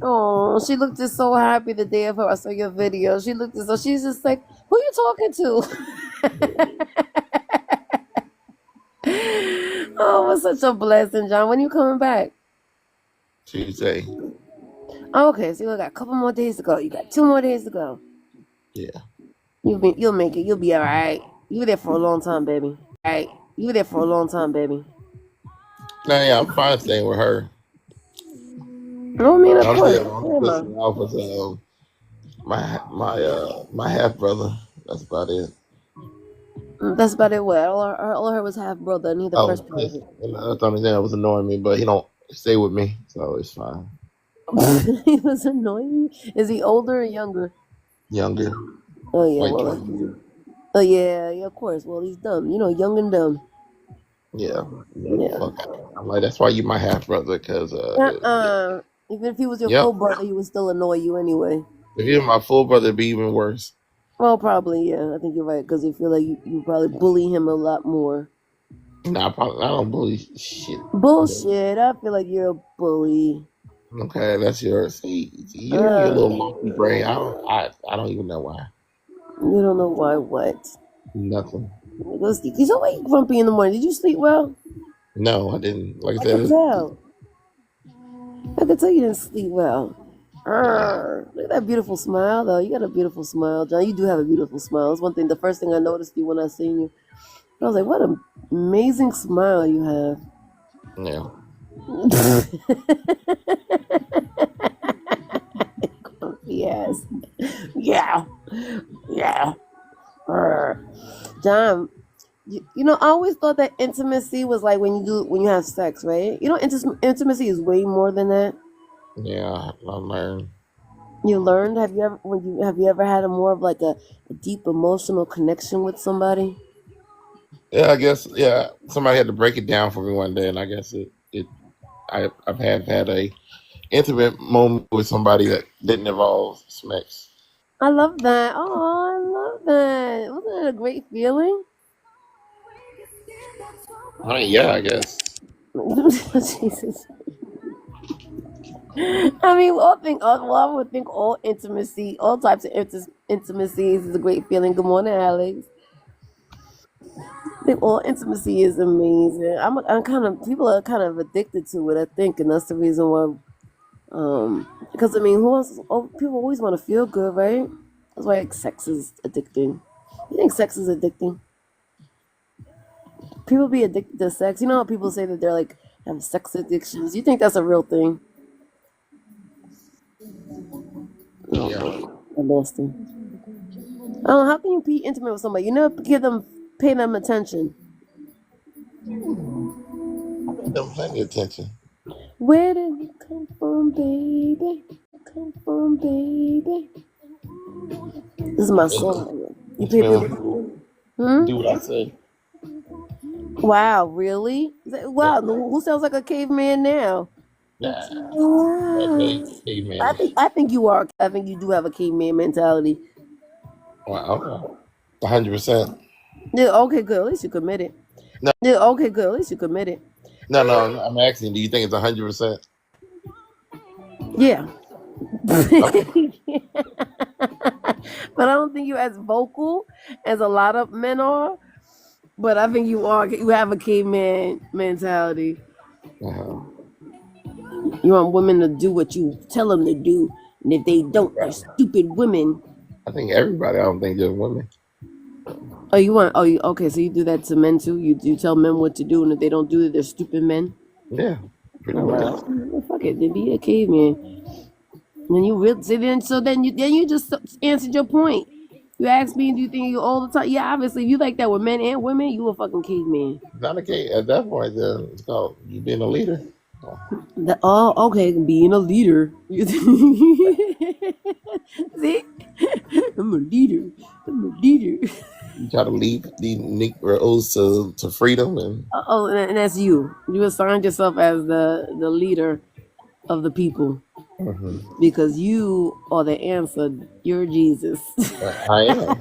Oh, she looked just so happy the day of her. I saw your video. She looked as though she's just like, who you talking to? Oh, it was such a blessing, John. When you coming back? Tuesday. Oh, okay, so you got a couple more days to go. You got 2 more days to go. Yeah. You'll make it. You'll be all right. You were there for a long time, baby. Right? You were there for a long time, baby. Nah, yeah, I'm fine staying with her. I mean, of Honestly, course. the only Yeah, person man. off was my half brother. That's about it. That's about it. What? All I heard was half brother, and he the first Oh, yes. private. And that's the only thing that was annoying me, but he don't stay with me, so it's fine. He was annoying. Is he older or younger? Younger, Oh yeah, like well, 20 years. oh yeah, yeah, of course. Well, he's dumb. You know, young and dumb. Yeah, yeah, Yeah. fuck. I'm like, that's why you my half brother, cause yeah. Even if he was your Yep. full brother, he would still annoy you anyway. If he was my full brother, it'd be even worse. Well, probably, yeah. I think you're right because you feel like you probably bully him a lot more. Nah, I don't bully shit. Bullshit. I feel like you're a bully. Okay, that's yours. See, you and your Uh, little monkey brain. I don't even know why. you don't know why. What? Nothing. Go sleep. He's always grumpy in the morning. Did you sleep well? No, I didn't. Like I I could said, tell. I could tell you didn't sleep well. nah. Look at that beautiful smile, though. You got a beautiful smile, John. You do have a beautiful smile. It's one thing. The first thing I noticed you when I seen you, I was like, "What an amazing smile you have." Yeah. Yes. Yeah. Yeah. Arr. John, you know, I always thought that intimacy was like when you have sex, right? You know, intimacy is way more than that. Yeah, I learned. You learned? Have you ever had a more of like a deep emotional connection with somebody? Yeah, I guess. Yeah, somebody had to break it down for me one day, and I guess I've had a intimate moment with somebody that didn't involve sex. I love that. Oh, I love that. Wasn't it a great feeling? I mean, yeah, I guess. Jesus. I mean, well, I would think all intimacy, all types of intimacies is a great feeling. Good morning, Alex. I think all intimacy is amazing. I'm kind of people are kind of addicted to it. I think, and that's the reason why. Because I mean, who else? Oh, people always want to feel good, right? That's why like, sex is addicting. You think sex is addicting? People be addicted to sex. You know how people say that they're like have sex addictions. You think that's a real thing? Oh Yeah. boy, I lost him. Oh, how can you be intimate with somebody? You never pay them attention. I paid them plenty of attention. Where did you come from, baby? Come from, baby. This is my song. You pay Intimate when people. people Hmm? do what I say. Wow, really? Yeah. Wow, who sounds like a caveman now? Nah. Wow. Caveman-ish. I think you are. I think you do have a caveman mentality. Wow. Okay. 100%. Yeah, okay, good. At least you committed. No, Yeah, okay, good. At least you committed. no. I'm asking. Do you think it's 100%? Yeah. Okay. But I don't think you're as vocal as a lot of men are. But I think you are. You have a caveman mentality. Uh-huh. You want women to do what you tell them to do, and if they don't, they're stupid women. I think everybody. I don't think just women. Oh, you want? Oh, okay. So you do that to men too. You tell men what to do, and if they don't do it, they're stupid men. Yeah, pretty Oh much. wow. Well, fuck it. Then be a caveman. And you really then you just answered your point. You asked me, do you think you all the time? Yeah, obviously, if you like that with men and women, you a fucking caveman. Not a case at that point. Then it's called you being a leader. Okay, being a leader. See, I'm a leader. I'm a leader. You try to lead the Negroes to freedom, and Oh, and that's you. You assigned yourself as the leader of the people mhm. because you are the answer. You're Jesus. I am,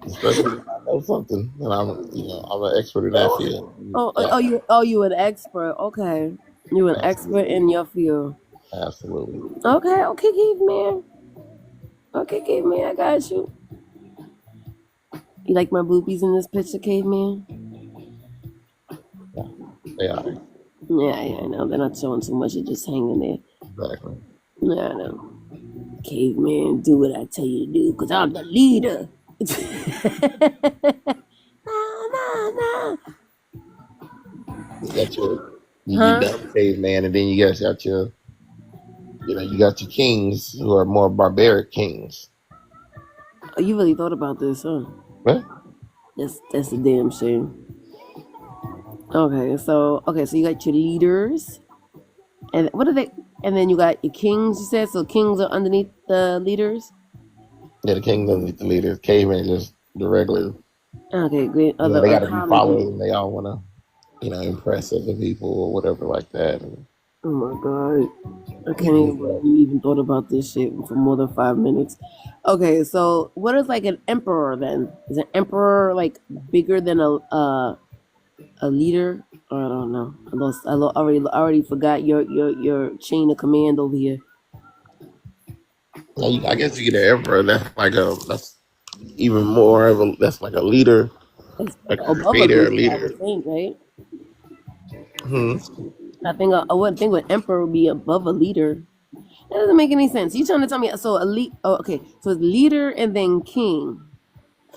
especially if I know something, and I'm an expert in that field. You an expert. Okay. You an expert Absolutely, in your field. absolutely. Okay, okay, caveman. Okay, caveman, I got you. You like my boobies in this picture, caveman? Yeah, they are Yeah, yeah, I know. They're not showing too much, they're just hanging there. exactly. Yeah, I know. Caveman, do what I tell you to do, because I'm the leader. No, no, no. You got your Huh? dumb caveman, and then you got your you got your kings who are more barbaric kings. Oh, you really thought about this, huh? Right? That's a damn shame. Okay, so you got your leaders, and what are they? And then you got your kings. You said so. Kings are underneath the leaders. Yeah, the kings underneath the leaders. Caveman is just the regular. Okay, great. They Other got to be common followed, people. and they all want to impress other people or whatever like that. And Oh my god, I we can't do even believe that. you even thought about this shit for more than 5 minutes. Okay, so what is like an emperor then? Is an emperor like bigger than a leader? Or I don't know. I lost. Already forgot your chain of command over here. Now, I guess you get an emperor. That's even more of a that's like a leader, It's a above a creator, a leader, I leader. would think, right? Hmm. I think I would think an emperor would be above a leader. That doesn't make any sense. You trying to tell me so elite? Oh, okay. So it's leader and then king.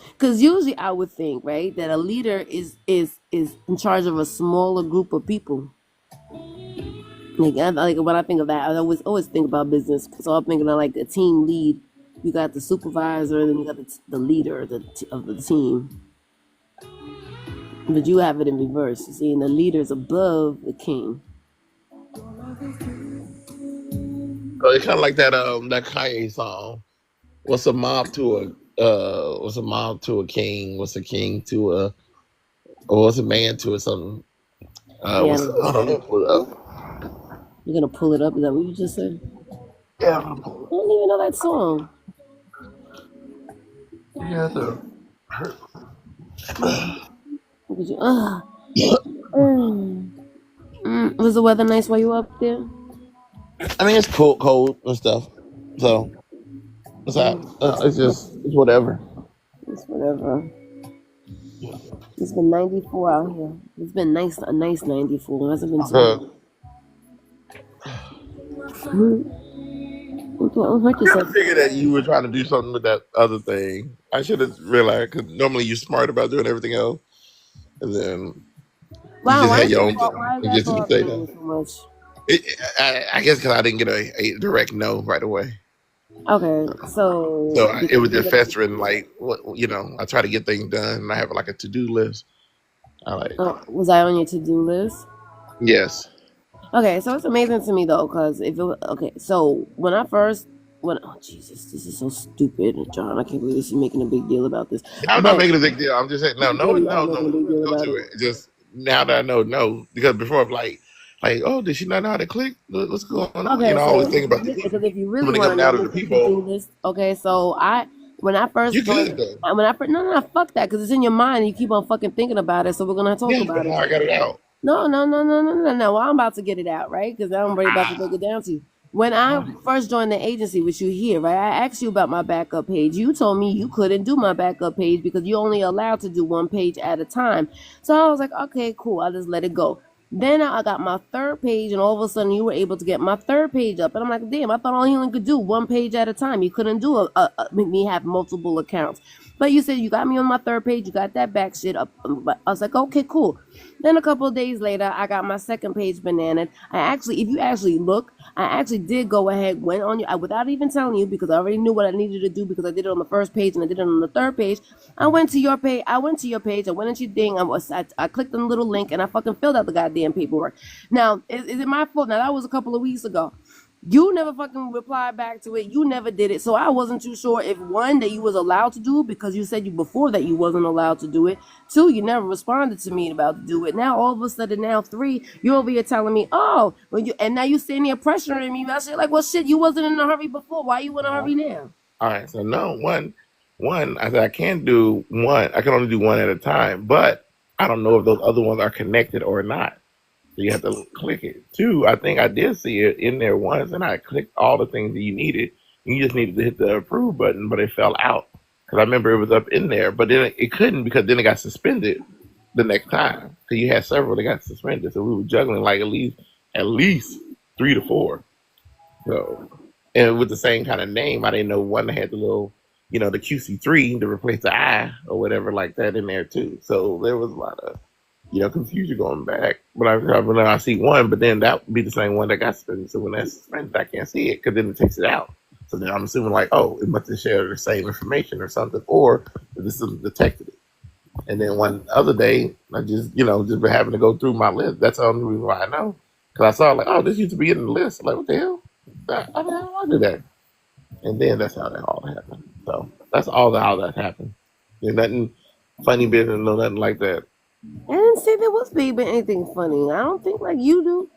Because usually I would think, right, that a leader is in charge of a smaller group of people. Like when I think of that, I always think about business. So I'm thinking of like a team lead. You got the supervisor, and then you got the leader of the team. But you have it in reverse. You see, and the leader is above the king. So it's kind of like that Kanye song. What's a mob to a king? What's a king to a or what's a man to a something? Yeah, I What's don't know. I don't know. Pull it up. You're gonna pull it up. Is that what you just said? Yeah, I don't even know that song. yeah. So, Look at you. Mm. Was the weather nice while you were up there? I mean, it's cold and stuff. So it's out. Mm. It's whatever. It's whatever. It's been 94 out here. It's been a nice 94. It hasn't been too Uh, hot. Don't hurt I yourself. figured that you were trying to do something with that other thing. I should have realized because normally you're smart about doing everything else, and then you Wow, just why had is your that own thought? thing. Why is You that just didn't say bothering that. you so much? I guess because I didn't get a direct no right away, Okay, so so it because was you just didn't get festering. Like I try to get things done, and I have like a to do list. I like was I on your to do list? yes. Okay, so it's amazing to me though, because if it okay, so when oh Jesus, this is so stupid, John. I can't believe this is making a big deal about this, I'm not but making a big deal. I'm just saying no, you no one really are knows. No, making a big let's deal go about to it. it. Just now that I know, no, because before I'm like, oh, did she not know how to click? What's going on? Okay, I so always think about the because people. if you really When it want comes to down know to the what's the to do people, list, okay, so when I you first joined, good though. when I first no, fuck that, because it's in your mind and you keep on fucking thinking about it, so we're gonna talk Yeah, but about it. now I got it out. No, no, no, no, no, no, no. Well, I'm about to get it out, right? Because I'm ready about to break Ah, it down to you. When I first joined the agency, which you hear, right? I asked you about my backup page. You told me you couldn't do my backup page because you're only allowed to do one page at a time. So I was like, okay, cool. I'll just let it go. Then I got my third page, and all of a sudden you were able to get my third page up. And I'm like, damn, I thought all you only could do one page at a time. You couldn't do me have multiple accounts. But you said you got me on my third page. You got that back shit up. But I was like, okay, cool. Then a couple of days later, I got my second page banana. If you actually look, I actually did go ahead, went on you without even telling you because I already knew what I needed to do because I did it on the first page and I did it on the third page. I went to your page. I went to your page. I went into your thing. I clicked on the little link and I fucking filled out the goddamn paperwork. Now, is it my fault? Now that was a couple of weeks ago. You never fucking replied back to it. You never did it. So I wasn't too sure if one that you was allowed to do it because you said you before that you wasn't allowed to do it. Two, you never responded to me about to do it. Now all of a sudden now three, you're over here telling me, oh, when you and now you sitting here pressuring me. I said like, well shit, you wasn't in a hurry before. Why you in a hurry now? all right. So no, one. I said I can't do one. I can only do one at a time. But I don't know if those other ones are connected or not. So you have to click it. Two, I think I did see it in there once, and I clicked all the things that you needed. You just needed to hit the approve button, but it fell out because I remember it was up in there, but then it couldn't because then it got suspended the next time. Because you had several that got suspended, so we were juggling like at least 3 to 4. So, and with the same kind of name, I didn't know one that had the little, the QC3 to replace the I or whatever like that in there too. So there was a lot of confusion going back. But I see one, but then that would be the same one that got suspended. So when that's suspended, I can't see it because then it takes it out. So then I'm assuming like, oh, it must have shared the same information or something, or the system detected it. And then one other day, I just been having to go through my list. That's the only reason why I know. Because I saw like, oh, this used to be in the list. Like, what the hell? I mean, how do I do that? And then that's how that all happened. So that's all how that happened. There's nothing funny business, no nothing like that. I didn't say there was baby anything funny. I don't think like you do.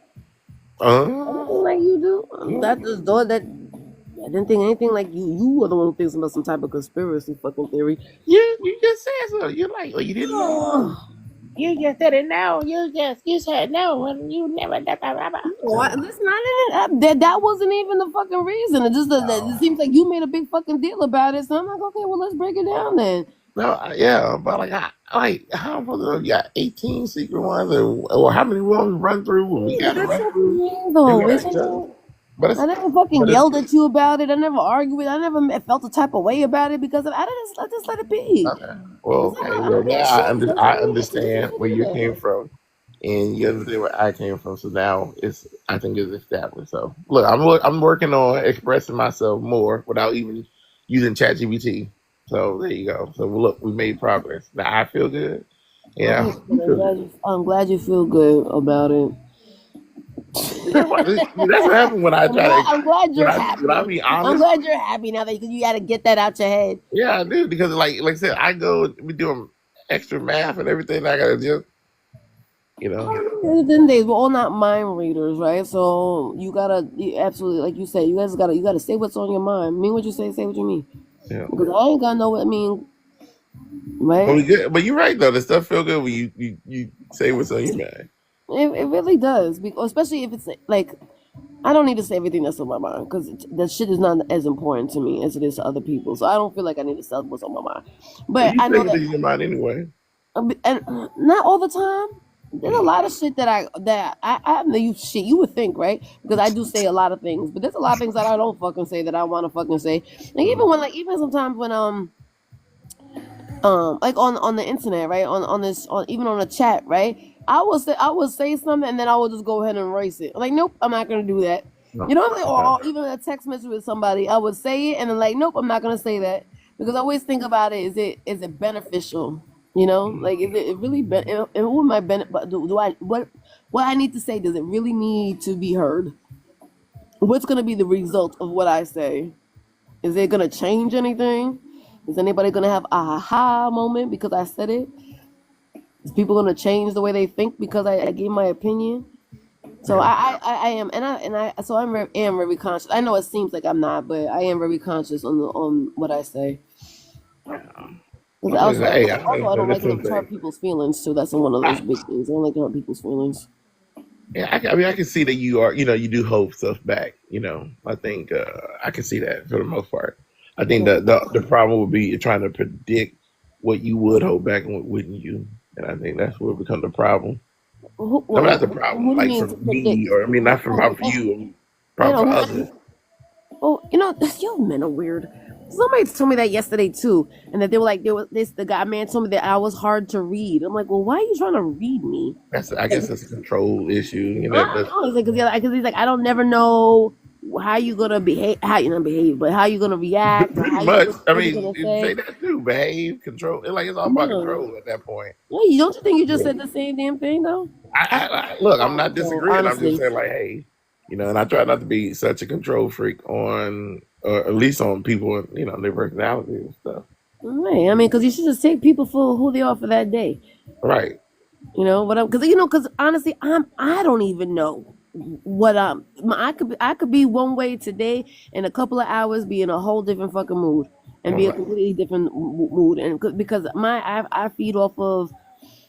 I don't think Uh, like you do. yeah. That just door that I didn't think anything like you. You were the one who thinks about some type of conspiracy fucking theory. You just said so. You're like, well, you didn't know. Oh, You just said it now. You said no, and you never. Blah, blah, blah, blah. So, that's not it. That wasn't even the fucking reason. It just that it seems like you made a big fucking deal about it. So I'm like, okay, well let's break it down then. no, yeah, but like how am I supposed to know you got 18 secret ones, or how many ones run through when we Yeah, got but to that's run not through, me and we though. got It's each other. But it's I never fucking but it's yelled at you about it. I never argued with. I never felt a type of way about it because of, I just let it be. okay. Well, Cause okay. I Well, don't give a now shit. That's I me. That's what understand where you you came do. from, and you understand where I came from. So now I think it's established. So look, I'm working on expressing myself more without even using ChatGPT. So there you go. So look, we made progress. Now I feel good. Okay, Yeah, good. you feel good. I'm glad you feel good about it. That's what happened when I try to I'm glad when you're I happy. be I'm honest. glad you're happy now that you got to get that out your head. Yeah, I do because like I said, I go be doing extra math and everything. I gotta just you know. Then we're all not mind readers, right? So you absolutely, like you said, you gotta say what's on your mind. Mean what you say what you mean. Yeah. Because I ain't gonna know what I mean, But right? we good. But you're right though. The stuff feel good when you say what's on your mind. It really does, because especially if it's like I don't need to say everything that's on my mind because that shit is not as important to me as it is to other people. So I don't feel like I need to say what's on my mind. But But you I say know what's that, in your mind anyway. and not all the time. There's a Mm. lot of shit I know you shit you would think, right? Because I do say a lot of things, but there's a lot of things that I don't fucking say that I want to fucking say. Like even sometimes when like on the internet, right, on this, on even on the chat, right, I will say something and then I will just go ahead and erase it. Like, nope, I'm not gonna do that. No. You know, like, Yeah. or even a text message with somebody, I would say it and then like, nope, I'm not gonna say that, because I always think about it, is it beneficial, you know, like is it really who am I benefit, do I what I need to say, does it really need to be heard? What's gonna be the result of what I say? Is it gonna change anything? Is anybody gonna have a aha moment because I said it? Is people gonna change the way they think because I gave my opinion? So Yeah. I am, so am very conscious. I know it seems like I'm not, but I am very conscious on what I say. Because Okay. Hey, also I don't like that's to one hurt thing. people's feelings too. That's one of those I, big things. I don't like to hurt people's feelings. yeah, I mean, I can see that you are, you do hold stuff back. I think I can see that for the most part. I think Yeah. the problem would be trying to predict what you would hold back and what wouldn't you, and I think that's where it becomes the problem. I mean, not the problem, What do you like mean for to me, predict? or I mean, not for Oh, you, you problem for know, others. oh, you men are weird. Somebody told me that yesterday too, and that they were like, the guy man told me that I was hard to read. I'm like, well, why are you trying to read me? I Like, guess that's a control issue. I don't know. He's like, because he's like, I don't never know how you gonna behave, how you not behave, but how you gonna react, or Pretty much. I what you mean, gonna you say say. that too. Behave, control. Like it's all about No, control at that point. no, you don't you think you just Yeah. said the same damn thing though? Look, I'm not So disagreeing. I'm just honestly, saying, like, hey, and I try not to be such a control freak on, or at least on people, their personality and stuff. right. I mean, because you should just take people for who they are for that day. Right. You know what I'm, because honestly, I don't even know what I could be one way today, in a couple of hours be in a whole different fucking mood and be a Right. completely different mood, and because I feed off of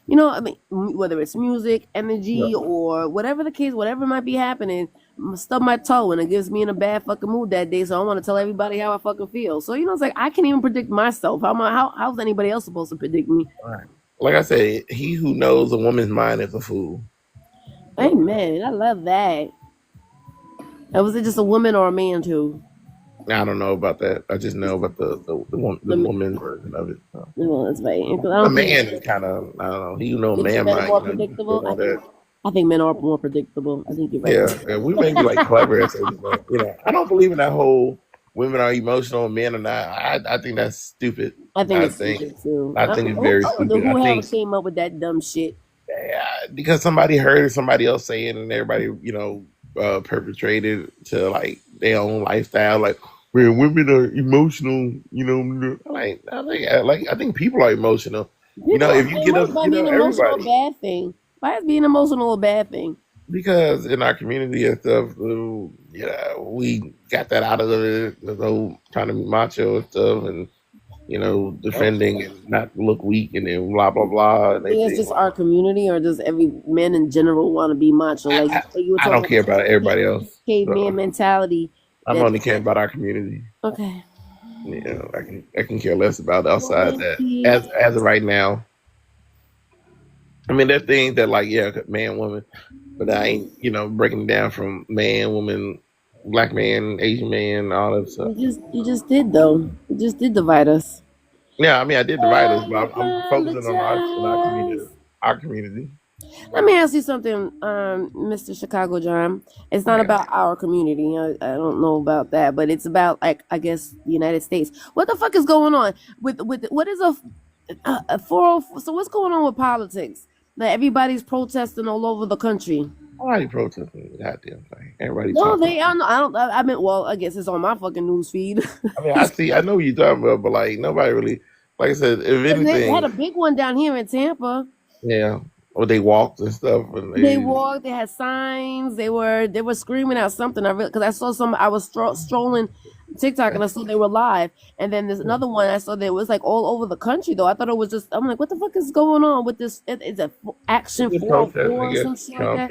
You know, I mean, whether it's music, Yeah. energy, or whatever the case, whatever might be happening, I'm stub my toe and it gives me in a bad fucking mood that day. So I want to tell everybody how I fucking feel. So you know, it's like I can't even predict myself. How's anybody else supposed to predict me? Right. Like I said, he who knows a woman's mind is a fool. So Amen. I love that. And was it just a woman or a man too? I don't know about that. I just know about the The, woman version of it. So. well, that's right. And 'cause I A don't think man is kind of, I don't know. He who know you think man men are mind. more You know, predictable. all that. I think men are more predictable. I think you're right. Yeah, we may be like clever and say, but I don't believe in that whole women are emotional and men are not. I think that's stupid. I think I it's think stupid too. I think it's very I wonder stupid. I whoever think came up with that dumb shit. because somebody heard somebody else say it and everybody perpetrated to like their own lifestyle. Like, where women are emotional, I think people are emotional. People, If you and get what's us, by being emotional a everybody. bad thing? Why is being emotional a bad thing? Because in our community and stuff, we got that out of the whole trying to be macho and stuff, and defending and not look weak, and then blah blah blah. And I they think it's think, just well, our community, or just every man in general want to be macho. I, Like I, you were I talking don't care about about everybody else. caveman So mentality. I'm That only caring about our community. okay. I can care less about the Well, outside. let's That see. as of right now, I mean, there are things that like man, woman, but I ain't breaking it down from man, woman, black man, Asian man, all that stuff. You just did though. You just did divide us. Yeah, I mean, I did the writers, but I'm focusing on our in our community. Apologize. Our community. Let me ask you something, Mr. Chicago John. It's not Yeah. about our community. I don't know about that, but it's about like I guess the United States. What the fuck is going on with what is a 404? So what's going on with politics? That everybody's protesting all over the country. Nobody protesting the goddamn thing. Everybody No, talking. they. I don't. I mean, well, I guess it's on my fucking news feed. I mean, I know what you're talking about, but like nobody really. Like I said, if They had anything, a big one down here in Tampa. yeah, or they walked and stuff, and They they walked. They had signs. They were screaming out something. Because I saw some. I was strolling TikTok and I saw they were live. And then there's another one I saw that was like all over the country though. I thought it was just. I'm like, what the fuck is going on with this? It's a action they 404 protesting or some against shit like Trump that.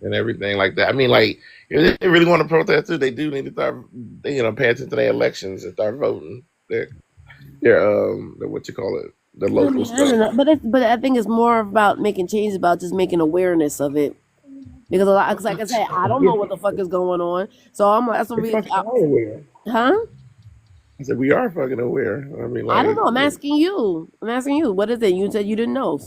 and everything like that. I mean, like if they really want to protest too, they do need to start, pay attention to their elections and start voting. Their what you call it, the I local mean, I don't stuff. know, but I think it's more about making changes, about just making awareness of it. Because a lot, 'cause like I said, I don't know what the fuck is going on. So I'm like, that's the We're reason. fucking all aware. Huh? I said we are fucking aware. I mean, I don't like know. I'm asking you. I'm asking you. What is it? You said you didn't know.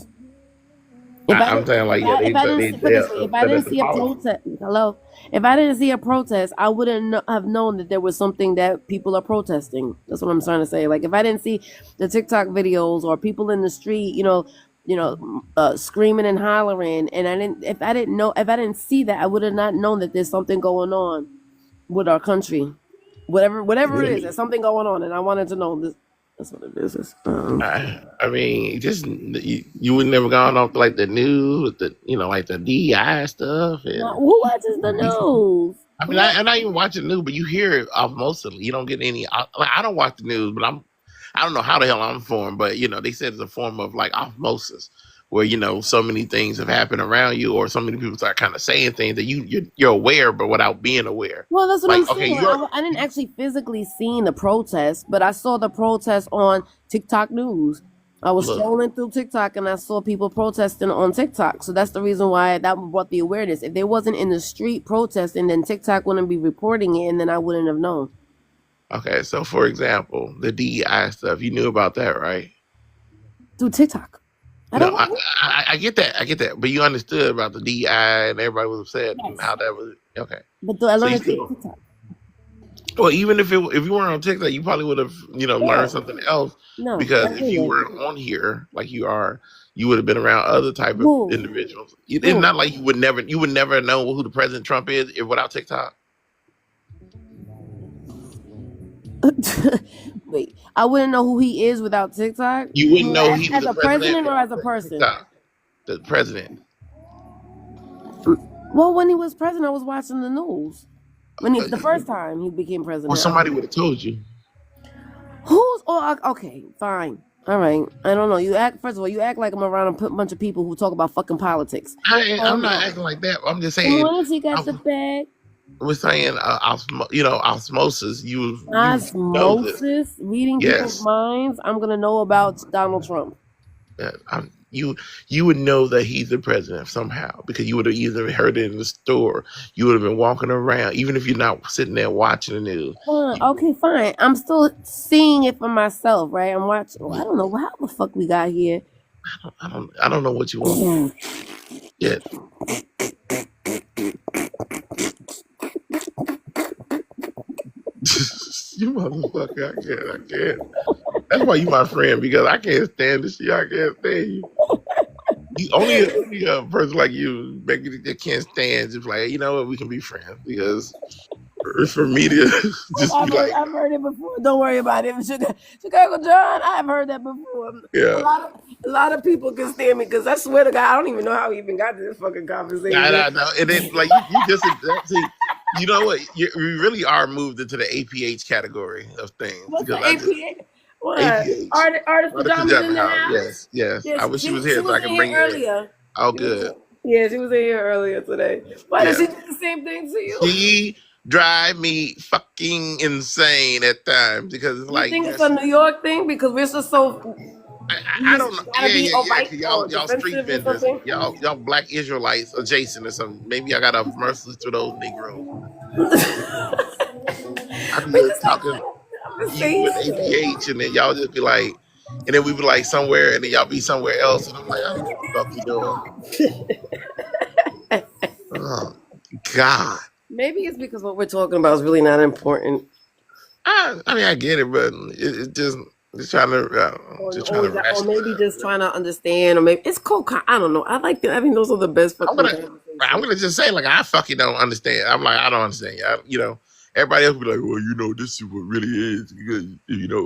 If I I'm didn't, saying, like, yeah, if I didn't put they this way, if I upset didn't at the see a policy. protest, hello, if I didn't see a protest, I wouldn't have known that there was something that people are protesting. That's what I'm trying to say. Like if I didn't see the TikTok videos or people in the street, screaming and hollering, and if I didn't see that, I would have not known that there's something going on with our country, whatever it is, there's something going on, and I wanted to know this. That's what it is. I mean, just you would never gone off like the news with the like the DI stuff Now, and who watches the news? I mean, I'm not even watching the news, but you hear it off mostly. You don't get any. Like, I don't watch the news, but I don't know how the hell I'm informed, but they said it's a form of like osmosis, where so many things have happened around you, or so many people start kind of saying things that you're aware, but without being aware. Well, that's what I'm Like, okay, saying. Like, I didn't actually physically see the protest, but I saw the protest on TikTok news. I was look, scrolling through TikTok and I saw people protesting on TikTok. So that's the reason why that brought the awareness. If they wasn't in the street protesting, then TikTok wouldn't be reporting it, and then I wouldn't have known. okay, so for example, the DEI stuff, you knew about that, right? Through TikTok. I No, don't know. I get that, but you understood about the DEI and everybody was upset and Yes. how that was okay. But I So learned you it through still, TikTok. well, even if you weren't on TikTok, you probably would have learned No, something else no, because I if you didn't. were on here like you are, you would have been around other type of Who? individuals. It's Who? not like you would never know who the President Trump is if without TikTok. Wait, I wouldn't know who he is without TikTok. You wouldn't know he was As the a president president or as a without person? TikTok. The president. Well, when he was president, I was watching the news. Uh, The first time he became Or president. somebody would have told you. Who's? Oh, okay, fine. All right. I don't know. You act first of all. You act like I'm around a bunch of people who talk about fucking politics. I'm Hold not on. acting like that. I'm just saying. Once he I got the bag, was saying, osmosis. You know this. osmosis, reading people's Yes. minds. I'm gonna know about Donald Trump. You would know that he's the president somehow because you would have either heard it in the store, you would have been walking around, even if you're not sitting there watching the news. Fine. You, Okay, fine. I'm still seeing it for myself, right? I'm watching. Oh, I you, don't know how the fuck we got here. I don't know what you want yet. You motherfucker, I can't. That's why you my friend because I can't stand this shit. I can't stand you. Only a person like you, Becky, that can't stand just like you know what we can be friends because for me to just be like I've heard it before. Don't worry about it. Chicago John, I've heard that before. yeah. A lot of people can stand me because I swear to God, I don't even know how we even got to this fucking conversation. No. And then, like, you just see, you know what? You really are moved into the APH category of things What's the because I just APA? What? APH. Artist Artist pajamas in pajama the house. house? Yes. Yes, I wish she was here she so I was in can here bring her in. earlier. Oh, She was, good. yeah, she was in here earlier today. Why did Yeah. she do the same thing to you? She drive me fucking insane at times because it's You like, think it's a yes, New York thing because we're just so we I just don't know. gotta be all Yeah. right Cause or y'all street defensive or vendors, something? y'all black Israelites adjacent or something. Maybe I got a mercy to those Negroes. I be We just have talking you and conversation. APH, and then y'all just be like, and then we be like somewhere, and then y'all be somewhere else, and I'm like, I don't know what the fuck you doing. Oh God. Maybe it's because what we're talking about is really not important. I mean, I get it, but it's just trying to, just trying to Or maybe rationalize. just trying to understand, or maybe it's cool. I don't know. I like that. I think those are the best I'm fucking gonna, I'm conversations. gonna just say like I fucking don't understand. I'm like I don't understand. Everybody else be like, well, this is what really is because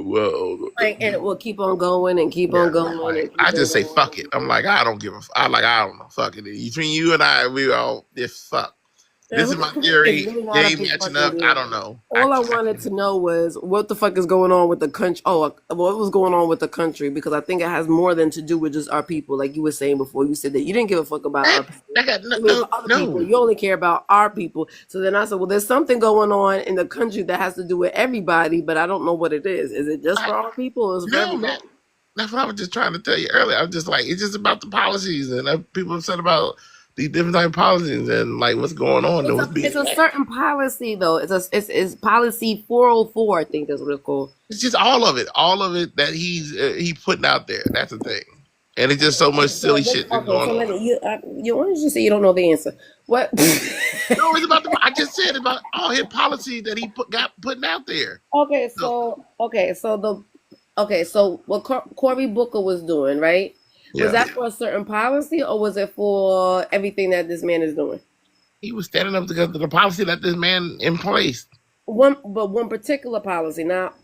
well, And we'll keep on going and keep on yeah. going Like and I keep on just say going. fuck it. I'm like I don't give a. I don't know. Fuck it. Between you and I, we all this fuck. This is my It's theory. really They not a ain't big matching fucking up. I deal. don't know. All I wanted to know was what the fuck is going on with the country. Oh, what was going on with the country? Because I think it has more than to do with just our people. Like you were saying before, you said that you didn't give a fuck about that our people. that got no I mean, no for other people, no. you only care about our people. So then I said, well, there's something going on in the country that has to do with everybody, but I don't know what it is. Is it just I, for our people, or is it for no everybody? man. That's what I was just trying to tell you earlier. I'm just like it's just about the policies and people have said about these different type of policies and like what's going on and what's being It's a enacted. certain policy though. It's policy 404. I think that's what it's called. It's just all of it that he putting out there. That's the thing, and it's just so much silly shit that's Okay, going so on. why did you say you don't know the answer? What? No, it's about I just said about all his policies that he got putting out there. So So what Cory Booker was doing, right? Was yeah, that for a certain policy or was it for everything that this man is doing? he was standing up because of the policy that this man in place. One particular policy, not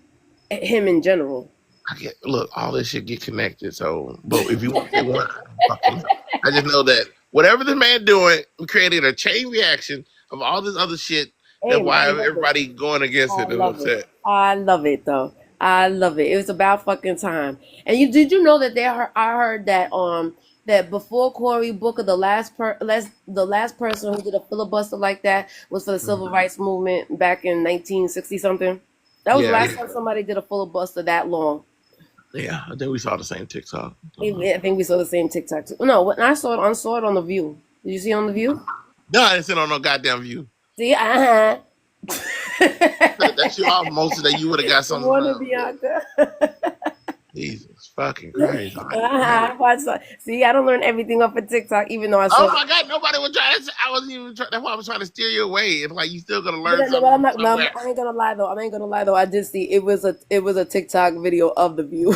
him in general. I get look, all this shit get connected. So, but if you want to say one, I don't fucking know. I just know that whatever this man doing, we created a chain reaction of all this other shit. That's Hey, why I love it. everybody going against I it and love it. upset. I love it though. I love it. It was about fucking time. And did you know that I heard that before Cory Booker, the last person who did a filibuster like that was for the civil Mhm. rights movement back in 1960 something. That was the Yeah, last time somebody did a filibuster that long. yeah. I think we saw the same TikTok. I think we saw the same TikTok too. No, when I saw it on the View. Did you see it on the View? No, I didn't sit on no goddamn view. See, uh That's you off most of that. You would have got Good some. morning, Bianca. Jesus fucking Christ! See, I don't learn everything off of TikTok, even though I Oh saw. my God! Nobody was trying to. I wasn't even. That's why I was trying to steer you away. It's like you still gonna learn But something I'm from not. No, somewhere. I ain't gonna lie though. I ain't gonna lie though. I did see it was a TikTok video of the View.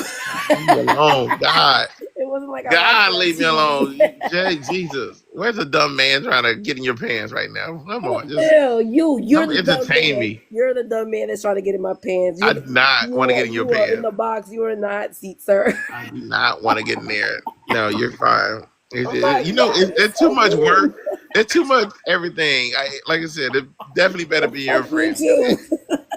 Leave me alone, God. It wasn't like I watched it God, on leave me TV. alone. Jesus, where's a dumb man trying to get in your pants right now? Come on, just Hell, you're come the dumb entertain man. me. You're the dumb man that's trying to get in my pants. I do not want to get in your You are in pants. the box. You are in the hot seat, sir. I do not want to get in there. No, you're fine. Oh my god, you're It's too so much work. mean. It's too much everything. Like I said, it definitely better be your Fuck you friend. too.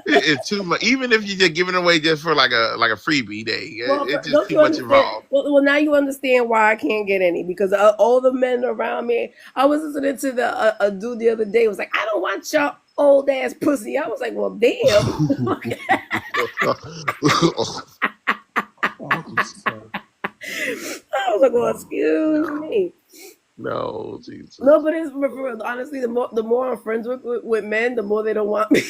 It's too much. Even if you're just giving away just for like a freebie day, Well, it's just don't too you much understand? involved. Well, now you understand why I can't get any because all the men around me. I was listening to the a dude the other day. Was like, I don't want your old ass pussy. I was like, well, damn. I was like, well, excuse No, me. no, Jesus. No, but it's for real. Honestly, the more I'm friends with men, the more they don't want me.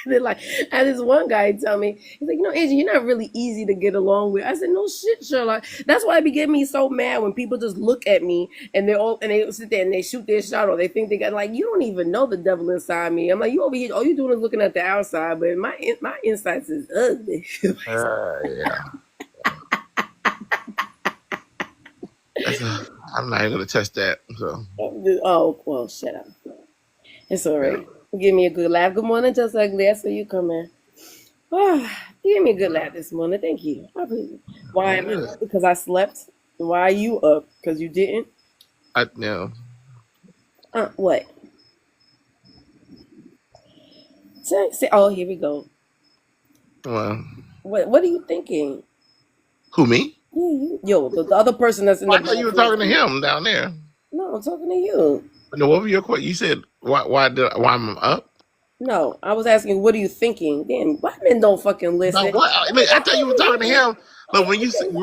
They're like, and this one guy tell me, he's like, Angie, you're not really easy to get along with. I said, no shit, Sherlock. That's why it be getting me so mad when people just look at me and they sit there and they shoot their shot or they think they got like, you don't even know the devil inside me. I'm like, you over here, all you doing is looking at the outside, but my insights is ugly. Yeah. I'm not even gonna touch that. So Oh well, shut up. It's all yeah. right. Give me a good laugh. Good morning, just ugly. I saw you come in. You gave me a good laugh this morning. Thank you. I appreciate it. Why Oh, am I good. up? Because I slept. Why are you up? Because you didn't? I no. What? Oh, here we go. Well, What are you thinking? who me? Yeah, the other person that's in Well, the I thought you were bathroom. talking to him down there. No, I'm talking to you. No, what was your question? You said why I'm up? No, I was asking, what are you thinking? Damn, white men don't fucking No, listen. what? I thought you were talking to him. Look,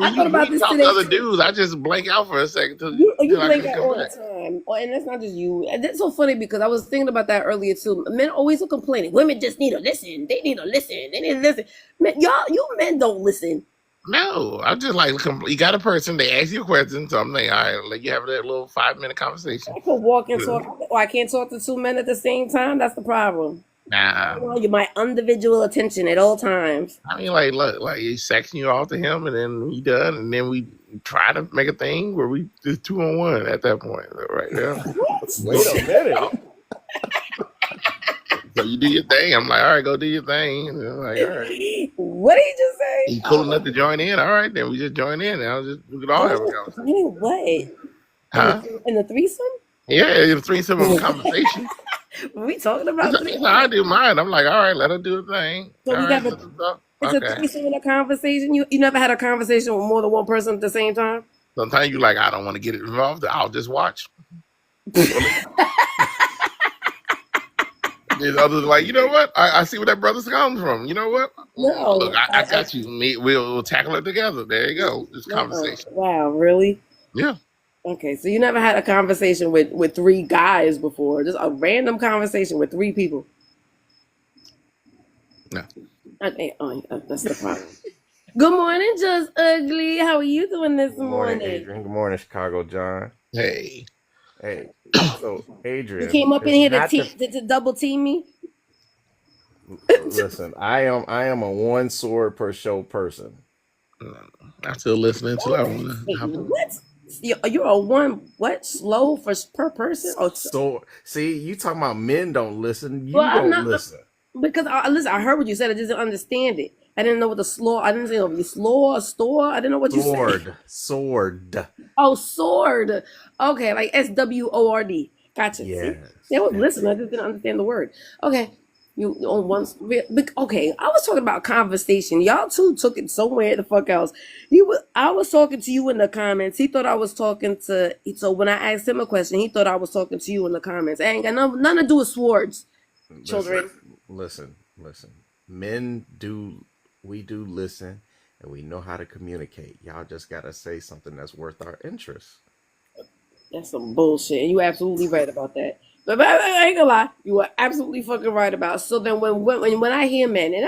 I thought when about you this talk to today other too. dudes, I just blank out for a second You till I blink can out come all the back. time, and that's not just you. And that's so funny because I was thinking about that earlier too. Men always are complaining. Women just need to listen. They need to listen. They need to listen. Man, you men don't listen. No, I'm just like, you got a person, they ask you a question, so I'm like, all right, let you have that little 5 minute conversation. I could walk and Yeah. talk. Or I can't talk to two men at the same time. That's the problem. Nah, Well, you my individual attention at all times. I mean, like, look, like he's sexing you off to him, and then he done, and then we try to make a thing where we just 2-on-1 at that point, right there. Wait a minute. So you do your thing. I'm like, all right, go do your thing. And I'm like, all right. What did you just say? You cool enough to join in? All right, then we just join in. And we could all have a conversation. What? Huh? In the threesome? Yeah, it's a threesome of a conversation. Were we talking about That's threesome? how I do mine. I'm like, all right, let her do a thing. So All we right, got it's a okay. threesome in a conversation. You never had a conversation with more than one person at the same time? Sometimes you like, I don't want to get involved. I'll just watch. There's others like, you know what? I see where that brother's comes from. You know what? No. Look, I got you. We'll tackle it together. There you go. This conversation. Wow, really? Yeah. Okay, so you never had a conversation with three guys before, just a random conversation with three people. No. Okay, that's the problem. Good morning, Just Ugly. How are you doing this Good morning, morning? Adrian. Good morning, Chicago John. Hey. Hey, so Adrian, You came up in it's here not to double team me. listen. I am a one sword per show person. I'm still listening until I want Wait, to hop on. what? You're a one what slow per person? Oh, So see, you talking about men don't listen. You well, I'm don't not listen. because listen. I heard what you said. I just didn't understand it. I didn't know what the slow. I didn't say if you slow or store. I didn't know what you said. Sword. Oh, sword. Okay, like SWORD. Gotcha. See, Yes. they was listening. I just didn't understand the word. Okay, you on once. Okay, I was talking about conversation. Y'all two took it somewhere the fuck else. I was talking to you in the comments. He thought I was talking to. So when I asked him a question, he thought I was talking to you in the comments. I ain't got nothing to do with swords, children. Listen. Men do. We do listen, and we know how to communicate. Y'all just gotta say something that's worth our interest. That's some bullshit. And you absolutely right about that. But I ain't gonna lie, you are absolutely fucking right about. So then when I hear men, and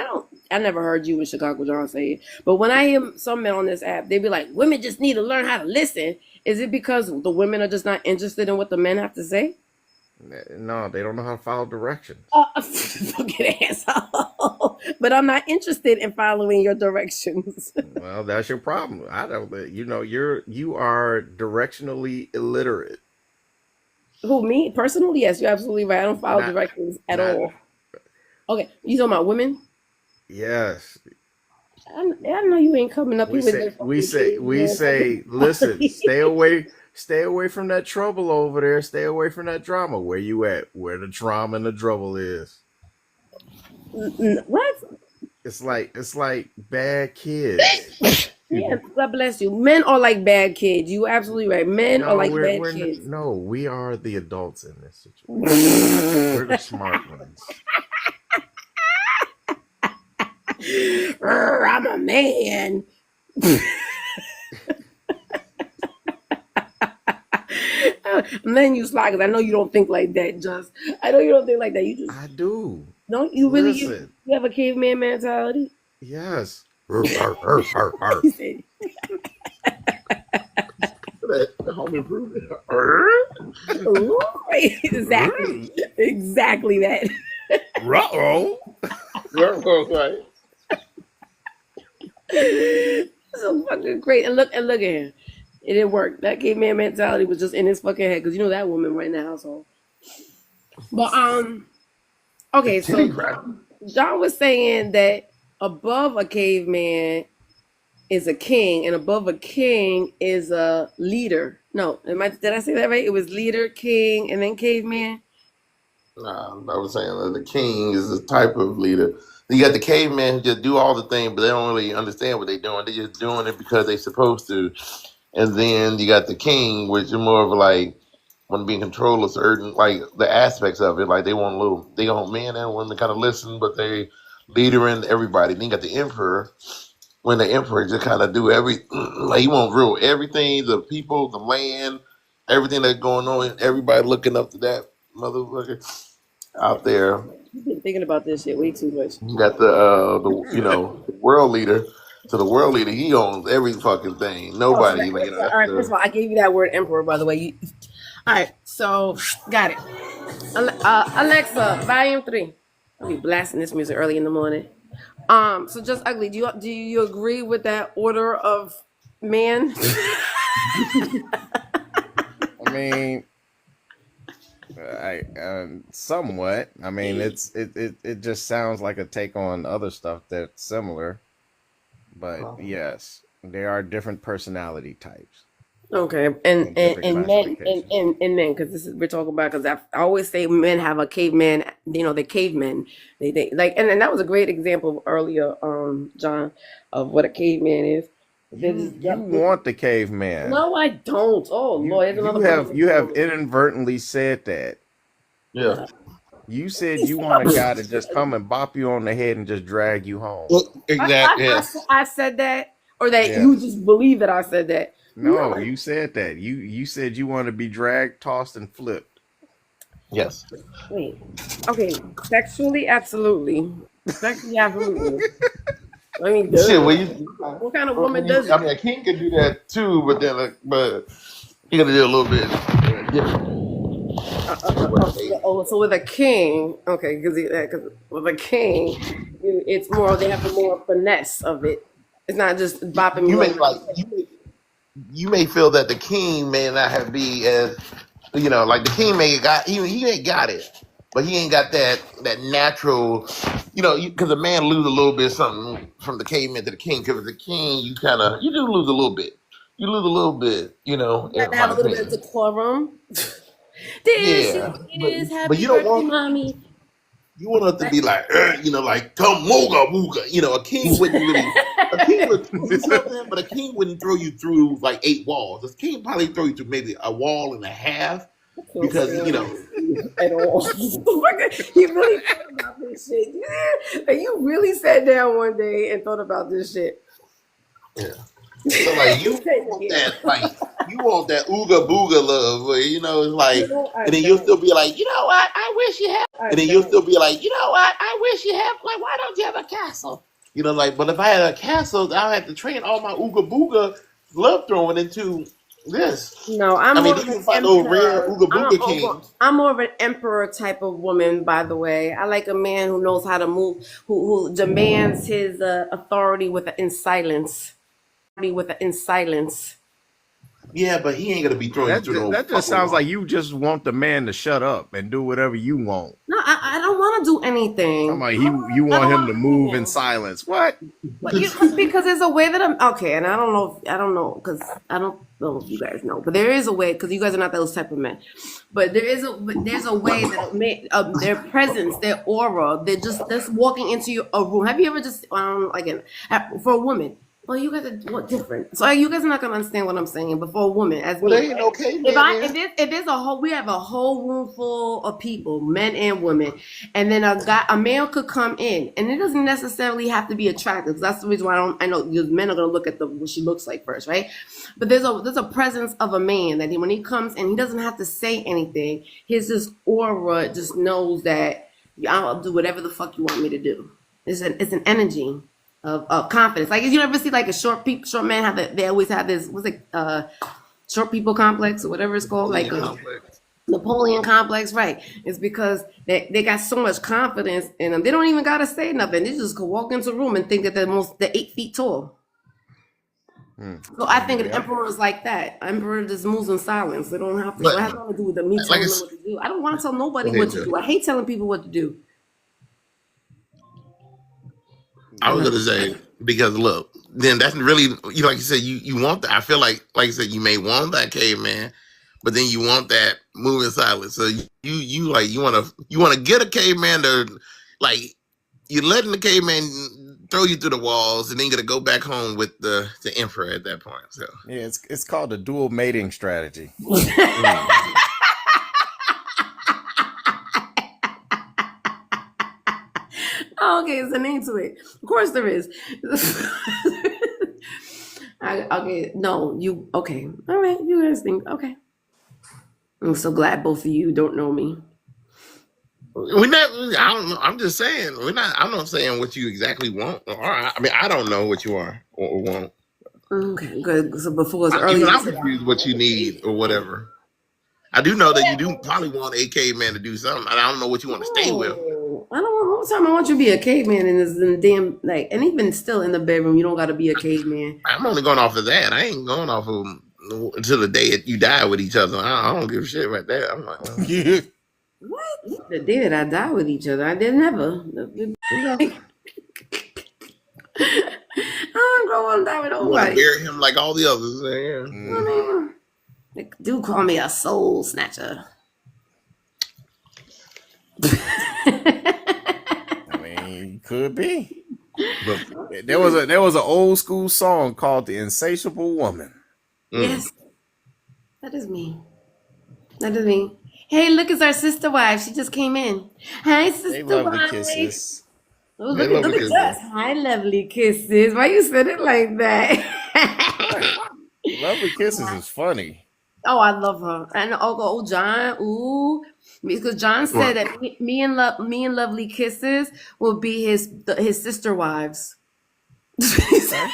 I never heard you in Chicago John say it, but when I hear some men on this app, they be like, women just need to learn how to listen. Is it because the women are just not interested in what the men have to say? No, they don't know how to follow directions. Fucking asshole. But I'm not interested in following your directions. Well, that's your problem. I don't. You are directionally illiterate. Who, me personally? Yes, you're absolutely right. I don't follow Not, directions at not. all. Okay, you talking about women? Yes, I know you ain't coming up we here with say. the We fucking say. We say. Listen. Stay away. Stay away from that trouble over there. Stay away from that drama. Where you at? Where the drama and the trouble is. What? It's like bad kids. Yeah, God bless you. Men are like bad kids. You absolutely right. Men are No, like we're bad we're kids. no, we are the adults in this situation. We're the smart ones. I'm a man. And then you slide because I know you don't think like that. Just I know you don't think like that. You just I do. don't. You really Listen, you have a caveman mentality. yes. Arr, arr, arr, arr, arr. He said, Home improvement. right. Exactly, exactly that. Ruh-oh. Right. So fucking great. And look at him. It didn't work. That caveman mentality was just in his fucking head because you know that woman right in the household. But okay, Titty so crack. John was saying that above a caveman is a king, and above a king is a leader. No, did I say that right? It was leader, king, and then caveman. Nah, I was saying that the king is a type of leader. You got the cavemen who just do all the things, but they don't really understand what they're doing. They're just doing it because they're supposed to. And then you got the king, which is more of like want to be in control of certain like the aspects of it. Like they want men and women to kind of listen, but they leadering everybody. Then you got the emperor, when the emperor just kind of do like he want to rule everything, the people, the land, everything that's going on. Everybody looking up to that motherfucker out there. You've been thinking about this shit way too much. You got the world leader. So the world leader, he owns every fucking thing. Oh, so Nobody, that, like, all that's right. First of the all, I gave you that word emperor, by the way. All right, so got it. Alexa, volume 3. I'll be blasting this music early in the morning. So just ugly. Do you agree with that order of man? I mean, I somewhat. I mean, it just sounds like a take on other stuff that's similar, but yes, there are different personality types Okay, and and and, different and men classifications. and men because this is we're talking about because I always say men have a caveman. You know, the cavemen. They like and that was a great example earlier, John, of what a caveman is. They're just You want the caveman. no, I don't. Oh You Lord, there's another you have conversation you for have me. inadvertently said that. yeah. You said you want a guy to just come and bop you on the head and just drag you home. Exactly. Yes. I said that, or that you Yes. just believe that I said that. No, No, you said that. You said you want to be dragged, tossed, and flipped. Yes. wait. Okay, sexually, absolutely. Sexually, absolutely. I mean, Shit. duh. Well, What kind of woman does I it? mean, a king can do that too, but then, but you got to do a little bit different. Than what they- So with a king, okay, because with a king, it's more they have the more finesse of it. It's not just bopping You you may over. like you may feel that the king may not have be as like the king may got he ain't got it, but he ain't got that natural, because a man lose a little bit something from the caveman to the king. Because the king, you do lose a little bit. You lose a little bit, You have in to have my a little bit of opinion. decorum. There she Yeah, is. but Happy you don't birthday, want mommy. you want us to be like, like come mooga mooga. A king wouldn't really. A king would throw you something, but a king wouldn't throw you through like 8 walls. A king probably throw you through maybe a wall and a half Don't because stand at all. You really thought about this shit. Yeah. Like you really sat down one day and thought about this shit. yeah. So like He you said, want yeah. that ooga booga love where it's like, No, I and then you'll don't. still be like, what? I wish you had. I And then you'll don't. still be like, what? I wish you had. Like, why don't you have a castle? Like, but if I had a castle, I'll have to train all my ooga booga love throwing into this. No, I'm I mean, more then of you an can find those rare emperor. ooga booga kings. I'm more of an emperor type of woman, by the way. I like a man who knows how to move, who demands his authority in silence. In silence. Yeah, but he ain't gonna be throwing you That through no that just fucking sounds like wall. you just want the man to shut up and do whatever you want. No, I don't want to do anything. I'm like, you I want don't him to want to do move in anything. silence? What? But because there's a way that I'm okay, and I don't know because I don't know if you guys know, but there is a way because you guys are not those type of men. But there's a way that their presence, their aura, they're just walking into a room. Have you ever just again for a woman? Well, you guys are different, so you guys are not gonna understand what I'm saying. But for a woman, as Well, there me, ain't no if caveman there. there's a whole we have a whole room full of people, men and women, and then a male could come in, and it doesn't necessarily have to be attractive. That's the reason why I know because men are gonna look at what she looks like first, right? But there's a presence of a man that when he comes and he doesn't have to say anything. His just aura just knows that I'll do whatever the fuck you want me to do. It's an energy of confidence. Like you ever see like a short man have that they always have this what's it short people complex or whatever it's called, like Napoleon a complex. Napoleon complex, right? It's because they got so much confidence in them. They don't even gotta say nothing. They just could walk into a room and think that they're 8 feet tall. So I think an Yeah. emperor is like that. Emperor just moves in silence. They don't have to. So But it has nothing to do with me like telling them what to do. I don't want to tell go nobody ahead, what to Joe. do. I hate telling people what to do. I Go was ahead. gonna say because look, then that's really like you said you want that. I feel like you said you may want that caveman, but then you want that moving silence. So you want to get a caveman to like you're letting the caveman throw you through the walls, and then you're gonna go back home with the emperor at that point. So Yeah, it's called the dual mating strategy. mm. Oh, okay, there's a name to it. Of course there is. Okay, no, you okay. All right, you guys think okay. I'm so glad both of you don't know me. we're not. I don't know. I'm just saying we're not. I'm not saying what you exactly want. Or I mean, I don't know what you are or want. Okay, good. So before it's Even earlier, you I'm said confused what you want a need or caveman. whatever. I do know that you do probably want a caveman to do something, and I don't know what you want to stay with. No, I don't want. All the time I want you to be a caveman, and it's in the damn like, and even still in the bedroom, you don't got to be a caveman. I'm only going off of that. I ain't going off of until the day that you die with each other. I don't give a shit about that. I'm like, well, Yeah. What? The day that I die with each other, I did never. I'm going to die with you want to nobody. bury him like all the others. Yeah. They do call me a soul snatcher. I mean, could be. But There was an old school song called "The Insatiable Woman." Yes, that is me. That is me. Hey, look, it's our sister wife. She just came in. Hi, They sister love the wife. kisses. Oh, they look love at it us. Hi, lovely kisses. Why you said it like that? Right. Lovely kisses is funny. Oh, I love her. And John, ooh, because John said What? that me and Lovely Kisses will be his sister wives. Okay.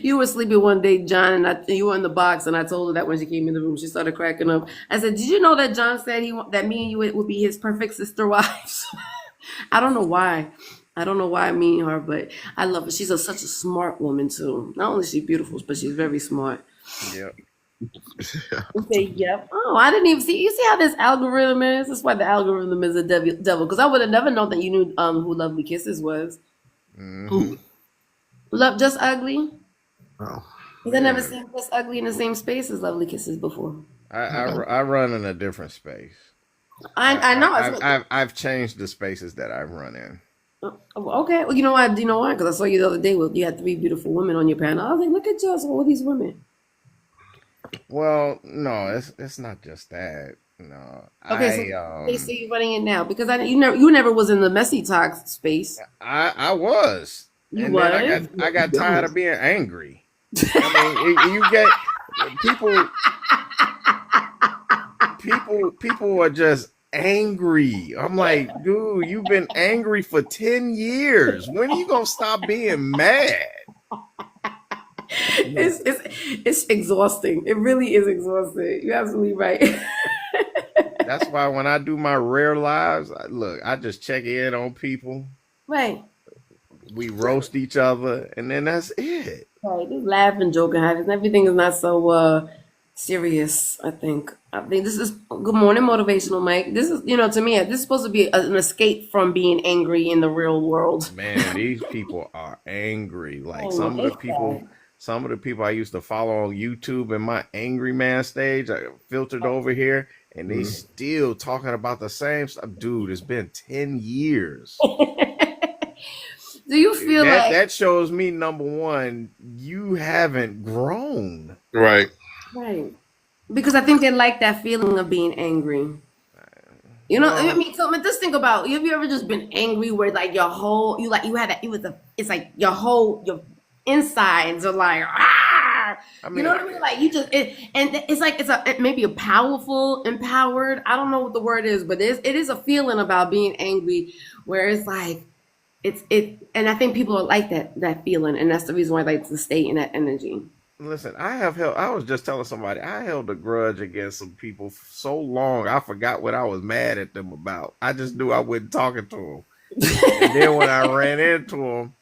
You were sleeping one day, John, and you were in the box, and I told her that when she came in the room, she started cracking up. I said, "Did you know that John said that me and you would be his perfect sister wives?" I don't know why. I don't know why me and her, but I love her. She's such a smart woman too. Not only is she beautiful, but she's very smart. Yep. You say, yep. Oh, I didn't even see. You see how this algorithm is? That's why the algorithm is a devil. Because I would have never known that you knew who Lovely Kisses was. Who? Love Just Ugly. Oh, Because I never seen Just Ugly in the same space as Lovely Kisses before. I run in a different space. I know. I've changed the spaces that I run in. Okay. Well, you know why? You know why? Because I saw you the other day. You had 3 beautiful women on your panel. I was like, look at just all these women. Well, no, it's not just that. No, Okay, so they see you running it now because you never was in the messy talk space. I was, You and then was. I got tired of being angry. I mean, you get people are just angry. I'm like, dude, you've been angry for 10 years. When are you gonna stop being mad? It's exhausting. It really is exhausting. You're absolutely right. That's why when I do my rare lives, I just check in on people. Right. We roast each other, and then that's it. Right. Just laugh and joke and have everything is not so serious. I think this is good morning motivational, Mike. This is to me this is supposed to be an escape from being angry in the real world. Man, these people are angry. Like Oh, it's sad. some of the people I used to follow on YouTube in my angry man stage, I filtered over here, and they Mhm. still talking about the same stuff. Dude, it's been 10 years. Do you feel like That shows me, number one, you haven't grown. Right. right? Because I think they like that feeling of being angry. I Well, mean, so just think about, have you ever just been angry where like your whole, you had that, it's like your insides are like, ah, I you know mean, what I mean? Like and it's like, maybe a powerful, empowered, I don't know what the word is, but it is a feeling about being angry where it's like, and I think people are like that feeling. And that's the reason why I like to stay in that energy. listen, I was just telling somebody, I held a grudge against some people so long, I forgot what I was mad at them about. I just knew I wasn't talking to them. And then when I ran into them,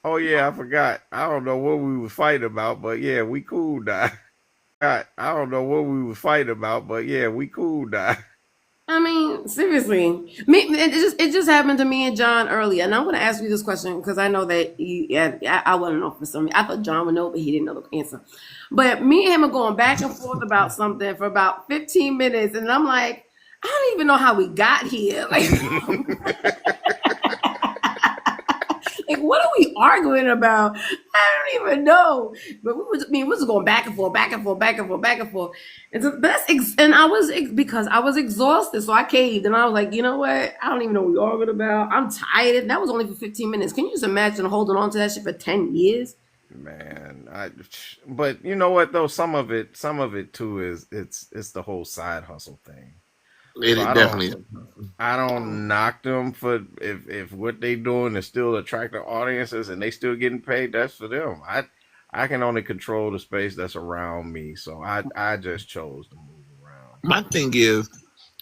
oh yeah, I forgot. I don't know what we was fighting about, but yeah, we cool now. I don't know what we was fighting about, but yeah, we cool now. I mean, seriously, it just happened to me and John earlier, and I'm going to ask you this question because I know that you. Yeah, I want to know for some. I thought John would know, but he didn't know the answer. But me and him are going back and forth about something for about 15 minutes, and I'm like, I don't even know how we got here. Like, like, what are we arguing about? I don't even know. But we was going back and forth, back and forth, back and forth, back and forth. And so and I was because I was exhausted, so I caved, and I was like, you know what? I don't even know what we're arguing about. I'm tired. And that was only for 15 minutes. Can you just imagine holding on to that shit for 10 years? Man, but you know what though? Some of it too is it's the whole side hustle thing. So It definitely. I don't knock them for if what they doing is still attracting audiences and they still getting paid. That's for them. I can only control the space that's around me. So I just chose to move around. My thing is,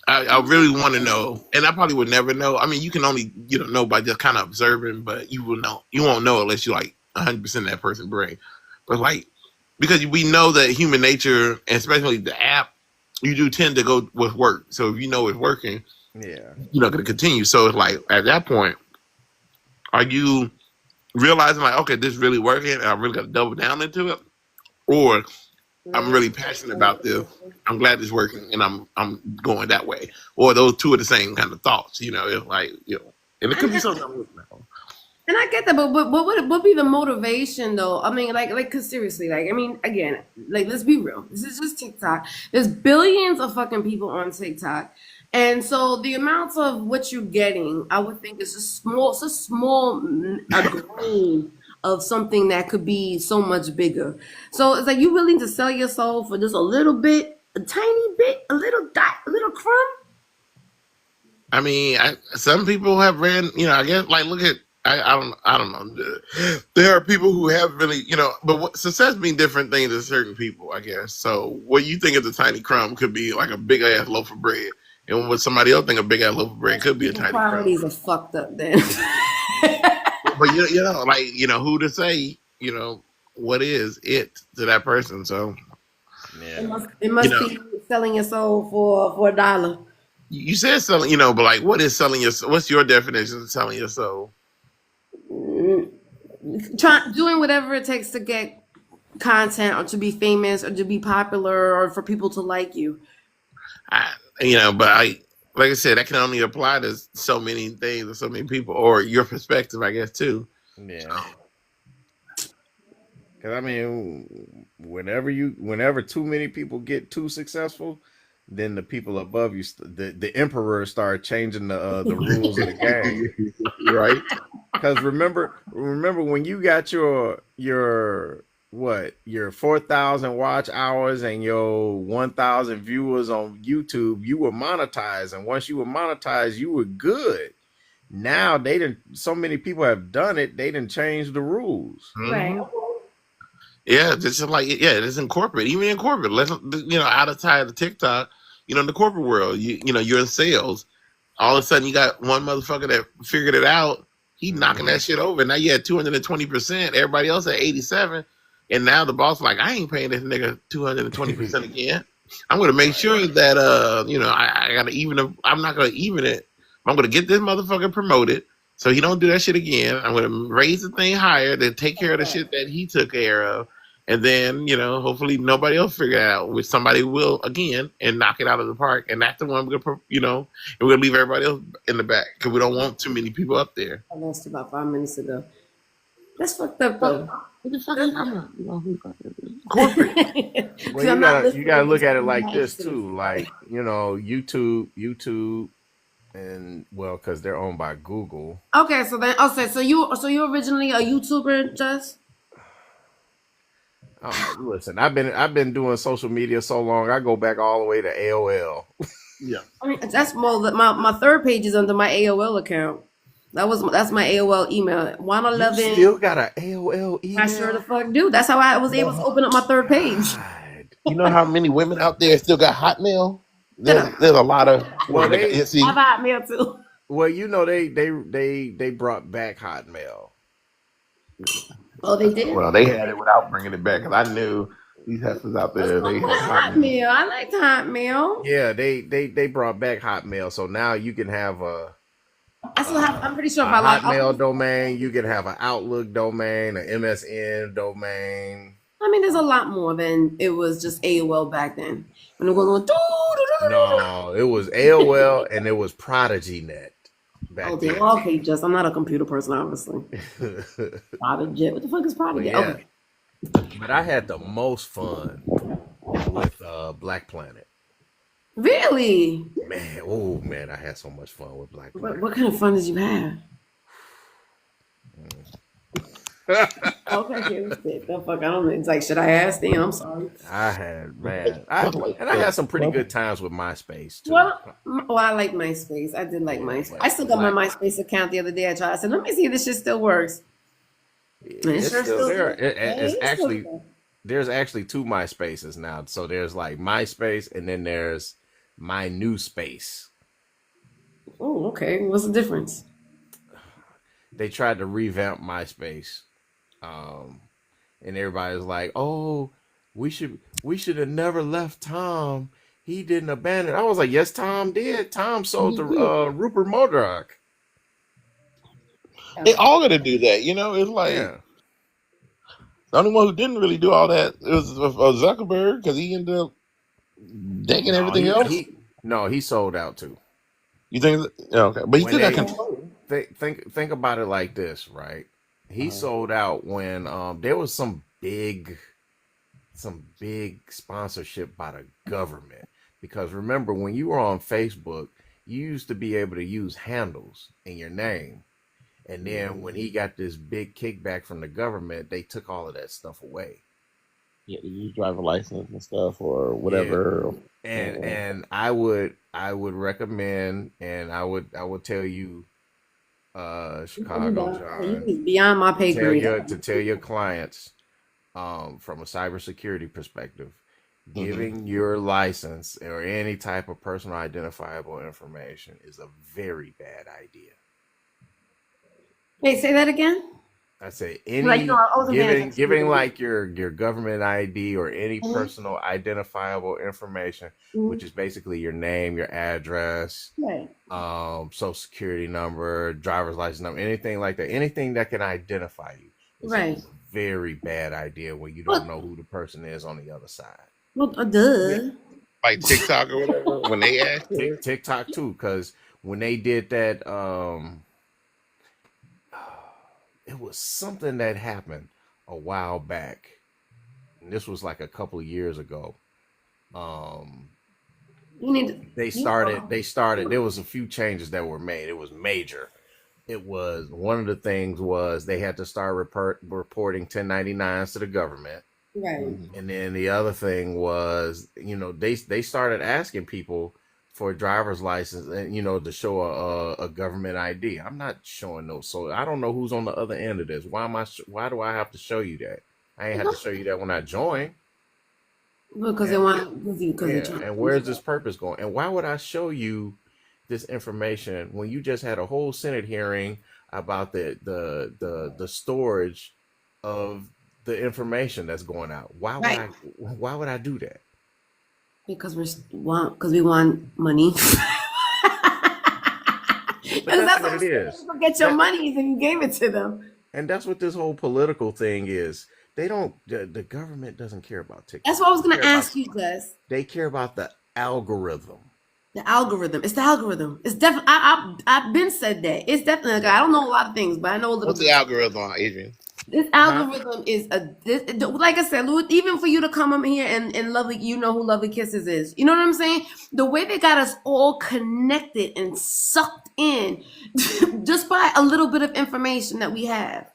I really want to know, and I probably would never know. I mean, you can only know by just kind of observing, but you will know. You won't know unless you like 100% that person's brain. But like, because we know that human nature, and especially the app, you do tend to go with work. So if you know it's working, Yeah. you're not going to continue. So it's like at that point, are you realizing like, okay, this is really working, and I really got to double down into it, or I'm really passionate about this. I'm glad it's working, and I'm going that way. Or those two are the same kind of thoughts. It's like and it could be something. And I get that, but what would be the motivation though? I mean, cause seriously, like, I mean, again, like, let's be real. This is just TikTok. There's billions of fucking people on TikTok, and so the amounts of what you're getting, I would think, is it's a small a grain of something that could be so much bigger. So it's like you willing to sell your soul for just a little bit, a tiny bit, a little dot, a little crumb. I mean, some people have ran. I guess like look at. I don't know. There are people who have really, but success means different things to certain people, I guess. So what you think is a tiny crumb could be like a big ass loaf of bread, and what somebody else think a big ass loaf of bread could be a People's tiny crumb. priorities are fucked up then. But like who to say, what is it to that person? So It Yeah. must, it must be selling your soul for $1. you said selling, but like, what is selling your? What's your definition of selling your soul? Doing whatever it takes to get content or to be famous or to be popular or for people to like you. But like I said, that can only apply to so many things or so many people, or your perspective, I guess, too. Yeah. Cause I mean, whenever too many people get too successful, then the people above you, the emperor start changing the rules of the game. Right? Because remember when you got your 4,000 watch hours and your 1,000 viewers on YouTube, you were monetized, and once you were monetized, you were good. Now they didn't. So many people have done it. They didn't change the rules. Right. Yeah, this is like it's in corporate. Even in corporate, let's out of time of TikTok, in the corporate world, you're in sales. All of a sudden, you got one motherfucker that figured it out. He knocking that shit over. Now you had 220%. Everybody else at 87. And now the boss like, I ain't paying this nigga 220% again. I'm gonna make Right. sure that I gotta even. I'm not gonna even it. I'm gonna get this motherfucker promoted so he don't do that shit again. I'm gonna raise the thing higher, then take care of the shit that he took care of, and then hopefully nobody else figure it out. Which somebody will again and knock it out of the park. And that's the one we're gonna and we're gonna leave everybody else in the back because we don't want too many people up there. I lost about 5 minutes ago. That's fucked up though. What the fuck is I'm corporate? Well, See, I'm not you listening gotta to look this at it like this nonsense. too. Like YouTube, and well, because they're owned by Google. Okay, so you originally a YouTuber, Just? Listen, I've been doing social media so long. I go back all the way to AOL. Yeah. I mean, that's more. My third page is under my AOL account. That's my AOL email. You 111. still got an AOL I sure the email? fuck do. That's how I was able to open up my third page. God. You know how many women out there still got Hotmail? Shut There's up. there's a lot of Well, women that they got I've see. had mail too. well, they brought back Hotmail. Oh, they did. Well, they had it without bringing it back because I knew these heifers out What's there. up They with had Hotmail. Hotmail? I liked Hotmail. Yeah, they brought back Hotmail, so now you can have I still have. I'm pretty sure if a I like. Hotmail domain, you can have an Outlook domain, an MSN domain. I mean, there's a lot more than it was just AOL back then. When it was going. Doo, doo, doo, doo, doo. No, it was AOL and it was Prodigy Net Oh back damn. then. Okay, just I'm not a computer person, obviously. Prodigy. What the fuck is But Prodigy? yeah, Okay. but I had the most fun with Black Planet. Really? Man, oh man, I had so much fun with Black What, Planet. what kind of fun did you have? Okay, here's it. The fuck, I don't know. It's like, should I ask? Damn, I'm sorry. I had man, Like, I had some pretty good times with MySpace too. Well, I like MySpace. I did like Yeah, MySpace. but I still got my Black MySpace account the other day. I tried. I said, let me see if this shit still works. And it it's sure still still there. does. Yeah, It's it's still actually there. there's actually two MySpaces now. So there's like MySpace and then there's My New Space. Oh, okay. What's the difference? They tried to revamp MySpace. Um, and everybody's like, "Oh, we should have never left Tom. He didn't abandon." I was like, "Yes, Tom did. Tom sold to Rupert Murdoch." they all gonna do that. It's like Yeah. the only one who didn't really do all that was Zuckerberg because he ended up taking No, everything else. he sold out too. You think? Yeah, okay, but he When still got they control. think about it like this, right? He sold out when there was some big sponsorship by the government. Because remember, when you were on Facebook, you used to be able to use handles in your name. And then when he got this big kickback from the government, they took all of that stuff away. Yeah, you drive a license and stuff or Yeah. whatever. And I would recommend and I would tell you Chicago John Beyond my pay grade. to tell your clients from a cybersecurity perspective, giving your license or any type of personal identifiable information is a very bad idea. Wait, say that again? I say Like, any I wasn't paying attention. giving like your government ID or any Mhm. personal identifiable information, which is basically your name, your address, Right. social security number, driver's license number, anything like that, anything that can identify you. Is Right. a very bad idea when you don't know who the person is on the other side. Well, duh. Like TikTok or whatever. When they ask you, TikTok too, because when they did that, it was something that happened a while back. And this was like a couple of years ago. You need to, They started there was a few changes that were made. It was major. It was one of the things was they had to start reporting 1099s to the government. right. And then the other thing was, they started asking people for a driver's license and to show a government ID. I'm not showing those, so I don't know who's on the other end of this. Why do I have to show you that? I ain't have to show you that when I join. Because they want because Yeah, and where's this purpose going? And why would I show you this information when you just had a whole Senate hearing about the storage of the information that's going out. Why would Right. I do that? Because we want money. But Because that's that's what what I'm it saying. is. People get your That money if you gave it to them. and that's what this whole political thing is. They don't. The government doesn't care about That's TikTok. what I was gonna ask you, Gus. They care about the algorithm. The algorithm. It's the algorithm. It's definitely. I've been said that. It's definitely. Like, I Yeah. don't know a lot of things, but I know a little What's bit. the algorithm, Adrian? This Huh? algorithm is like I said, Lou, even for you to come up here and lovely, you know who Lovely Kisses is. You know what I'm saying? The way they got us all connected and sucked in just by a little bit of information that we have.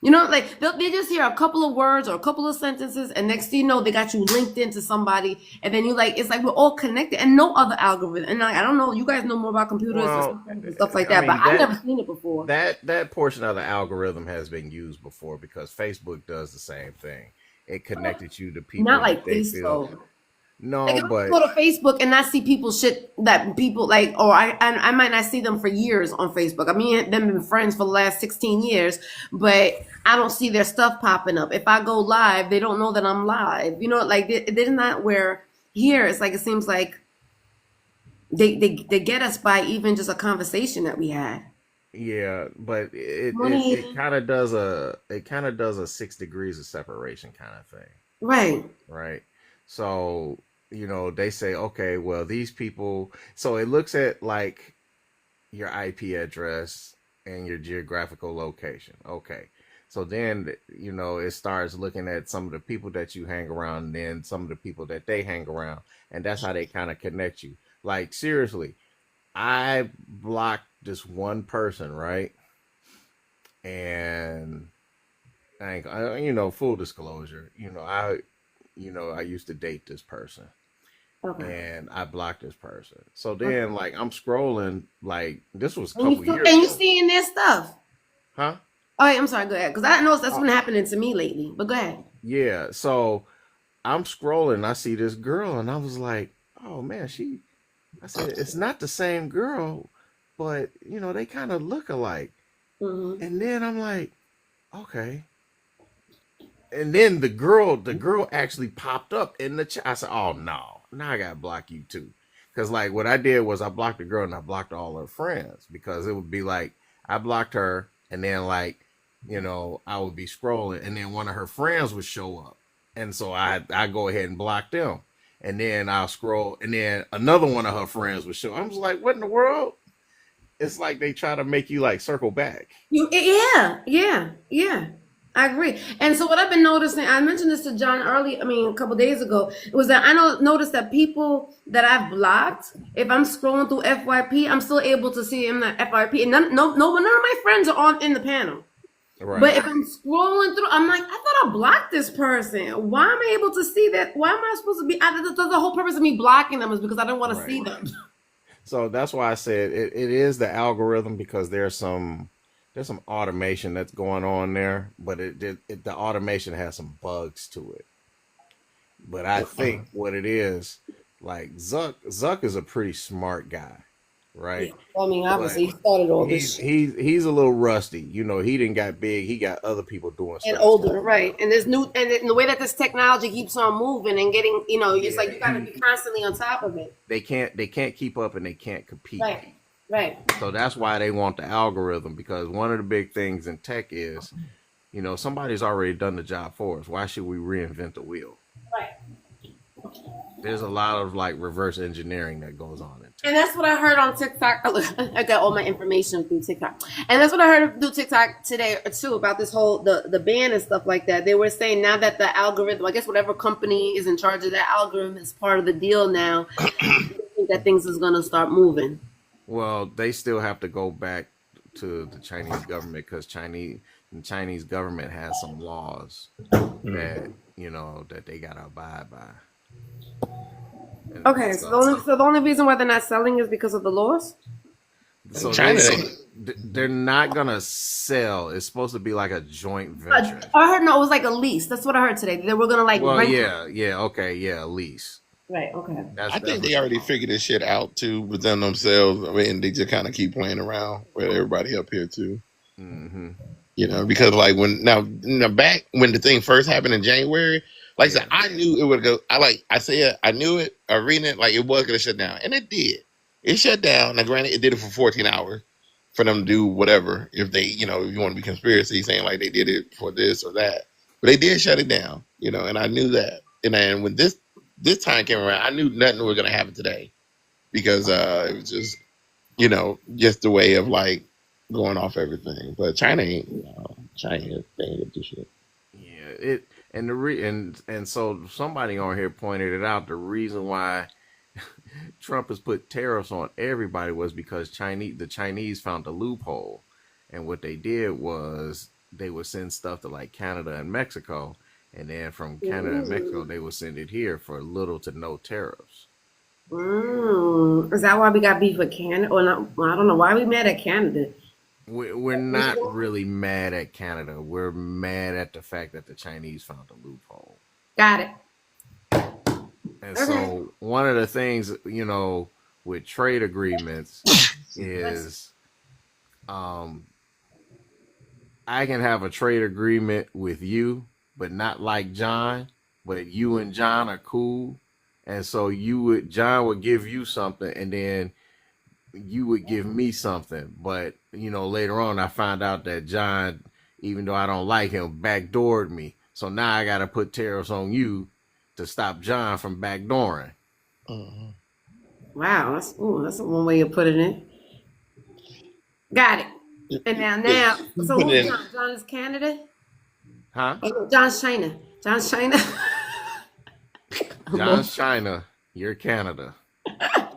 You know, like they just hear a couple of words or a couple of sentences, and next thing you know, they got you linked into somebody, and then you like it's like we're all connected, and no other algorithm. And like, I don't know, you guys know more about computers Well, and stuff like I that, but mean I've never seen it before. that portion of the algorithm has been used before because Facebook does the same thing. It connected you to Not people that like they this feel. though. Like No, if I but go to Facebook and I see people shit that people like, or I might not see them for years on Facebook. I mean, them been friends for the last 16 years, but I don't see their stuff popping up. If I go live, they don't know that I'm live. You know, like they're not where here. It's like it seems like they get us by even just a conversation that we had. yeah, but it Money, kind of does a 6 degrees of separation kind of thing, right? right? So, they say, okay, well, these people, so it looks at like your IP address and your geographical location. Okay. So then, it starts looking at some of the people that you hang around and then some of the people that they hang around. And that's how they kind of connect you. Like, seriously, I blocked this one person, right? And full disclosure, I used to date this person Okay. and I blocked this person. So then, like, I'm scrolling, like, this was a And couple years you ago. seeing their stuff. Huh? Oh, I'm sorry. Go ahead, because I know that's Oh, been happening to me lately. But go ahead. yeah. So I'm scrolling, I see this girl, and I was like, oh man, I said, it's not the same girl, but, they kind of look alike. Hmm. And then I'm like, okay. And then the girl actually popped up in the chat. I said, "Oh no, now I gotta block you too," because like what I did was I blocked the girl and I blocked all her friends because it would be like I blocked her and then like I would be scrolling and then one of her friends would show up, and so I go ahead and block them, and then I'll scroll and then another one of her friends would show. I was like, "What in the world?" It's like they try to make you like circle back. Yeah. I agree. And so what I've been noticing, I mentioned this to John a couple days ago, was that noticed that people that I've blocked, if I'm scrolling through FYP, I'm still able to see in the FYP. And none of my friends are on in the panel. But Right. if I'm scrolling through, I'm like, I thought I blocked this person. Why am I able to see that? Why am I supposed to be? The whole purpose of me blocking them is because I don't want to Right. see them. So that's why I said it is the algorithm because there's some automation that's going on there, but the automation has some bugs to it. But I think what it is, like Zuck is a pretty smart guy, Yeah. right? I mean, But obviously, he started all this he's shit. he's a little rusty. He didn't got big. He got other people doing And stuff too. older, right? And there's new, and the way that this technology keeps on moving and getting, it's like Yeah, you got to be constantly on top of it. they can't keep up and they can't compete. Right, right, So that's why they want the algorithm because one of the big things in tech is, somebody's already done the job for us. Why should we reinvent the wheel? right. There's a lot of like reverse engineering that goes on in And tech. that's what I heard on TikTok. I got all my information through TikTok, and that's what I heard through TikTok today too about this whole the ban and stuff like that. They were saying now that the algorithm, I guess whatever company is in charge of that algorithm is part of the deal now. I think that things is gonna start moving. Well, they still have to go back to the Chinese government because the Chinese government has some laws that that they gotta abide by. And Okay, so the only reason why they're not selling is because of the laws. so China, they're not gonna sell. It's supposed to be like a joint venture. I heard no, it was like a lease. That's what I heard today. They were gonna like Well, rent. yeah, okay, yeah, lease. Right. Okay. I That's think what they already figured this shit out too within themselves. I mean, they just kind of keep playing around with everybody up here too. hmm Because like now back when the thing first happened in January, like I said, Yeah. I knew it would go. I said, I knew it. Reading it, like it was gonna shut down, and it did. It shut down. Now, granted, it did it for 14 hours for them to do whatever. If they, if you want to be conspiracy saying like they did it for this or that, but they did shut it down. And I knew that. And then when this time came around, I knew nothing was gonna happen today because it was just the way of like going off everything. But China ain't, they ain't gonna do shit. Yeah, and so somebody on here pointed it out. The reason why Trump has put tariffs on everybody was because the Chinese found a loophole, and what they did was they would send stuff to like Canada and Mexico, and then from Canada and Mexico they would send it here for little to no tariffs. Is that why we got beef with Canada? Or not? Well, I don't know why we mad at Canada. We're not really mad at Canada. We're mad at the fact that the Chinese found a loophole. Got it. And so one of the things, with trade agreements is I can have a trade agreement with you, but not like John, but you and John are cool. And so John would give you something and then you would give me something. But, later on I found out that John, even though I don't like him, backdoored me. So now I got to put tariffs on you to stop John from backdooring. Uh-huh. Wow, that's one way of putting it. Got it. And now, so who's John? John is Canada? Huh? Oh, John's China. John's China. John's China. You're Canada.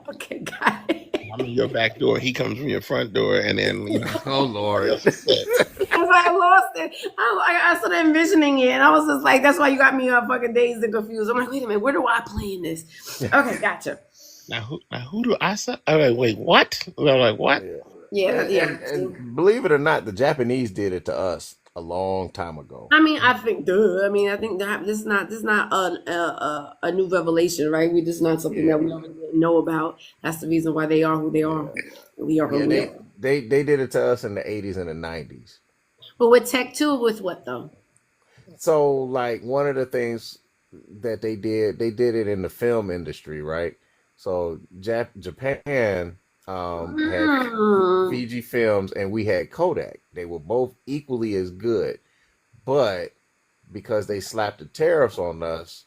Okay, got it. I'm in your back door. He comes from your front door, and then oh Lord. I lost it. I started envisioning it, and I was just like, "That's why you got me fucking dazed and confused." I'm like, "Wait a minute, where do I play in this?" Okay, gotcha. Now who do I say? I'm like, wait, what? I'm like, what? Yeah. And believe it or not, the Japanese did it to us a long time ago. I mean, I think that this is not a new revelation, right? We just not something that we already know about. That's the reason why they are who they are. We are who we are. They did it to us in the 80s and the 90s. But with tech too, with what though? So, like, one of the things that they did it in the film industry, right? So Japan had Fiji Films and we had Kodak. They were both equally as good, but because they slapped the tariffs on us,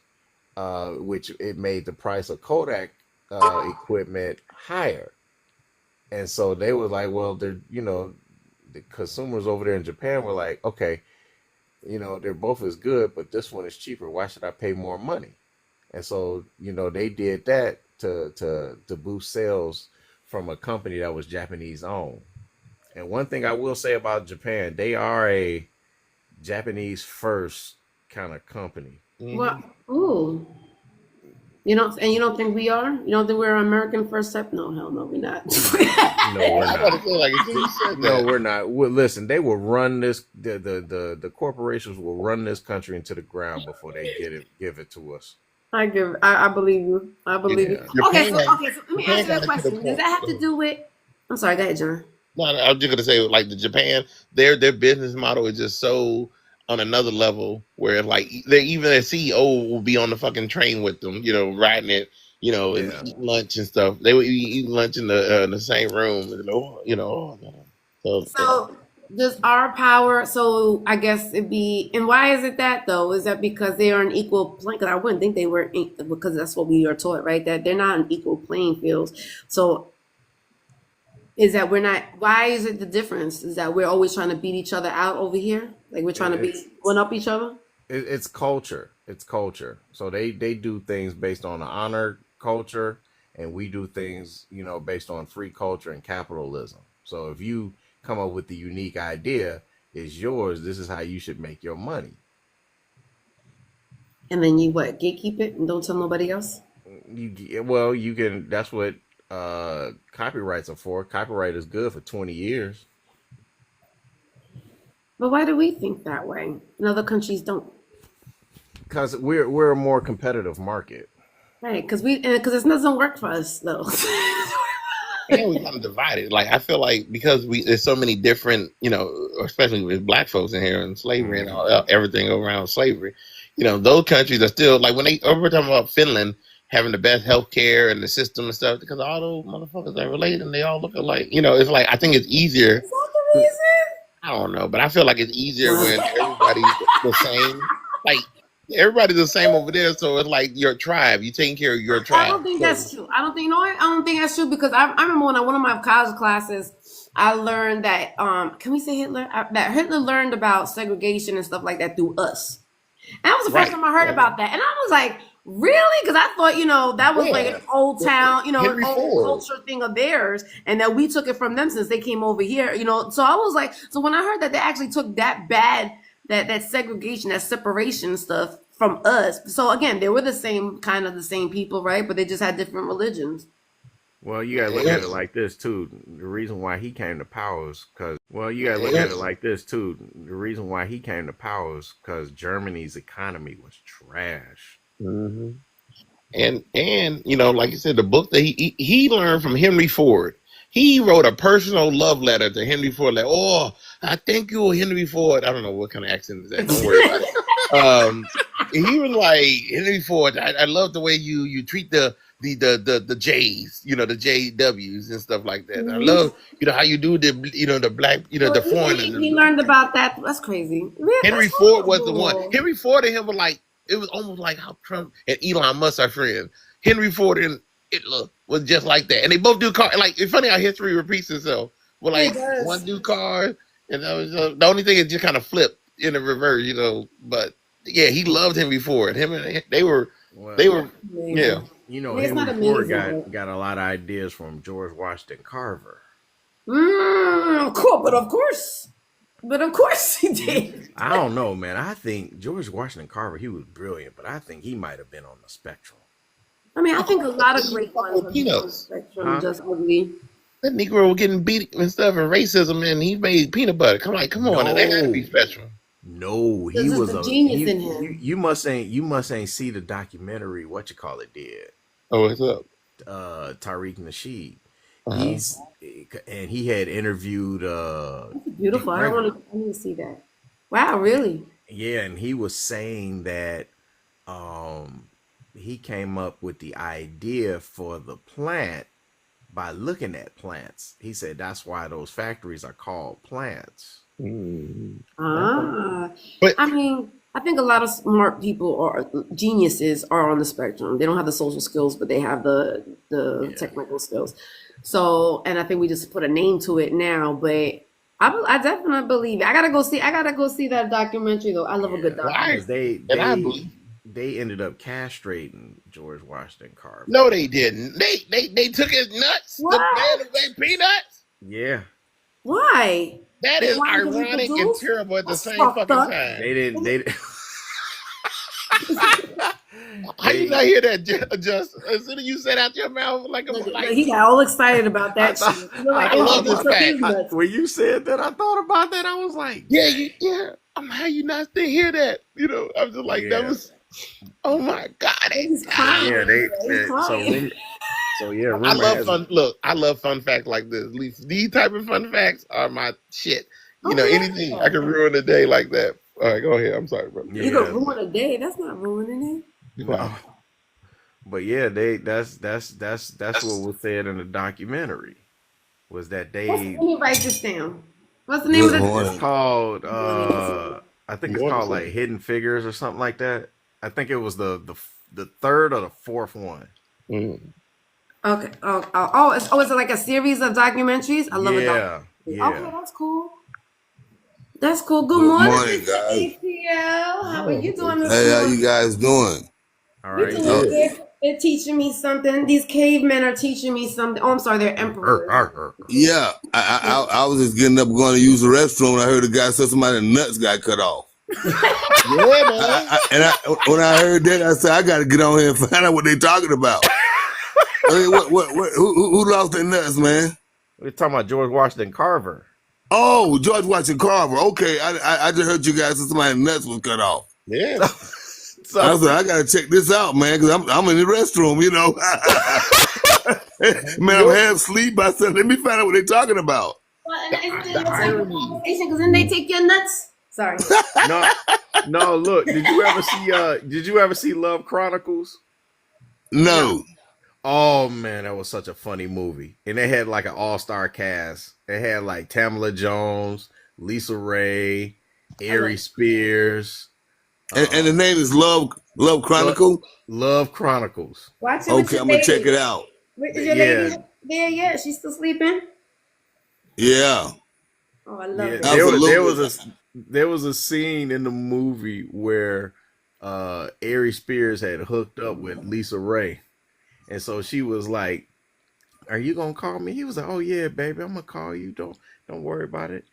which it made the price of Kodak equipment higher, and so they were like, well, the consumers over there in Japan were like, okay, they're both as good, but this one is cheaper. Why should I pay more money? And so they did that to boost sales from a company that was Japanese owned. And one thing I will say about Japan, they are a Japanese first kind of company. Well, ooh. You don't think we are? You don't think we're American first type? No, hell no, we're not. No, we're not. No, we're not. Well, listen, they will run this. The corporations will run this country into the ground before they give it to us. I believe you. I believe you. Okay, so let me ask you a question. Does that have to do with? I'm sorry. Go ahead, John. No, I was just gonna say, like the Japan, their business model is just so on another level where like even their CEO will be on the fucking train with them, riding it, and eat lunch and stuff. They would eat lunch in the same room, So does our power? So I guess it'd be, and why is it that though? Is that because they are an equal plane? Because I wouldn't think they were, because that's what we are taught, right? That they're not an equal playing fields. So is that we're not? Why is it the difference? Is that we're always trying to beat each other out over here? Like we're trying to beat one up each other? It's culture. It's culture. So they do things based on the honor culture, and we do things, based on free culture and capitalism. So if you come up with the unique idea, it's yours. This is how you should make your money. And then you gatekeep it and don't tell nobody else? You can. That's what copyrights are for. Copyright is good for 20 years. But why do we think that way and other countries don't? Because we're a more competitive market. Right, because it doesn't work for us though. And we kind of divided. Like I feel like because there's so many different, especially with black folks in here and slavery and all everything around slavery, those countries are still like when we're talking about Finland having the best health care and the system and stuff because all those motherfuckers are related and they all look alike. It's like I think it's easier. Is that the reason? I don't know, but I feel like it's easier when everybody's the same. Like everybody's the same over there, so it's like your tribe. You taking care of your tribe. I don't think that's true. I don't think I don't think that's true because I remember when one of my college classes, I learned that can we say Hitler? That Hitler learned about segregation and stuff like that through us. And that was the first time I heard about that, and I was like, really? Because I thought that was like an old town, an old culture thing of theirs, and that we took it from them since they came over here. So I was like, so when I heard that they actually took that bad that segregation, that separation stuff from us. So again, they were the same people, right? But they just had different religions. Well, you gotta look at it like this too. The reason why he came to power is because Germany's economy was trash. Mm-hmm. And like you said, the book that he learned from Henry Ford. He wrote a personal love letter to Henry Ford. Like, oh, I thank you, Henry Ford. I don't know what kind of accent is that. Don't worry about it. He was like, Henry Ford, I love the way you treat the J's, the JWs and stuff like that. I love, how you do the black, the foreigners. He learned about that. That's crazy. Man, Henry Ford was the one. Henry Ford and him were like, it was almost like how Trump and Elon Musk are friends. Henry Ford and Hitler was just like that. And they both do cars. Like, it's funny how history repeats itself. Well, like, one do cars, and that was the only thing is just kind of flipped in the reverse, But, yeah, he loved Henry Ford. They were, yeah. Henry Ford got a lot of ideas from George Washington Carver. Cool, but of course he did. I don't know, man. I think George Washington Carver, he was brilliant, but I think he might have been on the spectrum. I mean, I think a lot of great ones on the spectrum just ugly. That Negro was getting beat and stuff and racism, and he made peanut butter. Come on, that had to be special. No, he was a genius in him. You must ain't see the documentary. What you call it? Did what's up? Tariq Nasheed. He had interviewed. Beautiful. I need to see that. Wow, really? Yeah, and he was saying that he came up with the idea for the plant by looking at plants. He said that's why those factories are called plants. But I mean, I think a lot of smart people or geniuses are on the spectrum. They don't have the social skills, but they have the technical skills. So, and I think we just put a name to it now. But I definitely believe it. I gotta go see that documentary though. I love a good documentary. They ended up castrating George Washington Carver. No, they didn't. They took his nuts. What? The peanuts. Yeah. Why? That is ironic and terrible at the same fucking time. They didn't. How you not hear that, just as soon as you said out your mouth like he got all excited about that shit. I love this fact. When you said that, I thought about that. I was like, yeah. How you not still hear that? I was just like, that was. Oh my God! He's crying. Yeah, I love fun. Look, I love fun facts like this. At least these type of fun facts are my shit. Anything I can ruin a day like that. All right, go ahead. I'm sorry, bro. You can ruin a day. That's not ruining it. Wow. But yeah, that's what was said in the documentary. Was that they? Let me write this down. What's the name of the? It's called. I think it's called like Hidden Figures or something like that. I think it was the third or the fourth one. Okay. Is it like a series of documentaries? I love it. Yeah. Okay, that's cool. That's cool. Good morning, guys. APL. How are you doing? Hey, how you guys doing? All right. They're teaching me something. These cavemen are teaching me something. Oh, I'm sorry, they're emperors. Yeah, I was just getting up going to use the restroom and I heard a guy said somebody's nuts got cut off. When I heard that, I said I got to get on here and find out what they're talking about. I mean, who lost their nuts, man? We're talking about George Washington Carver. Oh, George Washington Carver. Okay, I just heard you guys said somebody's nuts was cut off. Yeah. I So said, I gotta check this out, man, because I'm in the restroom, you know. Man, I'm Your half asleep. I said, let me find out what they're talking about. Well, the, and isn't the it a type of irony. conversation? Because then they take your nuts. Sorry. no, no. Look, did you ever see? Did you ever see Love Chronicles? No. No. Oh man, that was such a funny movie, and they had like an all-star cast. They had like Tamala Jones, Lisa Ray, I love Ari Spears. And the Um, name is Love Lo- Chronicle. Love Chronicles. Watch it with Okay, your I'm gonna check lady. it out. Is your Yeah, lady there yet? She's still sleeping? Yeah, Oh, I love yeah. it. absolutely. There was a scene in the movie where Ari Spears had hooked up with Lisa Ray, and so she was like, "Are you gonna call me?" He was like, "Oh yeah, baby, I'm gonna call you. Don't worry about it."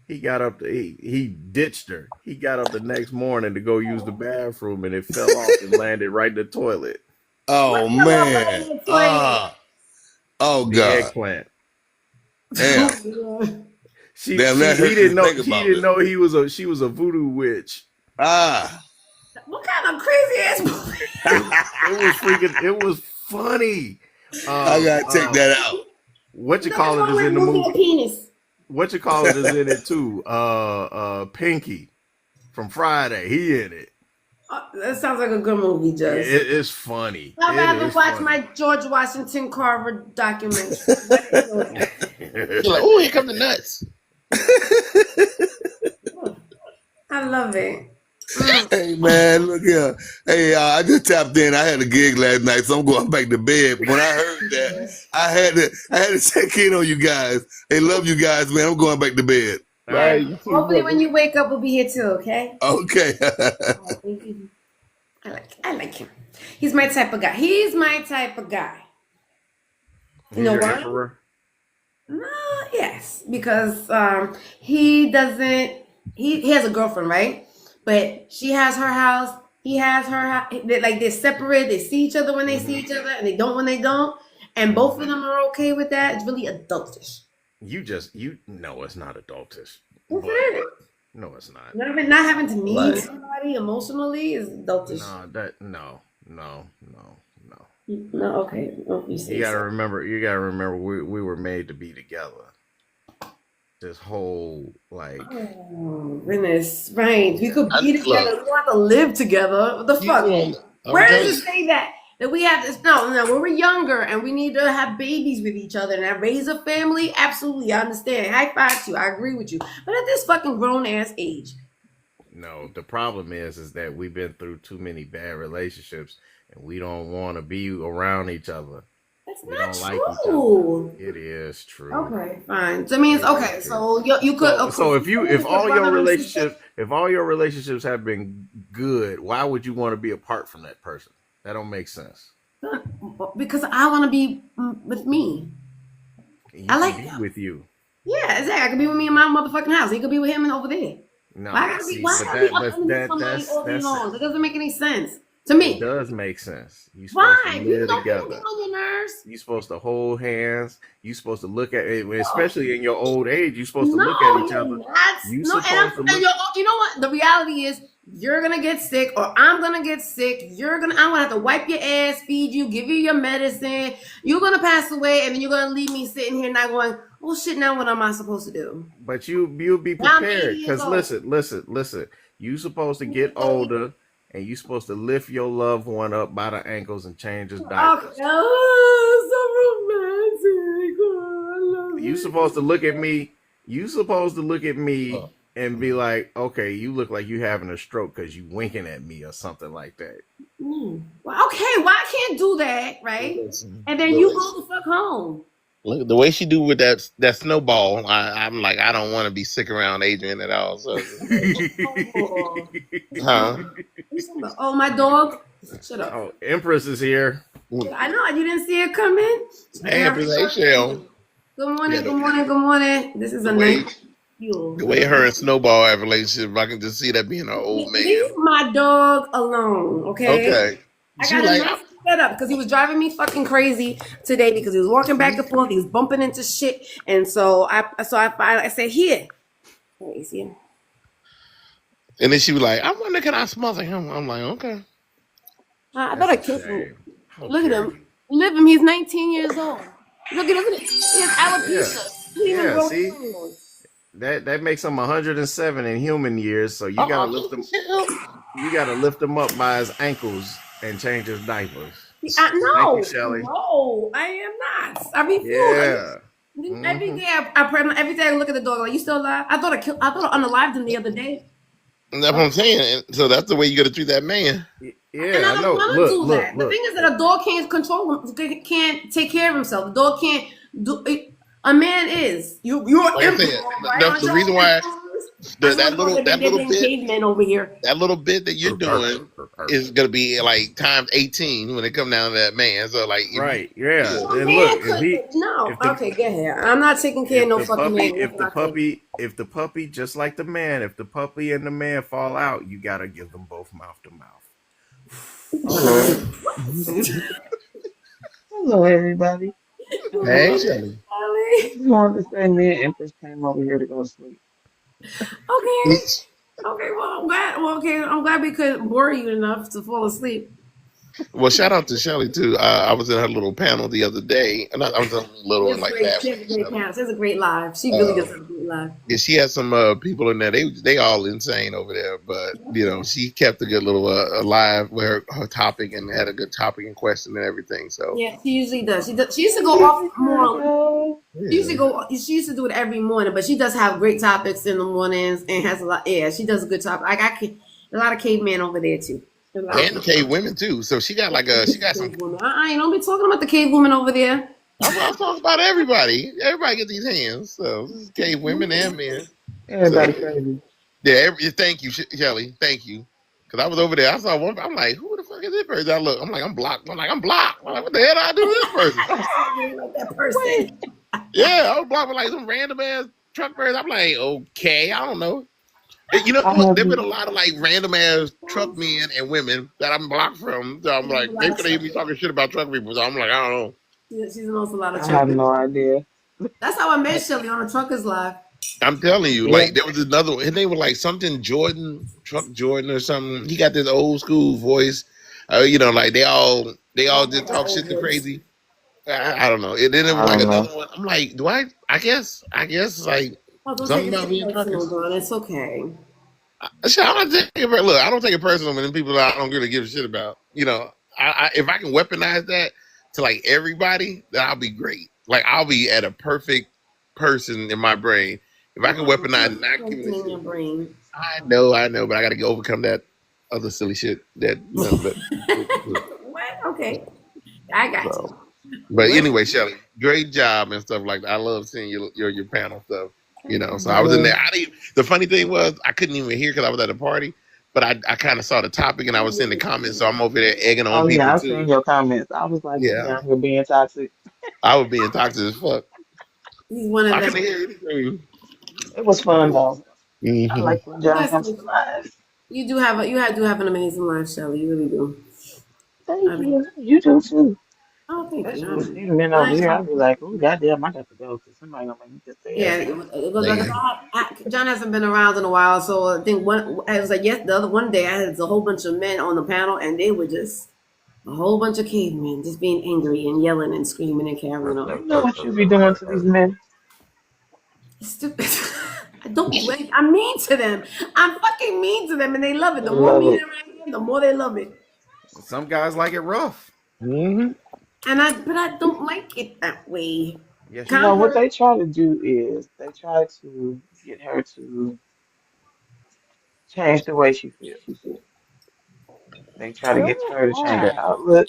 He got up. He ditched her. He got up the next morning to go use the bathroom, and it fell off and landed right in the toilet. Oh What fell off man. in the toilet? Oh The God. eggplant. Damn. Damn, that He hurt to didn't know think about it. she was a voodoo witch. Ah. What kind of crazy ass movie? It was funny. I gotta check that out. What you What is call it wrong is with in the moving movie. a penis? What you call it is in it too. Pinky from Friday. He in it. That sounds like a good movie, Just. It's funny. I'd It rather is watch funny. my George Washington Carver documentary. You're like, oh, here come the nuts. I love it. Hey man, look here. Hey, I just tapped in. I had a gig last night, so I'm going back to bed. When I heard that, I had to check in on you guys. Hey, love you guys, man. I'm going back to bed. All right. You too, Hopefully, brother. when you wake up, we'll be here too. Okay. Okay. I like him. He's my type of guy. He's my type of guy. You know Your why? emperor? No, yes, because he doesn't. He has a girlfriend, right? But she has her house. He has her house. They're separate. They see each other when they see each other, and they don't when they don't. And both of them are okay with that. It's really adultish. No, it's not adultish. What's But that? no, it's not. Not having to need Right. somebody emotionally is adultish. No. No, okay. Oh, you say You gotta so. remember we were made to be together. This whole like Oh, goodness. Right. We could be Look, together. We don't have to live together. What the you fuck? going, Where does it say that? That we have this? No, when we're younger and we need to have babies with each other and have raise a family, absolutely. I understand. High five to you. I agree with you. But at this fucking grown ass age. no, the problem is that we've been through too many bad relationships and we don't want to be around each other. That's We not don't like each true. other. It is true. Okay, fine. So it means okay. So you could. So if all your brother and sister- relationships have been good, why would you want to be apart from that person? That don't make sense. because I want to be with me. You I like can be that. with you. Yeah, exactly. I could be with me in my motherfucking house. He could be with him and over there. No, Why gotta be? see, Why but gotta be that, up but under somebody all day that's long? That doesn't make any sense to it me. does make sense. You supposed Why? to You live don't people together. get on your nerves. You're supposed to hold hands. You're supposed to look at it, especially in your old age. You're supposed to No, look at each other. that's You no. And, supposed to look. you know what? The reality is, you're gonna get sick, or I'm gonna get sick. I'm gonna have to wipe your ass, feed you, give you your medicine. You're gonna pass away, and then you're gonna leave me sitting here not going, "Oh shit! Now what am I supposed to do?" But you'll be Now I'm prepared 80 years because old. listen. You supposed to get older, and you supposed to lift your loved one up by the ankles and change his diapers. Oh, so romantic. Oh, I love You it. supposed to look at me. You supposed to look at me and be like, okay, you look like you having a stroke because you winking at me or something like that. Well, okay, well, I can't do that, right? And then you go the fuck home. Look, the way she do with that snowball, I'm like, I don't want to be sick around Adrian at all. So, huh? Oh, my dog. Shut up. Oh, Empress is here. I know you didn't see it coming. Hey, Eggshell. Good morning, Yeah, good morning, good morning. This is a nice fuel. The way her and Snowball have a relationship, I can just see that being an old man. Leave my dog alone, okay? Okay. I got a nice setup because he was driving me fucking crazy today because he was walking back and forth. He was bumping into shit, and so I said, "Here, he's here." And then she was like, I wonder, can I smother him? I'm like, okay. I thought That's I a killed him. shame. How Look at dare him. you? Live him. He's 19 years old. Look at it. He has Yeah. alopecia. He didn't even Yeah, grow see? hair. That makes him 107 in human years, so you gotta lift him up by his ankles and change his diapers. Thank you, No, Shelly. no, I am not. I refuse. Yeah. Every Hmm. day every day I look at the dog like, you still alive? I thought I unalived him the other day. And that's what I'm saying. And so that's the way you got to treat that man. And Yeah, I I don't know. want to Look, do look, that. The look. thing is that a dog can't control him, can't take care of himself. The dog can't do it. A man is. You're Like I emperor, said, right? that's Aren't the y'all reason why emperors? I swear to God, that they're little being bit cavemen over here. that you're doing is gonna be like times 18 when it come down to that man. So like if you Right, yeah. A And look, man could no. if the Okay, get here. I'm not taking care of no fucking man. That's what I think. if the puppy, just like the man, if the puppy and the man fall out, you gotta give them both mouth to mouth. Oh Lord. Hello, everybody. hey Um, Shelly. I just wanted to say me and Empress came over here to go to sleep. Okay. Okay. Well, I'm glad. Well, okay. I'm glad we could bore you enough to fall asleep. Well, shout out to Shelly too. I was in her little panel the other day, and I was in little and It's like great. bad She way. has a great parents. She has a great live. She really Uh, does have a great live. yeah, she had some people in there. They all insane over there, but she kept a good little alive with her topic and had a good topic and question and everything. So Yeah, she usually does. She does. She used to go off Every time I more. go, She used to yeah. go. She used to do it every morning, but she does have great topics in the mornings and has a lot. Yeah, she does a good topic. I got a lot of cavemen over there too. A lot of And the cave women too. So she got she got some. cave women. I ain't don't be talking about the cave women over there. I'm talking about everybody. Everybody get these hands. So this is cave women and men. So everybody crazy. yeah, thank you, Shelly. Thank you. Because I was over there. I saw one. I'm like, who the fuck is this person? I look. I'm like, I'm blocked. I'm blocked. I'm like, what the hell did I do to this person? You like that Wait, person. Yeah, I was blocked with like some random ass truck person. I'm like, okay, I don't know. I Look, have there've been this. a lot of like random ass truck men and women that I'm blocked from. So I'm like, they could hear me talking shit about truck people. So I'm like, I don't know. She knows a lot of I have truckers. no idea. That's how I met Shelly on a truckers live. I'm telling you, Yeah, like there was another one. His name was like something Jordan, Truck Jordan or something. He got this old school voice. Like they all Oh, just that talk old shit to voice. crazy. I don't know. And then there was I like don't another know. one. I'm like, do I guess like Oh, don't take something it about too being personal, truckers. Dawn. It's okay. Shit, I'm not taking it. Look, I don't take it personal when people that I don't really give a shit about. If I can weaponize that to like everybody, then I'll be great. Like I'll be at a perfect person in my brain. If I can weaponize not giving a Something in your shit, brain. I know, but I got to overcome that other silly shit that What? Okay. I got you. so. But What? anyway, Shelly, great job and stuff like that. I love seeing your panel stuff. So I was in Yeah. there. The funny thing was I couldn't even hear because I was at a party, but I kind of saw the topic and I was in the comments, so I'm over there egging on Oh people yeah, I seen too. your comments. I was like, you Yeah, down here being toxic. I was being toxic as fuck. He's one of I them. couldn't hear anything. It was fun though. I Hmm. like when John Yes, comes to life. do have an amazing life, Shelly. You really do. Thank I mean, you. You do too. oh, thank you. Especially with Stephen men over here, I'd be like, oh goddamn, I got to go because somebody gonna make me just say Yeah, everything. it was like Man, John hasn't been around in a while, so I think I was like yes, the other one day I had a whole bunch of men on the panel, and they were just a whole bunch of cavemen just being angry and yelling and screaming and carrying on. You know what you be doing to these men? Stupid. I don't do it. I'm mean to them. I'm fucking mean to them, and they love it. They The more love mean it. I am, the more they love it. Some guys like it rough. hmm But I don't like it that way. Yes, you No, do. what Convert. they try to do is they try to get her to change the way she feels. They try to get Don't her to change her act. outlook.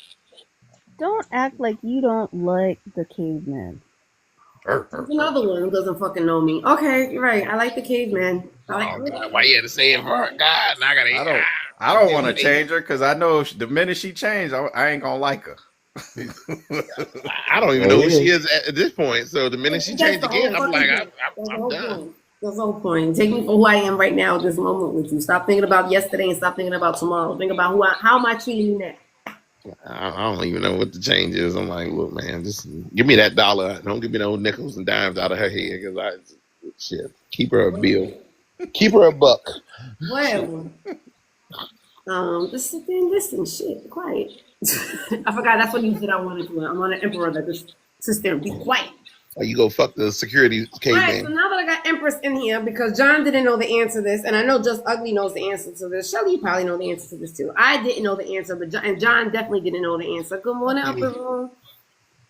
Don't act like you don't like the cavemen. There's another one who doesn't fucking know me. Okay, you're right. I like the caveman. I like. Oh God, why you had to say it for God? Now I gotta. I don't. I I'm don't just want to waiting. change her because I know the minute she changed, I ain't gonna like her. I don't even There know it who she is. is at this point. So the minute she That's changed the whole again, I'm like, fucking point. That's the I'm whole done. point. That's the whole point. Take me for who I am right now at this moment with you. Stop thinking about yesterday and stop thinking about tomorrow. Think about how am I treating you now? I don't even know what the change is. I'm like, look, man, just give me that dollar. Don't give me no nickels and dimes out of her head because shit, keep her a bill. Keep her a buck. Whatever. Just sit there and listen. Shit, be quiet. I forgot that's what you said I wanted to. I want an emperor that just sits there and be quiet. Or you go fuck the security All right, so caveman. now that I got Empress in here, because John didn't know the answer to this, and I know Just Ugly knows the answer to this. Shelly, you probably know the answer to this too. I didn't know the answer, but John definitely didn't know the answer. Good morning, Upper Room.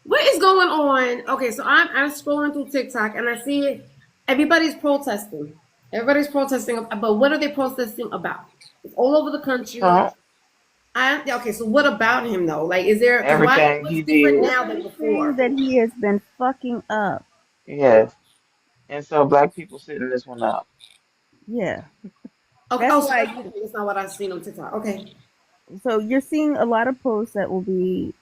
What is going on? Okay, so I'm scrolling through TikTok and I see it. Everybody's protesting. Everybody's protesting, but what are they protesting about? It's all over the country. Trump, Okay, so what about him though? Like, is there? Because why? everything What's he different did. now than They're saying before? that he has been fucking up. Yes. And so black people sitting this one out. Yeah. Okay, That's oh, so why that's not what I've seen on TikTok. Okay. so you're seeing a lot of posts that will be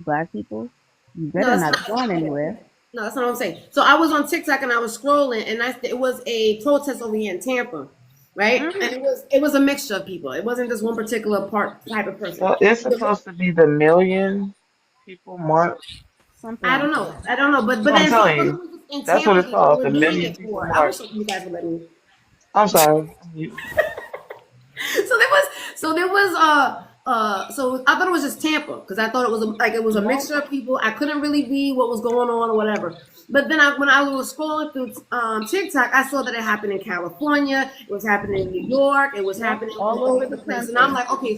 black people. You No, better that's not not. go anywhere. No, that's not what I'm saying. So I was on TikTok and I was scrolling, and it was a protest over here in Tampa, right? And Mm-hmm. it was a mixture of people. It wasn't just one particular part type of person. So it's supposed to be the million people march. Something I like don't know. that. I don't know. But So I'm then so telling it you, was in that's what Tampa it's that they called, were the doing million it people for. I wish march. you guys would let me. I'm sorry. So I thought it was just Tampa because I thought it was a mixture of people. I couldn't really read what was going on or whatever. But then when I was scrolling through TikTok, I saw that it happened in California. It was happening in New York. It was Yep, happening all all over over the the place. And I'm country. like, okay,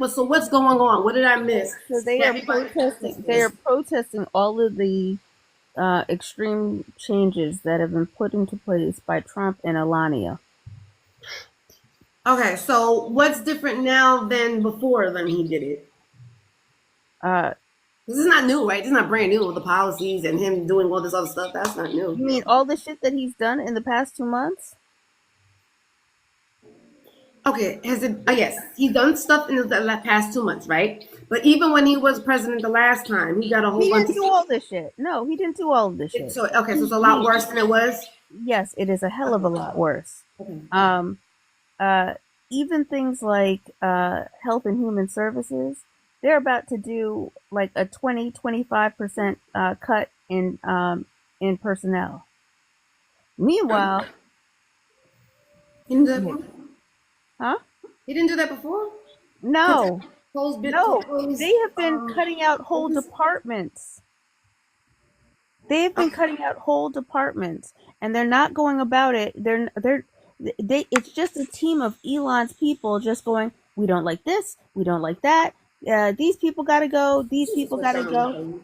so what's going on? What did I miss? So they That are everybody's protesting. They protesting. are protesting all of the extreme changes that have been put into place by Trump and Alania. Okay, so what's different now than before than he did it? Uh, This is not new, right? This is not brand new with the policies and him doing all this other stuff. That's not you new. mean all the shit that he's done in the past 2 months? Okay, has it? Yes, he's done stuff in the past 2 months, right? But even when he was president the last time, he got a whole He bunch didn't of do all this shit. No, he didn't do all of this shit. So okay, so it's a lot He worse than it was. yes, it is a hell of a lot worse. Okay. Um, uh, even things like health and human services, they're about to do like a 25% cut in personnel. Meanwhile, He didn't do that yeah, before. huh? He didn't do that before. No, no, Close, they have been cutting out whole departments. They've been cutting out whole departments, and they're not going about it. They. It's just a team of Elon's people just going. We don't like this. We don't like that. These people gotta go. These people gotta go.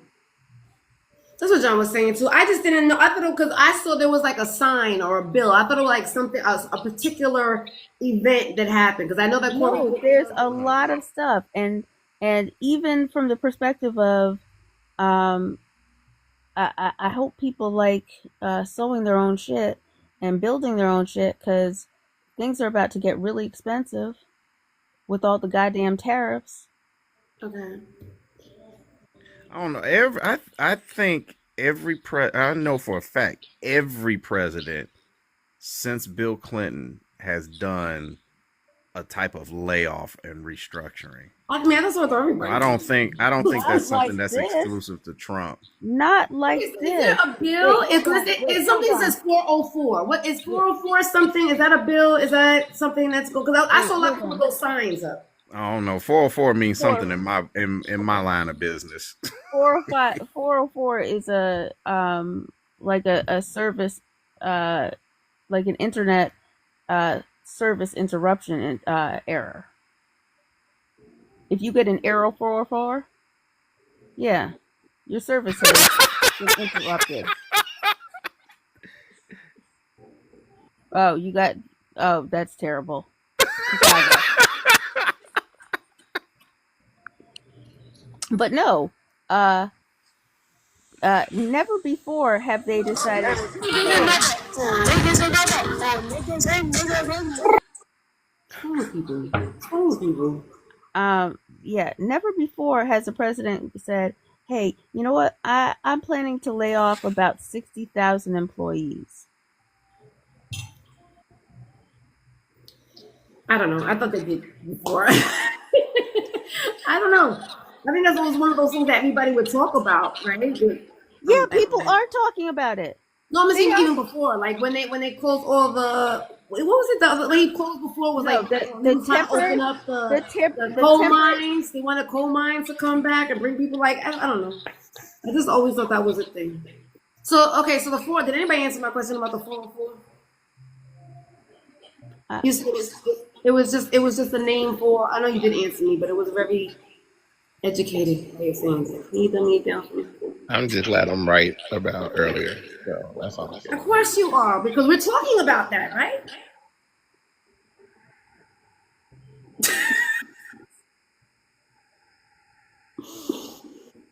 That's what John was saying too. I just didn't know. I thought because I saw there was like a sign or a bill. I thought it was like something, a particular event that happened. Because I know that Cory No, Booker there's does a lot of stuff, and even from the perspective of, um, I hope people like sewing their own shit and building their own shit because things are about to get really expensive with all the goddamn tariffs. Okay. I don't know. I think I know for a fact every president since Bill Clinton has done a type of layoff and restructuring. I mean, that's what everybody. I don't think that's Not like something that's this. exclusive to Trump. Not like Is this. there a bill? Wait, Is something that says 404? What is 404 something? Is that a bill? Is that something that's go? Because I saw a lot of people with those signs up. I don't know. 404 means Four- something in my line of business. 405 404 is a like a service like an internet service interruption error. If you get an error 404, yeah, your service has been interrupted. Oh, you got. Oh, that's terrible. Chicago. But no, uh, never before have they decided, hey, yeah, never before has the president said, hey, you know what? I'm planning to lay off about 60,000 employees. I don't know. I thought they did before. I don't know. I think that was one of those things that everybody would talk about, right? Yeah, people are talking about it. No, I'm They saying are. even before, like when they closed all the What was it? The lady closed before was No, like he was trying to open up the the coal temperate. mines. They wanted coal mines to come back and bring people like I don't know. I just always thought that was a thing. So okay, so the four. Did anybody answer my question about the 404? Uh, You said it was just a name for. I know you did answer me, but it was a very educated way of saying it. Can you dumb me down for me? I'm just glad I'm right about earlier. So that's all I'm Of saying. course you are, because we're talking about that, right?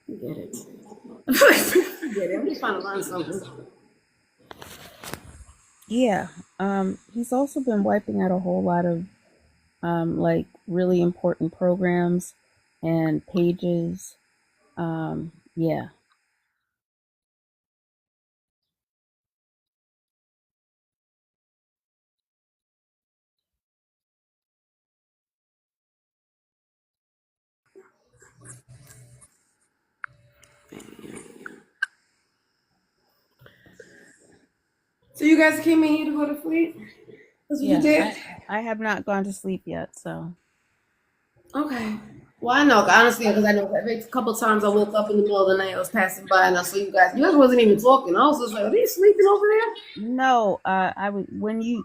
You get it. You get it. I'm just trying to learn something. yeah. He's also been wiping out a whole lot of like really important programs and pages. Yeah. So you guys came in here to go to sleep? That's what you Yeah. did? I have not gone to sleep yet, so Okay. Well, I know, honestly, because I know every couple times I woke up in the middle of the night, I was passing by and I saw you guys. You guys wasn't even talking. I was just like, are they sleeping over there? no. I was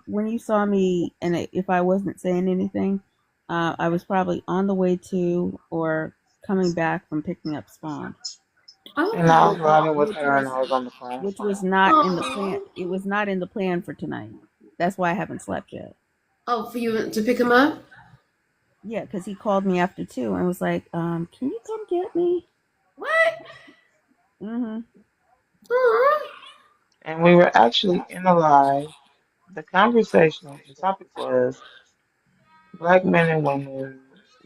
when you saw me, and if I wasn't saying anything, I was probably on the way to or coming back from picking up Spawn, And I Okay. was riding with which her and was I was on the phone. which was not in the plan. Oh, It was not in the plan for tonight. That's why I haven't slept yet. oh, for you to pick him up? Yeah, because he called me after 2 and was like, can you come get me? What? Mm-hmm. Aw. And we were actually in a live. The conversation, the topic was Black men and women,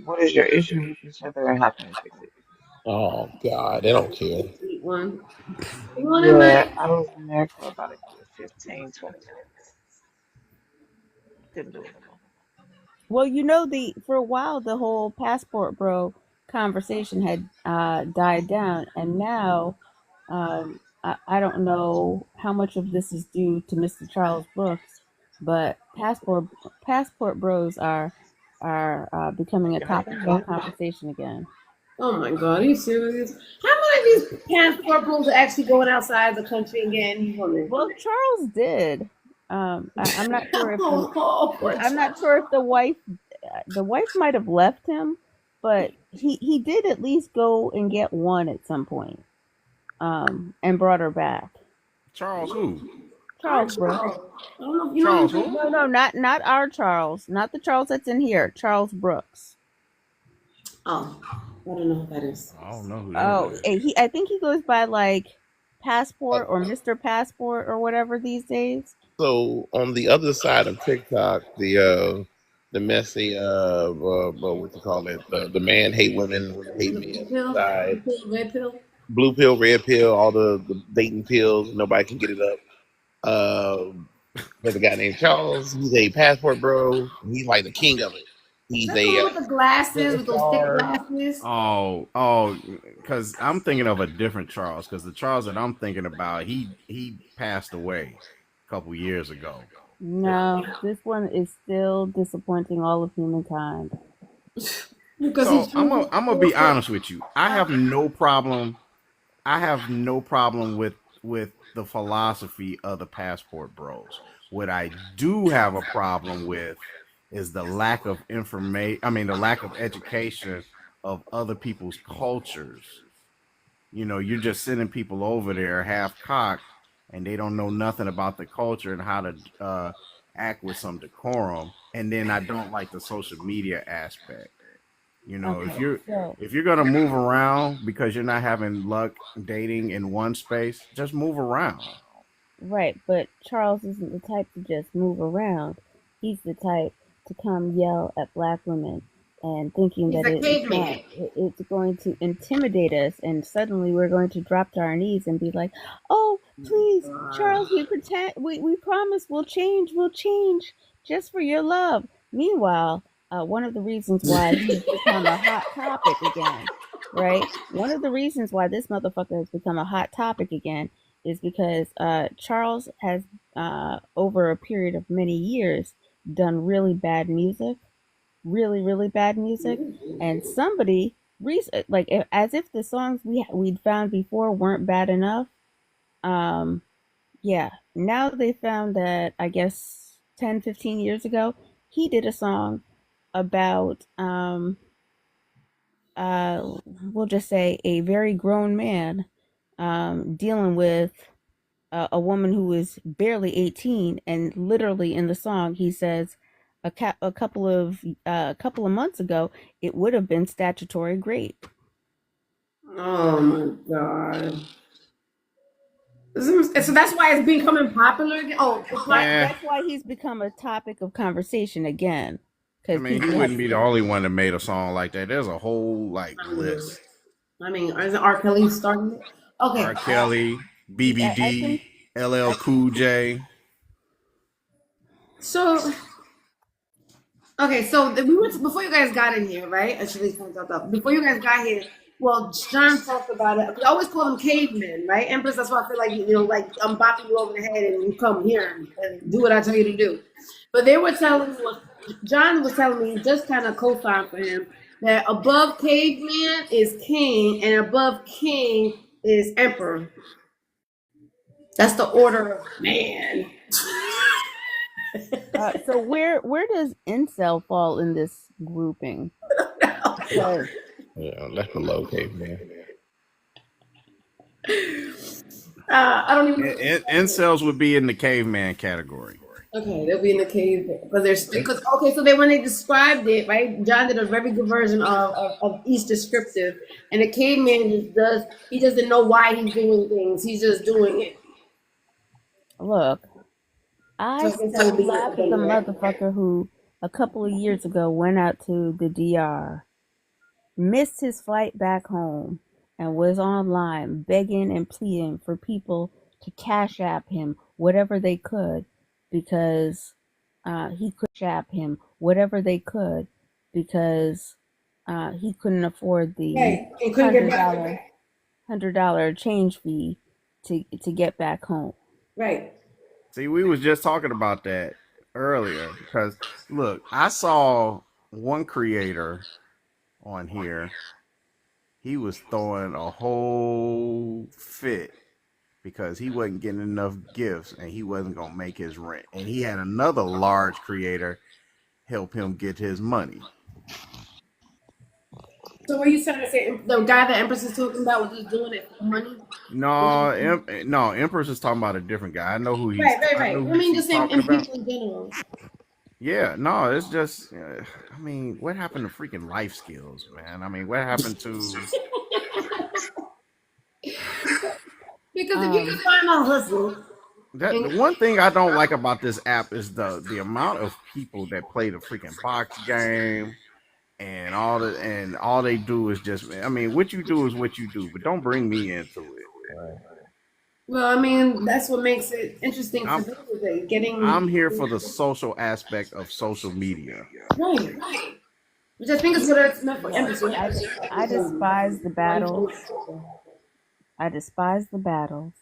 what is your issue with each other and how can we fix it? Oh God, they don't care. Sweet one. You want him, Yeah, man? I was in there for about a good 15, 20 minutes. Couldn't do it no more. Well, the for a while the whole passport bro conversation had died down, and now I don't know how much of this is due to Mr. Charles Brooks, but passport bros are becoming a Can I topic come of back? conversation again. Oh my God, are you serious? How many of these passport rules are actually going outside the country and getting women? Well, Charles did. I'm not sure if Oh, poor I'm not child. sure if the wife might have left him, but he did at least go and get one at some point, and brought her back. Charles who? Our Charles Brooks. child. I don't know if you Charles don't who? even. No, not our Charles, not the Charles that's in here. Charles Brooks. Oh, I don't know who that is. I don't know who that Oh, is. I think he goes by like Uh, Passport or Mr. Passport or whatever these days. So on the other side of TikTok, the messy what you call it, the man hate women hate The blue men pill, side, blue pill, red pill. blue pill, red pill, all the dating pills, nobody can get it up. There's a guy named Charles. He's a passport bro. He's like the king of it. He's That's the a one with the glasses, sugar with those thick star. glasses. Because I'm thinking of a different Charles. Because the Charles that I'm thinking about, he passed away a couple years ago. No, this one is still disappointing all of humankind. Because So he's I'm gonna be honest with you. I have no problem. I have no problem with the philosophy of the passport bros. What I do have a problem with is the lack of information. I mean, the lack of education of other people's cultures. You're just sending people over there half cocked, and they don't know nothing about the culture and how to act with some decorum. And then I don't like the social media aspect. If Okay, you're so if you're gonna move around because you're not having luck dating in one space, just move around. right, but Charles isn't the type to just move around. He's the type to come yell at black women and thinking he's that a caveman. it's going to intimidate us, and suddenly we're going to drop to our knees and be like, "Oh, please, Charles, we promise we'll change just for your love." Meanwhile, one of the reasons why he's become a hot topic again, right? One of the reasons why this motherfucker has become a hot topic again is because Charles has, over a period of many years, done really bad music, really bad music, and somebody like as if the songs we'd found before weren't bad enough. Um, yeah, now they found that, I guess, 10, 15 years ago, he did a song about we'll just say a very grown man dealing with a woman who is barely 18, and literally in the song he says a couple of months ago it would have been statutory rape. Oh my god. So that's why it's becoming popular again. Oh, Yeah, That's why he's become a topic of conversation again, I because mean, he people have. wouldn't be the only one that made a song like that. There's a whole like I mean, list. isn't R. Kelly starting it? Okay. R. Kelly, I think. BBD, LL Cool J. So okay, so we were before you guys got in here, right? Actually, before you guys got here, well, John talked about it. We always call them cavemen, right? Empress. That's why I feel like like I'm bopping you over the head and you come here and do what I tell you to do. But they were telling me, John was telling me, just kind of co-sign for him, that above caveman is king and above king is emperor. That's the order of man. So where does incel fall in this grouping? 'Cause Yeah, that's below caveman. I don't even. Incels would be in the caveman category. Okay, they'll be in the cave because they're because okay. So when they described it, right? John did a very good version of each descriptive, and the caveman just does. He doesn't know why he's doing things. He's just doing it. look, So I I guess that would still be laugh at the it, right? motherfucker who a couple of years ago went out to the DR, missed his flight back home, and was online begging and pleading for people to cash app him whatever they could because he could app him whatever they could because he couldn't afford the Right, and couldn't get back. $100 change fee to get back home. Right. See, we was just talking about that earlier because look, I saw one creator on here. He was throwing a whole fit because he wasn't getting enough gifts and he wasn't gonna make his rent. And he had another large creator help him get his money. So what you trying to say? The guy that Empress is talking about was just doing it for money. No, Empress is talking about a different guy. I know who he's. I Right. know I who mean, she's just in talking about. people in general. Yeah, no, it's just. I mean, what happened to freaking life skills, man? I mean, what happened to? Because if you can find a hustle, That the one thing I don't like about this app is the amount of people that play the freaking box game and all they do is just. I mean, what you do is what you do, but don't bring me into it. well, I mean, that's what makes it interesting for I'm them today. Getting I'm here for the social aspect of social media. right. Which I think is what it's meant for Look, empathy. I despise the battles. I despise the battles.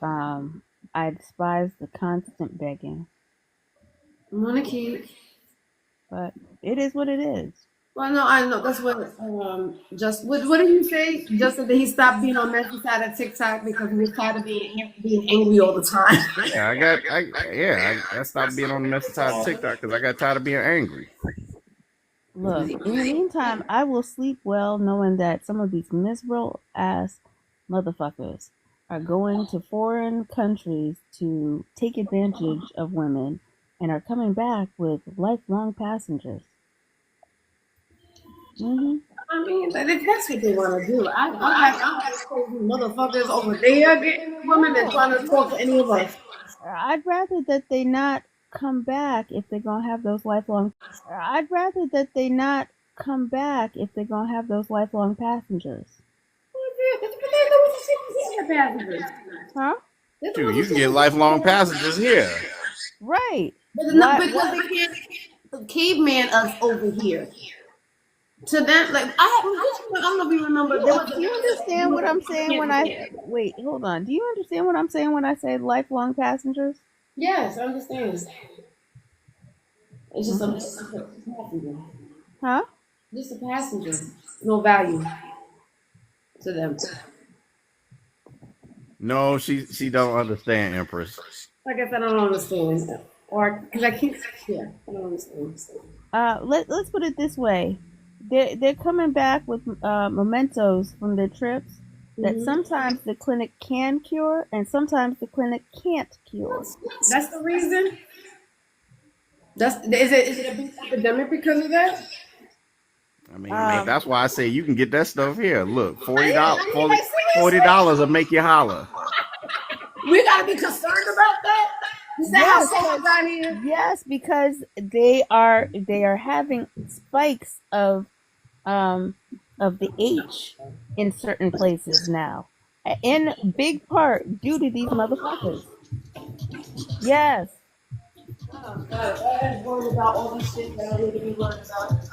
Um, I despise the constant begging. I'm gonna keep. But it is what it is. Well, no, I know that's what. Just what did you say? Just that he stopped being on messy side of TikTok because he was tired of being angry all the time. Yeah, I stopped being on the message side of TikTok because I got tired of being angry. Look, in the meantime, I will sleep well knowing that some of these miserable ass motherfuckers are going to foreign countries to take advantage of women and are coming back with lifelong passengers. Mm-hmm. I mean, if that's what they want to do, I'm like crazy motherfuckers over there getting women than trying to talk to any of us. I'd rather that they not come back if they're gonna have those lifelong. I'd rather that they not come back if they're gonna have those lifelong passengers. Huh? Dude, you can get lifelong passengers here. Right. But because they can't, the caveman us over here. To them, like I don't know if you remember. There was Do you understand what I'm saying when I wait? Hold on. Do you understand what I'm saying when I say lifelong passengers? yes, I understand. It's just a, Okay. it's just a passenger. Huh? Just a passenger. No value to them. No, she don't understand, Empress. Like I said, I don't understand. Or because I keep, yeah, I don't understand. Let's put it this way. They're coming back with mementos from their trips that Hmm. sometimes the clinic can cure and sometimes the clinic can't cure. That's the reason. Is it a big epidemic because of that? But Um, that's why I say you can get that stuff here. Look, Yeah, $40, I mean, like $40 seriously, will make you holler. we gotta be concerned about that. Is that how yes, someone got here? yes, because they are having spikes um of the H in certain places now, in big part due to these motherfuckers. Yes. Oh, God, I was worried about all this shit that I don't need to be worried about.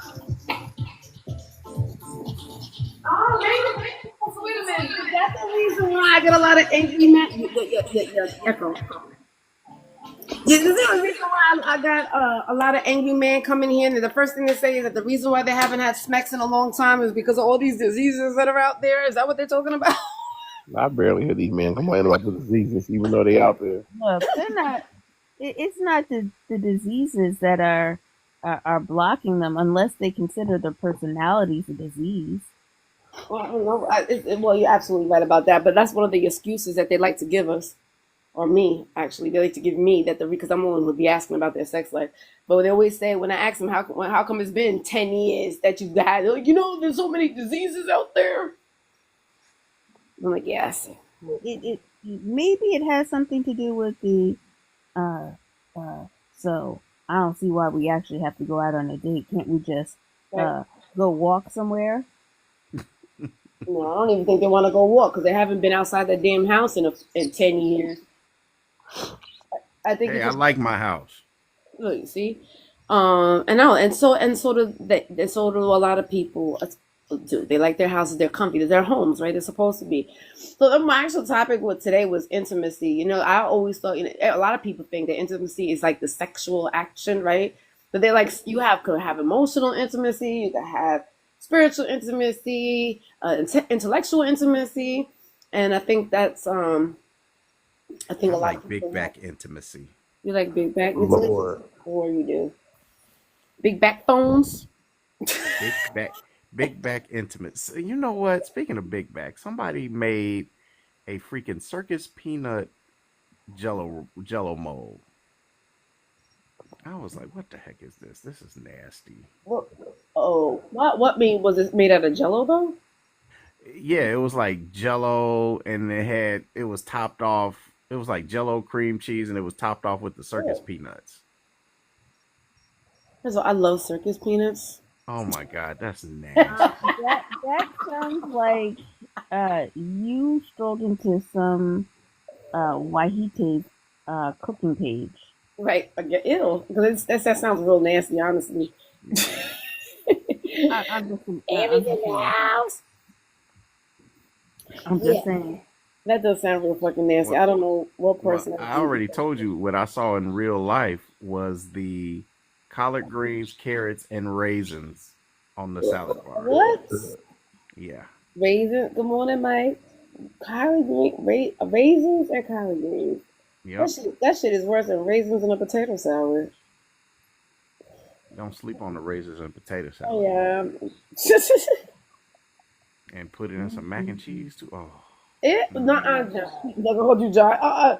Oh, maybe. So wait a minute. Is that the reason why I get a lot of angry men? Yeah, echo. Yeah, this is the reason why I got a lot of angry men coming here, and the first thing they say is that the reason why they haven't had smacks in a long time is because of all these diseases that are out there. Is that what they're talking about? I barely hear these men complain about the diseases, even though they out there. Look, they're not. It's not the diseases that are blocking them, unless they consider their personalities a disease. Well, I don't know. Well, you're absolutely right about that, but that's one of the excuses that they like to give us, or me actually. They like to give me that because I'm the one who would be asking about their sex life. But they always say when I ask them how come it's been 10 years that you've had, they're like, there's so many diseases out there. I'm like, yes. It maybe it has something to do with the uh so I don't see why we actually have to go out on a date. Can't we just Right. uh go walk somewhere? No, I don't even think they want to go walk because they haven't been outside the damn house in 10 years. I think Hey, it's I just like my house. look, you see, and no, and so do a lot of people do. They like their houses, they're comfy, they're their homes, right? They're supposed to be. So my actual topic with today was intimacy. I always thought a lot of people think that intimacy is like the sexual action, right? But they're like could have emotional intimacy, you could have spiritual intimacy, intellectual intimacy, and I think I a lot like of big people have. back intimacy. You like big back intimacy, Lord. or you do big back phones? Big back big back intimacy. You know what? Speaking of big back, somebody made a freaking circus peanut jello mold. I was like, what the heck is this? This is nasty. What? Oh, what mean was it made out of Jello though? Yeah, it was like jello and it was topped off. It was like jello cream cheese and it was topped off with the circus Oh, peanuts. first of all, I love circus peanuts. Oh my god, that's Uh, nasty. that sounds like you strolled into some Wahite cooking page. Right? I get ill because that sounds real nasty, honestly. Yeah. I'm Amy's in just the saying. house. I'm Yeah, just saying. that does sound real fucking nasty. Well, I don't know what well, person that I would already do. told you what I saw in real life was the collard greens, carrots, and raisins on the salad bar. What? Yeah. Raisins? Good morning, Mike. Collard raisins or collard greens? That Yep. shit, that shit is worse than raisins in a potato salad. Don't sleep on the raisins and potato Oh salad. yeah. And put it in some mac and cheese too. Oh. Not Mm. just like hold you, Josh.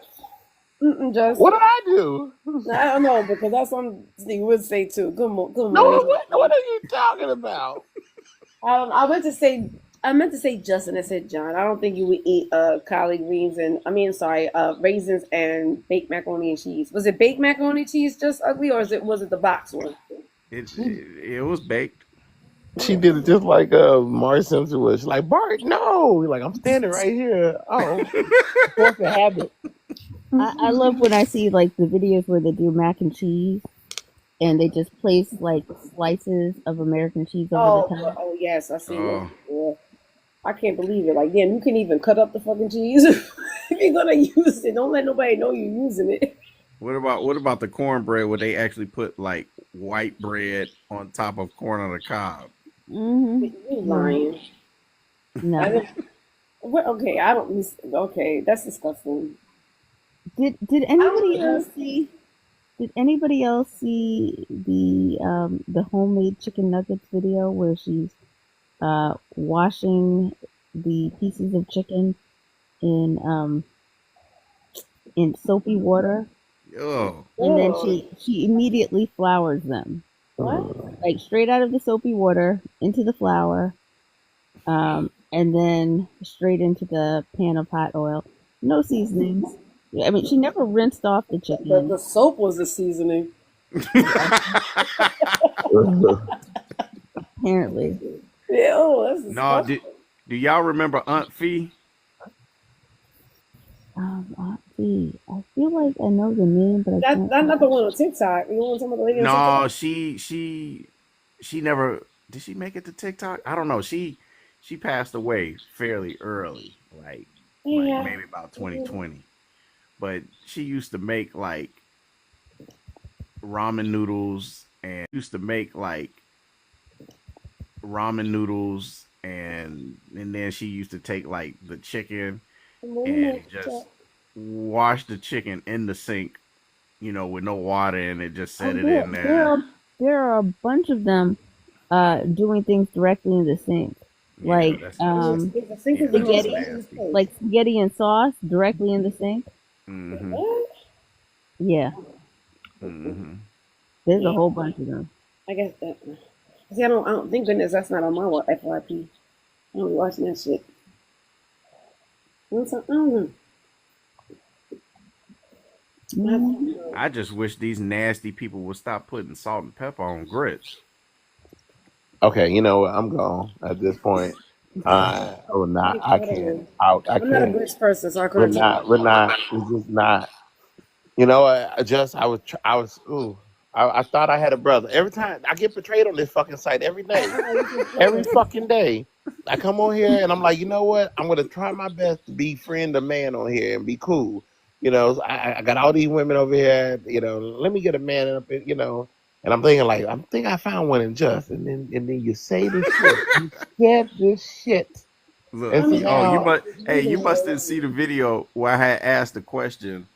Just What did I do? I don't know because that's something you would say too. Good No, morning. what are you talking about? I don't. I meant to say Justin. I said John. I don't think you would eat collard greens and sorry, raisins and baked macaroni and cheese. Was it baked macaroni and cheese just ugly, or was it the box one? It was baked. She did it just like Marge Simpson was. She's like, Bart, no. He's like, I'm standing right here. Oh, force a I, habit. I love when I see like the videos where they do mac and cheese, and they put the mac and cheese on top, and then they put the raisins on top. Mm-hmm. I'm like, oh, that's disgusting. Yeah, I love when I see like the videos where they do mac and cheese and they just place like slices of American cheese over the top. Oh yes, I seen those Oh, before. I can't believe it. Like, damn, you can even cut up the fucking cheese if you're gonna use it. Don't let nobody know you're using it. what about the cornbread where they actually put like white bread on top of corn on the cob? Mm-hmm. You No, lying? I no. didn't, okay, I don't. Okay, that's disgusting. Did I don't anybody else use. see? Did anybody else see the homemade chicken nuggets video where she's washing the pieces of chicken in soapy water, Oh, and then Oh, she immediately flours them, what? like straight out of the soapy water into the flour, and then straight into the pan of hot oil. No seasonings. I mean, she never rinsed off the The chicken. soap was the seasoning. Yeah, apparently. Yeah, oh, that's no. disgusting. Do y'all remember Aunt Fee? See, I feel like I know the name, but I can't. That's not the one on TikTok. You know what I'm talking about? The lady on No, TikTok? she never did. She make it to TikTok? I don't know. She passed away fairly early, like Yeah. maybe about 2020. But she used to make like ramen noodles and used to make like ramen noodles and then she used to take like the chicken and just wash the chicken in the sink, with no water and it just set Oh, it in there. there are a bunch of them doing things directly in the sink, Yeah, like that's Yes, the sink is the most spaghetti, dangerous place. and sauce directly in the sink. hmm What? Yeah, hmm there's a Yeah, whole bunch of them. I guess that. See, I don't. Thank goodness that's not on my FYP. I don't be watching that shit. I don't know. Hmm. I just wish these nasty people would stop putting salt and pepper on grits. Okay, you know what? I'm gone at this point. I will not. I can't. Whatever. I I'm not a can't. grits person, so I We're couldn't tell not. We're not. It's just not. You know what? I was. I was. Ooh. I thought I had a brother. Every time I get betrayed on this fucking site, every day, every you. fucking day, I come on here and I'm like, you know what? I'm gonna try my best to befriend a man on here and be cool. I got all these women over here. Let me get a man up. And I'm thinking like, I think I found one in just, and then you say this shit, you said this shit, Look, and I so mean, oh, now, you must didn't see the video where I had asked the question,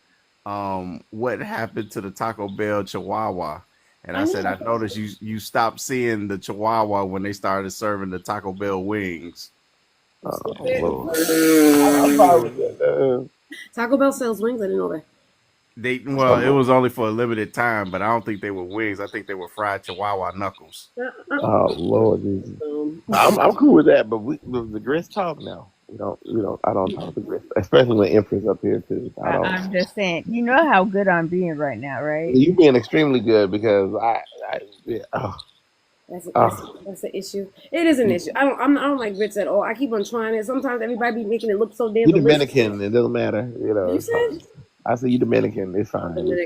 what happened to the Taco Bell Chihuahua? And I I said, know. I noticed you stopped seeing the Chihuahua when they started serving the Taco Bell wings. oh Lord, I'm fine with that. Taco Bell sells wings. I didn't know that. Well, it was only for a limited time, but I don't think they were wings. I think they were fried Chihuahua knuckles. Uh-uh. Oh Lord Jesus. Um, I'm cool with that, but the grits talk now. We don't. I don't talk to grits, especially when Empress up here too. I don't. I'm just saying, you know how good I'm being right now, right? You being extremely good because yeah, that's an issue. It is an issue. I don't like grits at all. I keep on trying it. Sometimes everybody be making it look so damn you delicious. Dominican. It doesn't matter. You It's fine. said I say you Dominican. It's fine.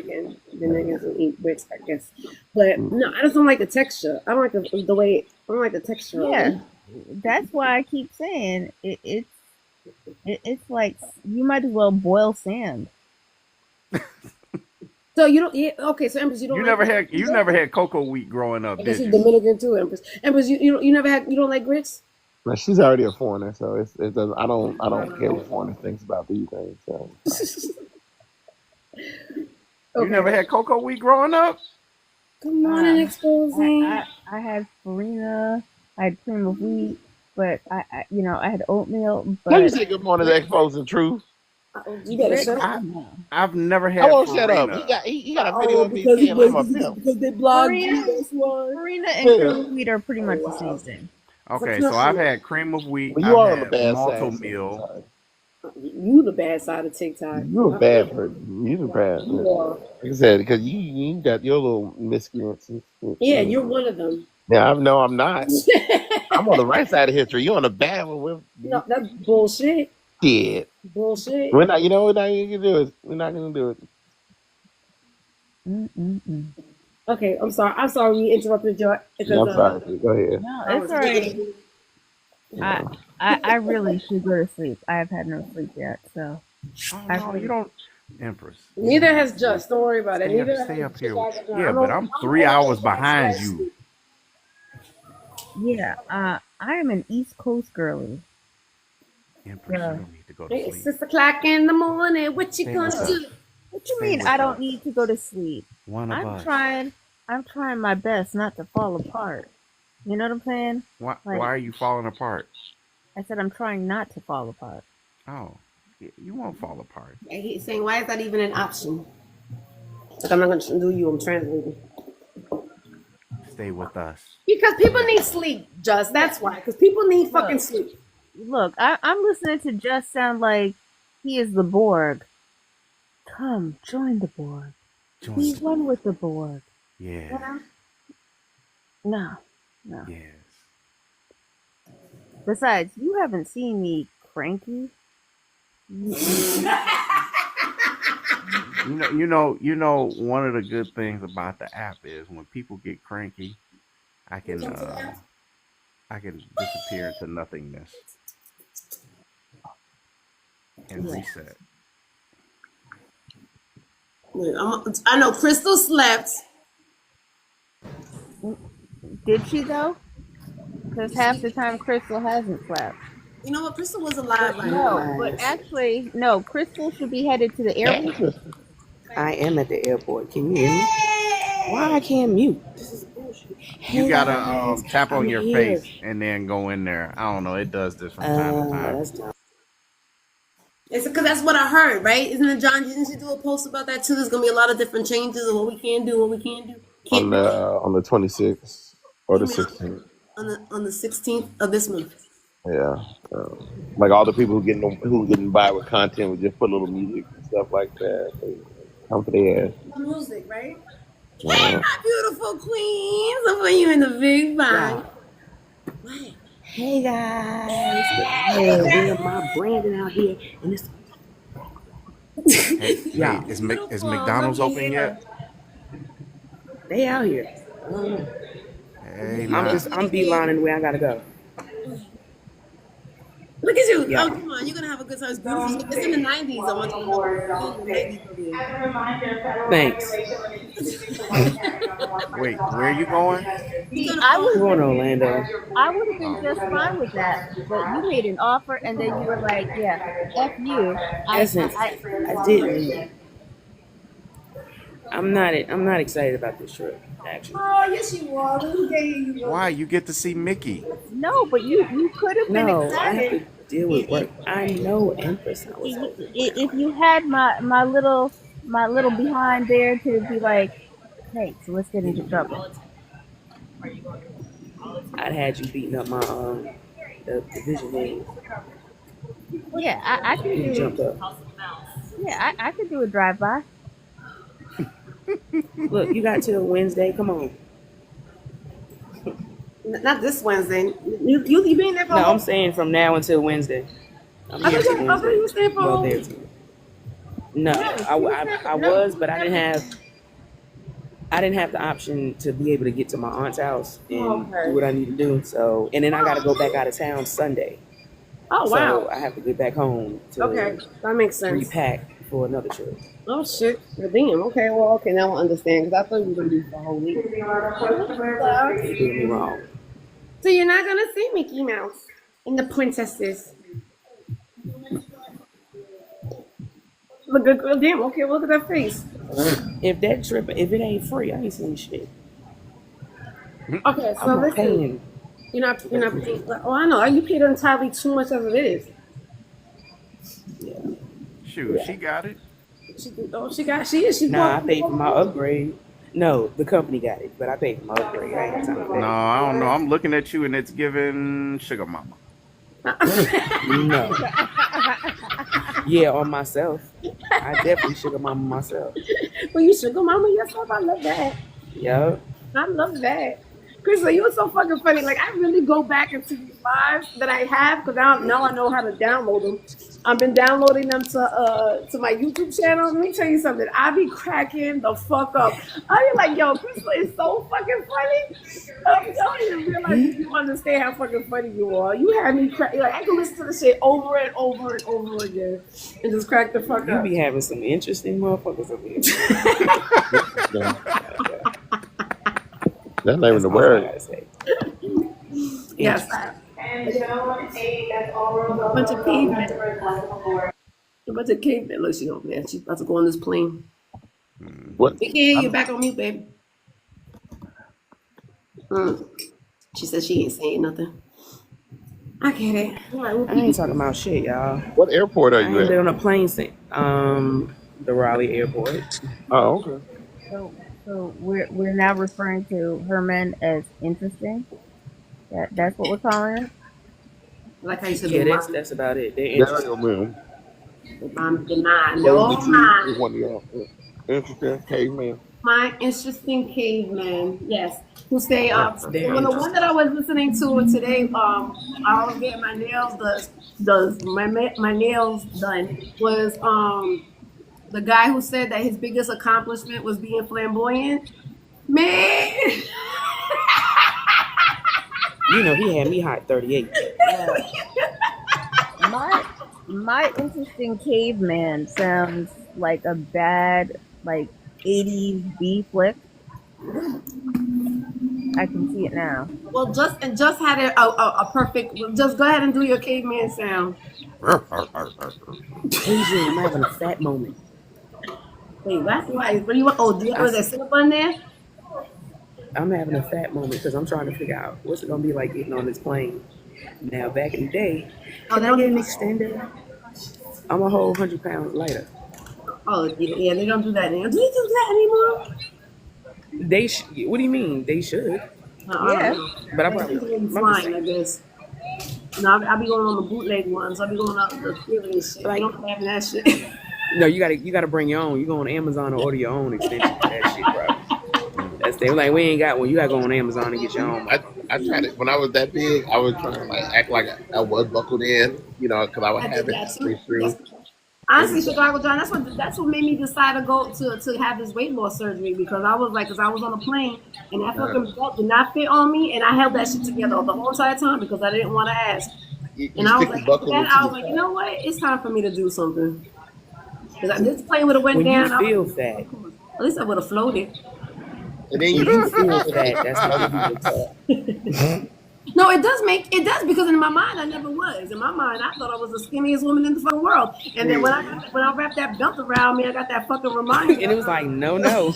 Dominicans don't eat grits, I guess. But no, I just don't like the texture. I don't like the way. I don't like the texture of it. Yeah, that's why I keep saying it's like you might as well boil sand. So you don't. Yeah, okay, so Empress, you don't You like never grits had you either? never had cocoa wheat growing up, I guess did you're you? Dominican too, Empress. Empress, you never had. You don't like grits? But she's already a foreigner, so it doesn't. I don't care what Um, foreigners thinks about these things. So it's fine. You okay. never had cocoa wheat growing up? Good morning, Uh, exposing. I had farina, I had cream of wheat, but I had oatmeal, Can you but say good morning to grit, exposing truth? You better grit, shut up. I no. I've never I had won't shut up. farina. He got a video Oh, of me saying I'm a pimp. because they blogged you. Farina, That's why. farina and cream Yeah. of wheat are pretty Oh much the same wow. thing. So Okay, so I've Knuckles, had cream of wheat. Well, you I've are on the had bad malto side, so I'm meal. sorry. you the bad side of TikTok. You're a bad person. You're bad. You are. Like I said, because you got your little miscreants. Yeah, you're one of them. Yeah, no, I'm not. I'm on the right side of history. You're on the bad one. No, that's bullshit. Dead. Bullshit. We're not. You know what? We're not gonna do it. We're not gonna do it. Mm-mm-mm. Okay, I'm sorry. I'm sorry we interrupted you Yeah, because I'm sorry. Go ahead. No, I it's was all right. I, Yeah. I really should go to sleep. I have had no sleep yet, so Oh I no, you really, don't, Empress. You don't Neither need has sleep. Just. Don't worry about it. Neither Stay has up here. Chicago John. Yeah, but I'm 3 hours behind you, yeah. I am an East Coast girly. Empress. You So, don't need to go to It's sleep. 6 o'clock in the morning. What you Stay with gonna us. do? what you Stay mean? with I don't us. need to go to sleep. One of I'm us. trying. I'm trying my best not to fall apart. You know what I'm saying? Why? Like Why are you falling apart? I said, I'm trying not to fall apart. Oh, you won't fall apart. And he's saying, why is that even an option? Like, I'm not gonna do you. I'm translating. Stay with us. Because people need sleep, Just. That's why. Because people need fucking Look, sleep. look. I'm listening to just sound like he is the Borg. Come, join the Borg. Join Be the one board. with the Borg. Yeah. No, no. Yes. Besides, you haven't seen me cranky. You, One of the good things about the app is when people get cranky, I can I can disappear into nothingness and yeah. reset. I know Crystal slept. Did she though? Because half the time Crystal hasn't slept. You know what? Crystal was alive But like no, but last. actually, no. Crystal should be headed to the airport. I am at the airport. Can you hear me? Why I can't mute? This is bullshit. You Hey gotta guys, tap I'm on your here. face and then go in there. I don't know. It does this from time to time. That's dumb. It's because that's what I heard, right? Isn't it, John? Didn't you do a post about that too? There's gonna be a lot of different changes of what we can do, what we can't do. On Can't the do. on the 26th or the You mean 16th. on the 16th of this month? Yeah. Like all the people who getting by with content would just put little music and stuff like that. They come for their ass. Music, right? Hey, Yeah. my beautiful queens! I'm putting you in the big bag. Yeah. Hey guys. Hey, we are my Brandon out here, and it's Hey, y'all. is McDonald's open yet? They out here. Hey, nah. I'm beelining where I gotta go. Look at you! Yeah. Oh, come on! You're gonna have a good time. It's beautiful. It's in the 90s. I want you to know. It's in the 90s over here. Thanks. Wait, where are you going? He's See, gonna I fall. I'm would going to Orlando. I would have been Oh, just fine with that, but you made an offer and then you were like, "Yeah, f you." Essence, I didn't. I'm not excited about this trip. Actually, Oh, yes, you are. Who gave you? why? You get to see Mickey. no, but you could have been no. I have excited to deal with work. I know Empress. I was hoping. if you had my little behind there to be like, "Hey, so let's get into trouble." I'd had you beating up my the vision head. Yeah, I can You do. jumped up. Yeah, I could do a drive by. Look, you got till Wednesday. Come on. Not this Wednesday. You being there for a No, whole. I'm saying from now until Wednesday. I'm here till I thought you were Wednesday. staying for a Well, whole there week. too. No, No, I no. was, but I didn't have the option to be able to get to my aunt's house and Okay. do what I need to do. So, and then I got to go back out of town Sunday. Oh So wow. I have to get back home to Okay, that makes sense. repack for another trip. Oh shit. Well, damn. Okay. Well. Okay. Now I understand because I thought you were gonna be for a whole week. You did me wrong. So you're not gonna see Mickey Mouse and the princesses. Look good. Well, damn. Okay. Well, look at that face. If it ain't free, I ain't seeing shit. Okay. So I'm not listen. paying. You're not paying. Oh, I know. You paid entirely too much as it is. Yeah. Shoot, she got it. She Nah, I bought. paid for my upgrade. No, the company got it, but I paid for my upgrade. I ain't got time for No, that. I don't know. I'm looking at you and it's giving sugar mama. No. Yeah, on myself. I definitely sugar mama myself. Well, you sugar mama yourself. I love that. Yup. I love that. Crystal, you were so fucking funny. Like, I really go back into these lives that I have because now I know how to download them. I've been downloading them to my YouTube channel. Let me tell you something. I be cracking the fuck up. I be like, yo, Crystal is so fucking funny. You don't even realize that you understand how fucking funny you are. You had me crack. Like, I can listen to the shit over and over and over again and just crack the fuck You up. be having some interesting motherfuckers up here. That's not even the word. Yes. A bunch of cavemen. A bunch of cavemen. Look, she over there. She's about to go on this plane. What? We can't hear you. Back on mute, babe. She said she ain't saying nothing. I get it. I ain't talking about shit, y'all. What airport are I you ain't been at? on a plane since the Raleigh airport. Oh, okay. So we're now referring to Herman as interesting. That's what we're calling it. Like how you said, Yeah, that's about it. They're There interesting. you go, man. the mind. So No the tree mind. is one of y'all. Interesting caveman. My interesting caveman. Yes. Who say Damn when the one that I was listening to today, I was getting my nails my nails done was the guy who said that his biggest accomplishment was being flamboyant. Man, You know, he had me hot 38. My interesting caveman sounds like a bad like 80s B flick. I can see it now. well, just had a perfect. Just go ahead and do your caveman sound. Asian, I'm having a fat moment. Wait, that's why. What do you want? Oh, do you have that cinnamon there? I'm having a fat moment because I'm trying to figure out what's it gonna be like getting on this plane. Now, back in the day, can I get an extender? I'm a whole 100 pounds lighter. Oh, yeah, they don't do that now. Do they do that anymore? What do you mean? They should. Yeah. But I That's probably. usually I'm just flying, I saying. guess. No, I'll be going on the bootleg ones. I'll be going out the theory and shit. Like- They don't have that shit. No, you gotta bring your own. You go on Amazon and order your own extension for that shit, bro. That's they were like, we ain't got one. You gotta go on Amazon and get your own. I tried it when I was that big. I was trying to like act like I was buckled in, you know, because I would I have did it that halfway too. through. Honestly, Chicago John, that's what made me decide to go to have this weight loss surgery because I was like, because I was on a plane and that fucking belt did not fit on me, and I held that shit together the whole entire time because I didn't want to ask. You And I was stick the like, after buckle that, into I your was like, you side. know what? It's time for me to do something. Because this plane would have went When you down. I feel was fat, at least I would have floated. And then when you you feel fat, that's when you be fat. No, it does because in my mind I never was. In my mind, I thought I was the skinniest woman in the fucking world. And then when I wrapped that belt around me, I got that fucking reminder. And it was like, no, no,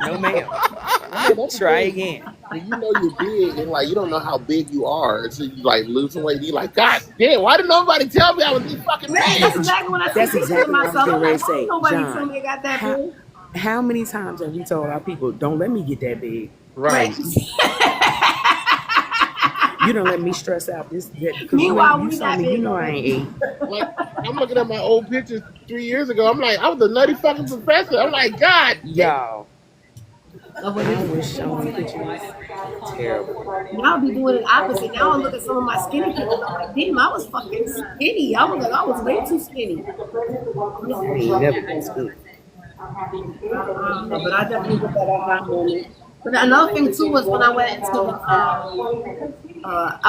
no, ma'am. no, that's the Try thing. again. When you know you're big and like you don't know how big you are, so you like lose some weight. You like, God damn, why did nobody tell me I was this fucking Man, big? that's exactly when I see That's pictures of exactly what I was myself. getting I'm ready like, to why say. did nobody tell John, me I got that how, big? how many times have we told our people, don't let me get that big? Right. You don't let me stress out this because Meanwhile, you we saw that me, you big know I ain't already. ate. Like I'm looking at my old pictures 3 years ago. I'm like, I was a nutty fucking professor. I'm like, God, Y'all, Of what I it is. wish showing pictures terrible. Now I'll be doing it opposite. Now I'll look at some of my skinny pictures. I'm like, damn, I was fucking skinny. I was like, I was way too skinny. I ain't never been skinny. But I definitely get that aha moment. But another thing too was when I went into I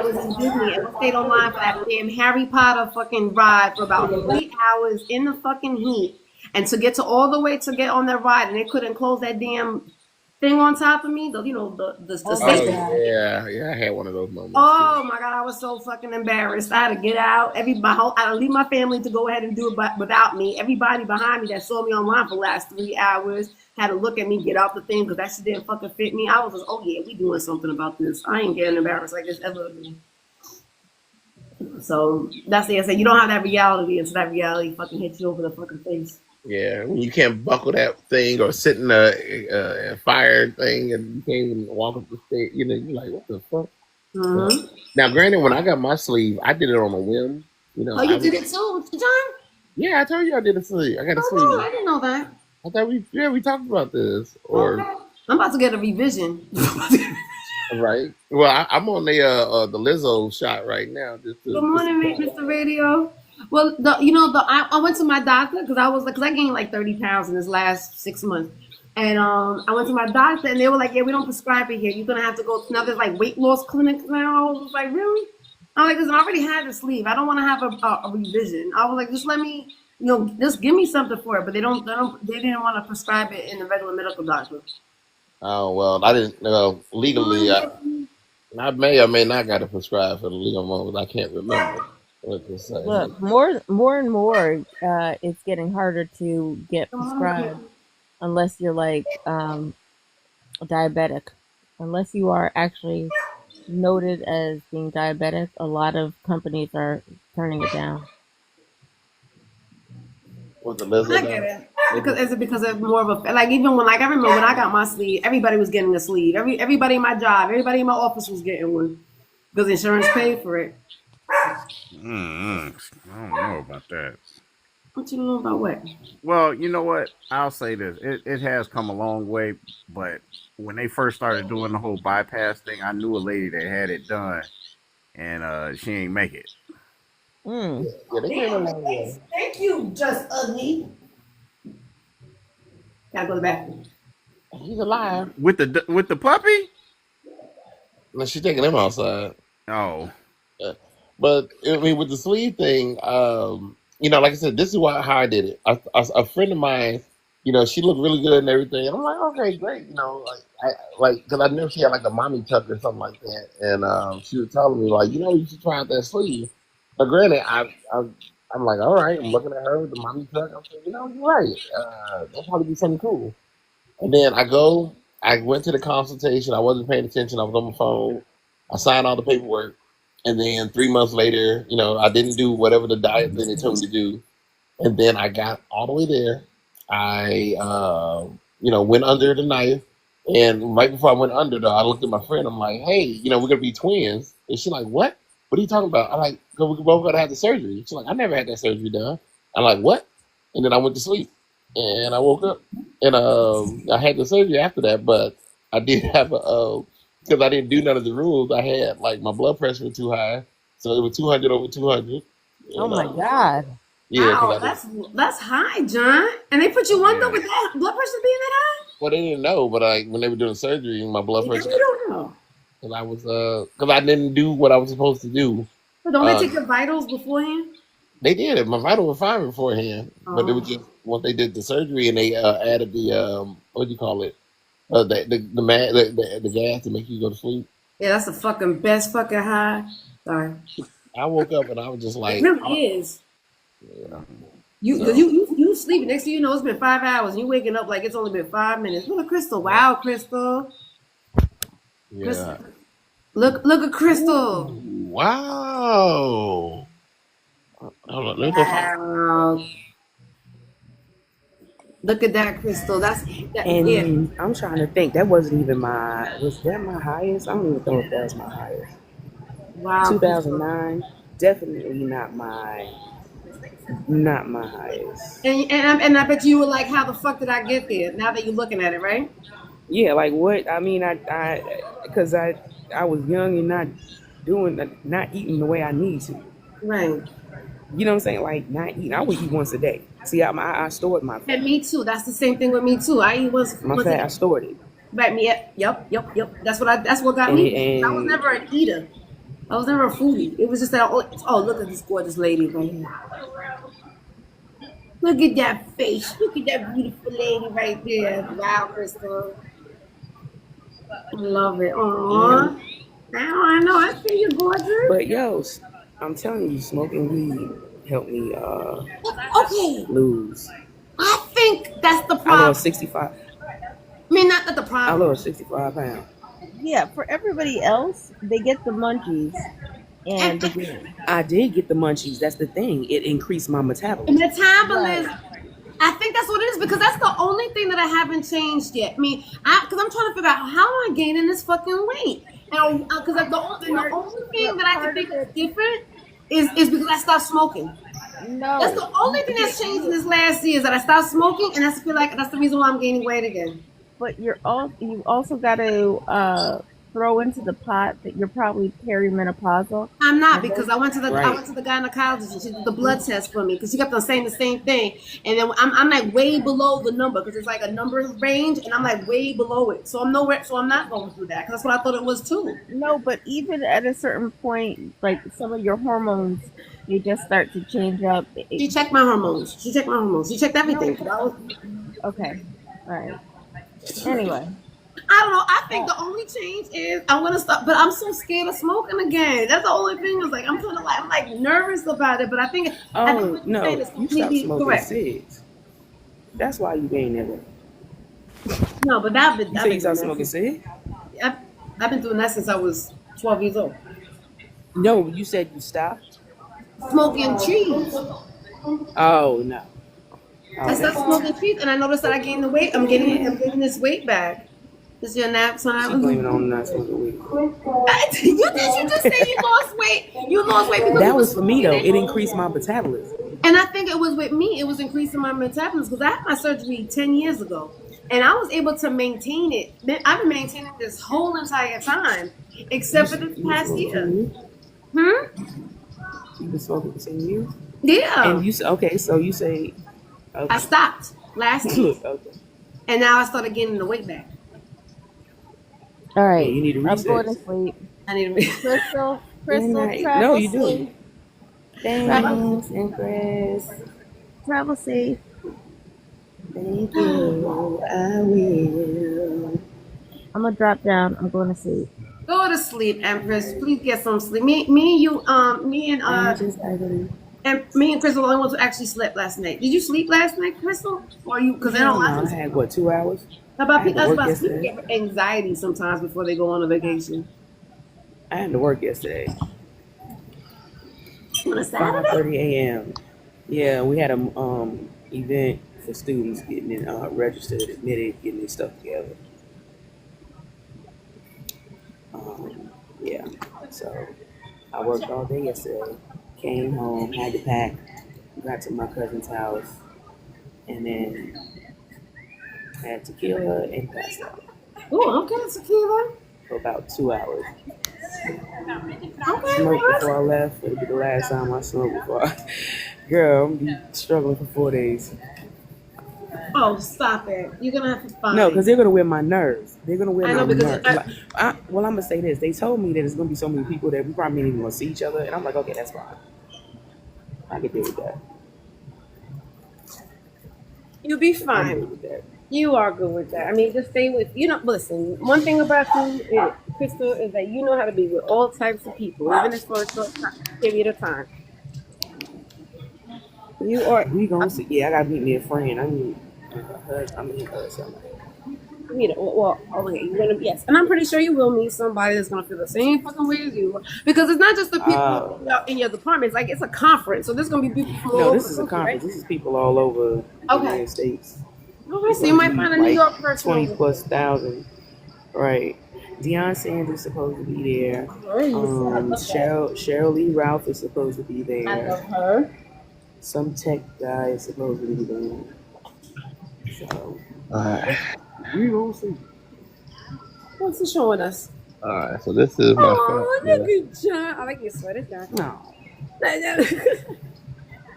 was in Disney and I stayed online for that damn Harry Potter fucking ride for about 3 hours in the fucking heat. And to get to all the way to get on that ride and they couldn't close that damn thing on top of me, the Oh my safety. God. yeah, I had one of those moments. Oh my god, I was so fucking embarrassed. I had to get out. I had to leave my family to go ahead and do it without me. Everybody behind me that saw me online for the last 3 hours had to look at me get out the thing because that shit didn't fucking fit me. I was just, oh yeah, we doing something about this. I ain't getting embarrassed like this ever again. So that's the I say. You don't have that reality until that reality fucking hits you over the fucking face. Yeah, when you can't buckle that thing or sit in a fire thing and you can't even walk up the stairs, you know, you're like, what the fuck? Mm-hmm. Now, granted, when I got my sleeve, I did it on a whim. You know, Oh, you did it too, John? Yeah, I told you I did a sleeve. I got a Oh sleeve. no, I didn't know that. I thought we talked about this. Or Okay. I'm about to get a revision. Right. Well, I'm on the Lizzo shot right now. Good morning, Mr. Radio. Well, I went to my doctor because I gained like 30 pounds in this last 6 months, and I went to my doctor and they were like, yeah, we don't prescribe it here. You're gonna have to go to now. There's like weight loss clinics now. I was like, really? I'm like, listen, I already had the sleeve. I don't want to have a revision. I was like, just let me, just give me something for it. But they didn't want to prescribe it in the regular medical doctor. Oh well, I didn't legally. I may or may not got to prescribe for the legal moment. I can't remember what to say. Look, more and more, it's getting harder to get prescribed unless you're like diabetic. Unless you are actually noted as being diabetic, a lot of companies are turning it down. Was the Lizzo I get it. Because it's more of a like even when like I remember when I got my sleeve, everybody was getting a sleeve. Everybody in my job, everybody in my office was getting one because insurance paid for it. I don't know about that. What you know about what? Well, you know what? I'll say this: it has come a long way, but when they first started doing the whole bypass thing, I knew a lady that had it done, and she ain't make it. Mm. Yeah, they came a long way. Thank you, just ugly. Gotta go to the bathroom. He's alive. With the puppy? No, she's taking him outside. Oh, Yeah. But I mean, with the sleeve thing, like I said, this is how I did it. A friend of mine, she looked really good and everything, and I'm like, okay, great, because I knew she had like a mommy tuck or something like that, and she was telling me like, you should try out that sleeve. But granted, I'm like, all right, I'm looking at her with the mommy tuck. I'm saying, you're right. That'll probably be something cool. And then I went to the consultation. I wasn't paying attention. I was on my phone. I signed all the paperwork. And then 3 months later, I didn't do whatever the diet thing they told me to do. And then I got all the way there. I, went under the knife. And right before I went under, though, I looked at my friend. I'm like, hey, we're going to be twins. And she's like, what? What are you talking about? I'm like, we both got to have the surgery. She's like, I never had that surgery done. I'm like, what? And then I went to sleep. And I woke up. And I had the surgery after that. But I did have because I didn't do none of the rules. I had like my blood pressure was too high, so it was 200 over 200. Oh my God! Yeah, Wow, that's high, John. And they put you under yeah. with that blood pressure being that high? well, they didn't know, but when they were doing surgery, my blood pressure, You don't know. because I didn't do what I was supposed to do. But don't they Uh, take your vitals beforehand? they did it. My vital was fine beforehand, but it was Oh. just once they did the surgery and they added the what do you call it? The gas to make you go to sleep. Yeah, that's the fucking best fucking high. Sorry. I woke up and I was just It like, really is. yeah. You, So you sleeping. Next thing you know, it's been 5 hours. And you waking up like it's only been 5 minutes. Look at Crystal. Wow, Crystal. Crystal. yeah. Look at Crystal. Ooh, wow. Hold on, let me go find. Wow. Look at that, Crystal. Yeah. And I'm trying to think. That wasn't even was that my highest? I don't even know if that was my highest. Wow, Crystal. 2009, definitely not my highest. And I bet you were like, how the fuck did I get there? Now that you're looking at it, right? Yeah, like what? I mean, because I was young and not eating the way I need to. Right. You know what I'm saying? Like not eating. I would eat once a day. See, I stored my fat. And me too. That's the same thing with me too. I eat once. My fat, I stored it. Back me up. Yep. That's what got And, me. I was and never an eater. I was never a foodie. It was just that. Oh, look at this gorgeous lady right here. Look at that face. Look at that beautiful lady right there. Wow, Crystal. I love it. Aww. Now I know. I see you, gorgeous. but yo, I'm telling you, smoking weed helped me Okay. lose. I think that's the I problem. lost 65. I mean, not that the I problem. lost 65 pounds. Yeah, for everybody else, they get the munchies and the game. I did get the munchies. That's the thing. It increased my metabolism. Metabolism. I think that's what it is because that's the only thing that I haven't changed yet. I mean, because I'm trying to figure out how am I gaining this fucking weight? And because the only thing that I can think is different is because I stopped smoking. No, That's the only thing that's changed in this last year is that I stopped smoking, and that's feel like that's the reason why I'm gaining weight again. but you've also got to throw into the pot that you're probably perimenopausal. I'm not, And because those, I went to the Right. gynecologist and she did the blood test for me because she kept on saying the same thing, and then I'm like way below the number because it's like a number range, and I'm like way below it, so I'm nowhere, so I'm not going through that because that's what I thought it was too. no, but even at a certain point, like some of your hormones, they just start to change up. She checked my hormones. She checked my hormones. She checked No, everything. I was, okay, all right. Anyway, I don't know. I think uh, the only change is I'm gonna stop, but I'm so scared of smoking again. That's the only thing. Is like I'm like nervous about it, but I think Oh what you're saying no, is you stopped completely smoking correct. cigs. That's why you gained that weight. No, but You I've say you been doing stopped that smoking since cigs? I've, I've been doing that since I was 12 years old. No, you said you stopped. Smoking trees. Oh no. I Oh, stopped that's smoking trees, and I noticed that I gained the weight. I'm getting this weight back. Is your nap she time? blaming on not smoking weed. You just say you lost weight? You lost weight because you That were was for me smoking though. it. It increased my metabolism. And I think it was with me, it was increasing my metabolism because I had my surgery 10 years ago. And I was able to maintain it. I've been maintaining this whole entire time, except for this You been past smoking for year. 10 years? Hmm? You been smoking for 10 years? Yeah. And you say okay, so you say I okay. stopped last year. Look, okay. And now I started getting the weight back. all Yeah, right. you need to I'm going to reset. sleep. I need to. Good Crystal, night. No, travel you do. safe. Travel, Thanks, Empress. travel safe. Thank you. I will. I'm gonna drop down. I'm going to sleep. Go to sleep, Empress. Please get some sleep. You, I just ugly. and me and Crystal are the only ones who actually slept last night. Did you sleep last night, Crystal? Or you? Because I know Hell a no. lot I of had what, 2 hours? I had to that's work about people yesterday. get anxiety sometimes before they go on a vacation. I had to work yesterday. On a Saturday? 5:30 a.m. Yeah, we had a event for students getting in, registered, admitted, getting their stuff together. Yeah, so I worked all day yesterday. Came home, had to pack, got to my cousin's house, and then had tequila and passed out Oh, okay, tequila. for about 2 hours. Okay, Smoked well, before I left. It'll be the last time I smoke before. Girl, I'm be struggling for 4 days. oh, stop it. You're going to have to find. No, because they're gonna wear my nerves. They're gonna wear I my know because nerves. Like, well, I'm gonna say this. They told me that there's gonna be so many people that we probably ain't even gonna see each other, and I'm like, okay, that's fine. I can deal with that. you'll be I'm good fine. with that. You are good with that. I mean, just stay with, listen, one thing about you, Crystal, is that you know how to be with all types of people, even if it's for a short period of time. You are, We gonna see. Yeah, I gotta meet me a friend. I need her. I mean, her something. okay, you're gonna, yes, and I'm pretty sure you will meet somebody that's gonna feel the same fucking way as you, because it's not just the people in your department. It's like it's a conference, so there's gonna be people from all No, over this the is a country, right? conference. This is people all over the Okay, United States. okay, It's so you gonna might be find a New like York person 20 over plus thousand. Right. Deion Sanders is supposed to be there. there. I love that. Cheryl Lee Ralph is supposed to be I there. love her. Some tech guy is supposed to be there. So we gonna see. What's he showing us? All right, so this is my Oh, look sweater. at John. I like your sweater, John. No.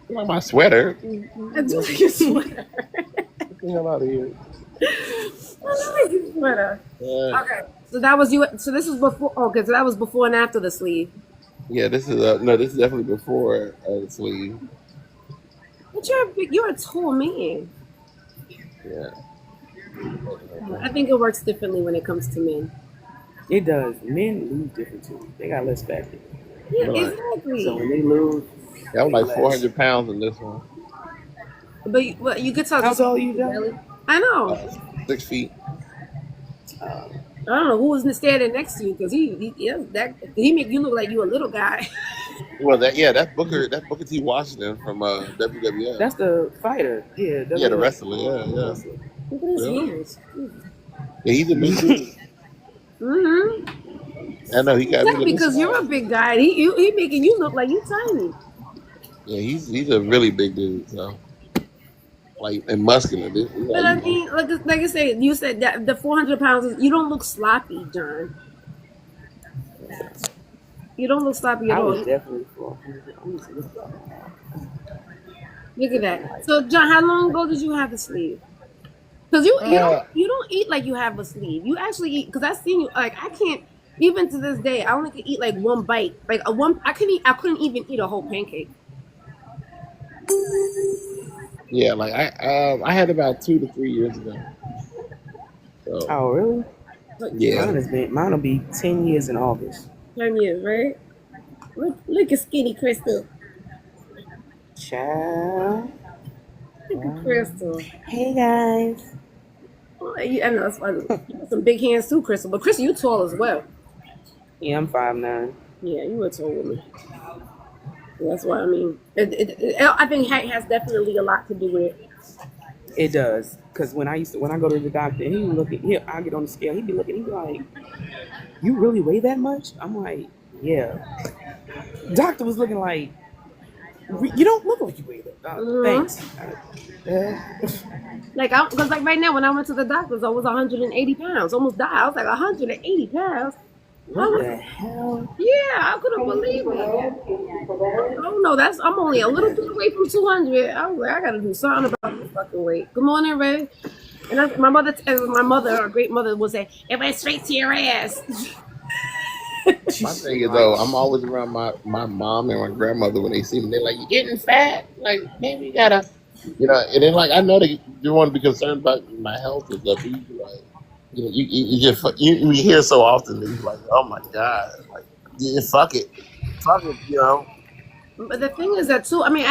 You like my sweater? I do like your sweater. Get the hell out of here. I like your sweater. Uh, Okay. So that was you. So this was before. Okay, so that was before and after the sleeve. yeah, this is no, this is definitely before the sleeve. But you're a tall man. Yeah. I think it works differently when it comes to men. It does. Men lose different too. They got less fat. Yeah, Right. exactly. So when they lose, Yeah, I'm they like less. 400 pounds in this one. But you could tell. How tall are you, John? Really. I know. 6 feet. I don't know who was standing next to you because he make you look like you a little guy. Well, that's Booker T. Washington from WWF. That's the fighter. Yeah. Yeah, the wrestler. Yeah. Look at his Yeah. hands. Yeah, he's a big dude. Mm-hmm. I know he got Exactly, because you're a big guy. And he making you look like you tiny. Yeah, he's a really big dude. So like and muscular. But I mean, like I said, you said that the 400 pounds. You don't look sloppy, John. You don't look sloppy at I all. was definitely 400. Let me see what's going on. Look at that. Looking like So, John, how long ago did you have the sleeve? Because Uh, you don't eat like you have a sleeve. You actually eat. Because I've seen you. Like I can't even to this day. I only can eat like one bite. Like a one. I couldn't eat. I couldn't even eat a whole pancake. yeah, like I had about 2 to 3 years ago. So oh, really? Like yeah, Mine will be 10 years in August. 10 years, right? Look at skinny Crystal. Child. Look at Crystal. Hey guys. Oh, I know that's funny. You got some big hands too, Crystal. But Crystal, you tall as well. Yeah, I'm 5'9". Yeah, you a tall woman. That's what I mean. I think height has definitely a lot to do with it. It does, cause when I go to the doctor, he look at I get on the scale. He be looking. He be like, "You really weigh that much?" I'm like, "Yeah." Doctor was looking like, "You don't look like you weigh that." Hmm. Thanks. Uh, Like, because like right now, when I went to the doctor's, I was 180 pounds, almost died. I was like 180 pounds. I what was, the hell? yeah, I couldn't believe it. Oh no, I'm only a little bit away from 200. I was like, I gotta do something about this fucking weight. Good morning, Ray. And my mother, our great mother, would say, "It went straight to your ass." my thing is Right. though, I'm always around my mom and my grandmother when they see me. They're like, "You getting fat? Like maybe you gotta, And then like I know they want to be concerned about my health and stuff. But you be like, you just you hear so often that you like, oh my god, like yeah, fuck it, But the thing is that too. I mean,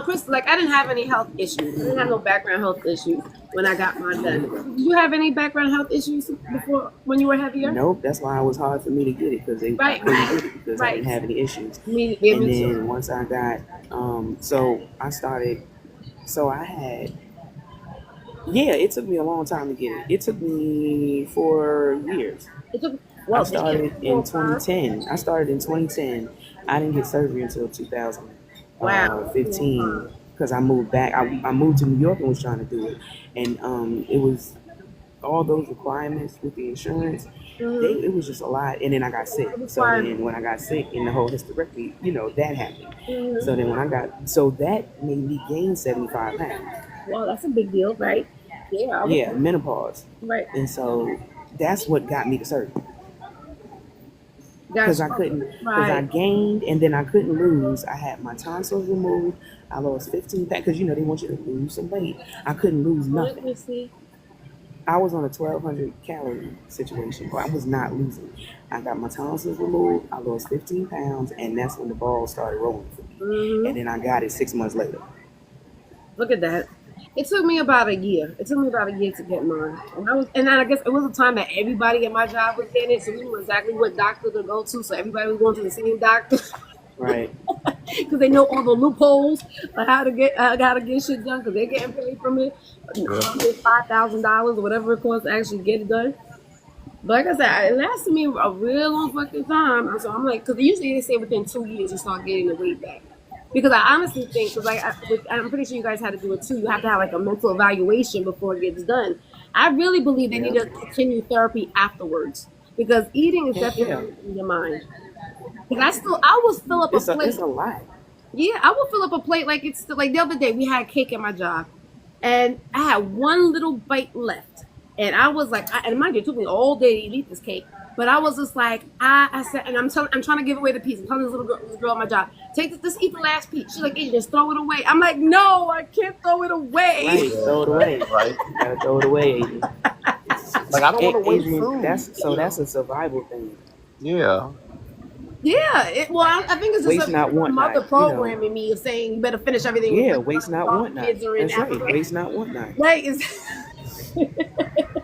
Chris, like I didn't have any health issues. I didn't have no background health issues when I got mine done. Did you have any background health issues before when you were heavier? Nope. That's why it was hard for me to get it, because I Right, couldn't get it because I right. didn't have any issues. Yeah, And me too. then once I got, so I started. So I had. Yeah, it took me a long time to get it. It took me 4 years. It took I well, damn, started in 4 5. 2010. I started in 2010. I didn't get surgery until Wow. 2015 because I moved back. I moved to New York and was trying to do it, and it was all those requirements with the insurance. Mm-hmm. It was just a lot, and then I got sick. The So requirement. then when I got sick and the whole hysterectomy, that happened. Mm-hmm. So then that made me gain 75 pounds. Well, that's a big deal, right? Yeah, I would Yeah, think. menopause, Right. and so that's what got me to surgery. Because Gotcha. because I Right. gained and then I couldn't lose. I had my tonsils removed. I lost 15 pounds because they want you to lose some weight. I couldn't lose Let nothing. me see. I was on a 1,200 calorie situation, but I was not losing. I got my tonsils removed. I lost 15 pounds, and that's when the ball started rolling for me. Mm-hmm. And then I got it 6 months later. Look at that. It took me about a year. It took me about a year to get mine, and then I guess it was a time that everybody at my job was getting it, so we knew exactly what doctor to go to. So everybody was going to the same doctor Right. because they know all the loopholes of how to get shit done because they're getting paid from it. yeah. $5,000 or whatever it costs to actually get it done. But like I said, it lasted me a real long fucking time. And so I'm like, because usually they say within 2 years you start getting the weight back. Because I honestly think, because I'm pretty sure you guys had to do it too. You have to have like a mental evaluation before it gets done. I really believe they need Yeah. to continue therapy afterwards because eating is Heck yeah. definitely in your mind. Because I will fill up a It's plate. a lot. Yeah, I will fill up a plate like it's like the other day we had cake at my job, and I had one little bite left, and I was like, and mind you, it took me all day to eat this cake, but I was just like, I said, and I'm trying to give away the piece. I'm telling this girl at my job, take this, just eat the last piece. She's like, hey, just throw it away. I'm like, no, I can't throw it away. Right. Throw it away. Right. You gotta throw it away, Adrian. Like I don't want to waste Adrian, food. that's a survival thing. Yeah. Yeah, I think it's just Waste not, my want mother not. programming me of saying you better finish everything Yeah, because waste not, all want the not. kids are in That's right. Africa. Waste not, want not. Like,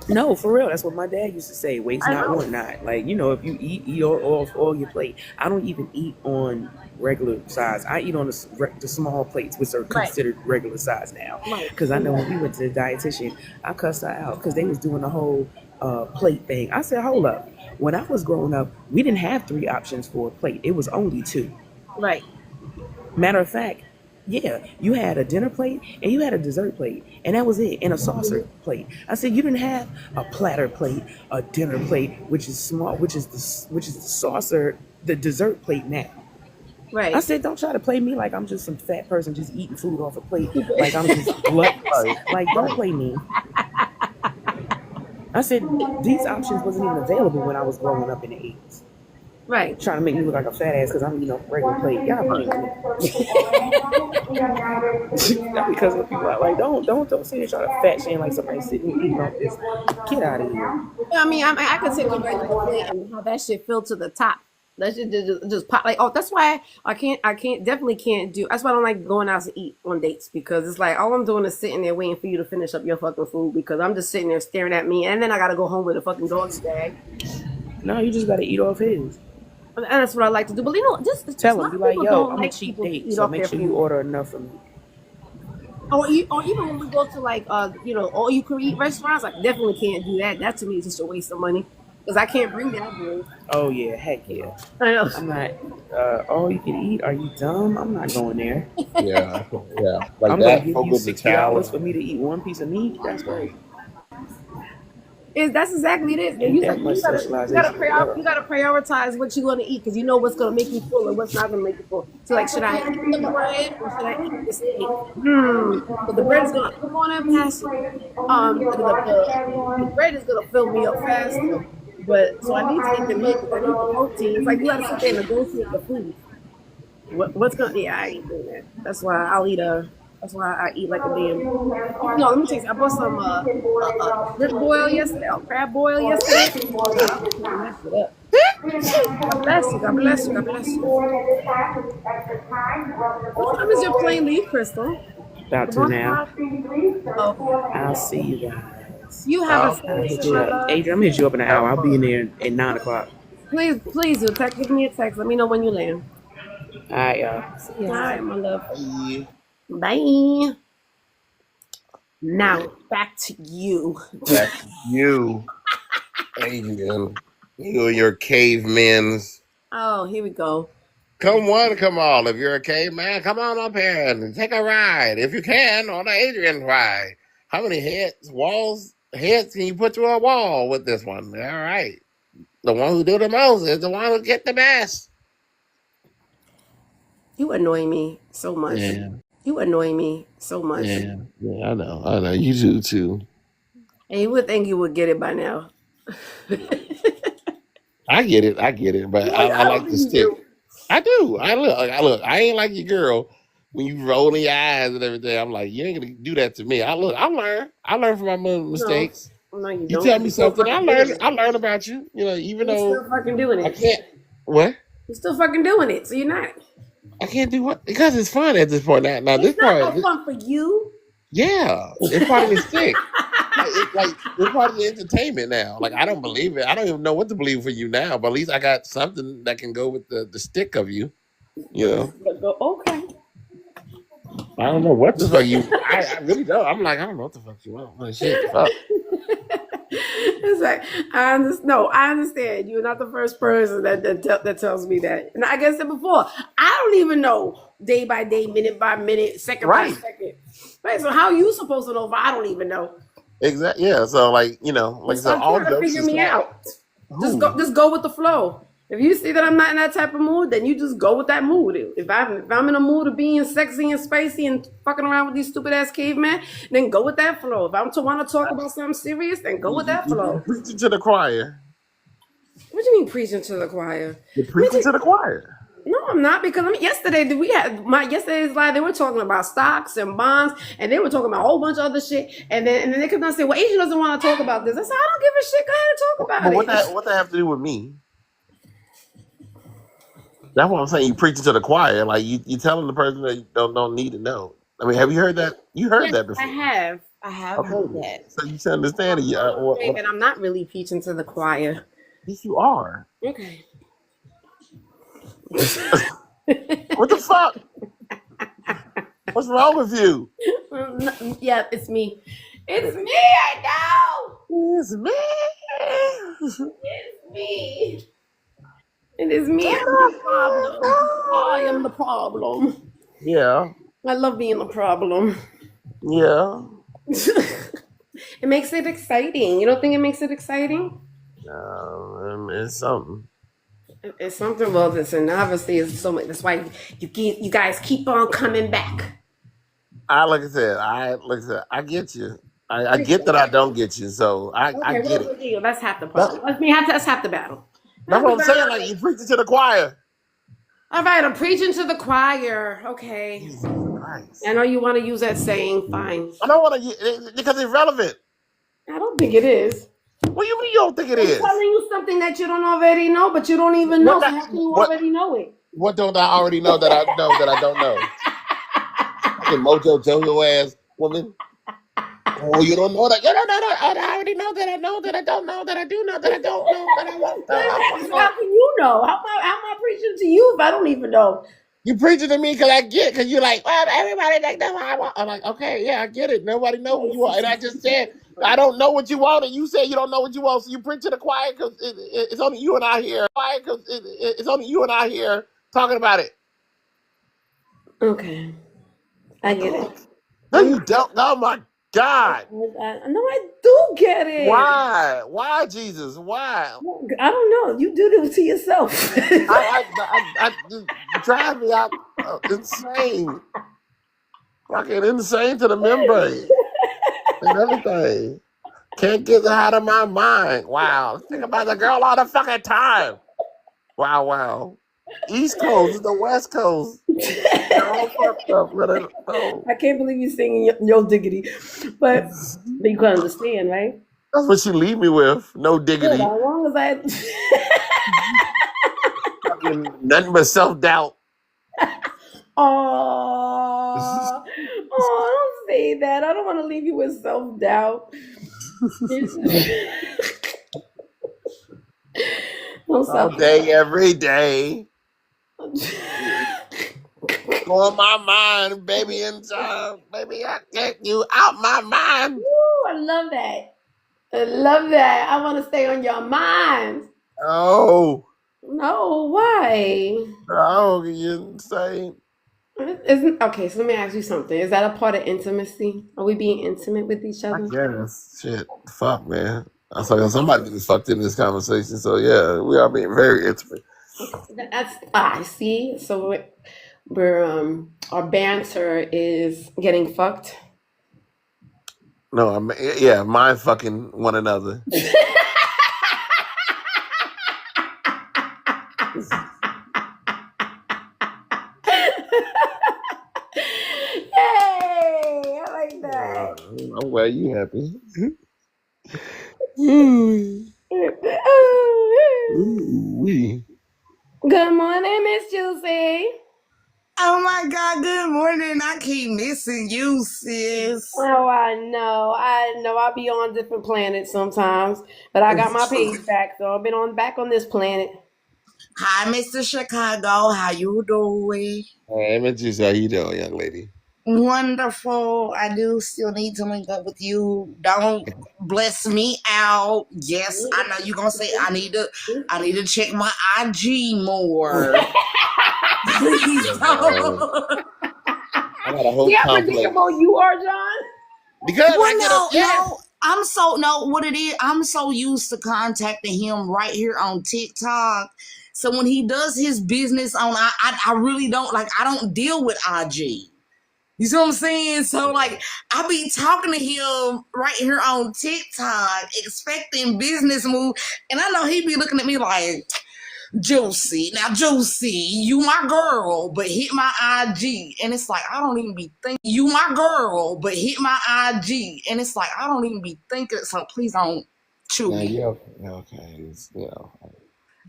No, for real. That's what my dad used to say. Waste I not, know. want not. Like, if you eat all your plate. I don't even eat on regular size. I eat on the small plates, which are Right, considered regular size now. right. Because I know when we went to the dietitian, I cussed her out because they was doing the whole plate thing. I said, hold up. When I was growing up, we didn't have three options for a plate. It was only two. Right. Matter of fact, Yeah, you had a dinner plate and you had a dessert plate, and that was it, and a saucer plate. I said you didn't have a platter plate, a dinner plate, which is small, which is the saucer, the dessert plate now. I Right. said, don't try to play me like I'm just some fat person just eating food off a plate, like I'm just gluttonous. Right. Like, don't play me. I said these options wasn't even available when I was growing up in the 80s. Right. Trying to make me look like a fat ass because I'm eating off a regular plate. Y'all playing with me. Because of people are like, don't sit here trying to fat shame like somebody sitting eating off this. Get out of here. I mean, I could take a regular plate and have that shit filled to the top. That shit just pop like, oh, that's why definitely can't do. That's why I don't like going out to eat on dates, because it's like all I'm doing is sitting there waiting for you to finish up your fucking food, because I'm just sitting there staring at me, and then I gotta go home with a fucking dog's bag. No, you just gotta eat off his. And that's what I like to do. But you know, just Tell a him, lot be of like, people yo, don't I'm a like cheap people to date, eat so off make their sure you food. order enough for me. Or even when we go to like all you can eat restaurants, I definitely can't do that. That to me is just a waste of money, because I can't bring that boy. Oh yeah, heck yeah. I know. I'm not. All you can eat? Are you dumb? I'm not going there. Yeah. Yeah. Like I'm gonna that. give Go you with the $60 for challenge. me to eat one piece of meat. That's great. That's exactly it. Ain't You, that much socialization in the you world. gotta prioritize what you're gonna eat, because you know what's gonna make you full and what's not gonna make you full. So like, should I eat the bread or should I eat the steak? So the bread is gonna come on and pass it. The bread is gonna fill me up faster. But so I need to eat the meat because I need the protein. It's like you gotta sit there and negotiate the food. What's gonna? Yeah, I ain't doing that. That's why I'll eat a. That's why I eat like a damn. No, let me tell you. I bought some shrimp boil yesterday, or crab boil yesterday. Oh, I was cooking that shit up. God bless you. God bless you. God bless you. What time is your plane leave, Crystal? About Good to morning, now. Rob. Okay. I'll see you guys. You have a Oh, I'll safe hit trip, you my up. love. Adrian, I'm gonna hit you up in an have hour. I'll be in fun. there at 9 o'clock. Please do. Give me a text. Let me know when you land. All right, y'all. See All ya. right, my love. Bye. Bye. Now back to you. Back to you, Adrian. You and your cavemen's. Oh, here we go. Come one, come all. If you're a caveman, come on up here and take a ride. If you can, on the Adrian ride. How many heads can you put through a wall with this one? All right. The one who do the most is the one who get the best. You annoy me so much. Yeah, You annoy me so much. yeah. I know. You do too. And you would think you would get it by now. I get it. But I I don't like to think you stick. do. I do. I look. I ain't like your girl when you rolling your eyes and everything. I'm like, you ain't gonna do that to me. I look. I learn from my No. mistakes. No, you You don't, tell because me you're still something, fucking doing I it. learn about you. You know, even You're though still fucking doing I it. can't. What? You're still fucking doing it, so you're not. I can't do what because it's fun at this point. Now It's this not part, no fun for you. yeah, it's part of the stick. It's part of the entertainment now. Like I don't believe it. I don't even know what to believe for you now. But at least I got something that can go with the stick of you. You know, But go, okay. I don't know what the fuck you. I really don't. I'm like I don't know what the fuck you want. Like, shit, fuck. It's like I understand. No, I understand. You're not the first person that tells me that. And I guess it before. I don't even know day by day, minute by minute, second by Right. second. Right. So how you supposed to know if I don't even know? Exactly. Yeah. So like like so, Stop all trying to jokes figure me aside, out. who? Just go with the flow. If you see that I'm not in that type of mood, then you just go with that mood. If I'm in a mood of being sexy and spicy and fucking around with these stupid ass cavemen, then go with that flow. If I'm to want to talk about something serious, then go with that You flow. preaching to the choir. What do you mean preaching to the choir? You're Let me preaching tell to the choir. no, I'm not, because yesterday we had my yesterday's live. They were talking about stocks and bonds, and they were talking about a whole bunch of other shit. And then they kept on saying, "Well, Asia doesn't want to talk about this." I said, "I don't give a shit. Go ahead and talk But about it." what that have to do with me? That's what I'm saying. You preaching to the choir, like you telling the person that you don't need to know. I mean, have you heard that? You heard Yes, that I before. have. I have heard Okay, that. so you should understand it. Okay, then I'm not really preaching to the choir. Yes, you are. Okay. What the fuck? What's wrong with you? Yeah, it's me. It's me. I know. It's me. It's me. It is me. I'm the problem. I am the problem. Yeah. I love being a problem. Yeah. It makes it exciting. You don't think it makes it exciting? It's something. It's something. Well, listen, obviously, it's so much. That's why you guys keep on coming back. I get you. I get that I don't get you, so I Okay, get well, it. that's half the That, problem. That's half the battle. that's Half what the I'm saying. battle. Like you preaching to the choir. All right, I'm preaching to the choir. Okay, Jesus Christ. I know you want to use that saying. Fine. I don't want to because it's relevant. I don't think it is. What do you mean you don't think it I'm is? telling you something that you don't already know, but you don't even What know. So that how can you what already know it? what don't I already know that I don't know? Fucking Mojo Jojo ass woman. Oh, you don't know that. You don't know that. I already know that. I know that. I don't know that. I do know that. I don't know that. I won't know. I want to So how know. can you know? How am I preaching to you if I don't even know? You preaching to me because I get because you're like, well, everybody like that's what I want. I'm like, okay, yeah, I get it. Nobody know what you want, and I just said I don't know what you want, and you said you don't know what you want, so you preach to the choir because it's only you and I here. Because it's only you and I here talking about it. Okay, I get it. No, you don't. Oh my God. No, I do get it. Why? Why, Jesus? Why? I don't know. You do this to yourself. You drive me out insane. Fucking insane to the membrane and everything. Can't get out of my mind. Wow. Think about the girl all the fucking time. Wow, wow. East Coast is the West Coast. They're all fucked up with it. Oh. I can't believe you're singing your diggity, but you can understand, right? That's what she leave me with. No Good. diggity. As long as I. Fucking nothing but self doubt. Oh, don't say that. I don't want to leave you with self doubt. Don't All self day, every day. On my mind, baby, in time. Baby, I get you out my mind. I love that. I love that. I want to stay on your mind. Oh, No, why? oh, you insane. Isn't okay? So let me ask you something. Is that a part of intimacy? Are we being intimate with each I other? guess. Shit. Fuck, man. I was like, somebody just fucked in this conversation. So, yeah, we are being very intimate. That's I see. So we're our banter is getting fucked. No, yeah, mind fucking one another. Hey, I like that. I'm glad you happy. Ooh, wee. Good morning, Miss Juicy. Oh my God, good morning. I keep missing you, sis. Oh, I know. I know. I'll be on different planets sometimes, but I got my page back, so I've been back on this planet. Hi, Mr. Chicago. How you doing? Hey, Miss Juicy, how you doing, young lady? Wonderful. I do still need to link up with you. Don't bless me out. Yes, I know you're gonna say I need to check my IG more. Please don't. I got a whole See how complex. predictable you are, John? Because I get Well, up, yes. no. What it is, I'm so used to contacting him right here on TikTok. So when he does his business on, I really don't I don't deal with IG. You see what I'm saying? So I be talking to him right here on TikTok, expecting business move, and I know he be looking at me like, Juicy. Now, Juicy, you my girl, but hit my IG. And it's like, I don't even be thinking, you my girl, but hit my IG. And it's like, I don't even be thinking, so please don't chew Now, me. yeah, okay.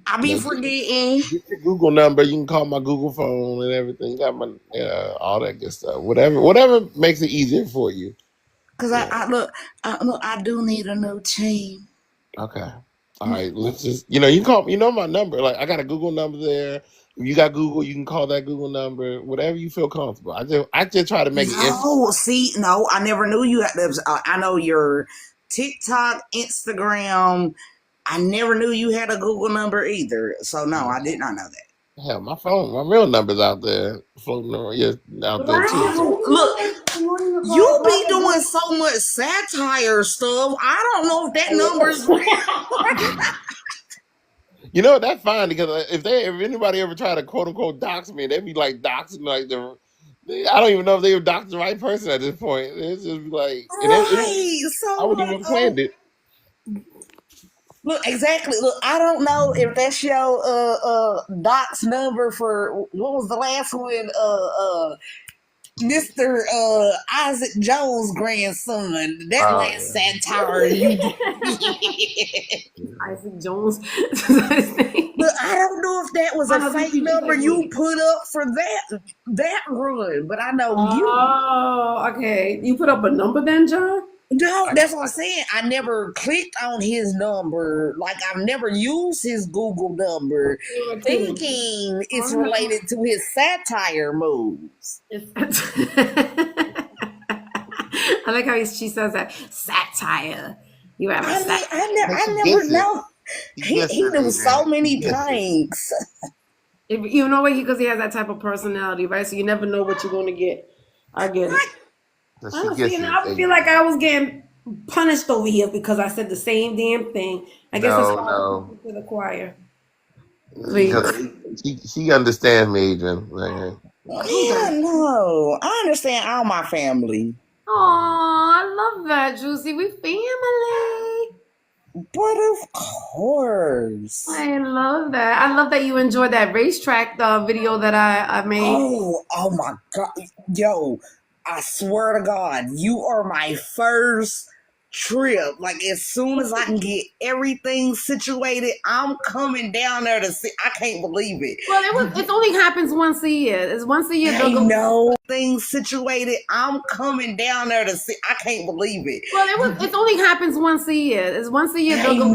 I be forgetting. Get your Google number. You can call my Google phone and everything. You got my all that good stuff. Whatever makes it easier for you. Because Yeah. I do need a new team. Okay. All right. Let's just you can call. You know my number. Like I got a Google number there. If you got Google, you can call that Google number. Whatever you feel comfortable. I just try to make it instant. No, see, no, I never knew you had those. I know your TikTok, Instagram. I never knew you had a Google number either. So no, I did not know that. Hell, my phone, my real number's out there floating around, yeah, out there too. Wow, look, you be doing so much satire stuff. I don't know if that number's You know that's fine because if anybody ever try to quote unquote dox me, they'd be like doxing like I don't even know if they were doxing the right person at this point. It's just like, right. I So wouldn't like, even planned it. look, exactly. Look, I don't know if that's your doc's number for what was the last one? Mr. Isaac Jones' grandson. That last satire you did. Isaac Jones. His name. But I don't know if that was a fake number you put up for that run. But I know you. Oh, okay. You put up a number then, John? No, that's what I'm saying. I never clicked on his number. Like I've never used his Google number, thinking it's related to his satire moves. I like how she says that satire. You have a satire. I never know. He knew so many pranks. You know what? Because he has that type of personality, right? So you never know what you're going to get. I get it. I feel like I was getting punished over here because I said the same damn thing. I guess it's hard to the choir. She understands me, Adrian. Yeah, no, I understand all my family. Oh, I love that, Juicy. We family. But of course. I love that. I love that you enjoyed that racetrack video that I made. Oh my God. Yo, I swear to God, you are my first trip. Like, as soon as I can get everything situated, I'm coming down there to see. I can't believe it. Well, it only happens once a year. It's once a year. I know things situated. I'm coming down there to see. I can't believe it. Well, it only happens once a year. It's once a year. They'll go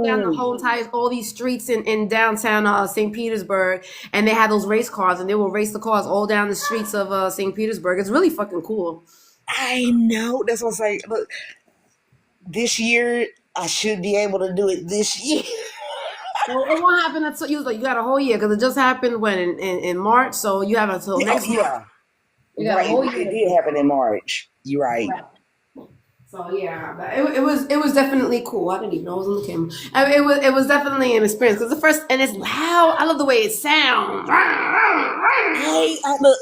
down the whole entire all these streets in downtown St. Petersburg, and they have those race cars, and they will race the cars all down the streets of St. Petersburg. It's really fucking cool. I know. That's what I'm saying. Look, this year I should be able to do it this year. Well, it won't happen until you got a whole year because it just happened in March, so you have until next year. Right, it did happen in March. You're right. So yeah, it was definitely cool. I didn't even know it was on the camera. It was definitely an experience because the first and it's loud. I love the way it sounds. Hey,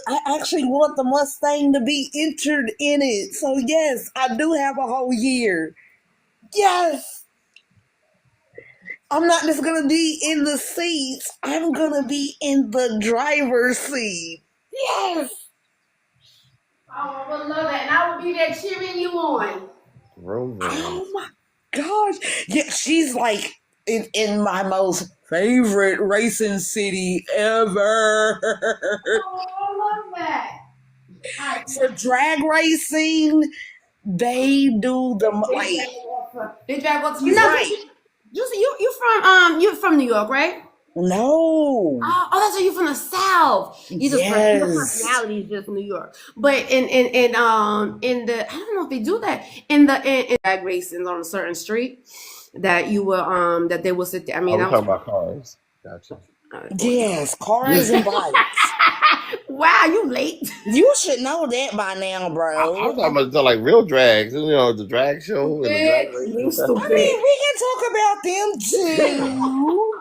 I actually want the Mustang to be entered in it. So yes, I do have a whole year. Yes. I'm not just gonna be in the seats. I'm gonna be in the driver's seat. Yes. Oh, I would love that, and I would be there cheering you on. Oh my gosh! Yeah, she's like in my most favorite racing city ever. Oh, I love that. For drag racing, they do the they drag up. You're from New York, right? No. Oh, that's why you're from the South. You just your personality is just New York. But in the I don't know if they do that in drag racing on a certain street that you will that they will sit there. I mean, I'm talking about cars. Gotcha. Yes, cars and bikes. Wow, you late. You should know that by now, bro. I was talking about like real drags, the drag show and the drag race. I mean, we can talk about them too.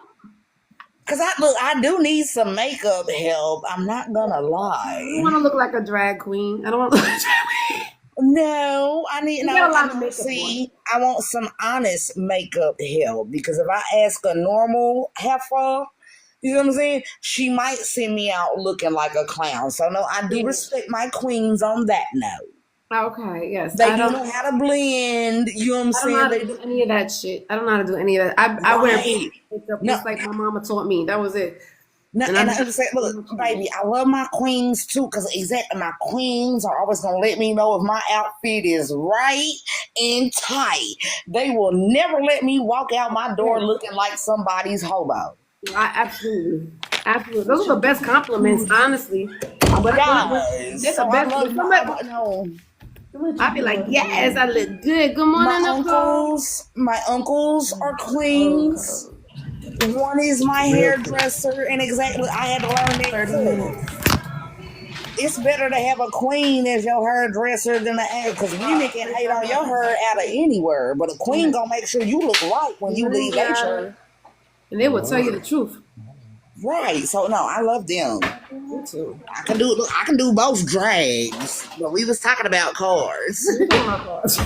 Cause I do need some makeup help. I'm not gonna lie. I don't want to look like a drag queen. I don't want to look like a drag queen. No, I need. A lot of makeup. See, I want some honest makeup help because if I ask a normal heifer, you know what I'm saying, she might send me out looking like a clown. So no, I do respect my queens on that note. Okay, yes. They do know how to blend. You know what I'm saying? I don't know how to do any of that shit. I don't know how to do any of that. I wear makeup just like my mama taught me. That was it. No, and I say, look, baby, I love my queens too, because exactly my queens are always gonna let me know if my outfit is right and tight. They will never let me walk out my door looking like somebody's hobo. Absolutely. Those are the best compliments, honestly. But that's the best. I'd be like, yes, I look good. Good morning, my uncles are queens. One is my hairdresser, and exactly, I had to learn that 30 too. minutes. It's better to have a queen as your hairdresser than an act, because women can hate on your hair out of anywhere, but a queen gonna make sure you look right when you leave their chair. And they will tell you the truth. Right. So no, I love them. Me too. I can do both drags, but we was talking about cars. Oh my gosh.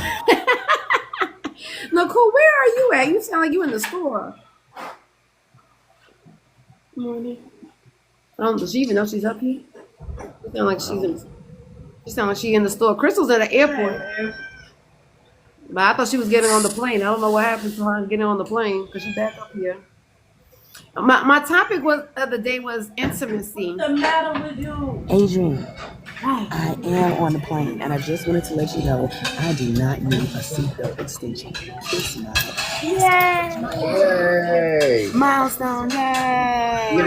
Nicole, where are you at? You sound like you in the store. Morning. I don't know. Does she even know she's up here? She sound like she's in the store. Crystal's at the airport. But I thought she was getting on the plane. I don't know what happened to her getting on the plane because she's back up here. My topic of the day was intimacy. What's the matter with you? Adrian, I am on the plane, and I just wanted to let you know I do not need a seatbelt extension. It's my Hey. milestone. Yay!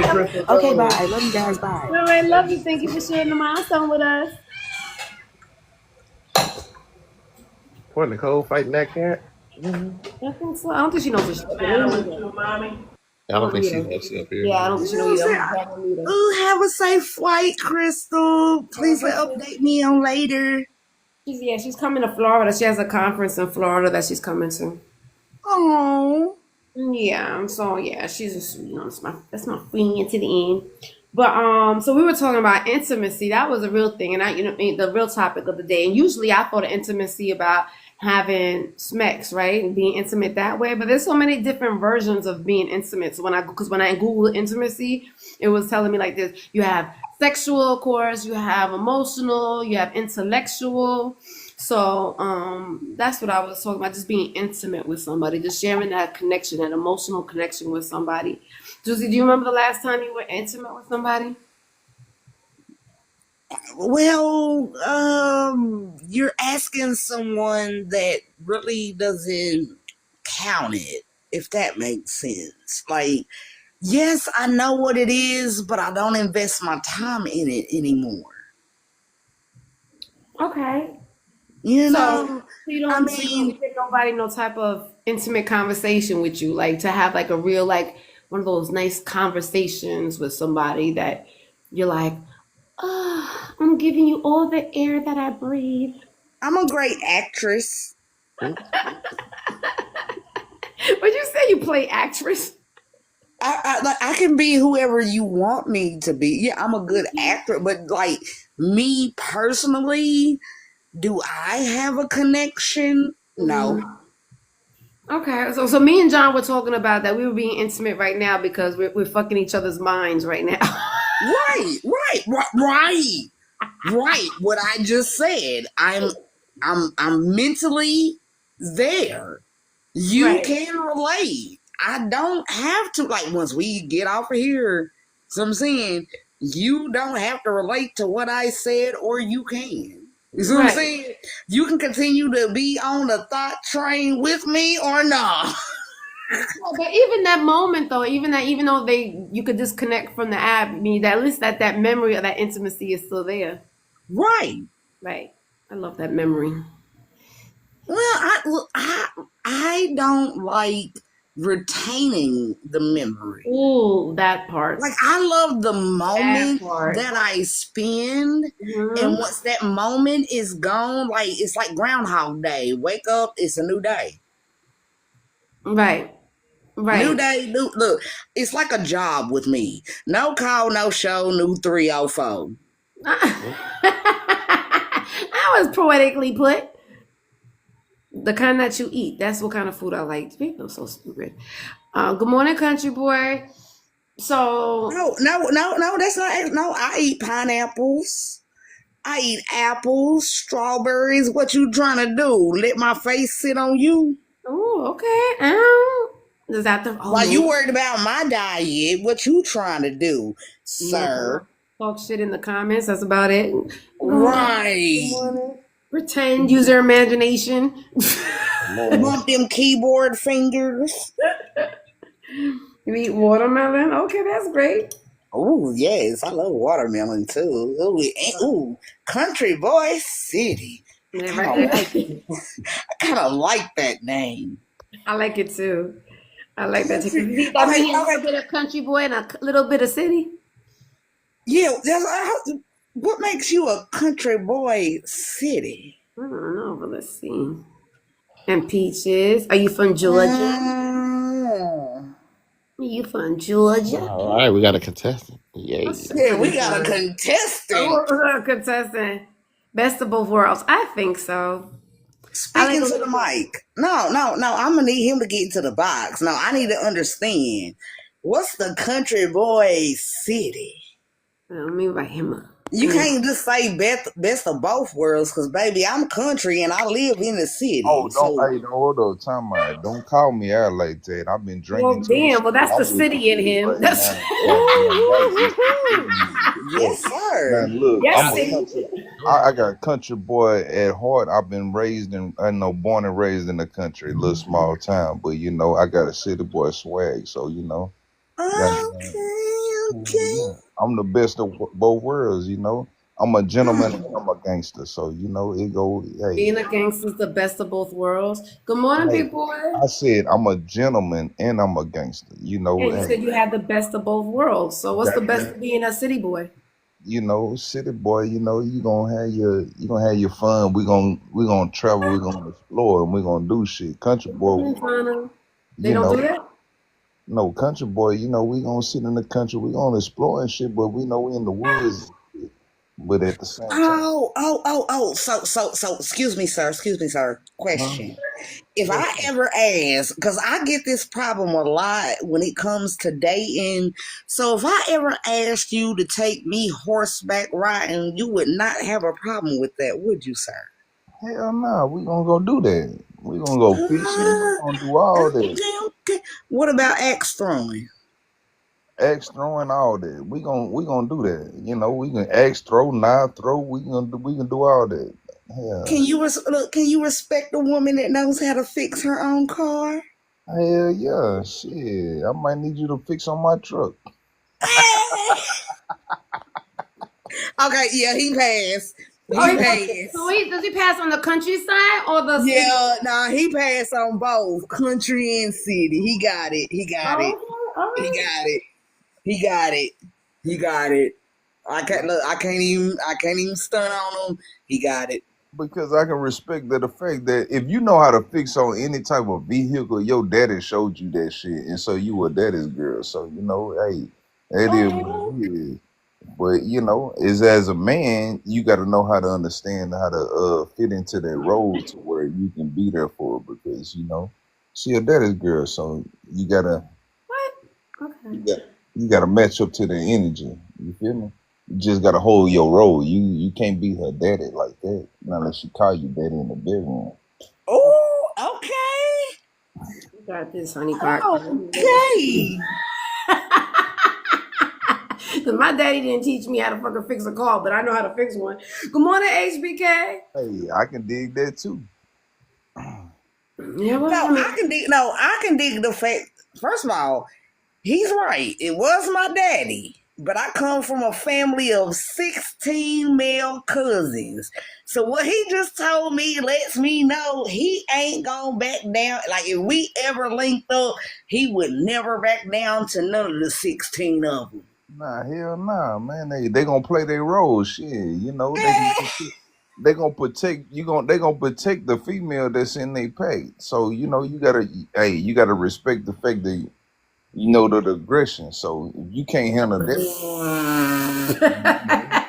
Okay, bye. Love you guys. Bye. All right, love you. Thank you for sharing the milestone with us. What, Nicole fighting that cat? I think so. I don't think she knows what she's doing. I don't think she knows she up here. Yeah, I don't think she knows either. Ooh, have a safe flight, Crystal. Please update me on later. She's coming to Florida. She has a conference in Florida that she's coming to. Oh. Yeah, so yeah, she's just, that's my friend to the end. But so we were talking about intimacy. That was a real thing, and the real topic of the day. And usually I thought of intimacy about having smecks, right, and being intimate that way. But there's so many different versions of being intimate. So when I Googled intimacy, it was telling me like this: you have sexual, of course, you have emotional, you have intellectual. So that's what I was talking about, just being intimate with somebody, just sharing that connection, that emotional connection with somebody. Josie, do you remember the last time you were intimate with somebody? Well, you're asking someone that really doesn't count it, if that makes sense. Like, yes, I know what it is, but I don't invest my time in it anymore. Okay. You know, So you don't get nobody no type of intimate conversation with you, like to have like a real, like one of those nice conversations with somebody that you're like, oh, I'm giving you all the air that I breathe. I'm a great actress. Would you say you play actress? I can be whoever you want me to be. Yeah, I'm a good actor, but like me personally, do I have a connection? No. Okay, so me and John were talking about that we were being intimate right now because we're fucking each other's minds right now. Right. What I just said. I'm mentally there. You can relate. I don't have to, like, once we get off of here, so I'm saying you don't have to relate to what I said, or you can. You see what I'm saying? You can continue to be on the thought train with me or not. But even that moment, though, even though you could disconnect from the app, I mean, at least that memory of that intimacy is still there. Right. I love that memory. Well, I don't like retaining the memory. Ooh, that part. Like, I love the moment that I spend, and once that moment is gone, like, it's like Groundhog Day. Wake up, it's a new day. Right. New day, look, it's like a job with me. No call, no show, new 304. That was poetically put. The kind that you eat. That's what kind of food I like. People are so stupid. Good morning, country boy. So no, that's not. No, I eat pineapples. I eat apples, strawberries. What you trying to do? Let my face sit on you? Oh, okay. Is that the? While you worried about my diet, what you trying to do, sir? Talk shit in the comments. That's about it. Right. Pretend. Use your imagination. Bump them keyboard fingers. You eat watermelon? Okay, that's great. Oh, yes. I love watermelon, too. Ooh, country boy city. I kind of like that name. I like it, too. I like that. That Country. mean he Okay, a okay. little bit of country boy and a little bit of city. Yeah, what makes you a country boy city? I don't know, but let's see. And Peaches, are you from Georgia? Mm. Are you from Georgia? All right, we got a contestant. Yay. What's Yeah, pretty we got a boy? contestant. Oh, contestant. Best of both worlds. I think so. I like Speaking a to the little bit. mic. No, no, no. I'm gonna need him to get into the box. No, I need to understand. What's the country boy city? Let me write him up. You can't just say best of both worlds, because baby, I'm country and I live in the city. Oh, don't So, hey, don't hold on, time out. Don't call me out like that. I've been drinking Well, too, damn. so Well, that's the I'm with the city in city him. right That's now. Goddamn right, it's the city. Fuck. yes, Now sir. look, yes, I'm a city. country. I got a country boy at heart. I've been raised in, I know, born and raised in the country, a little small town. But I got a city boy swag. So goddamn, Okay, okay. yeah, I'm the best of both worlds. I'm a gentleman and I'm a gangster. So it go. Hey, Being a gangster is the best of both worlds. Good morning, hey, big boy. I said I'm a gentleman and I'm a gangster. And you Hey, said you have the best of both worlds. So what's the best goddamn, of being a city boy? city boy. You gonna have your fun. We gonna travel. We gonna explore, and we gonna do shit. Country boy, They you don't know, do that? no country boy. We gonna sit in the country. We gonna explore and shit. But we know we in the woods. But at the same time, Oh. So, excuse me, sir. Excuse me, sir. huh? Question. If Yes, I ever ask, because I get this problem a lot when it comes to dating. So, if I ever asked you to take me horseback riding, you would not have a problem with that, would you, sir? hell nah. We gonna go do that. We gonna go fishing. We Uh, gonna do all that. okay. What about axe throwing? Axe throwing, all that. We gonna do that. We can axe throw, knife throw. We can do all that. Can Hell, you look? Can you respect a woman that knows how to fix her own car? hell yeah, shit. I might need you to fix on my truck. Okay, yeah, he passed. Oh, He so passed. does he pass on the countryside or the city? Yeah, nah, he passed on both country and city. He got it. He got Oh, it. okay, all He right. got it. He got it. He got it. I can't look. I can't even. I can't even stun on him. He got it. Because I can respect the fact that if you know how to fix on any type of vehicle, your daddy showed you that shit, and so you were daddy's girl. So hey, that is what Okay. it is. But is as a man, you got to know how to understand how to fit into that role to where you can be there for her because she a daddy's girl, so What? you Okay. got you got to match up to the energy. You feel me? You just got to hold your role. You can't be her daddy like that not unless she call you daddy in the bedroom. Oh, okay. You got this, honey pot. Okay. My daddy didn't teach me how to fucking fix a car, but I know how to fix one. Good morning, HBK. Hey, I can dig that too. Yeah, No, well, I I mean, can dig. No, I can dig the fact. First of all, he's right. It was my daddy, but I come from a family of 16 male cousins. So what he just told me lets me know he ain't gonna back down. Like if we ever linked up, he would never back down to none of the 16 of them. Nah, hell nah, man. They gonna play their role. Shit, they gonna protect the female that's in their pack. So you gotta respect the fact that the aggression. So if you can't handle that, you know,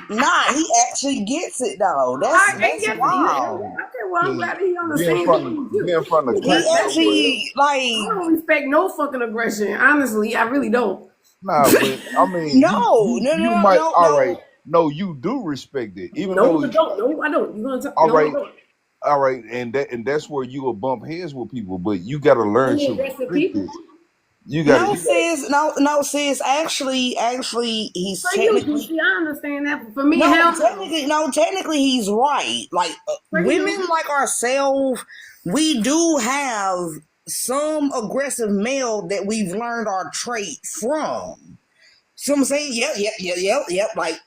Nah, he actually gets it though. I That's get it. wild. Okay, well, I'm cause glad that he on the being same from page with you. being from the But He country, actually I like don't respect no fucking aggression. Honestly, I really don't. nah, but I mean you no, you no, you no, might no, all right. no. No, you do respect it, even No, though I don't. No, I don't. You gonna tell? all No, I right. don't. All right, and that's where you will bump heads with people, but you got to learn Any to aggressive restrict people? it. You got to, No, you got to. sis. No, no, sis. Actually, he's For you, technically DC, I understand that. But for me, no, hell no. technically, no, technically, he's right. Like For women you. like ourselves, we do have some aggressive male that we've learned our trait from. So I'm saying, yep. Like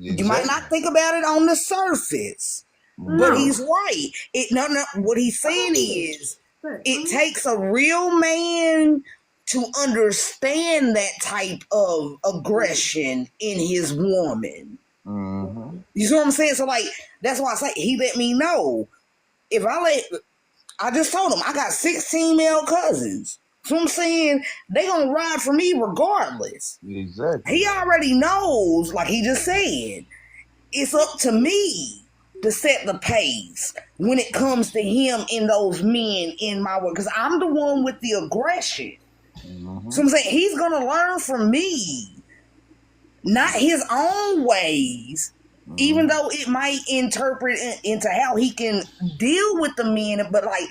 you might not Exactly. think about it on the surface, but Mm-hmm. he's No. right. It no. What he's saying Okay. is. It takes a real man to understand that type of aggression in his woman. Mm-hmm. You see what I'm saying? So like that's why I say he let me know. I just told him I got 16 male cousins. So I'm saying they gonna ride for me regardless. Exactly. He already knows, like he just said, it's up to me to set the pace when it comes to him and those men in my work. Because I'm the one with the aggression. Mm-hmm. So I'm saying he's gonna learn from me, not his own ways, even though it might interpret into how he can deal with the men, but like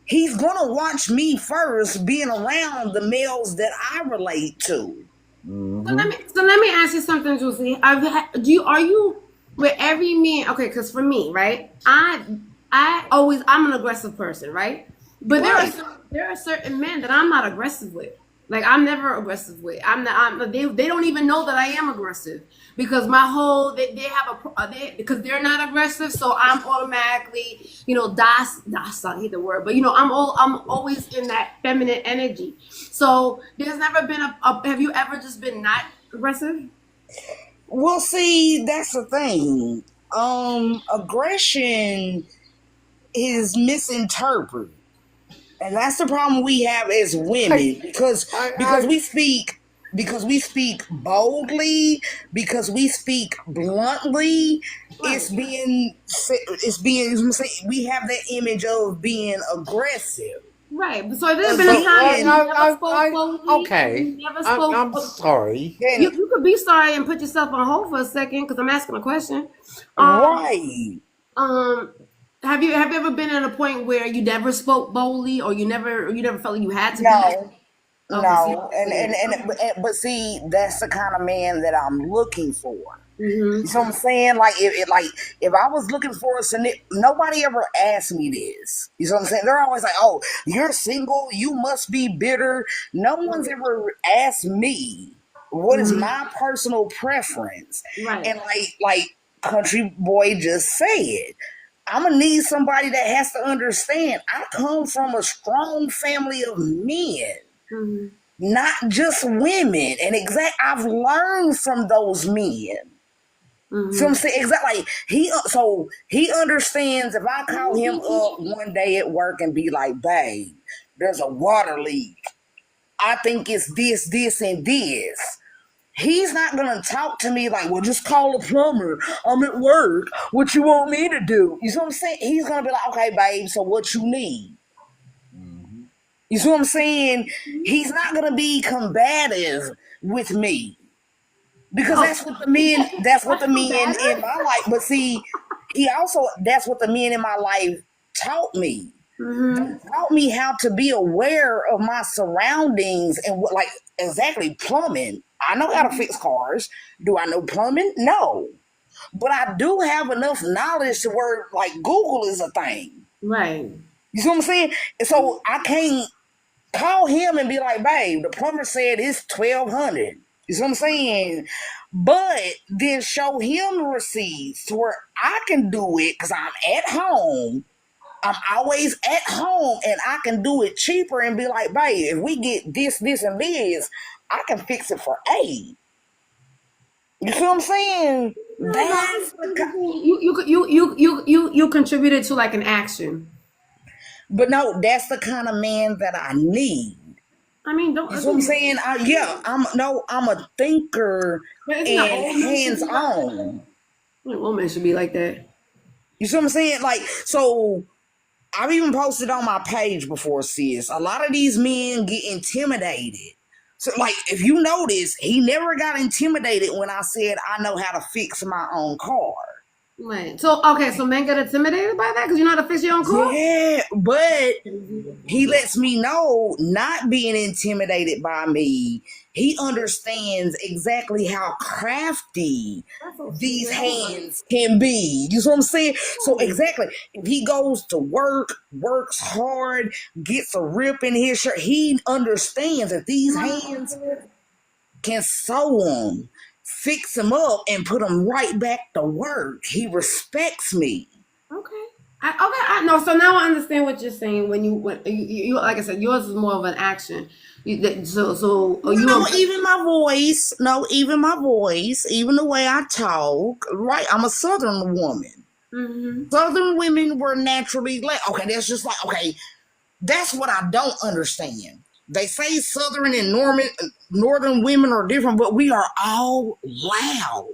he's gonna watch me first being around the males that I relate to. Mm-hmm. So let me ask you something, Juicy. Are you with every man? Okay, because for me, right, I'm an aggressive person, right? But Right. there are certain men that I'm not aggressive with. Like I'm never aggressive with. They don't even know that I am aggressive because they have because they're not aggressive, so I'm automatically docile. I hate the word, but I'm always in that feminine energy. So there's never been have you ever just been not aggressive? Well, see, that's the thing. Aggression is misinterpreted. And that's the problem we have as women because we speak boldly, because we speak bluntly, Right. we have that image of being aggressive. Right. So there's been a But time where you never spoke I boldly and okay. you never spoke. I'm sorry. Then You could be sorry and put yourself on hold for a second because I'm asking a question. Um, right. um, have you ever been at a point where you never spoke boldly or you never felt like you had to be? No. Okay, so No. But see, that's the kind of man that I'm looking for. You know what I'm saying? Like if I was looking for a scenario, nobody ever asked me this. You know what I'm saying? They're always like, "Oh, you're single. You must be bitter." No one's ever asked me what is my personal preference. right. And like Country Boy just said, I'm gonna need somebody that has to understand. I come from a strong family of men, not just women. And I've learned from those men. So I'm saying exactly like he understands if I call him up one day at work and be like, "Babe, there's a water leak. I think it's this, and this." He's not gonna talk to me like, "Well, just call a plumber. I'm at work. What you want me to do?" You see what I'm saying? He's gonna be like, "Okay, babe. So what you need?" Mm-hmm. You see what I'm saying? He's not gonna be combative with me. Because Oh, that's what that's the so men bad. in my life, but see, that's what the men in my life taught me. They taught me how to be aware of my surroundings and what, like, exactly plumbing. I know how to fix cars. Do I know plumbing? No. But I do have enough knowledge to where, like, Google is a thing. Right. You see what I'm saying? So I can't call him and be like, "Babe, the plumber said it's 1,200. You see what I'm saying? But then show him the receipts to where I can do it because I'm at home. I'm always at home and I can do it cheaper and be like, "Babe, if we get this, and this, I can fix it for 8." You see what I'm saying? That's the You contributed to like an action. but no, that's the kind of man that I need. I mean, don't. You see what I'm saying? I'm a thinker But isn't that and all men should hands be like that? on. All men should be like that. You see what I'm saying? Like, so I've even posted on my page before, sis. A lot of these men get intimidated. So, like, if you notice, he never got intimidated when I said I know how to fix my own car. Right. So okay, so men get intimidated by that because you know how to fix your own car. Yeah, but he lets me know, not being intimidated by me, he understands exactly how crafty That's so these stupid. hands can be. You see what I'm saying? So exactly, if he goes to work, works hard, gets a rip in his shirt, he understands that these hands can sew them, fix them up, and put them right back to work. He respects me. Okay. I know. So now I understand what you're saying. When you like I said, yours is more of an action. So are Well, you? no, even my voice, no, even my voice, even the way I talk, right? I'm a Southern woman. Mm-hmm. Southern women were naturally like, okay, that's just like, okay, that's what I don't understand. They say Southern and Northern women are different, but we are all loud.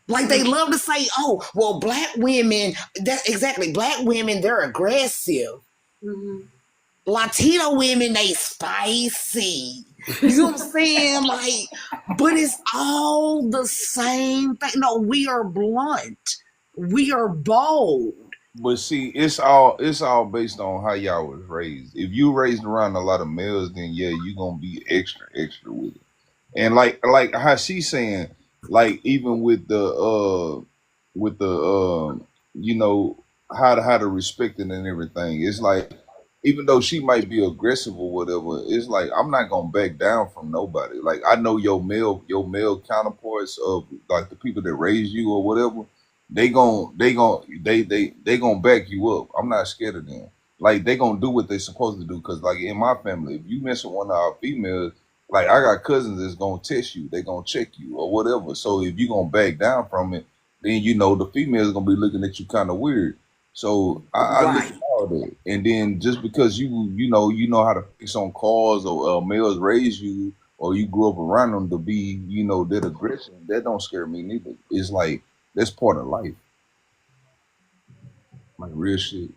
Like they love to say, oh, well, black women, that exactly, black women, they're aggressive. Mm-hmm. Latino women, they spicy. You know what I'm saying? Like, but it's all the same thing. No, we are blunt. We are bold. But see, it's all based on how y'all was raised. If you raised around a lot of males, then yeah, you gonna be extra with it. And like how she's saying, like even with the you know how to respect it and everything. It's like even though she might be aggressive or whatever, it's like I'm not gonna back down from nobody. Like I know your male counterparts of like the people that raised you or whatever, they gonna back you up. I'm not scared of them. Like they gonna do what they supposed to do. Cause like in my family, if you mess with one of our females, like I got cousins that's gonna test you, they gonna check you or whatever. So if you gonna back down from it, then you know the female's gonna be looking at you kind of weird. So I look Right. at all that, and then just because you know how to fix on cars or males raise you or you grew up around them to be that aggression, that don't scare me neither. It's like that's part of life, like real shit.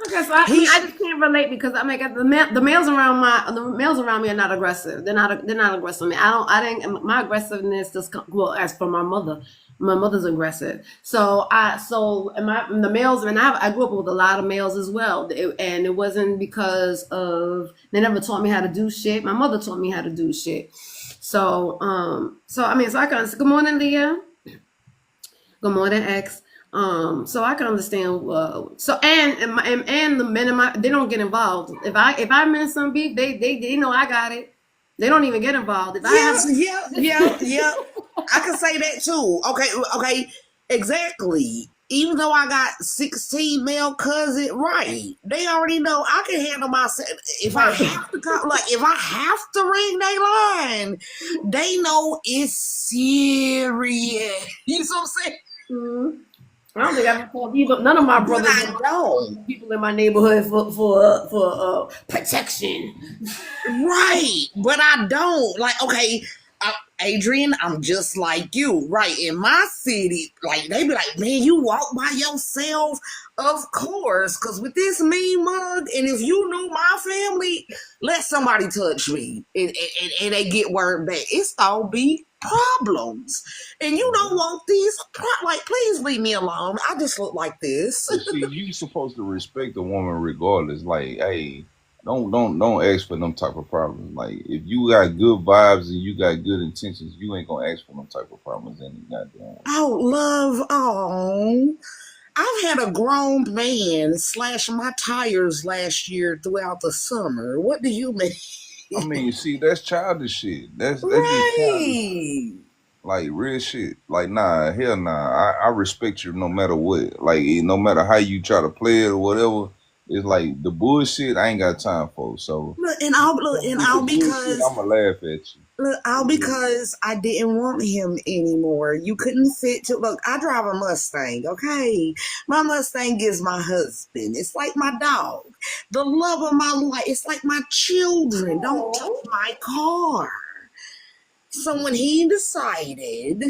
Okay, so I He just can't relate because I mean the males around me are not aggressive. They're not aggressive. I mean, I didn't my aggressiveness just well as for my mother. My mother's aggressive. And the males and I grew up with a lot of males as well. And it wasn't because of they never taught me how to do shit. My mother taught me how to do shit. So I mean, so I can good morning, Leah. Good morning, X. So I can understand. And the men in my they don't get involved. If I miss some beef, they know I got it. They don't even get involved. If I Yeah, have, yeah, yeah, yeah. I can say that too. Okay, okay, exactly. Even though I got 16 male cousins, right? They already know I can handle myself. If I right. have to come, like if I have to ring their line, they know it's serious. You know what I'm saying? Mhm. I don't think I've called either. None of my But brothers I don't. or people in my neighborhood for protection. Right, but I don't. Like, okay, Adrian, I'm just like you. Right, in my city, like, they be like, man, you walk by yourself? Of course, because with this mean mug, and if you knew my family, let somebody touch me, and they get word back. It's all be problems. And you don't want these, like, please leave me alone. I just look like this. But see, you supposed to respect a woman regardless. Like, hey, don't ask for them type of problems. Like, if you got good vibes and you got good intentions, you ain't gonna ask for them type of problems any goddamn way. Oh, love, oh. I've had a grown man slash my tires last year throughout the summer. What do you mean? I mean, see, that's childish shit. That's just childish. Right. Like real shit. Like nah, hell nah. I respect you no matter what. Like no matter how you try to play it or whatever. It's like the bullshit I ain't got time for. So Look, come and with the all bullshit, because I'ma laugh at you. look, all Yeah. because I didn't want him anymore. You couldn't fit to look. I drive a Mustang, okay? My Mustang is my husband. It's like my dog, the love of my life. It's like my children. Don't touch my car. So when he decided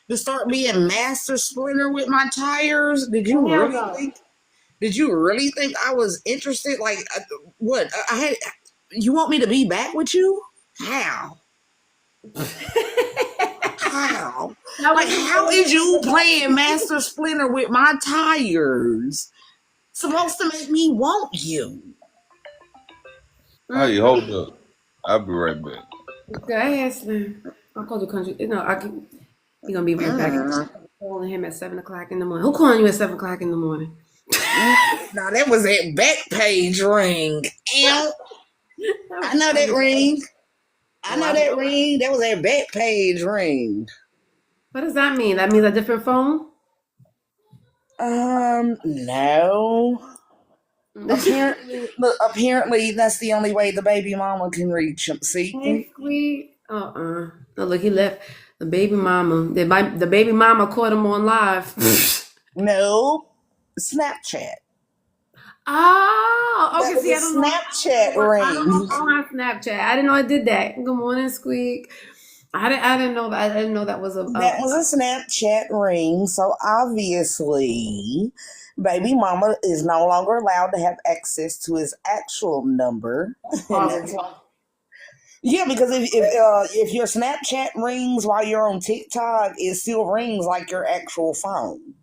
to start being master splinter with my tires, Hell no. did you really think I was interested? Like, what? I had. You want me to be back with you? How? How? How Like, would you how is you playing master splinter with my tires? Supposed to make me want you. Hey, hold up. I'll be right back. Go ahead, Slim. I'll call the country. No, I can. He's gonna be right back. Mm. Calling him at 7 o'clock in the morning. Who calling you at 7 o'clock in the morning? Now that was that back page ring. Ow. I know that ring. I know that ring. That was that back page ring. What does that mean? That means a different phone? No. Apparently that's the only way the baby mama can reach him. See? Hey, sweet. No, look, he left the baby mama. The baby mama caught him on live. No. Snapchat. Oh, That okay. was See, a Snapchat I don't know. ring. I don't have Snapchat. I didn't know I did that. Good morning, Squeak. I didn't know that. I didn't know that was That was a Snapchat ring. So obviously, baby mama is no longer allowed to have access to his actual number. And that's why. Yeah, because if your Snapchat rings while you're on TikTok, it still rings like your actual phone.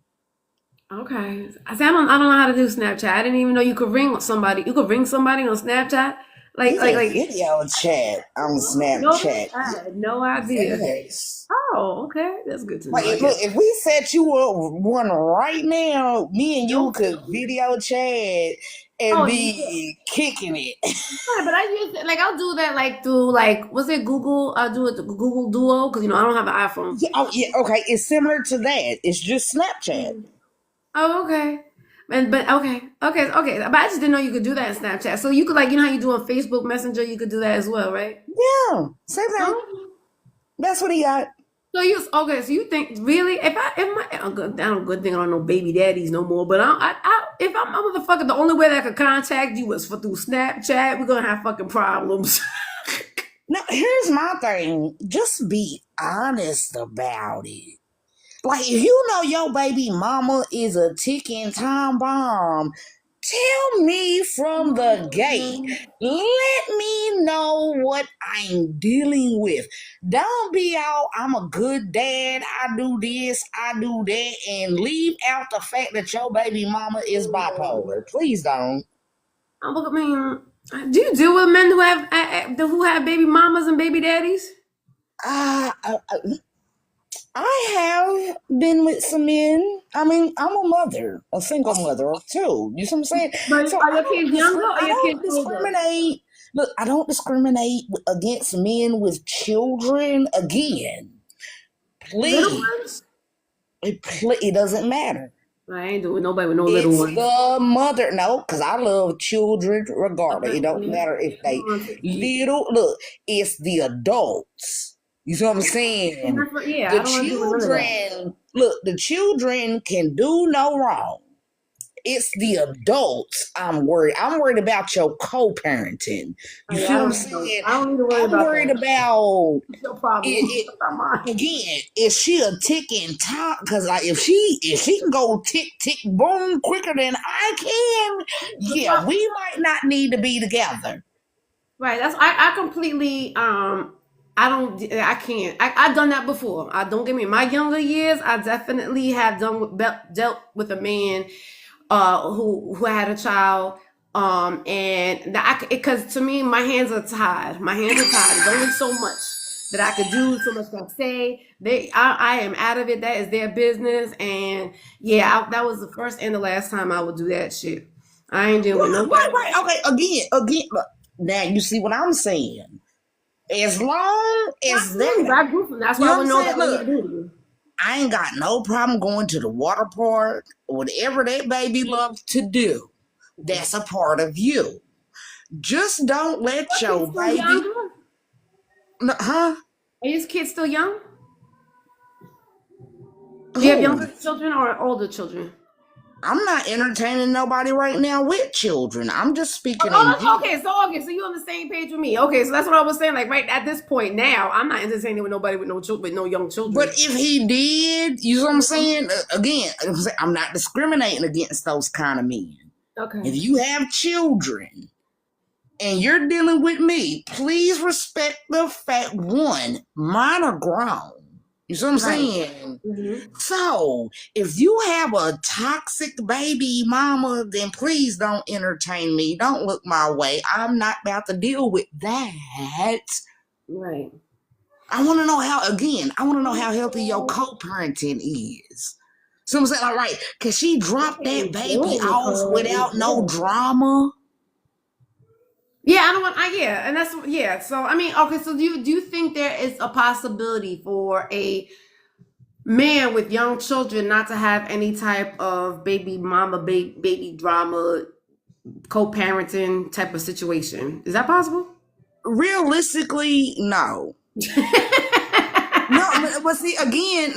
okay. I say I don't know how to do Snapchat. I didn't even know you could ring somebody. You could ring somebody on Snapchat. You can Like. video chat on No, Snapchat. I had no idea. Yes. Oh, okay. That's good to know. Like, I look, guess. if we set you up one right now, me and you No. could video chat and Oh, yeah. be kicking it. Right, but I use it like I'll do that like through like what's it Google? I'll do it through Google Duo because I don't have an iPhone. Yeah, oh, yeah, okay. It's similar to that. It's just Snapchat. Oh, okay. And but okay. But I just didn't know you could do that in Snapchat. So you could like how you do on Facebook Messenger, you could do that as well, right? Yeah, same thing. Oh. That's what he got. So so you think really I don't good thing I don't know baby daddies no more, but if I'm a motherfucker, the only way that I could contact you was through Snapchat. We're gonna have fucking problems. Now, here's my thing. Just be honest about it. Like, if you know your baby mama is a ticking time bomb, tell me from the gate. Let me know what I'm dealing with. Don't be all, I'm a good dad, I do this, I do that, and leave out the fact that your baby mama is bipolar. Please don't. I mean, do you deal with men who have baby mamas and baby daddies? Uh, uh, uh, I have been with some men. I mean, I'm a mother, a single mother of two. You see what I'm saying? But So are your kids younger or I your kids don't older? discriminate. Look, I don't discriminate against men with children. Again, Little please, ones? it doesn't matter. I ain't doing nobody with no little It's ones. the mother. No, because I love children regardless. It Okay, don't yeah. matter if they Hold on, Titi. little. Look, it's the adults. You see what I'm And saying? yeah, The I don't want to do with none of that. children, look, the children can do no wrong. It's the adults I'm worried. I'm worried about your co-parenting. Oh, You yeah, see what I'm saying? I don't need to worry I'm about worried that. about It's your problem. it, It's not mine. again, is she a ticking time? Because like if she can go tick tick boom quicker than I can, yeah, we might not need to be together. Right. I completely I can't. I've done that before. I don't get me in my younger years, I definitely have dealt with a man who had a child and because to me my hands are tied. My hands are tied. There's only so much that I could do, so much I say. I am out of it. That is their business. And yeah, that was the first and the last time I would do that shit. I ain't dealing with nobody. Right. Okay. Again. Look, now you see what I'm saying. As long as that, I do. That's you why know I what I'm would know saying. that what Look, to do. I ain't got no problem going to the water park, whatever that baby loves to do. That's a part of you. Just don't let Your kids your still baby, young? huh? Are your kids still young? Do you have Who? younger children or older children? I'm not entertaining nobody right now with children. I'm just speaking Oh, in that's general. okay. So you're on the same page with me. Okay, so that's what I was saying. Like right at this point now, I'm not entertaining with nobody with no children, with no young But children. if he did, you know what I'm saying? Again, I'm not discriminating against those kind of men. If Okay. you have children and you're dealing with me, please respect the fact one, mine are grown. You see what I'm Right. saying? Mm-hmm. So if you have a toxic baby mama, then please don't entertain me. Don't look my way. I'm not about to deal with that. Right. I want to know how healthy your co-parenting is. So I'm saying, all right, can she drop that baby off without no drama? Yeah, I don't want. Yeah, and that's yeah. So I mean, okay. So do you think there is a possibility for a man with young children not to have any type of baby mama, baby drama, co-parenting type of situation. Is that possible? Realistically, no. No, but see, again,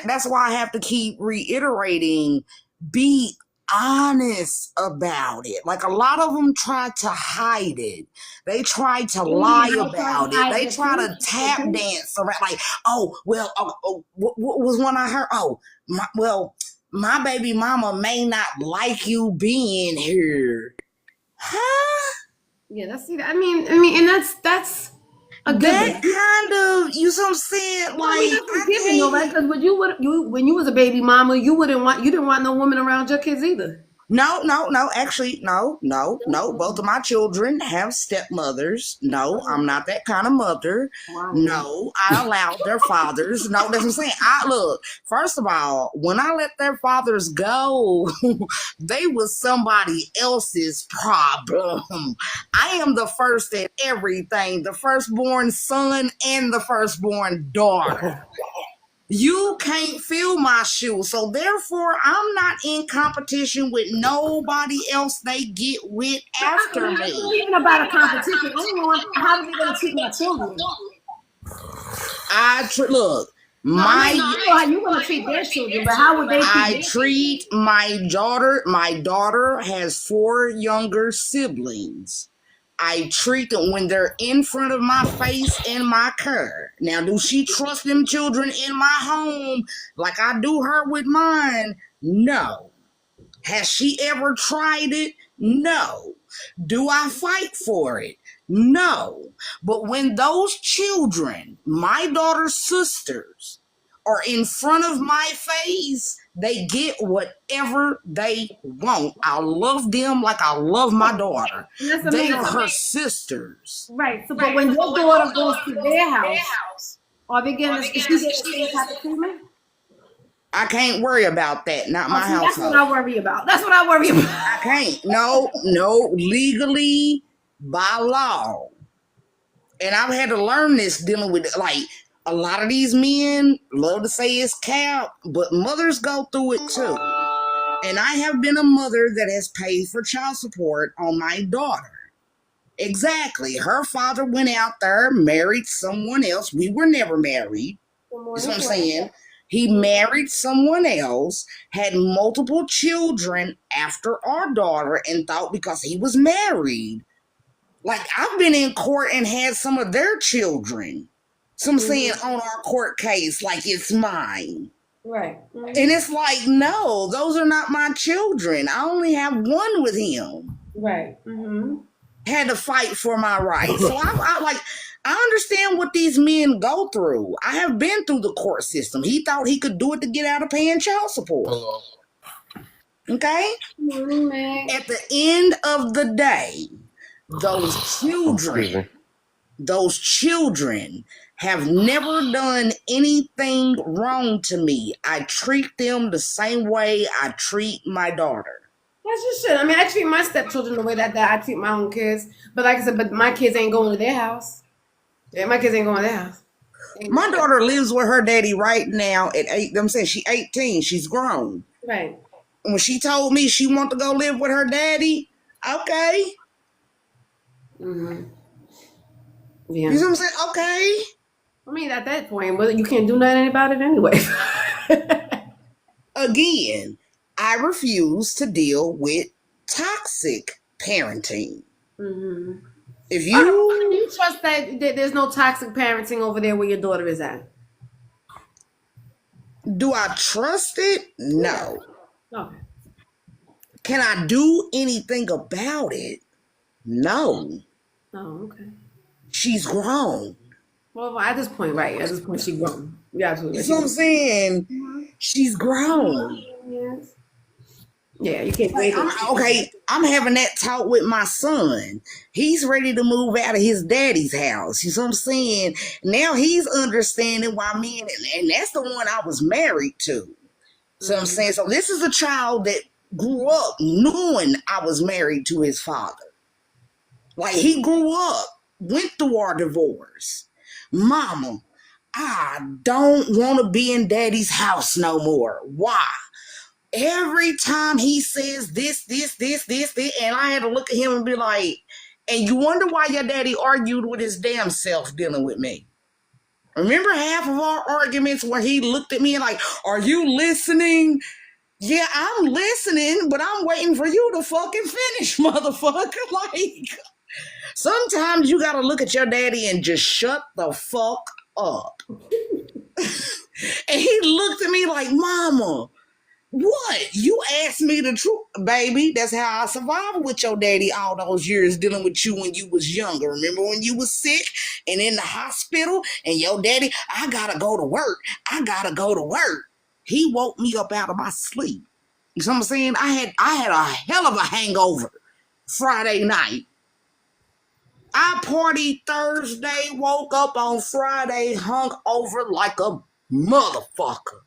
that's why I have to keep reiterating, be honest about it. Like, a lot of them try to hide it. They try to lie about it. They try to tap dance around. Like, what was one I heard? My baby mama may not like you being here. Huh? Yeah, I mean, and that's a good That one. kind of, you know what I'm saying? Well, I mean, that's forgiving though, right? Because when you was a baby mama, you didn't want no woman around your kids either. No. Actually, no. Both of my children have stepmothers. No, I'm not that kind of mother. No, I allowed their fathers. No, that's what I'm saying. Look, first of all, when I let their fathers go, they was somebody else's problem. I am the first at everything, the firstborn son and the firstborn daughter. You can't fill my shoes. So therefore, I'm not in competition with nobody else they get with after me. It's not even about a competition. How are they going to treat my children? Look, I know how you want to treat their children, but how would they treat my daughter? My daughter has 4 younger siblings. I treat them when they're in front of my face in my car. Now, do she trust them children in my home like I do her with mine? No. Has she ever tried it? No. Do I fight for it? No. But when those children, my daughter's sisters, are in front of my face, they get whatever they want. I love them like I love my daughter. They are her sisters. Right. So, but when your daughter goes to their house, are they getting the same type of treatment? I can't worry about that. Not my household. That's what I worry about. I can't. No, legally, by law. And I've had to learn this dealing with, like, a lot of these men love to say it's cap, but mothers go through it too. And I have been a mother that has paid for child support on my daughter. Exactly. Her father went out there, married someone else. We were never married. You know what I'm saying? He married someone else, had multiple children after our daughter, and thought because he was married. Like, I've been in court and had some of their children. So I'm saying on our court case, like it's mine. Right. And it's like, no, those are not my children. I only have one with him. Right. Had to fight for my rights. So I understand what these men go through. I have been through the court system. He thought he could do it to get out of paying child support. Okay? At the end of the day, those children have never done anything wrong to me. I treat them the same way I treat my daughter. Yes, you should. I mean, I treat my stepchildren the way that I treat my own kids. But like I said, my kids ain't going to their house. Yeah, my kids ain't going to their house. My daughter lives with her daddy right now at 8. I'm saying she's 18. She's grown. Right. And when she told me she wanted to go live with her daddy, okay. Yeah. You know what I'm saying? Okay. I mean, at that point, well, you can't do nothing about it anyway. Again, I refuse to deal with toxic parenting. If you trust that there's no toxic parenting over there where your daughter is at? Do I trust it? No. Okay. Can I do anything about it? No. Oh, okay. She's grown. Well, at this point, right? At this point, she's grown. Yeah, absolutely. That's what I'm saying. She's grown. Yes. Yeah, you can't wait. I'm having that talk with my son. He's ready to move out of his daddy's house. You know what I'm saying? Now he's understanding why me and that's the one I was married to. So I'm saying, so this is a child that grew up knowing I was married to his father. Like, he grew up, went through our divorce. Mama, I don't want to be in daddy's house no more. Why? Every time he says this, and I had to look at him and be like, and you wonder why your daddy argued with his damn self dealing with me. Remember half of our arguments where he looked at me and like, are you listening? Yeah, I'm listening, but I'm waiting for you to fucking finish, motherfucker. Like, sometimes you gotta look at your daddy and just shut the fuck up. And he looked at me like, Mama, what? You asked me the truth, baby. That's how I survived with your daddy all those years dealing with you when you was younger. Remember when you was sick and in the hospital and your daddy, I gotta go to work. I gotta go to work. He woke me up out of my sleep. You know what I'm saying? I had a hell of a hangover Friday night. I partied Thursday, woke up on Friday, hung over like a motherfucker.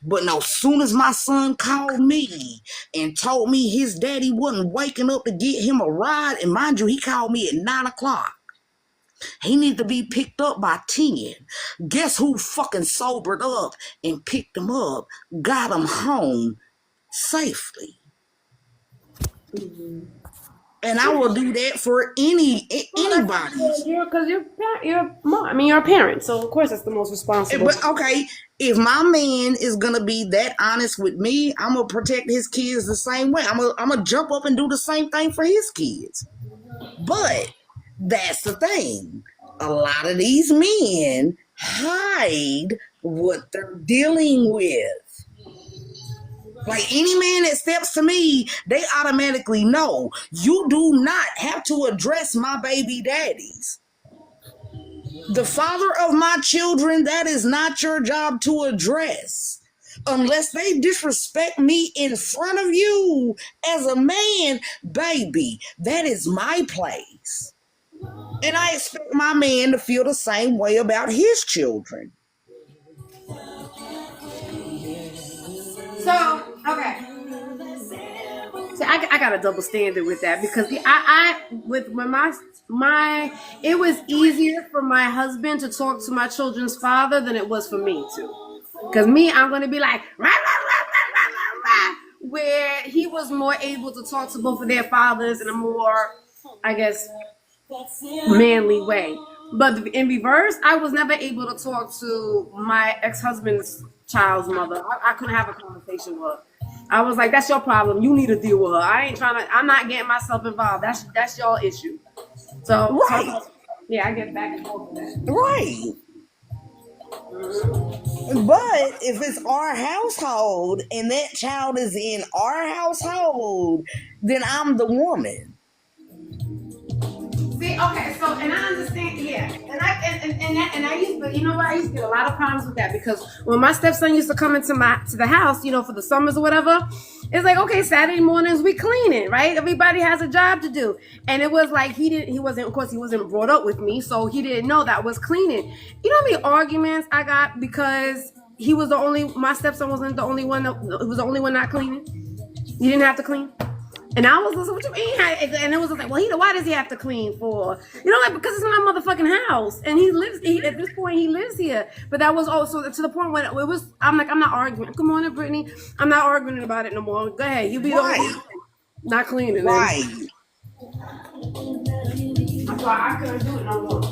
But no, soon as my son called me and told me his daddy wasn't waking up to get him a ride, and mind you, he called me at 9 o'clock. He needed to be picked up by 10. Guess who fucking sobered up and picked him up, got him home safely. And I will do that for anybody. Because you're mom. I mean, you're a parent, so of course that's the most responsible. But okay, if my man is gonna be that honest with me, I'm gonna protect his kids the same way. I'm gonna jump up and do the same thing for his kids. But that's the thing. A lot of these men hide what they're dealing with. Like any man that steps to me, they automatically know you do not have to address my baby daddies. The father of my children, that is not your job to address. Unless they disrespect me in front of you as a man, baby, that is my place. And I expect my man to feel the same way about his children. So, okay. See, I got a double standard with that because it was easier for my husband to talk to my children's father than it was for me to. Because me, I'm going to be like, rah, rah, rah, rah, rah, rah, rah, where he was more able to talk to both of their fathers in a more, I guess, manly way. But in reverse, I was never able to talk to my ex-husband's child's mother. I couldn't have a conversation with her. I was like, that's your problem. You need to deal with her. I'm not getting myself involved. That's your issue. So, right. Yeah, I get back and forth with that. Right. But if it's our household and that child is in our household, then I'm the woman. See, okay, so and I understand, yeah, and I used to, you know what, I used to get a lot of problems with that because when my stepson used to come into the house, for the summers or whatever, it's like, okay, Saturday mornings we cleaning, right? Everybody has a job to do, and it was like he wasn't brought up with me, so he didn't know that was cleaning. You know how many arguments I got because my stepson wasn't the only one he was the only one not cleaning. You didn't have to clean. And I was like, what you mean? And it was like, well, why does he have to clean for? Because it's my motherfucking house. And at this point, he lives here. But that was also to the point when it was, I'm like, I'm not arguing. Come on, Brittany. I'm not arguing about it no more. Go ahead. You be the one not cleaning. Right. That's why I couldn't do it no more.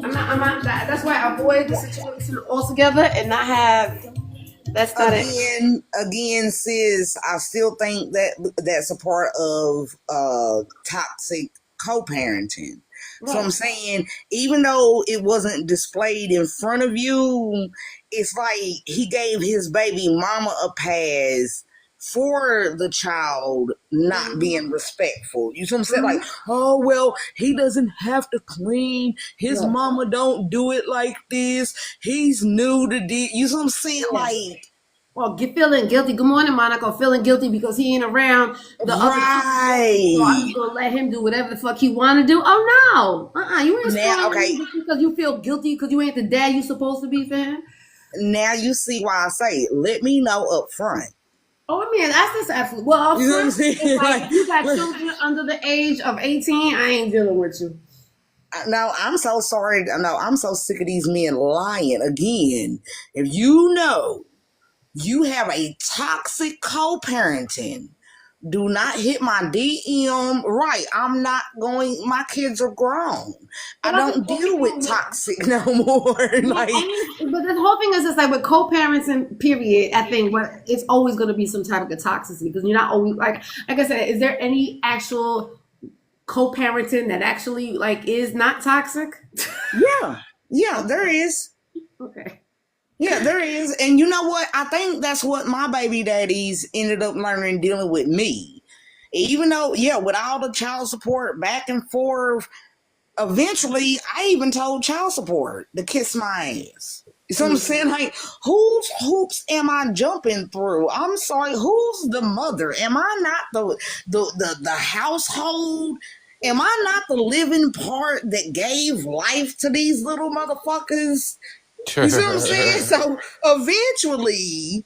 I'm not, that's why I avoid the situation altogether and not have... That's not again, sis, I still think that that's a part of toxic co-parenting. Right. So I'm saying, even though it wasn't displayed in front of you, it's like he gave his baby mama a pass for the child not being respectful. You know what I'm saying? Like, oh, well, he doesn't have to clean. His mama don't do it like this. He's new to this. You know what I'm saying? Like, well, feeling guilty. Good morning, Monica. Feeling guilty because he ain't around the other people. So I'm gonna let him do whatever the fuck he want to do. Oh no, you ain't spoiling because you feel guilty because you ain't the dad you supposed to be, fam. Now you see why I say, let me know up front. Oh, I mean, that's just absolutely. Well, up front, it's like you got children under the age of 18, I ain't dealing with you. No, I'm so sorry. No, I'm so sick of these men lying again. If you know you have a toxic co-parenting, do not hit my DM. Right, I'm not going. My kids are grown. But I that's the don't whole deal with thing. toxic no more. Yeah, Like, but the whole thing is just like with co-parenting, period. I think what it's always going to be some type of toxicity because you're not always like I said. Is there any actual co-parenting that actually like is not toxic? yeah, there is. Okay. Yeah, there is. And you know what? I think that's what my baby daddies ended up learning dealing with me. Even though, yeah, with all the child support back and forth, eventually I even told child support to kiss my ass. You see what I'm saying? Like, whose hoops am I jumping through? I'm sorry, who's the mother? Am I not the household? Am I not the living part that gave life to these little motherfuckers? You see what I'm saying? So eventually,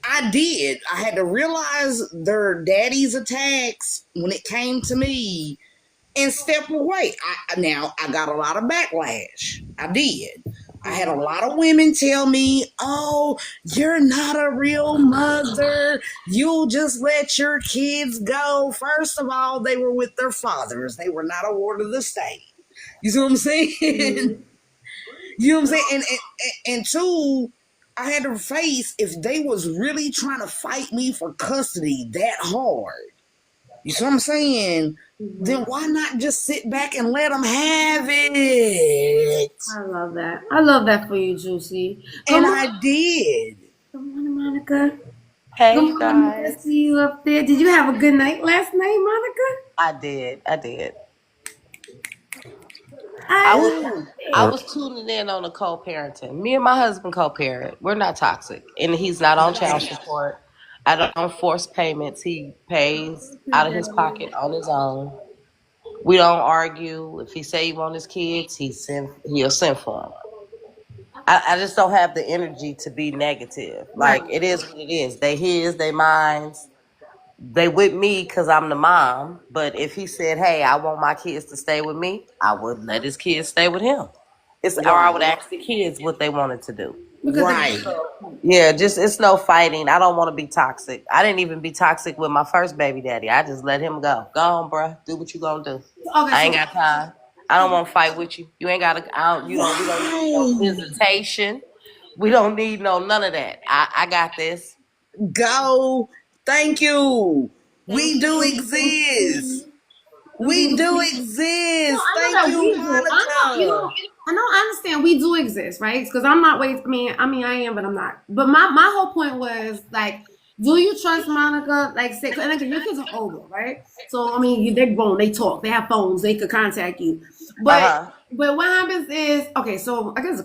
I did. I had to realize their daddy's attacks when it came to me and step away. Now, I got a lot of backlash. I did. I had a lot of women tell me, oh, you're not a real mother. You'll just let your kids go. First of all, they were with their fathers. They were not a ward of the state. You see what I'm saying? You know what I'm saying? And two, I had to face if they was really trying to fight me for custody that hard. You see what I'm saying? Then why not just sit back and let them have it? I love that. I love that for you, Juicy. Good And morning. I did. Good morning, Monica. Hey, Good you morning. I guys. see you up there. Did you have a good night last night, Monica? I did. I did. I I was love I it. was tuning in on the co-parenting. Me and my husband co-parent. We're not toxic, and he's not on child Right. support. I don't force payments. He pays out of his pocket on his own. We don't argue. If he say he want his kids, he'll send for them. I just don't have the energy to be negative. Right. Like it is what it is. They his, they mines. They with me because I'm the mom. But if he said, "Hey, I want my kids to stay with me," I would let his kids stay with him. Or I would Right. ask the kids what they wanted to do. Because it, Right. Yeah, just it's no fighting. I don't want to be toxic. I didn't even be toxic with my first baby daddy. I just let him go. Go on, bruh. Do what you gonna do. okay, I ain't so got time. I don't want to fight with you. You ain't got to. I don't. You don't. We don't need no Right. visitation. We don't need none of that. I got this. Go. Thank you. thank We do you. Thank exist. you. We do No, exist. I know Thank that you, we do. I know, Monica. I know, I understand we do exist, right? Because I'm not wait. I mean, I am, but I'm not. But my whole point was like, do you trust Monica? Like, say, and again, your kids are older, right? So I mean, they're grown, they talk, they have phones, they could contact you. Uh But huh. what happens is, okay, so I guess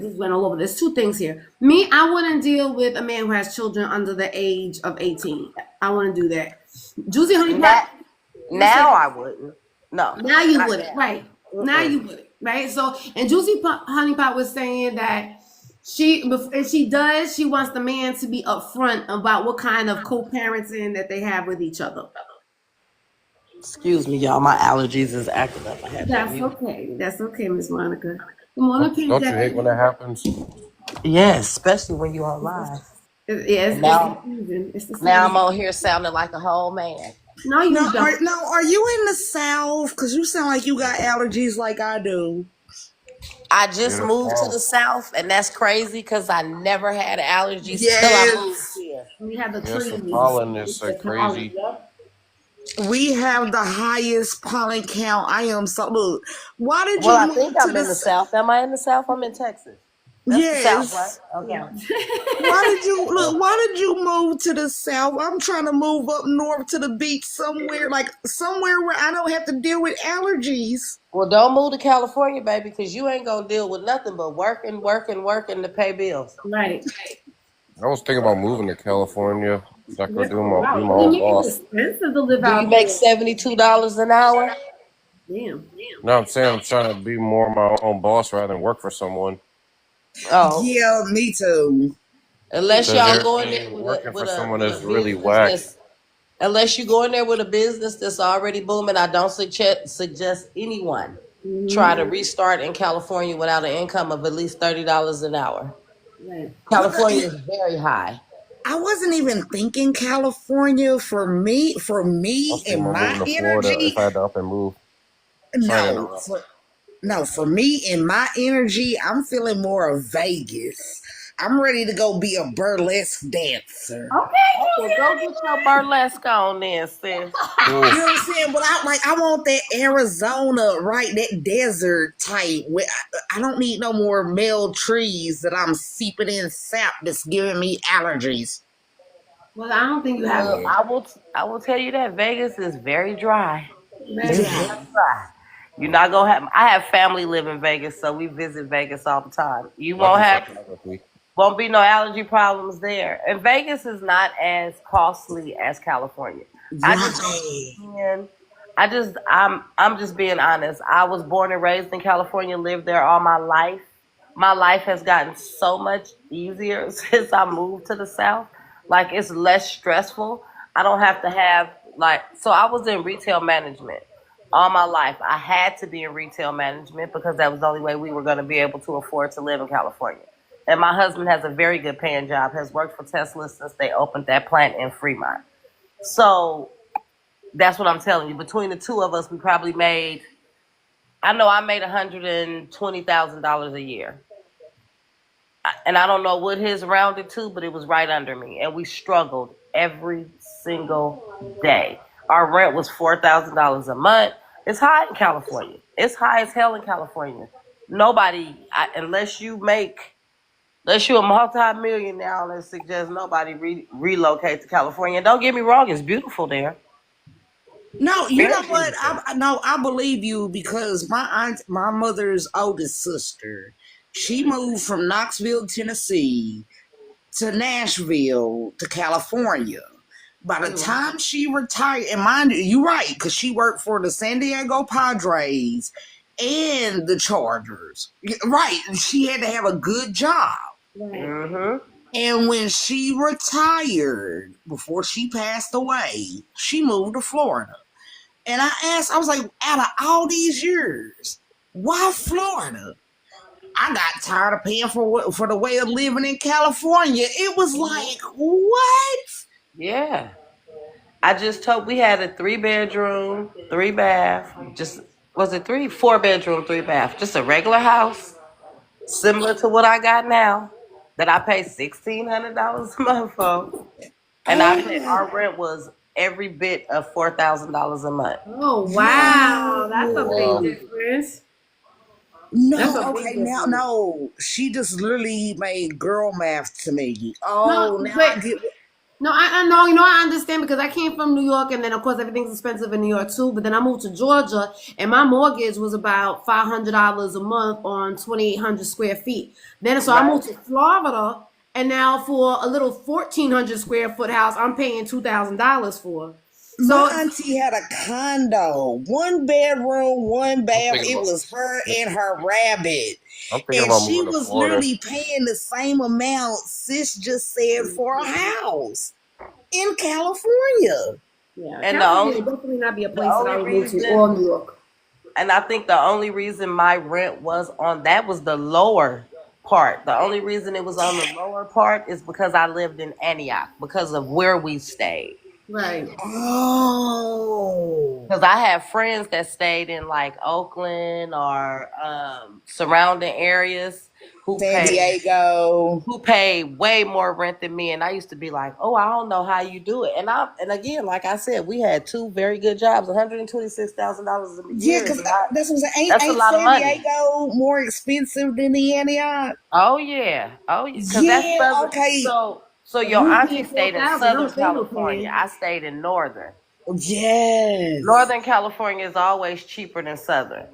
this went all over. There's two things here. Me, I wouldn't deal with a man who has children under the age of 18. I wouldn't do that. Juicy Honey Pot, Now, you said now I wouldn't. No, now you not wouldn't, now. right? Now Mm-mm. you wouldn't, right? So, and Honey Pot was saying that if she does, she wants the man to be upfront about what kind of co-parenting that they have with each other. Excuse me, y'all. My allergies is acting up. I had to That's mute. okay. That's okay, Miss Monica. Good morning, Don't you hate when Pandemic. that happens? Yes, especially when you're on live. Yeah, And it's the season. It's the now I'm season. on here sounding like a whole man. No, you don't. Are you in the South? Because you sound like you got allergies like I do. I Yeah, just that's moved to wrong. the South, and that's crazy because I never had allergies till I moved Yes. here. We have the Yes, the trees. pollen is The pollen. crazy. Yep. We have the highest pollen count. I am so look. Why did Well, you I move think to I'm the in the South. Am I in the South? I'm in Texas. That's the South, right? Yes. Yeah. Okay. Why did you move to the South? I'm trying to move up north to the beach somewhere, like somewhere where I don't have to deal with allergies. Well, don't move to California, baby, because you ain't gonna deal with nothing but working, working, working to pay bills. Right. I was thinking about moving to California so I could be Wow. my I mean, own it's boss. expensive to live Do you out make there. $72 an hour? Damn. No, I'm saying I'm trying to be more my own boss rather than work for someone. Oh, Yeah, me too. unless Because y'all go in there working for someone with is a really business whack. that's unless you go in there with a business that's already booming. I don't suggest anyone try to restart in California without an income of at least $30 an hour. Right. California is very high. I wasn't even thinking California for me. For I'm me thinking and about my moving to Florida if energy, I had to up and move. Sorry to no. interrupt. For me and my energy, I'm feeling more of Vegas. I'm ready to go be a burlesque dancer. Oh, well, go get your burlesque on then, sis. You Cool. know what I'm saying? But I want that Arizona, right? That desert type. Where I don't need no more male trees that I'm seeping in sap that's giving me allergies. Well, I don't think you have Well, to. Yeah. I will tell you that Vegas is very dry. Very It's Yeah. very dry. You're not gonna have. I have family live in Vegas, so we visit Vegas all the time. You Lucky won't have photography. won't be no allergy problems there. And Vegas is not as costly as California. I just don't Right. understand. I'm just being honest. I was born and raised in California, lived there all my life. My life has gotten so much easier since I moved to the South. Like it's less stressful. I don't have to have like so I was in retail management all my life. I had to be in retail management because that was the only way we were going to be able to afford to live in California. And my husband has a very good paying job, has worked for Tesla since they opened that plant in Fremont. So that's what I'm telling you. Between the two of us, we probably made, I know I made $120,000 a year. And I don't know what his rounded to, but it was right under me. And we struggled every single day. Our rent was $4,000 a month. It's high in California. It's high as hell in California. Nobody, unless you're a multi-millionaire, let's suggest nobody relocate to California. Don't get me wrong, it's beautiful there. No, you know Very what? beautiful. I believe you because my mother's oldest sister, she moved from Knoxville, Tennessee, to Nashville, to California. By the time she retired, and mind you, you're right, because she worked for the San Diego Padres and the Chargers. Right, she had to have a good job. Right. Mm-hmm. And when she retired, before she passed away, she moved to Florida. And I was like, out of all these years, why Florida? I got tired of paying for the way of living in California. It was like, what? Yeah. I just told we had a 3 bedroom, 3 bath, just was it 4 bedroom, 3 bath, just a regular house, similar to what I got now, that I pay $1,600 a month for. And Oh, our rent was every bit of $4,000 a month. Oh wow, that's a big Wow. no. difference. That's a No, big okay, now, difference. no. She just literally made girl math to me. No, Oh, now I but get. no, I know, I understand because I came from New York, and then of course everything's expensive in New York too. But then I moved to Georgia, and my mortgage was about $500 a month on 2,800 square feet. Then so I Right? moved to Florida, and now for a little 1,400 square foot house, I'm paying $2,000 for. My So auntie had a condo, 1 bedroom, one I'm bath. thinking It about was her and her rabbit. I'm thinking And about she moving to was Florida. literally paying the same amount sis just said for a house in California. yeah, And California would definitely not be a the place that I only would move to, reason or New York. and I think the only reason my rent was on that was the lower part. The only reason it was on the lower part is because I lived in Antioch because of where we stayed. Right. Oh, Because I have friends that stayed in like Oakland or surrounding areas who San pay Diego. who pay way more rent than me, and I used to be like, "Oh, I don't know how you do it." And again, like I said, we had two very good jobs, $126,000 a Yeah, year is because a lot. that's what I'm saying. That's a Ain't lot of San money. Diego more expensive than the Antioch? Oh yeah, because that's Yeah, southern. okay. So your You auntie paying stayed in 4,000? Southern Don't they were California. paying. I stayed in Northern. Yes. Northern California is always cheaper than Southern.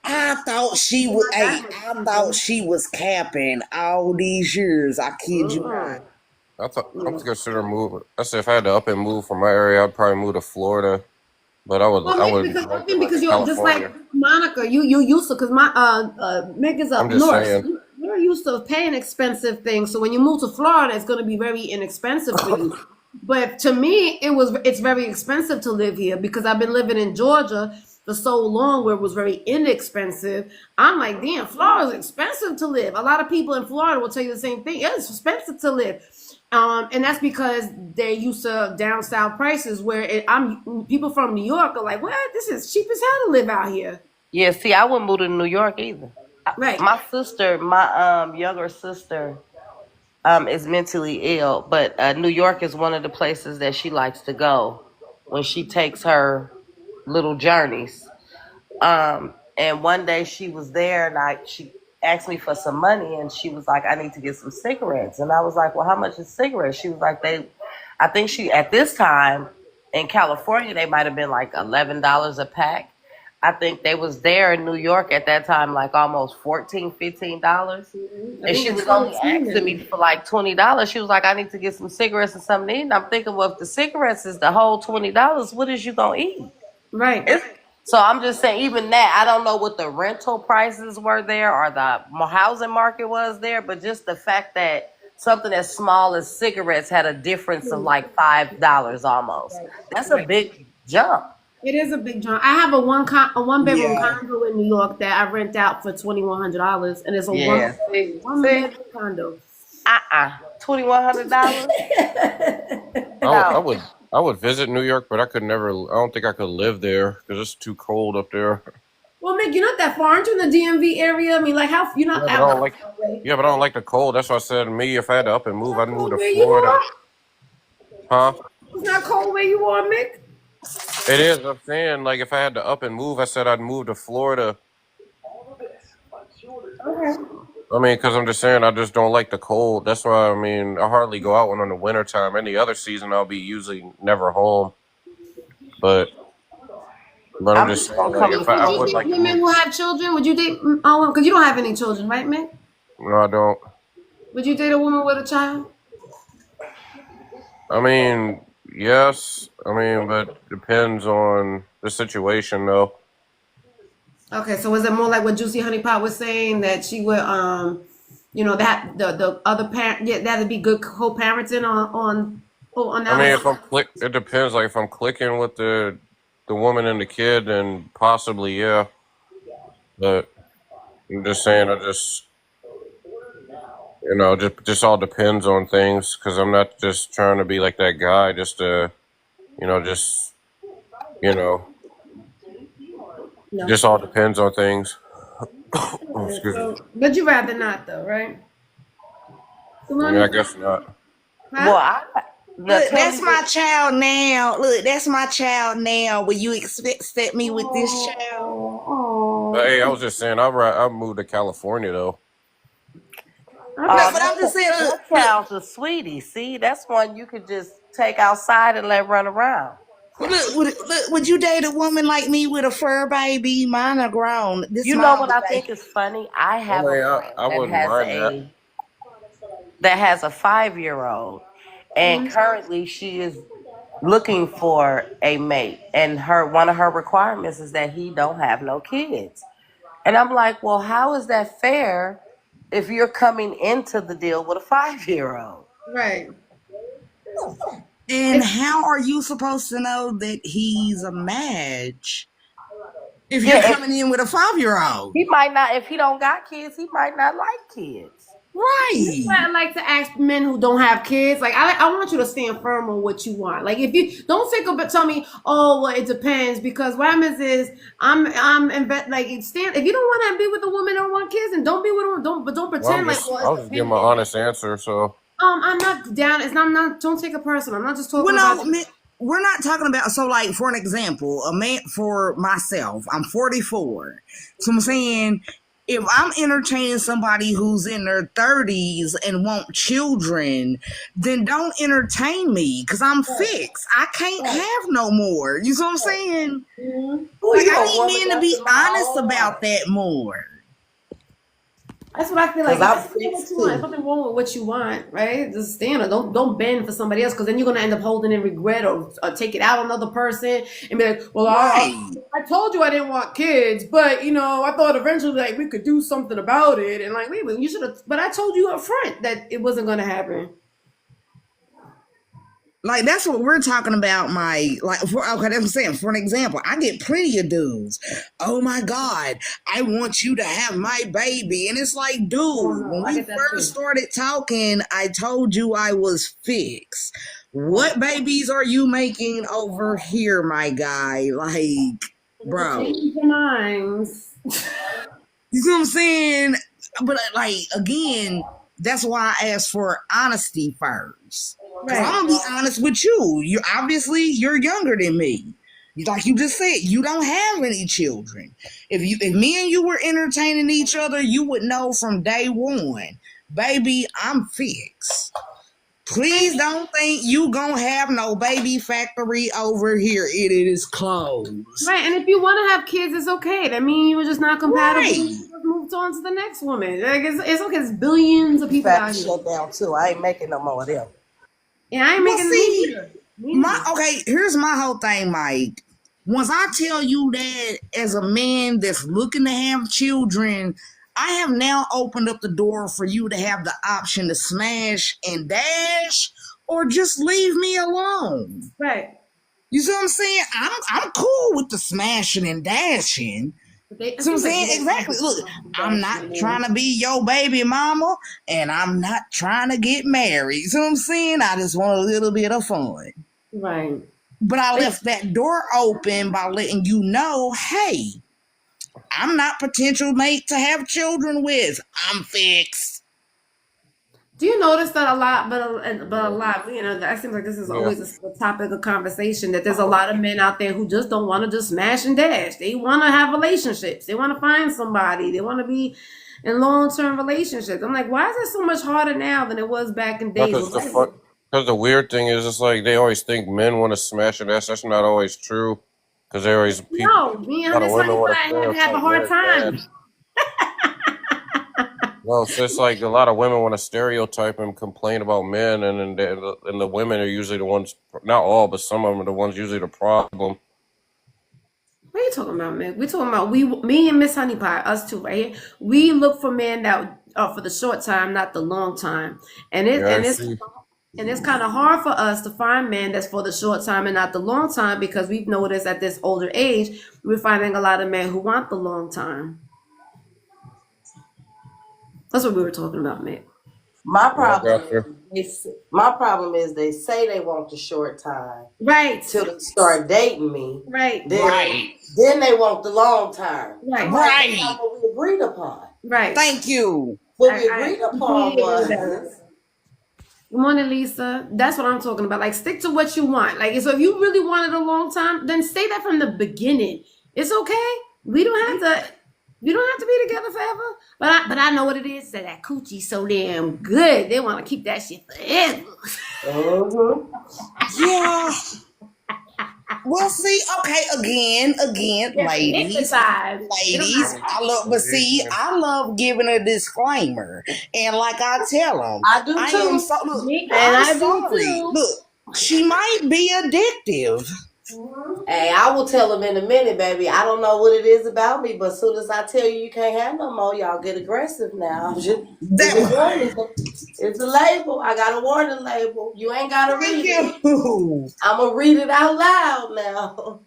I thought she It's was. not that Hey, much I thought cheaper. she was capping all these years. I kid you not. Mm-mm. I'm considering moving. I said if I had to up and move from my area, I'd probably move to Florida. But Well, I maybe would because I like to think like a because you're just like California. Monica, you used to because my Meg is I'm up just north. So saying. you're used to paying expensive things. So when you move to Florida, it's going to be very inexpensive for you. But to me, it's very expensive to live here because I've been living in Georgia for so long where it was very inexpensive. I'm like, damn, Florida's expensive to live. A lot of people in Florida will tell you the same thing. It's expensive to live. And that's because they're used to down south prices where I'm people from New York are like, what? This is cheap as hell to live out here. Yeah, see, I wouldn't move to New York either. Right. My younger sister, is mentally ill, but New York is one of the places that she likes to go when she takes her little journeys. And one day she was there, and she asked me for some money, and she was like, "I need to get some cigarettes." And I was like, "Well, how much is cigarettes?" She was like, I think she at this time in California they might have been like $11 a pack. I think they was there in New York at that time like almost $14, $15. And she was only asking me for like $20. She was like, "I need to get some cigarettes and something to eat." And I'm thinking, well, if the cigarettes is the whole $20, what is you gonna eat? Right. So I'm just saying, even that, I don't know what the rental prices were there or the housing market was there, but just the fact that something as small as cigarettes had a difference of like $5 almost. That's a big jump. It is a big jump. I have a one bedroom Yeah. condo in New York that I rent out for $2,100, and it's a Yeah. one See? bedroom condo. $2,100? No. I would visit New York, but I could never. I don't think I could live there because it's too cold up there. Well, Mick, you're not that far. Aren't you in the DMV area? I mean, like, how you're not Yeah, but I that don't like. far away. Yeah, but I don't like the cold. That's why I said to me, if I had to up and move, I'd move to Where you Florida. are? Huh? It's not cold where you are, Mick. It is. I'm saying, like, if I had to up and move, I said I'd move to Florida. Okay. I mean, because I'm just saying, I just don't like the cold. That's why, I mean, I hardly go out when in the winter time. Any other season, I'll be usually never home. But I'm just saying, like, if I Would you would date like to women move. who have children? Would you date? Oh, because you don't have any children, right, Mick? No, I don't. Would you date a woman with a child? I mean, yes. I mean, but depends on the situation, though. Okay, so is it more like what Juicy Honey Pot was saying that she would, that the other parent, yeah, that'd be good co-parenting on I mean, that. it depends. Like, if I'm clicking with the woman and the kid, then possibly, yeah. But I'm just saying, just all depends on things because I'm not just trying to be like that guy, just to, just, you know, No. just all depends on things. Oh, excuse me. But you rather not, though, right? I mean, I guess not. Huh? Look, that's my child now. Look, that's my child now. Will you accept me with this child? But hey, I was just saying, I'll move to California though. No, but I'm just saying, That child's a sweetie. See, that's one you could just take outside and let run around. look, would you date a woman like me with a fur baby? Mine are grown. You know what I think is funny? I have a friend I wouldn't mind that has a 5-year-old, and currently she is looking for a mate, and one of her requirements is that he don't have no kids. And I'm like, well, how is that fair if you're coming into the deal with a 5-year-old? Right. And how are you supposed to know that he's a match if you're coming in with a 5-year-old? He might not, if he don't got kids, he might not like kids. Right. That's why I like to ask men who don't have kids. Like, I want you to stand firm on what you want. Like, if you don't think about, tell me, oh, well, it depends. Because what happens is, if you don't want to be with a woman or want kids, and don't be with her. Don't pretend I was just giving my honest answer. So I'm not down. Don't take it personal. I'm not just talking about. We're not talking about, so like, for an example, a man, for myself, I'm 44. So I'm saying, if I'm entertaining somebody who's in their 30s and want children, then don't entertain me because I'm fixed. I can't have no more. You know what I'm saying? Mm-hmm. Like, I need men to be honest about that more. That's what I feel like. There's nothing wrong with what you want, right? Just stand. Don't bend for somebody else, because then you're gonna end up holding in regret or take it out on another person and be like, "Well, I told you I didn't want kids, but I thought eventually like we could do something about it." And like, wait, you should have. But I told you up front that it wasn't gonna happen. Like that's what we're talking about. Okay, that's what I'm saying. For an example, I get plenty of dudes. Oh my God, I want you to have my baby, and it's like, dude, Oh no, when I we get that first too. started talking, I told you I was fixed. What babies are you making over here, my guy? Like, Nigga, bro, change your minds. you see what I'm saying? But like again, that's why I asked for honesty first. Cause I'm Right. gonna be honest with you. You obviously you're younger than me. Like you just said, you don't have any children. If me and you were entertaining each other, you would know from day one, baby, I'm fixed. Please don't think you gonna have no baby factory over here. It is closed. Right, and if you want to have kids, it's okay. That means you were just not compatible. Right. You just moved on to the next woman. Like it's okay. There's billions of people out Factory here. shut down too. I ain't making no more of them. Yeah, I ain't Well, making me see, neither. Me neither. here's my whole thing, Mike. Once I tell you that as a man that's looking to have children, I have now opened up the door for you to have the option to smash and dash or just leave me alone. Right. You see what I'm saying? I'm cool with the smashing and dashing. But it See what I'm seems like saying? most Exactly. people Look, don't I'm dash not anymore. trying to be your baby mama and I'm not trying to get married. See what I'm saying? I just want a little bit of fun. Right. But I left that door open by letting you know, hey, I'm not potential mate to have children with. I'm fixed. Do you notice that a lot, but a lot, that seems like this is Yeah. always a topic of conversation, that there's a lot of men out there who just don't want to just smash and dash. They want to have relationships. They want to find somebody. They want to be in long-term relationships. I'm like, why is it so much harder now than it was back in days Because of old? the weird thing is, it's like they always think men want to smash it. That's not always true. Because there always No, me a and lot of Honey women Sunny want to Pie had to have a stereotype hard men bad. time. Well, it's just like a lot of women want to stereotype and complain about men, and the women are usually the ones. Not all, but some of them are the ones usually the problem. What are you talking about, man? We're talking about me and Miss Honey Pie, us two, right here. We look for men that are for the short time, not the long time, and it Yeah, I and it's see. and it's kind of hard for us to find men that's for the short time and not the long time, because we've noticed at this older age we're finding a lot of men who want the long time. That's what we were talking about, man. My Yeah, I problem got is you. my problem is they say they want the short time Right, till they start dating me. right, Right. Then they want the long term. I'm right, like, that's Right. not what we agreed upon. right. Thank you. What we I agreed upon completely agree with was that. Good morning, Lisa. That's what I'm talking about. Like, stick to what you want. Like, so if you really wanted a long time, then say that from the beginning. It's okay. We don't have to. We don't have to be together forever. But I know what it is. That coochie so damn good. They want to keep that shit forever. Yeah. Well, see, okay, again, Get hypnotized. They don't ladies, have I love, but see, I love giving a disclaimer, and like I tell them, I do I am too. so look, me, and I'm I do sorry. too. Look, she might be addictive. Hey, I will tell them in a minute, baby. I don't know what it is about me, but as soon as I tell you you can't have no more, y'all get aggressive now. It's a That warning. It's a label. I got a warning label. You ain't gotta thank read it. you. I'm gonna read it out loud now.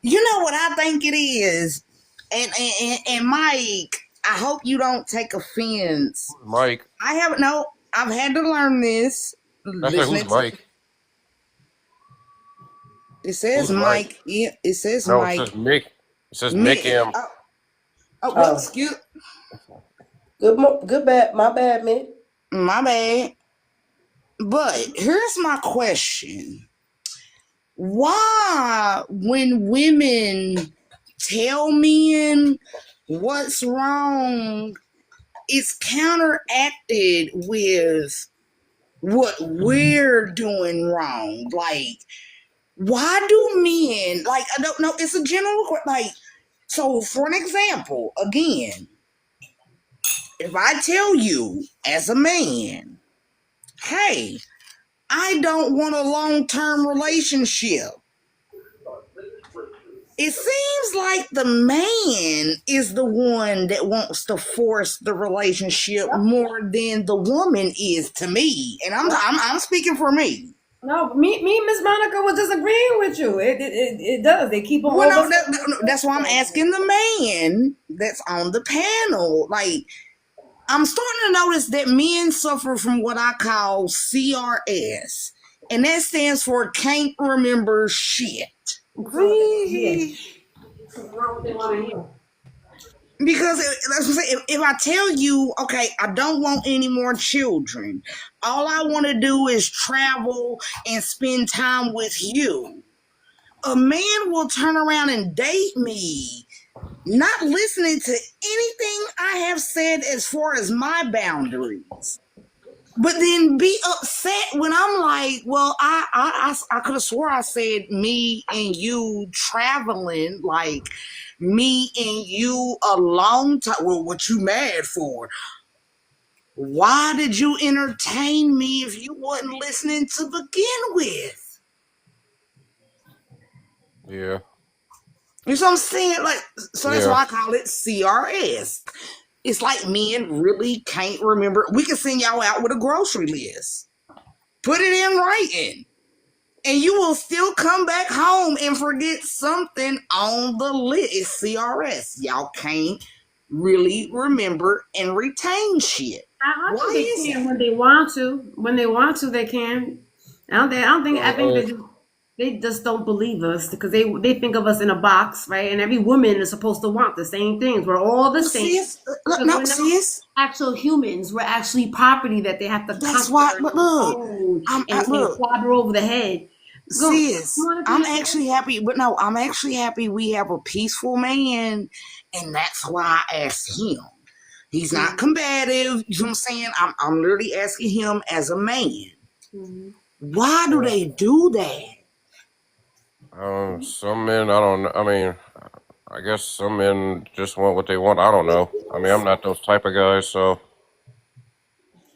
You know what I think it is, and Mike, I hope you don't take offense. Who's Mike? I haven't no. I've had to learn this. I said, who's Listening to Mike? it says Who's Mike? Mike. Yeah, it says No, it says Mike. Mick. It says Mick Me. M. Well, Oh, excuse good bad. My bad, man. my bad. But here's my question: why, when women tell men what's wrong, it's counteracted with what we're doing wrong? Like, why do men, like, I don't know, it's a general, like, so for an example, again, if I tell you as a man, hey, I don't want a long term relationship, it seems seems like the man is the one that wants to force the relationship more than the woman is to me. And I'm speaking for me. No, me and Miss Monica was disagreeing with you. It does. They keep on Well, no, over. that's why I'm asking the man that's on the panel. Like, I'm starting to notice that men suffer from what I call CRS, and that stands for can't remember shit. Because if I tell you, okay, I don't want any more children, all I want to do is travel and spend time with you. A man will turn around and date me, not listening to anything I have said as far as my boundaries. But then be upset when I'm like, well, I could have swore I said me and you traveling, like me and you a long time. Well, what you mad for? Why did you entertain me if you wasn't listening to begin with? Yeah. You know what I'm saying? Like, so that's Yeah. why I call it CRS. It's like men really can't remember. We can send y'all out with a grocery list. Put it in writing. And you will still come back home and forget something on the list. It's CRS. Y'all can't really remember and retain shit. I Why think is they can that? when they want to. When they want to, they can. I think Uh, they just don't believe us because they think of us in a box, right? And every woman is supposed to want the same things. We're all the Well, same sis, because no, we're not sis. actual humans. We're actually property that they have to That's why. comfort But and look, own and look, clobber over the head. Go, sis. Monica, I'm you said. actually happy. But no, I'm actually happy we have a peaceful man, and that's why I asked him. He's not combative. You know what I'm saying? I'm literally asking him as a man. Mm-hmm. Why do they do that? some men, I don't know. I mean, I guess some men just want what they want. I don't know. I mean, I'm not those type of guys, so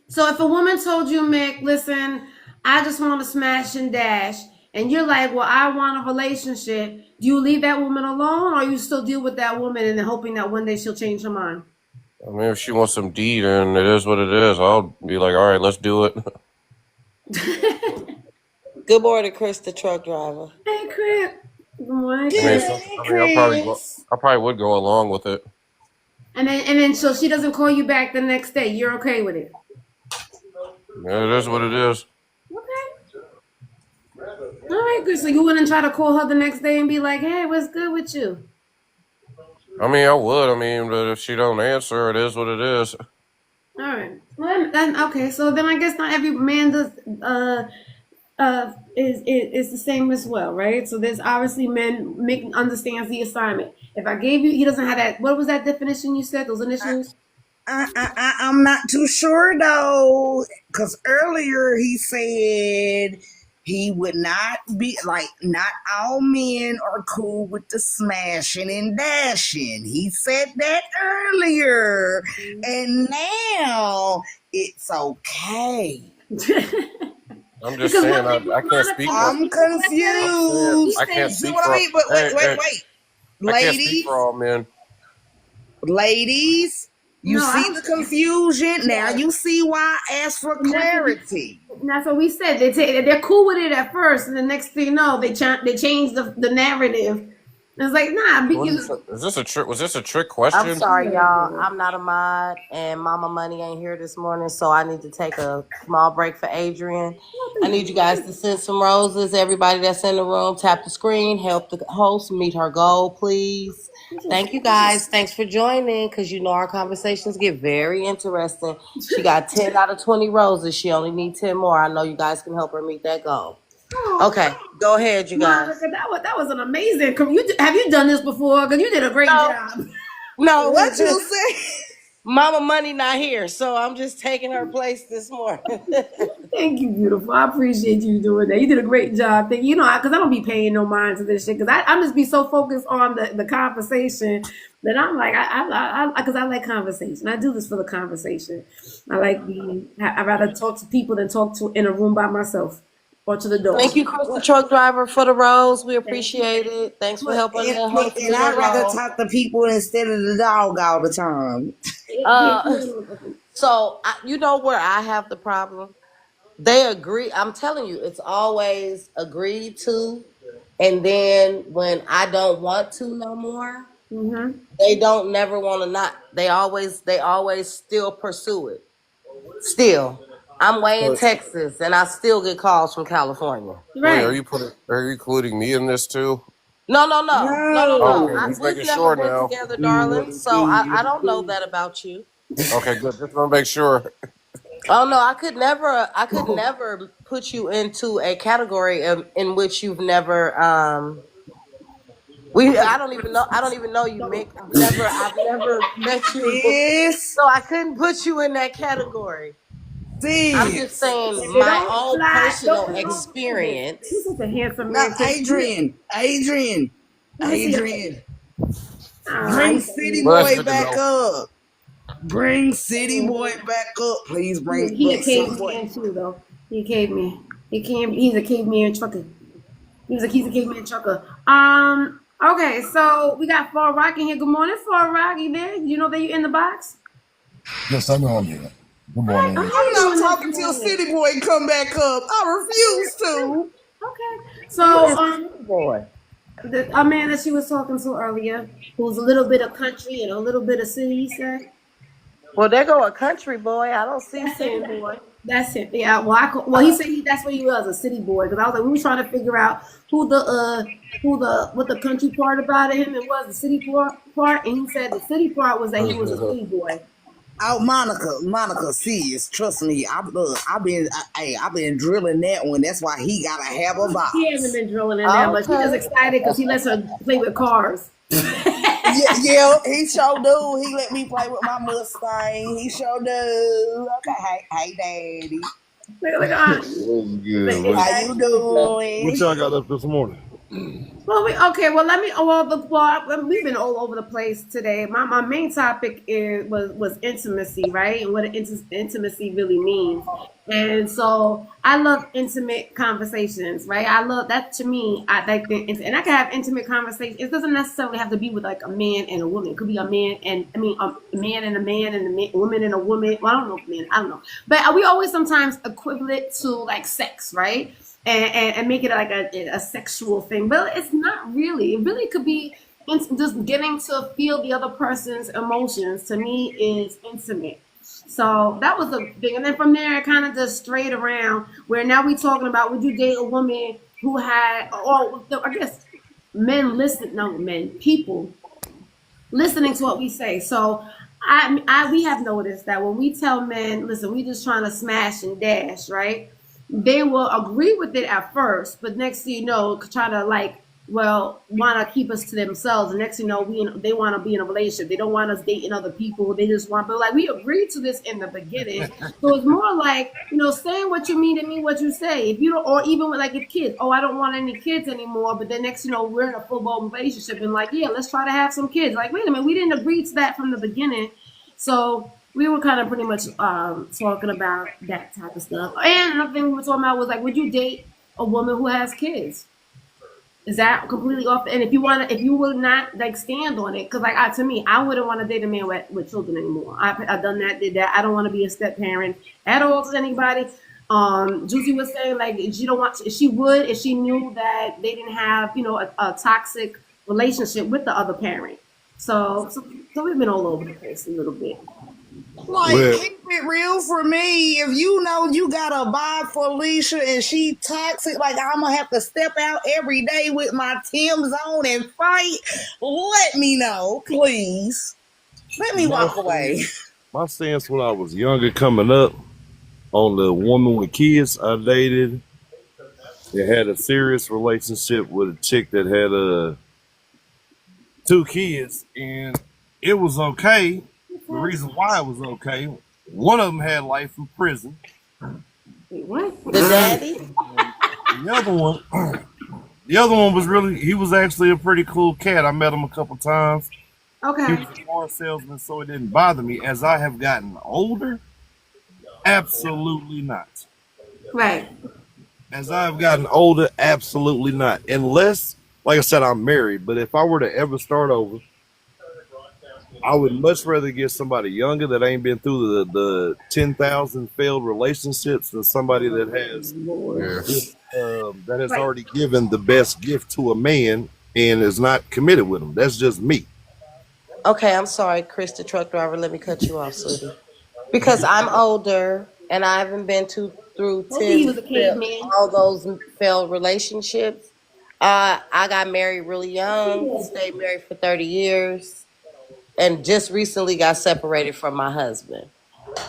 So if a woman told you, Mick, listen, I just want to smash and dash, and you're like, well, I want a relationship, do you leave that woman alone or you still deal with that woman and then hoping that one day she'll change her mind? I mean, if she wants some D, then it is what it is. I'll be like, all right, let's do it. Good morning, Chris, the truck driver. Hey, Chris. Good morning, I mean, Chris. Good, Chris. I probably would go along with it. And then so she doesn't call you back the next day. You're okay with it? Yeah, it is what it is. Okay. All right, good. So you wouldn't try to call her the next day and be like, hey, what's good with you? I mean, I would. I mean, but if she don't answer, it is what it is. All right. Well, then, okay. So then I guess not every man does is the same as well, right? So there's obviously men making understands the assignment. If I gave you, he doesn't have that. What was that definition you said? Those initials. I'm not too sure though, because earlier he said he would not be like, not all men are cool with the smashing and dashing. He said that earlier, and now it's okay. I'm just Because saying, one thing with I can't Monica, speak for. I'm I'm saying confused. I he can't said, See speak what I for. mean? But Hey, hey, wait, I can't speak for ladies. all men. Ladies, you no, see I the confusion. Now yes. you see why I asked for And clarity. that's what we said. They're cool with it at first, and the next thing you know, they change the narrative. It's like, nah, Is this a trick? Was this a trick I'm question? sorry, y'all. I'm not a mod, and Mama Money ain't here this morning, so I need to take a small break for Adrian. I need you guys to send some roses. Everybody that's in the room, tap the screen, help the host meet her goal, please. Thank you guys. Thanks for joining, because you know our conversations get very interesting. She got 10 out of 20 roses. She only needs 10 more. I know you guys can help her meet that goal. Okay, go ahead, you Monica, guys. that was an amazing. Have you done this before? Because you did a great No, job. no. What you say? Mama Money not here, so I'm just taking her place this morning. Thank you, beautiful. I appreciate you doing that. You did a great job. Thank you. Because I don't be paying no mind to this shit. Because I'm just be so focused on the conversation that I'm like, because I like conversation. I do this for the conversation. I rather talk to people than talk to in a room by myself. or to the door? Thank you, Chris, the truck driver, for the rose. We appreciate it. Thanks for Look, helping and, the look, host and get I'd rather along. talk to people instead of the dog all the time. Uh, so you know where I have the problem? They agree. I'm telling you, it's always agreed to, and then when I don't want to no more, they don't never want to not. They always still pursue it. Still, I'm way in But Texas, and I still get calls from California. wait, Right. are you including me in this too? No, no, no, no, no, no. Okay, No. just We've making never sure been now. together, darling. So I don't know that about you. Okay, good. Just want to make sure. Oh no, I could never put you into a category in which you've never I don't even know you, Mick. I've never met you, Sis. so I couldn't put you in that category. I'm just Sis. saying They my don't own fly. personal Don't do this. He's experience. such a handsome No, man. Adrian. Adrian. Let me see. Adrian. He Bring said City Well, that's Boy good to back know. up. Bring City Boy back up. Please bring he a City Boy. caveman too, though. He a caveman. He can't. He's a caveman trucker. He's a caveman trucker. Okay, so we got Far Rock in here. Good morning, Far Rock. You there? You know that you in the box? Yes, I know I'm here. Good morning. How I'm you not doing talking this till morning? City Boy come back up. I refuse to. Okay. Who So is this boy? a man that she was talking to earlier, who's a little bit of country and a little bit of city, he said. Well, there go a country boy. I don't see That's city him. boy. That's him. Yeah. Well, he said that's what he was, a city boy. Because I was like, we were trying to figure out what the country part about him it was, the city part, and he said the city part was that he was a city boy. Oh, Monica, sis, trust me. I've been drilling that one. That's why he gotta have a He hasn't box. been drilling in that much. He just Okay. excited because he lets her play with cars. Yeah, he sure do. He let me play with my Mustang. He sure do. Okay, hey, daddy, Like, What's good? like, how you What doing? y'all got up this morning? well, let me. We've been all over the place today. My main topic was intimacy, right, and what intimacy really means. And so I love intimate conversations, right? I love that. To me, I like and I can have intimate conversations. It doesn't necessarily have to be with like a man and a woman. It could be a man and a man and a man and a woman and a woman. Well, I don't know, man. I don't know, but we always sometimes equivalent to like sex, right? And make it like a sexual thing, but it's not really. It really could be just getting to feel the other person's emotions. To me, is intimate. So that was the thing, and then from there, it kind of just straight around. Where now we talking about would you date a woman who had, or I guess men listen, no men, people listening to what we say. So we have noticed that when we tell men, listen, we just trying to smash and dash, right? They will agree with it at first, but next thing you know, try to like, well, want to keep us to themselves. And next thing you know, they want to be in a relationship. They don't want us dating other people. They just want, but like we agreed to this in the beginning. So it's more like, saying what you mean and mean what you say. If you don't, or even with like if kids, oh, I don't want any kids anymore. But then next, we're in a full blown relationship and like, yeah, let's try to have some kids. Like, wait a minute, we didn't agree to that from the beginning. So we were kind of pretty much talking about that type of stuff. And another thing we were talking about was like, would you date a woman who has kids? Is that completely off? And if you would not like stand on it, because like to me, I wouldn't want to date a man with children anymore. I've done that, did that. I don't want to be a step parent at all to anybody. Juicy was saying like she don't want. She would if she knew that they didn't have a toxic relationship with the other parent. So we've been all over the place a little bit. Like, Well, keep it real for me. If you know you got a vibe for Alicia and she toxic, like I'm gonna have to step out every day with my Tim's on and fight. Let me know, please. Let me my walk away. stance, my stance when I was younger coming up on the woman with kids I dated, that had a serious relationship with a chick that had two kids, and it was okay. The reason why it was okay, one of them had life in prison. Wait, what? The daddy? The other one, the other one was he was actually a pretty cool cat. I met him a couple times. He Okay. was a car salesman, so it didn't bother me. As I have gotten older, absolutely not. Right. As I've gotten older, absolutely not. Unless, like I said, I'm married. But if I were to ever start over, I would much rather get somebody younger that ain't been through the 10,000 failed relationships than somebody that has Yeah. that has Right. already given the best gift to a man and is not committed with him. That's just me. Okay, I'm sorry, Chris, the truck driver. Let me cut you off, sweetie. Because I'm older and I haven't been through Both of you was a caveman. all those failed relationships. I got married really young, stayed married for 30 years, and just recently got separated from my husband.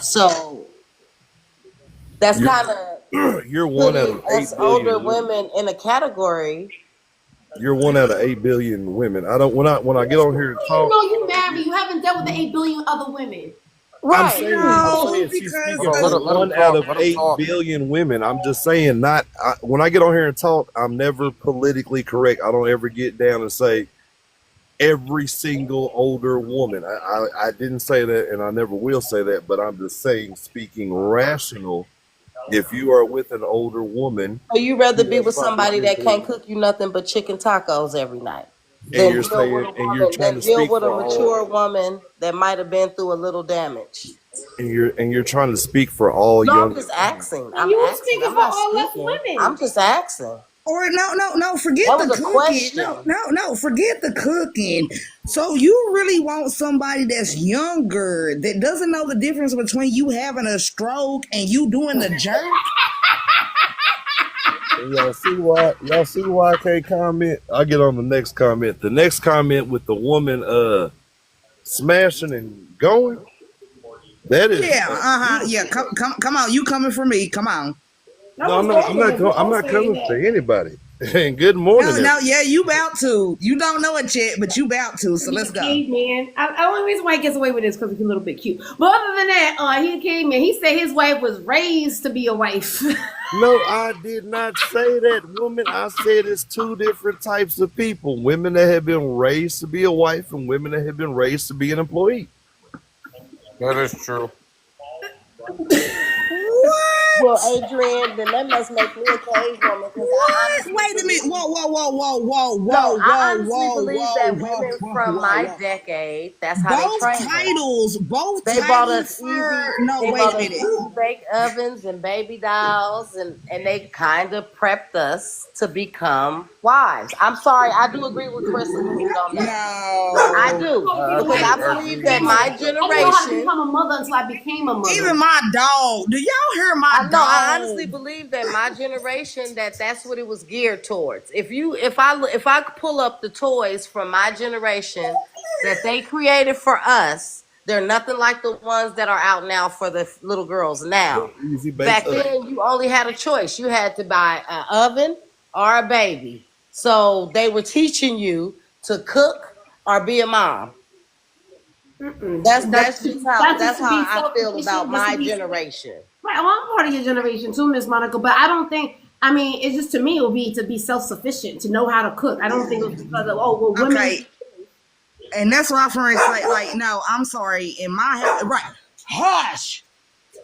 So that's You're kind of you're one out putting of us 8 billion older women. women in a category. You're one out of 8 billion women. I don't when I get on here and You talk, know I you don't married. get. You haven't dealt with the 8 billion other women. Right. I'm No, saying she's because speaking Hold on, for let him one out talk. of Let him eight talk. billion women. I'm just saying, not when I get on here and talk, I'm never politically correct. I don't ever get down and say every single older woman. I didn't say that, and I never will say that. But I'm just saying, speaking rational. If you are with an older woman, So you rather who be has with probably somebody been that can't through, cook you nothing but chicken tacos every night and than you're deal with saying, a and you're woman trying to deal speak with a for all, mature woman that might have been through a little damage. and you're trying to speak for all No, I'm younger just women. asking. And you were I'm speaking for not all us speaking. I'm women. just asking. or no, forget That the was a cooking. question. No, forget the cooking. So you really want somebody that's younger that doesn't know the difference between you having a stroke and you doing the jerk? And y'all see why I can't comment? I'll get on the next comment. The next comment with the woman smashing and going, that is Yeah, yeah. beautiful though. Come on. You coming for me? Come on. That No, was I'm all of not us. We're I'm all not saying coming for that. anybody. And good No, morning, no, everybody. yeah. You about to? You don't know it yet, but you about to. So He's let's a go. caveman. The only reason why he gets away with this is because he's a little bit cute. But other than that, he a caveman. He said his wife was raised to be a wife. No, I did not say that, woman. I said it's two different types of people: women that have been raised to be a wife and women that have been raised to be an employee. That is true. Well, What? Adrian, then that must make me a cave woman because What? Wait a minute. I honestly believe that women from my Whoa. decade, that's how they trained us. Both They bought titles us for no. Wait bought a us minute. easy bake ovens and baby dolls, and they kind of prepped us to become wives. I'm sorry, I do agree with Chris a little bit on that. I No. do To be a because wife I until I I believe agree that became with a. my that though. I didn't know how to generation. become a mother until I became a mother. Even my dog. Do y'all hear my I know. I honestly dog? believe that my generation that's what it was geared towards. If I pull up the toys from my generation that they created for us, they're nothing like the ones that are out now for the little girls The now. easy bake Back oven. then, you only had a choice. You had to buy an oven or a baby. So they were teaching you to cook or be a mom. That's Just to how be I self feel about sufficient, just to my be generation. right. Well, I'm part of your generation too, Miss Monica. But I don't think. I mean, it's just to me, it would be to be self sufficient, to know how to cook. I don't think it was because of women. Okay. And that's what I'm trying to say. Like, no, I'm sorry. In my head, right. Hush.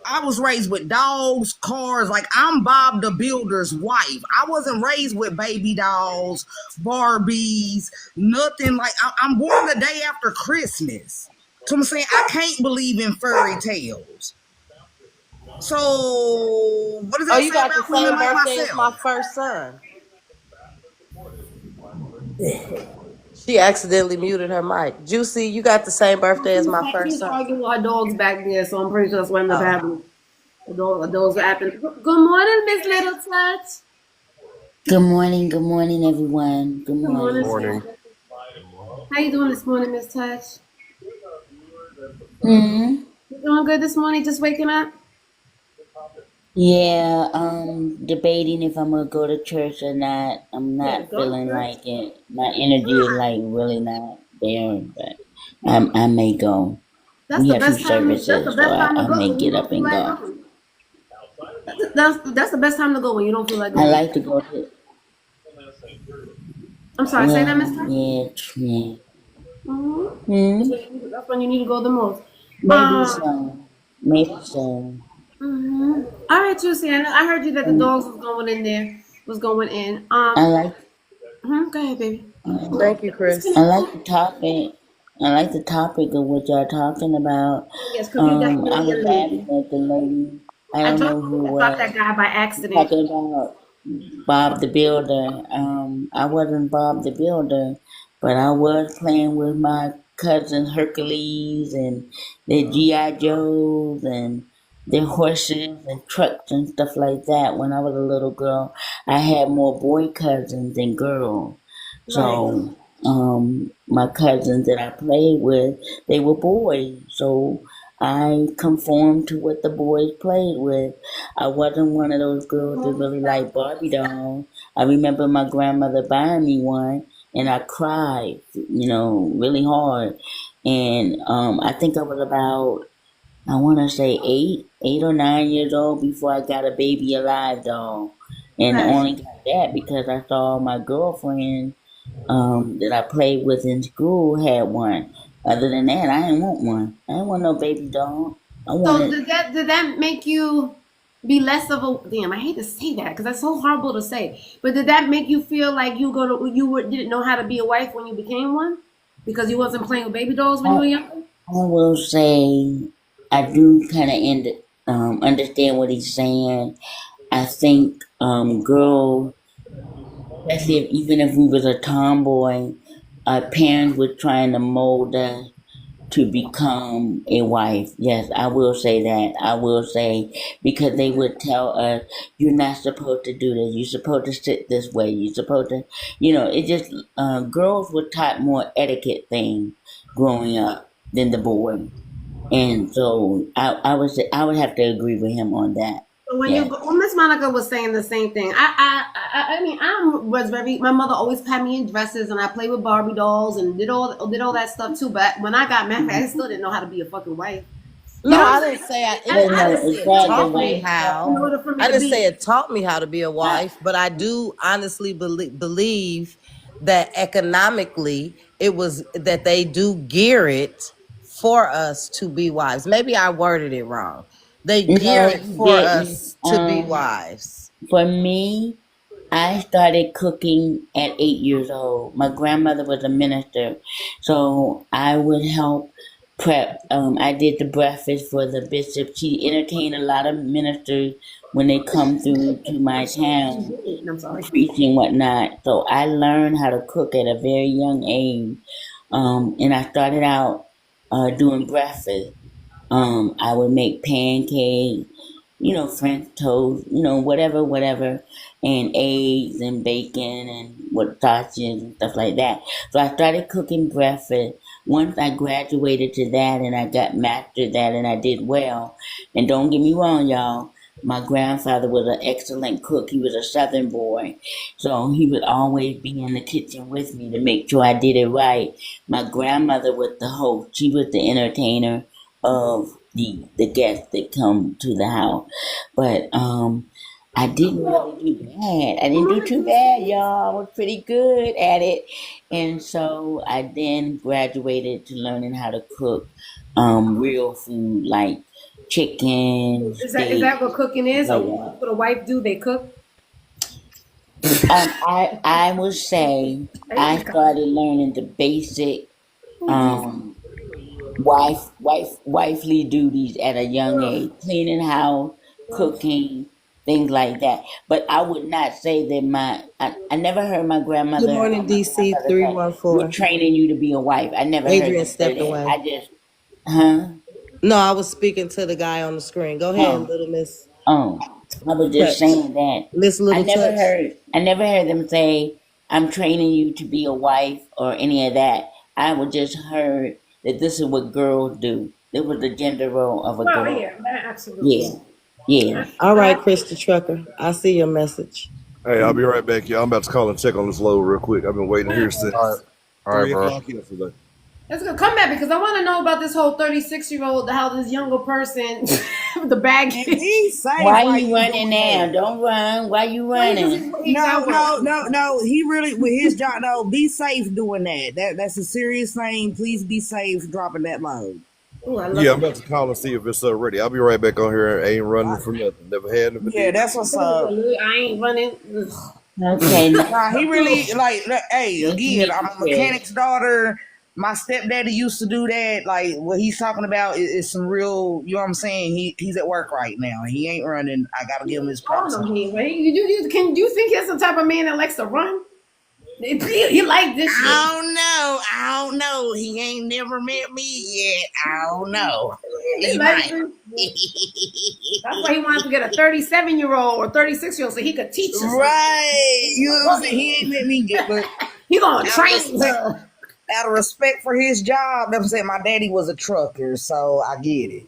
I was raised with dogs, cars. Like, I'm Bob the Builder's wife. I wasn't raised with baby dolls, Barbies, nothing like. I'm born the day after Christmas. So I'm saying I can't believe in fairy tales. So what does Oh, that you say got the about women same like birthday as myself? my first son. She accidentally muted her mic. Juicy, you got the same birthday as my She first was son. arguing with her dogs back there, so I'm pretty sure that's what ended up Oh. happening. The dogs were happening. Good morning, Miss Little Touch. Good morning, everyone. Good Good morning, morning. Morning. sweetie. How you doing this morning, Miss Touch? Hmm. You doing good this morning? Just waking up? Yeah, debating if I'm gonna go to church or not. I'm Yeah, not go to feeling church. like it. My energy is like really not there, but I may go. That's We the have two best time. That's the services, so best time to I go may when you get don't up feel and like go. going. That's the best time to go when you don't feel like I going. like to go to. I'm sorry. Say that, Miss Well, Touch. yeah, yeah. Mm-hmm. Hmm. That's when you need to go the most. Maybe Um, so. Maybe so. All right, Juicy. I heard you that the Um, dogs was going in there. Was going in. I like Go ahead, baby. Thank you, I Chris. like the topic. I like the topic of what y'all talking about. Yes, because you're I definitely a was lady. laughing at the lady. I I don't dropped know who it I dropped was that guy by accident. talking about Bob the Builder. I wasn't Bob the Builder, but I was playing with my cousin Hercules and their GI Joes and their horses and trucks and stuff like that. When I was a little girl, I had more boy cousins than girls. Right. So my cousins that I played with, they were boys. So I conformed to what the boys played with. I wasn't one of those girls that really liked Barbie dolls. I remember my grandmother buying me one, and I cried, really hard. And I think I was about, I want to say 8 or 9 years old before I got a baby alive doll, and I Right. only got that because I saw my girlfriend that I played with in school had one. Other than that, I didn't want one. I didn't want no baby doll. I So wanted. did that make you be less of a damn? I hate to say that because that's so horrible to say. But did that make you feel like didn't know how to be a wife when you became one because you wasn't playing with baby dolls when you I, were younger? I will say I do kind of understand what he's saying. I think girls, especially even if we was a tomboy, our parents were trying to mold us to become a wife. Yes, I will say that. I will say because they would tell us you're not supposed to do this. You're supposed to sit this way. You're supposed to, it just girls were taught more etiquette things growing up than the boys, and so I would say I would have to agree with him on that. When you Yeah. go, when Miss Monica was saying the same thing, I mean, I was very. My mother always had me in dresses, and I played with Barbie dolls and did all that stuff too. But when I got married, I still didn't know how to be a fucking wife. You No, know what I'm I saying? didn't say Well, I no, didn't say it's it not the taught me way. how. In order for me I to didn't be, say it taught me how to be a I, wife, but I do honestly believe that economically it was that they do gear it for us to be wives. Maybe I worded it wrong. They gear no, it you for didn't. us to be wives. For me, I started cooking at 8 years old. My grandmother was a minister, so I would help prep. I did the breakfast for the bishop. She entertained a lot of ministers when they come through to my town, I'm sorry. preaching whatnot. So I learned how to cook at a very young age, and I started out doing breakfast. I would make pancakes, French toast, whatever, and eggs and bacon and what sausages and stuff like that. So I started cooking breakfast. Once I graduated to that and I got mastered that and I did well. And don't get me wrong, y'all. My grandfather was an excellent cook. He was a southern boy. So he would always be in the kitchen with me to make sure I did it right. My grandmother was the host. She was the entertainer of the guests that come to the house. But I didn't really do bad. I didn't do too bad, y'all. I was pretty good at it. And so I then graduated to learning how to cook real food like chicken, Is steak, that what cooking is? like Or that. what a wife do? They cook. I would say Oh I my god. started learning the basic Oh Jesus. um wifely duties at a young age, cleaning house, cooking, things like that. But I would not say that I never heard my Good grandmother or morning, my DC grandfather say, we're 314. training you to be a wife. I never heard Adrian them say stepped that. away. I just, huh? No, I was speaking to the guy on the screen. Go ahead, Oh, little Miss oh. I was just Touch. saying that. Miss Little Touch. I never heard them say, I'm training you to be a wife or any of that. I was just heard that this is what girls do. It was the gender role of a Well, girl. yeah, absolutely. Yeah, yeah. All right, Chris the Trucker. I see your message. Hey, I'll be right back, y'all. I'm about to call and check on this load real quick. I've been waiting here All right, since all right, three bro. o'clock yesterday. Let's go. Come back because I want to know about this whole 36-year-old, how this younger person, the bag. And be safe Why while you you running doing that. now? Don't run. Why you No, because running? he's No, at work. no, no, no. He really with his job. No, be safe doing that. That's a serious thing. Please be safe dropping that load. Oh, I love Yeah, I'm some. about to call and see if it's ready. I'll be right back on here. I ain't running for nothing. Never had, never Yeah, did. that's what's up. I ain't running. Ugh. Okay, Nah, he really hey, nice to again, meet I'm you, a Chris. mechanic's daughter. My stepdaddy used to do that. Like what he's talking about is some real. You know what I'm saying? He's at work right now. He ain't running. I gotta give him his Oh props no, on. he ain't running. Can you think he's the type of man that likes to run? He like this shit. I don't know. I don't know. He ain't never met me yet. I don't know. He He like might. this. That's why he wanted to get a 37-year-old or 36-year-old so he could teach her something. Right. You know what I'm saying? He ain't met me yet, but He gonna out of train respect, her. out of respect for his job, I'm saying my daddy was a trucker, so I get it.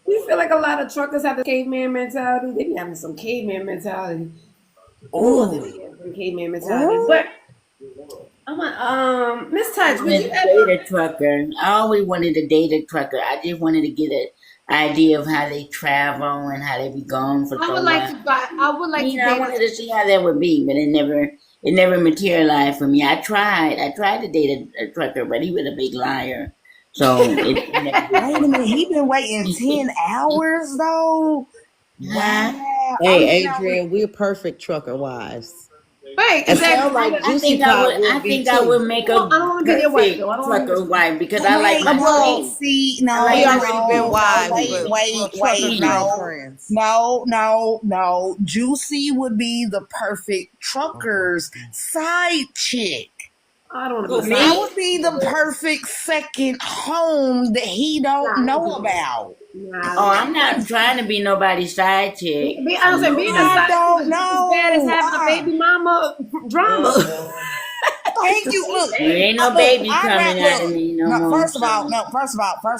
You feel like a lot of truckers have the caveman mentality. They be having some caveman mentality. Oh, they Ooh. be having some caveman mentality. Ooh. But I'm like, Miss I Touch, would you wanted to ever? date a trucker. I always wanted to date a trucker. I just wanted to get an idea of how they travel and how they be gone for I so would like long. to buy. I would like to I date wanted a. to see how that would be, but it never materialized for me. I tried to date a trucker, but he was a big liar, so it never did Wait a work minute. out. He been waiting 10 hours though? Huh? Wow. I'm Hey, jealous. Adrian, we're perfect trucker wives. Right, It exactly. sounds like Juicy Pot I would be think I too. would make a I don't want to be your wife though. I perfect don't want to be trucker your. wife because I like Wait, my well, space. see, I We like no, my already been no, space. no, wives, Period. but we're trucker Period. girlfriends. no. Juicy would be the perfect trucker's side chick. I don't want to be Who a side I me? would be the perfect second home that he don't know about. Oh, Nah. I'm not trying to be nobody's side chick for Honestly, no being a I side reason. chick don't is just as bad as know. having a baby mama drama. It's Thank the you. same Look, There thing. ain't no look. baby I coming got out of look. me no No, more. first of all, So no. First of all.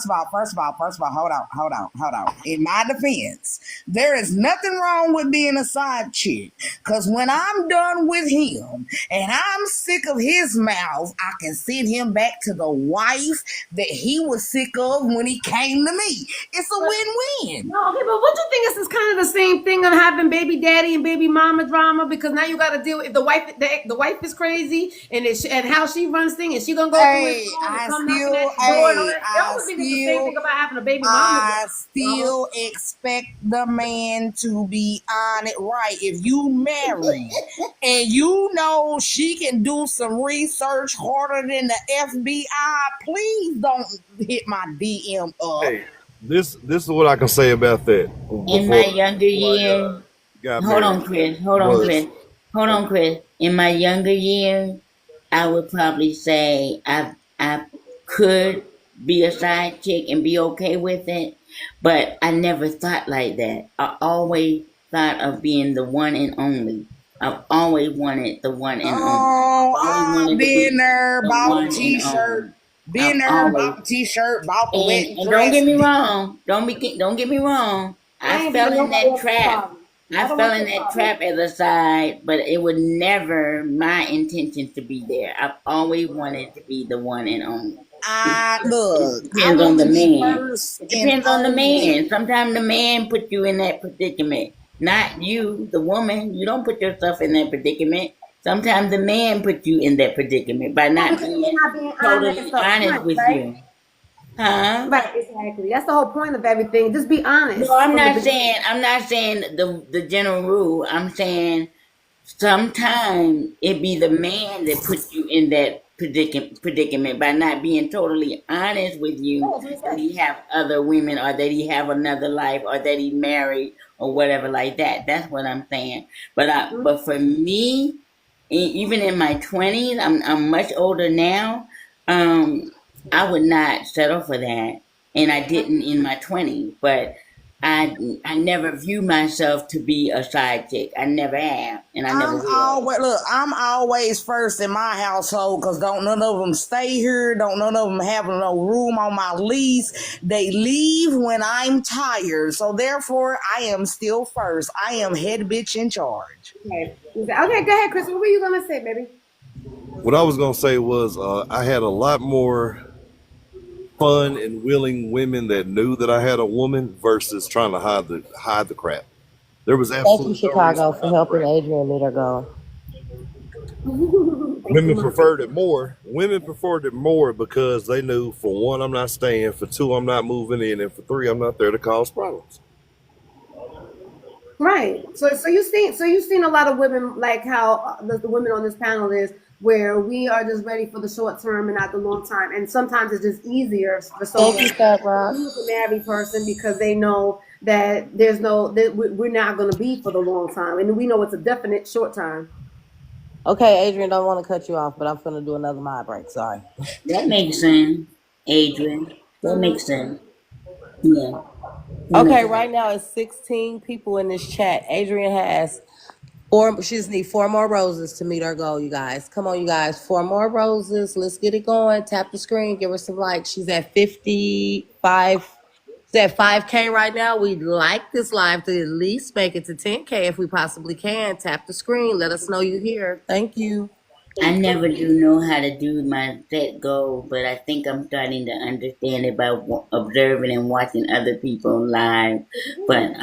Hold on. In my defense, there is nothing wrong with being a side chick. Cause when I'm done with him and I'm sick of his mouth, I can send him back to the wife that he was sick of when he came to me. It's a win-win. No, okay, but what you think is this kind of the same thing of having baby daddy and baby mama drama? Because now you got to deal with the wife is crazy and how she runs things, and she gonna go through his phone and come knocking at the door and all that. I don't think it's the same thing about having a baby mama I drama. still expect the man to be on it right. If you married and you know she can do some research harder than the FBI, please don't hit my DM up. Hey, this is what I can say about that. in my Before younger I years, got hold married on, Chris. Hold on, was Chris. Hold on, Chris. In my younger years, I would probably say I could be a side chick and be okay with it, but I never thought like that. I always thought of being the one and only. I've always wanted the one and only. Oh, I've always I've wanted to been be there, the bought a one and t-shirt, only. been I've there, always bought a t-shirt, bought the wedding and don't dress. get me wrong. Don't get me wrong. I I ain't fell being in nobody that else's trap. problem. I I don't fell want in your that problem. trap as a side, but it was never my intention to be there. I've always wanted to be the one and only. I look, I Depends on want the to be man. first It and depends on the man. only. Sometimes the man put you in that predicament. Not you, the woman. You don't put yourself in that predicament. Sometimes the man put you in that predicament by No, not because he's being not being honest totally up honest front, with right? you. Huh? Right, exactly. That's the whole point of everything. Just be No, honest I'm from the not beginning. saying the general rule. I'm saying sometimes it be the man that puts you in that predicament by not being totally honest with you That's what he that said. he have other women or that he have another life or that he married or whatever like that. That's what I'm saying. But for me, even in my 20s, I'm much older now. Um, I would not settle for that, and I didn't in my 20s. But I never view myself to be a side chick. I never have, and I never will. I'm always first in my household because don't none of them stay here. Don't none of them have no room on my lease. They leave when I'm tired. So therefore, I am still first. I am head bitch in charge. Okay. Okay, go ahead, Chris. What were you gonna say, baby? what I was gonna say was I had a lot more fun and willing women that knew that I had a woman versus trying to hide the crap. There was Thank you, absolutely no reason Chicago, to for hide the helping crap. Adrian meet her goal. Women preferred it more. Women preferred it more because they knew, for one, I'm not staying. For two, I'm not moving in, and for three, I'm not there to cause problems. Right. So you've seen a lot of women like how the women on this panel is, where we are just ready for the short term and not the long time, and sometimes it's just easier for Thank someone you, Fat Rock. who's a married person because they know that there's no that we're not going to be for the long time, and we know it's a definite short time. Okay, Adrian, don't want to cut you off, but I'm finna do another mod break. Sorry. That makes sense, Adrian. That makes sense. Yeah, that Okay, makes sense. right now it's 16 people in this chat. Adrian has four. She just need 4 more roses to meet our goal, you guys. Come on, you guys. 4 more roses. Let's get it going. Tap the screen. Give her some likes. She's at 55. She's at 5K right now. We'd like this live to at least make it to 10K if we possibly can. Tap the screen. Let us know you're here. Thank you. I never do know how to do my set goal, but I think I'm starting to understand it by observing and watching other people live. But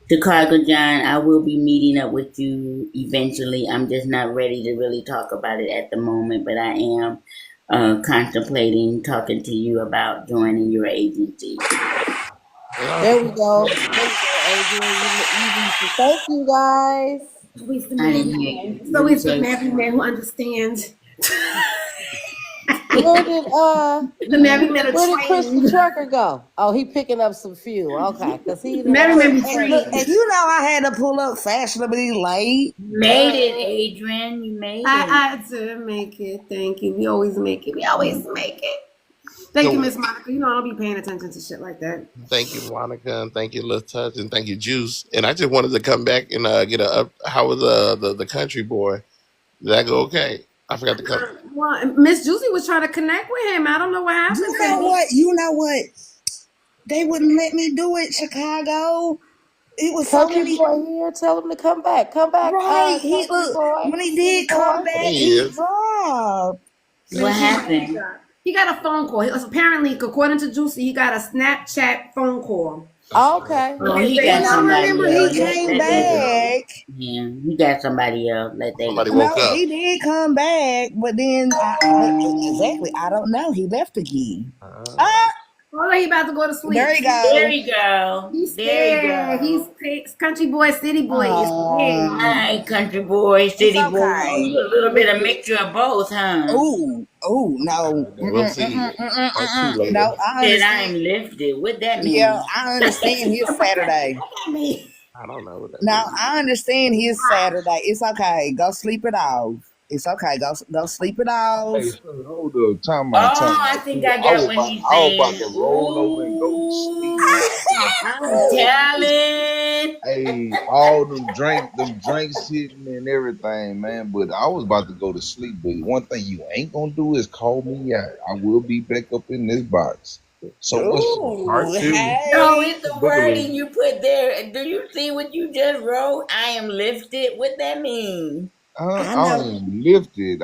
Chicago John, I will be meeting up with you eventually. I'm just not ready to really talk about it at the moment, but I am contemplating talking to you about joining your agency. There we go. There you go, Adrian. Thank you, guys. Always the I married didn't hear man. you. It's What you always the say? married man who understands. Where did The married men are where did Chris the trained. trucker go? Oh, he picking up some fuel. Okay, because he The didn't married men answer. be Look, trained. and you know I had to pull up fashionably late. You made it, Adrian. You made it. I did make it. Thank you. We always make it. We always make it. Thank you, So Miss Monica. You know I don't be paying attention to shit like that. thank you, Monica, and thank you, Lil Touch, and thank you, Juice. And I just wanted to come back and get a up. How was the country boy? Did that go okay? I forgot to come. Well, Miss Juicy was trying to connect with him. I don't know what happened You to know him. what? You know what? They wouldn't let me do it, Chicago. It was so Country many. boy here. Tell him to come back. Come back, Right. He country look boy, when he city did come boy. There back, he he is. dropped. What happened? He got a phone call. Apparently, according to Juicy, he got a Snapchat phone call. Okay. Oh, They he say, got But I somebody remember he else. came Let that go. back. Yeah, he got somebody else. Let that Somebody go. woke No, up. he did come back, but then exactly, I don't know. He left again. Uh, Ah, Oh, he about to go to sleep. there you There go. you go. He's There you scared. go. He's country boy, city boy. He's scared. Oh, Hi, country boy, it's city boy. Oh, okay. you a little bit of mixture of both, huh? Ooh, no. we'll see. Part two later. No, I Said I understand. am lifted. What that Yeah, mean? I understand his Saturday. Look at me. I don't know what that No, means. I understand his Saturday. It's okay. Go sleep it off. It's okay. Go sleep it off. Hey, so hold up, Oh, time I out. think Too. I got what he's I was about saying. to roll over and go to sleep, man. Ooh, I'm telling. Hey, them drinks hitting and everything, man. But I was about to go to sleep. But one thing you ain't gonna do is call me out. I will be back up in this box. So what's up? Ooh, Part two. No, hey. it's the Boogaloo. wording you put there. Do you see what you just wrote? I am lifted. What that mean? I I know. am lifted.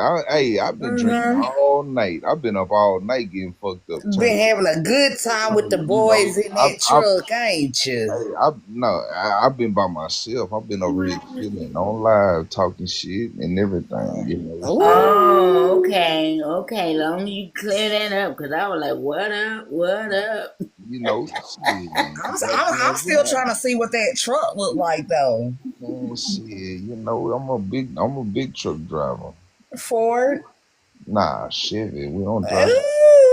I've been drinking Mm-hmm. all night. I've been up all night getting fucked up Been tonight. having a good time with So the you know, boys in that truck, ain't you? I've been by myself. I've been over here chilling on live, talking shit and everything. You know, so Oh, Ooh. okay, okay. Long as you clear that up, cause I was like, what up, what up? shit. I'm Goddamn still right. trying to see what that truck look like though. Man, shit. I'm a big truck driver. Ford. Nah, Chevy. We don't drive.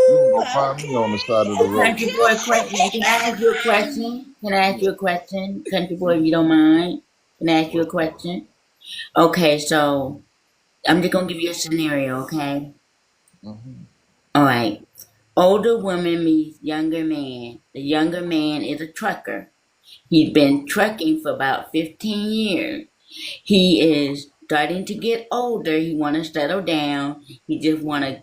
You ain't Ooh, gonna find me on the side of the Hey, road. country boy, question. Can I ask you a question? Can I ask you a question, country boy, if you don't mind? Can I ask you a question? Okay, so I'm just gonna give you a scenario, okay? Mhm. All right. Older woman meets younger man. The younger man is a trucker. He's been trucking for about 15 years. He is starting to get older. He want to settle down. He just want to,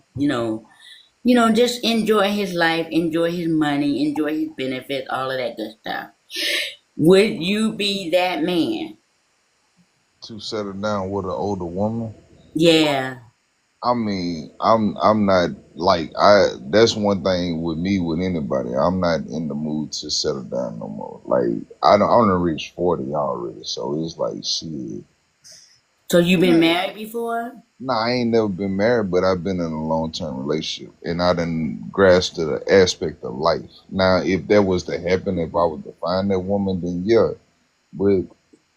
just enjoy his life, enjoy his money, enjoy his benefits, all of that good stuff. Would you be that man? To settle down with an older woman. Yeah. I mean, I'm not like I. That's one thing with me with anybody. I'm not in the mood to settle down no more. Like I don't reach 40 already, so it's like shit. So you been married before? Nah, I ain't never been married, but I've been in a long term relationship, and I done grasped to the aspect of life. Now, if that was to happen, if I was to find that woman, then yeah. But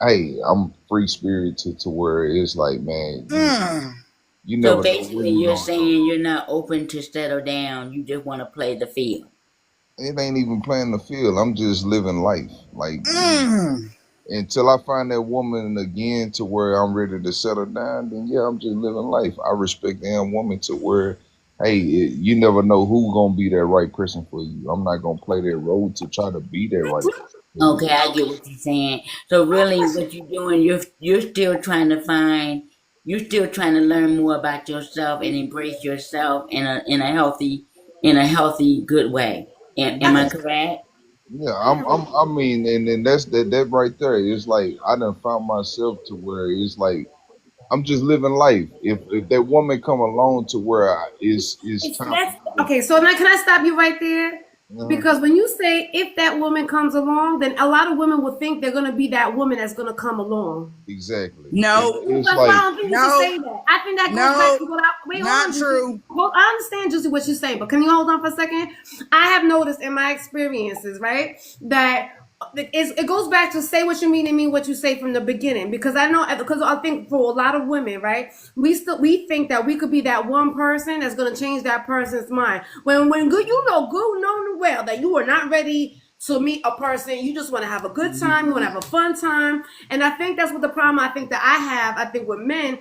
hey, I'm free spirit to where it's like, man, Mm. you So never know where basically, you you're gonna go. saying you're not open to settle down. You just want to play the field. It ain't even playing the field. I'm just living life. Like Mm. until I find that woman again to where I'm ready to settle down, then yeah, I'm just living life. I respect the damn woman to where, hey, you never know who gonna be that right person for you. I'm not gonna play that role to try to be that right person for you. Okay, I get what you're saying. So really, what you're doing, you're still trying to find, you're still trying to learn more about yourself and embrace yourself in a healthy, good way. Am I Yeah, correct? yeah. I mean, and then that's that right there. It's like I done found myself to where it's like I'm just living life. If that woman come along to where it's It's time for that's me to, okay. So now, can I stop you right there? uh, Because when you say if that woman comes along, then a lot of women will think they're gonna be that woman that's gonna come along. exactly. And No, it's That's why I like, don't think you should no, say that. I think that goes back no, to what I wait. Hold not on, Juicy. true. Hold, I understand, Juicy, what you're saying, but can you hold on for a second? I have noticed in my experiences, right, that it goes back to say what you mean and mean what you say from the beginning. Because I know, because I think for a lot of women, right, we think that we could be that one person that's going to change that person's mind. When good, good, know well that you are not ready to meet a person. You just want to have a good time. You want to have a fun time. And I think that's what the problem I think that I think with men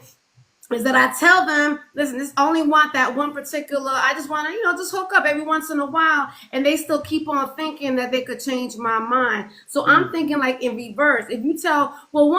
is that I tell them, listen, this only want that one particular. I just want to, just hook up every once in a while, and they still keep on thinking that they could change my mind. So I'm thinking like in reverse. If you tell, well,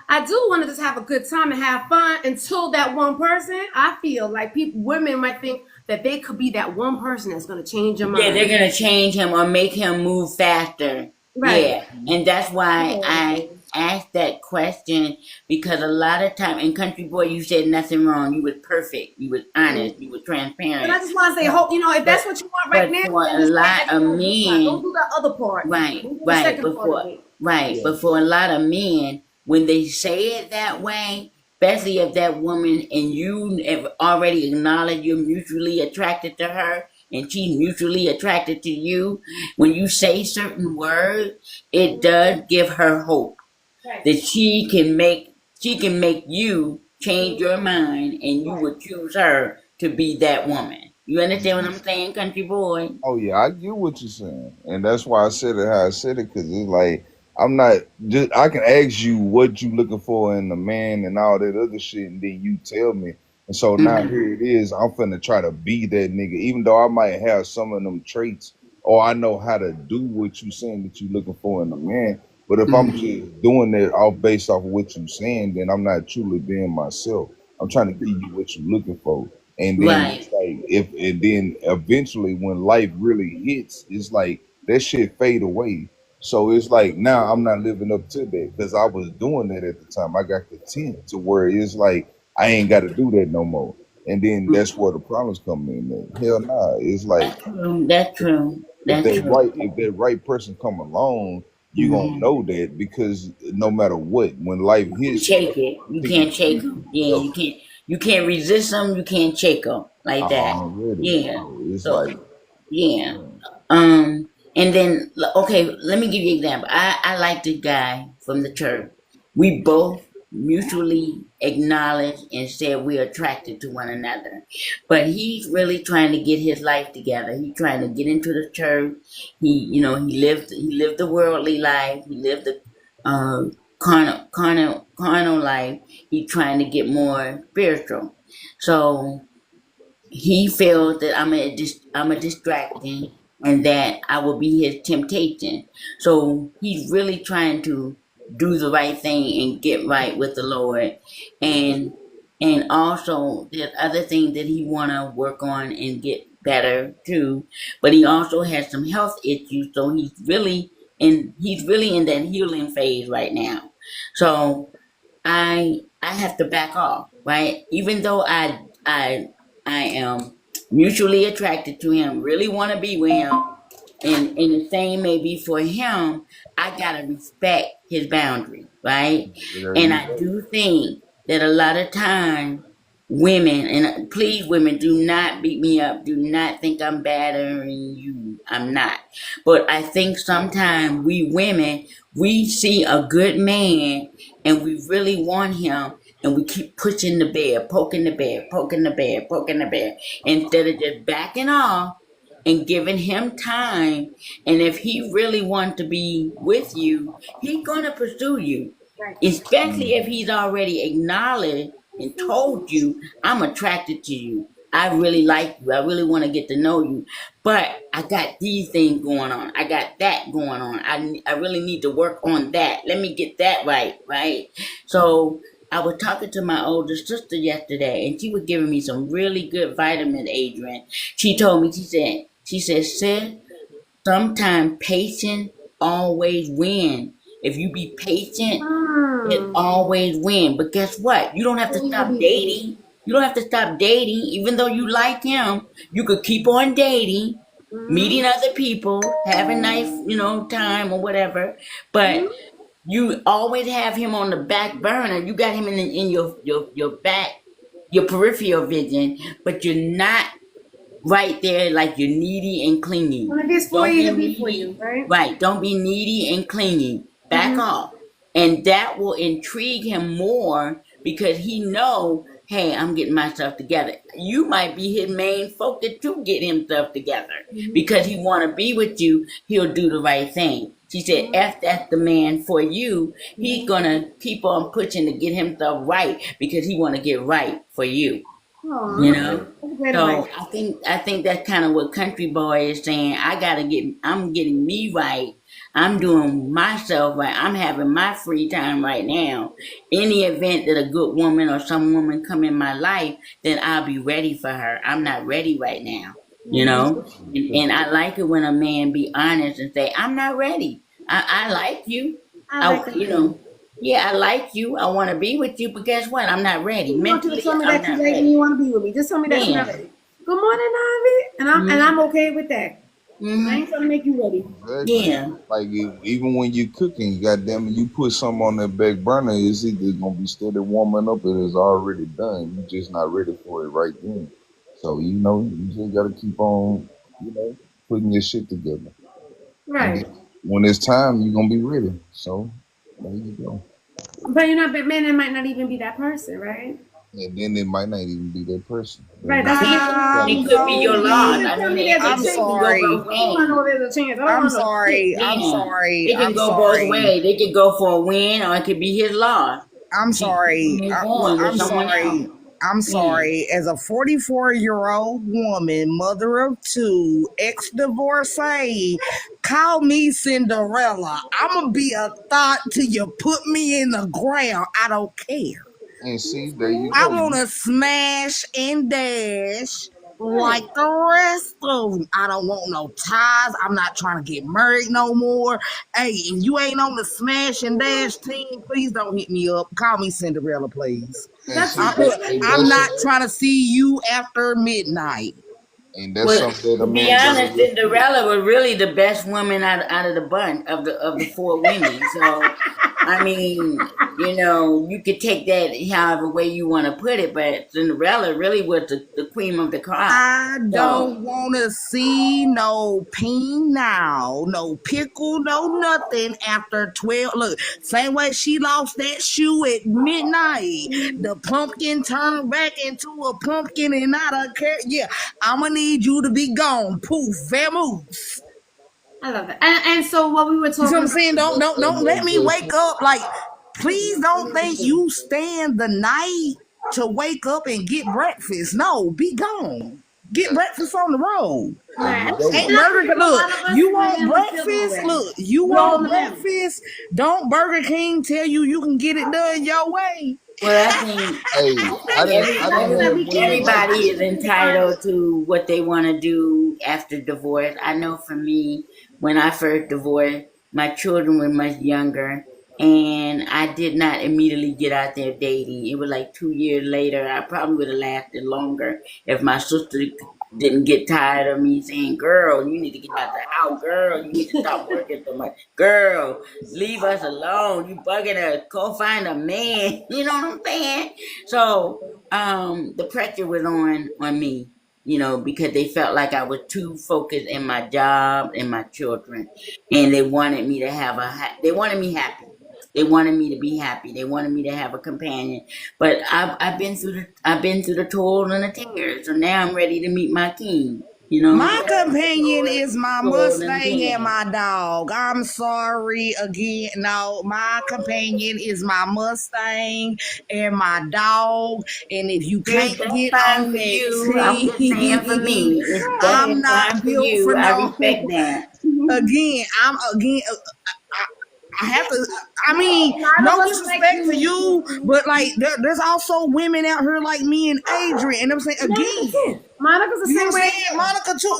I do want to just have a good time and have fun until that one person. I feel like women might think that they could be that one person that's going to change your Yeah, they're mind. gonna change him or make him move faster. Right. Yeah, and that's why I Yeah. asked that question because a lot of time in Country Boy, you said nothing wrong. You was perfect. You was honest. You were But transparent. I just want to say, But hope if but that's what you want right but now, for then a just say lot that of part. Do that. Don't men, do that other part. right, Don't do the right. second part of Before it. right, yeah, but for a lot of men, when they say it that way, especially if that woman and you have already acknowledged you're mutually attracted to her and she's mutually attracted to you, when you say certain words, it does give her hope Right. that she can make you change your mind and you would choose her to be that woman. You understand what I'm saying, country boy? oh yeah, I get what you're saying, and that's why I said it how I said it because it's like I'm not just. I can ask you what you looking for in a man and all that other shit, and then you tell me. And so now Hmm. here it is. I'm finna try to be that nigga, even though I might have some of them traits, or I know how to do what you saying that you looking for in a man. But if I'm Hmm. just doing it off based off of what you saying, then I'm not truly being myself. I'm trying to give you what you're looking for. And then it's Right. like if and then eventually when life really hits, it's like that shit fade away. So it's like now I'm not living up to that because I was doing that at the time. I got content to where it's like I ain't got to do that no more. And then that's where the problems come in. Man. Hell nah. It's like That's true. That's true. if That's true. that right person come along, you gonna Hmm. know that because no matter what, when life You hits, shake it. You pick it can't shake them. Yeah, up. you can't. You can't resist them. You can't shake them like that. Already. Yeah. So it's So like, yeah. yeah. And then okay, let me give you an example. I like the guy from the church. We both mutually acknowledged and said we're attracted to one another. But he's really trying to get his life together. He's trying to get into the church. He lived the worldly life. He lived the uh, carnal life. He's trying to get more spiritual. So he feels that I'm a distraction and that I will be his temptation. So he's really trying to do the right thing and get right with the Lord, and also there's other things that he wanna work on and get better too. But he also has some health issues, so he's really in that healing phase right now. So I have to back off, right? Even though I am mutually attracted to him, really want to be with him, and the same may be for him. I gotta respect his boundary, right? There And you I go. do think that a lot of time. women, and please, women, do not beat me up. Do not think I'm battering you. I'm not. But I think sometimes we women, we see a good man and we really want him, and we keep pushing the bear, poking the bear, poking the bear, poking the bear, instead of just backing off and giving him time. And if he really wants to be with you, he's gonna pursue you, Right. especially if he's already acknowledged and told you, I'm attracted to you. I really like you. I really want to get to know you. But I got these things going on. I got that going on. I really need to work on that. Let me get that right, right? So I was talking to my older sister yesterday, and she was giving me some really good vitamin, Adrian. She told me, she said, sis, sometimes patience always win. If you be patient, it always win. But guess what? You don't have to stop dating. You don't have to stop dating. Even though you like him, you could keep on dating, meeting other people, having nice, time or whatever. But you always have him on the back burner. You got him in your back, your peripheral vision, but you're not right there like you're needy and clingy. When it gets for Don't you, be it'll be for needy. you, right? Right. Don't be needy and clingy. Back off. And that will intrigue him more because he know, hey, I'm getting myself together. You might be his main focus to get himself together because he want to be with you. He'll do the right thing. She said, if that's the man for you, he's going to keep on pushing to get himself right because he want to get right for you. You Aw, know, that's great advice. so I think that's kind of what Country Boy is saying. I'm getting me right. I'm doing myself right. I'm having my free time right now. In the event that a good woman or some woman come in my life, then I'll be ready for her. I'm not ready right now. You know, and I like it when a man be honest and say, I'm not ready. I like you. I like that too. Yeah, I like you. I want to be with you, but guess what? I'm not ready. You want you to Mentally, tell me I'm that you not like me, you ready. want to be with me. Just tell me that you're not Yeah. ready. Good morning, Ivy. And I'm okay with that. I Hmm. ain't trying to make you ready. Exactly. Yeah. Like even when you cooking, goddamn it, you put something on that back burner, it's either gonna be steady warming up or it's already done. You just not ready for it right then. So you just gotta keep on, putting your shit together. And Right. then when it's time, you're gonna be ready. So there you go. But you know, but man, it might not even be that person, right? And then it might not even be that person. Right. But That's the See, difference. you gotta it I'm keep could be on. your gonna You loss. be. just I tell mean, me it, there's it, I'm a it can chance. go sorry. both I don't want to ways. know there's a chance. I don't I'm want no chance. sorry. I'm Yeah. sorry. It can I'm go both sorry. ways. They could go for a win or it could be his loss. I'm He can sorry. move on with I'm someone else. sorry. I'm Yeah. sorry. As a 44-year-old woman, mother of two, ex-divorcee, call me Cinderella. I'm going to be a thought till you put me in the ground. I don't care. And see, there you I go. want to smash and dash like Right. the rest of them. I don't want no ties. I'm not trying to get married no more. Hey, if you ain't on the smash and dash team, please don't hit me up. Call me Cinderella, please. And That's see Look, that's that, and I'm that's not trying to see you after midnight. Well, something that a to be man gotta honest, respect. Cinderella was really the best woman out of the bunch of the four women. So, I mean, you could take that however way you want to put it, but Cinderella really was the cream of the crop. I So, don't want to see no peen now, no pickle, no nothing after 12. Look, same way she lost that shoe at midnight. The pumpkin turned back into a pumpkin and not a carrot. Yeah, I'm going to need you to be gone. Poof, vamoose. I love that. And so what we were You see what talking I'm about. saying? Don't, That's don't, that don't let me motivation. wake up. Like, please don't think you stand the night to wake up and get breakfast. No, be gone. Get That, breakfast on the road. there Right. you And go. Ain't I Burger think King. a Look, lot of us you want women would feel that breakfast? way. Look, you We all want the men. breakfast? Don't Burger King tell you you can get it done your way? well, I think Hey, I think it's I didn't that have we women can't. like everybody I that. is think we can define entitled it. to what they want to do after divorce. I know for me, when I first divorced, my children were much younger, and I did not immediately get out there dating. It was like 2 years later. I probably would have lasted longer if my sister didn't get tired of me saying, girl, you need to get out the house. Girl, you need to stop working so much. Girl, leave us alone. You bugging us. Go find a man. You know what I'm saying? So the pressure was on me, because they felt like I was too focused in my job and my children. And they wanted me to they wanted me happy. They wanted me to be happy. They wanted me to have a companion. But I've been through the toil and the tears. So now I'm ready to meet my king. My companion is my Toil and Mustang and tears. my dog. I'm sorry again. No, my companion is my Mustang and my dog. And if you If can't that's get fine on for that you, I'm just saying for team, me. If that I'm is not fine for built you, for I no. respect that. Again, I have to. I mean, None no of us like disrespect to you. you, but like there's also women out here like me and Adrian, and I'm saying Monica again, too. Monica's the you know same what I'm way. saying, Monica too.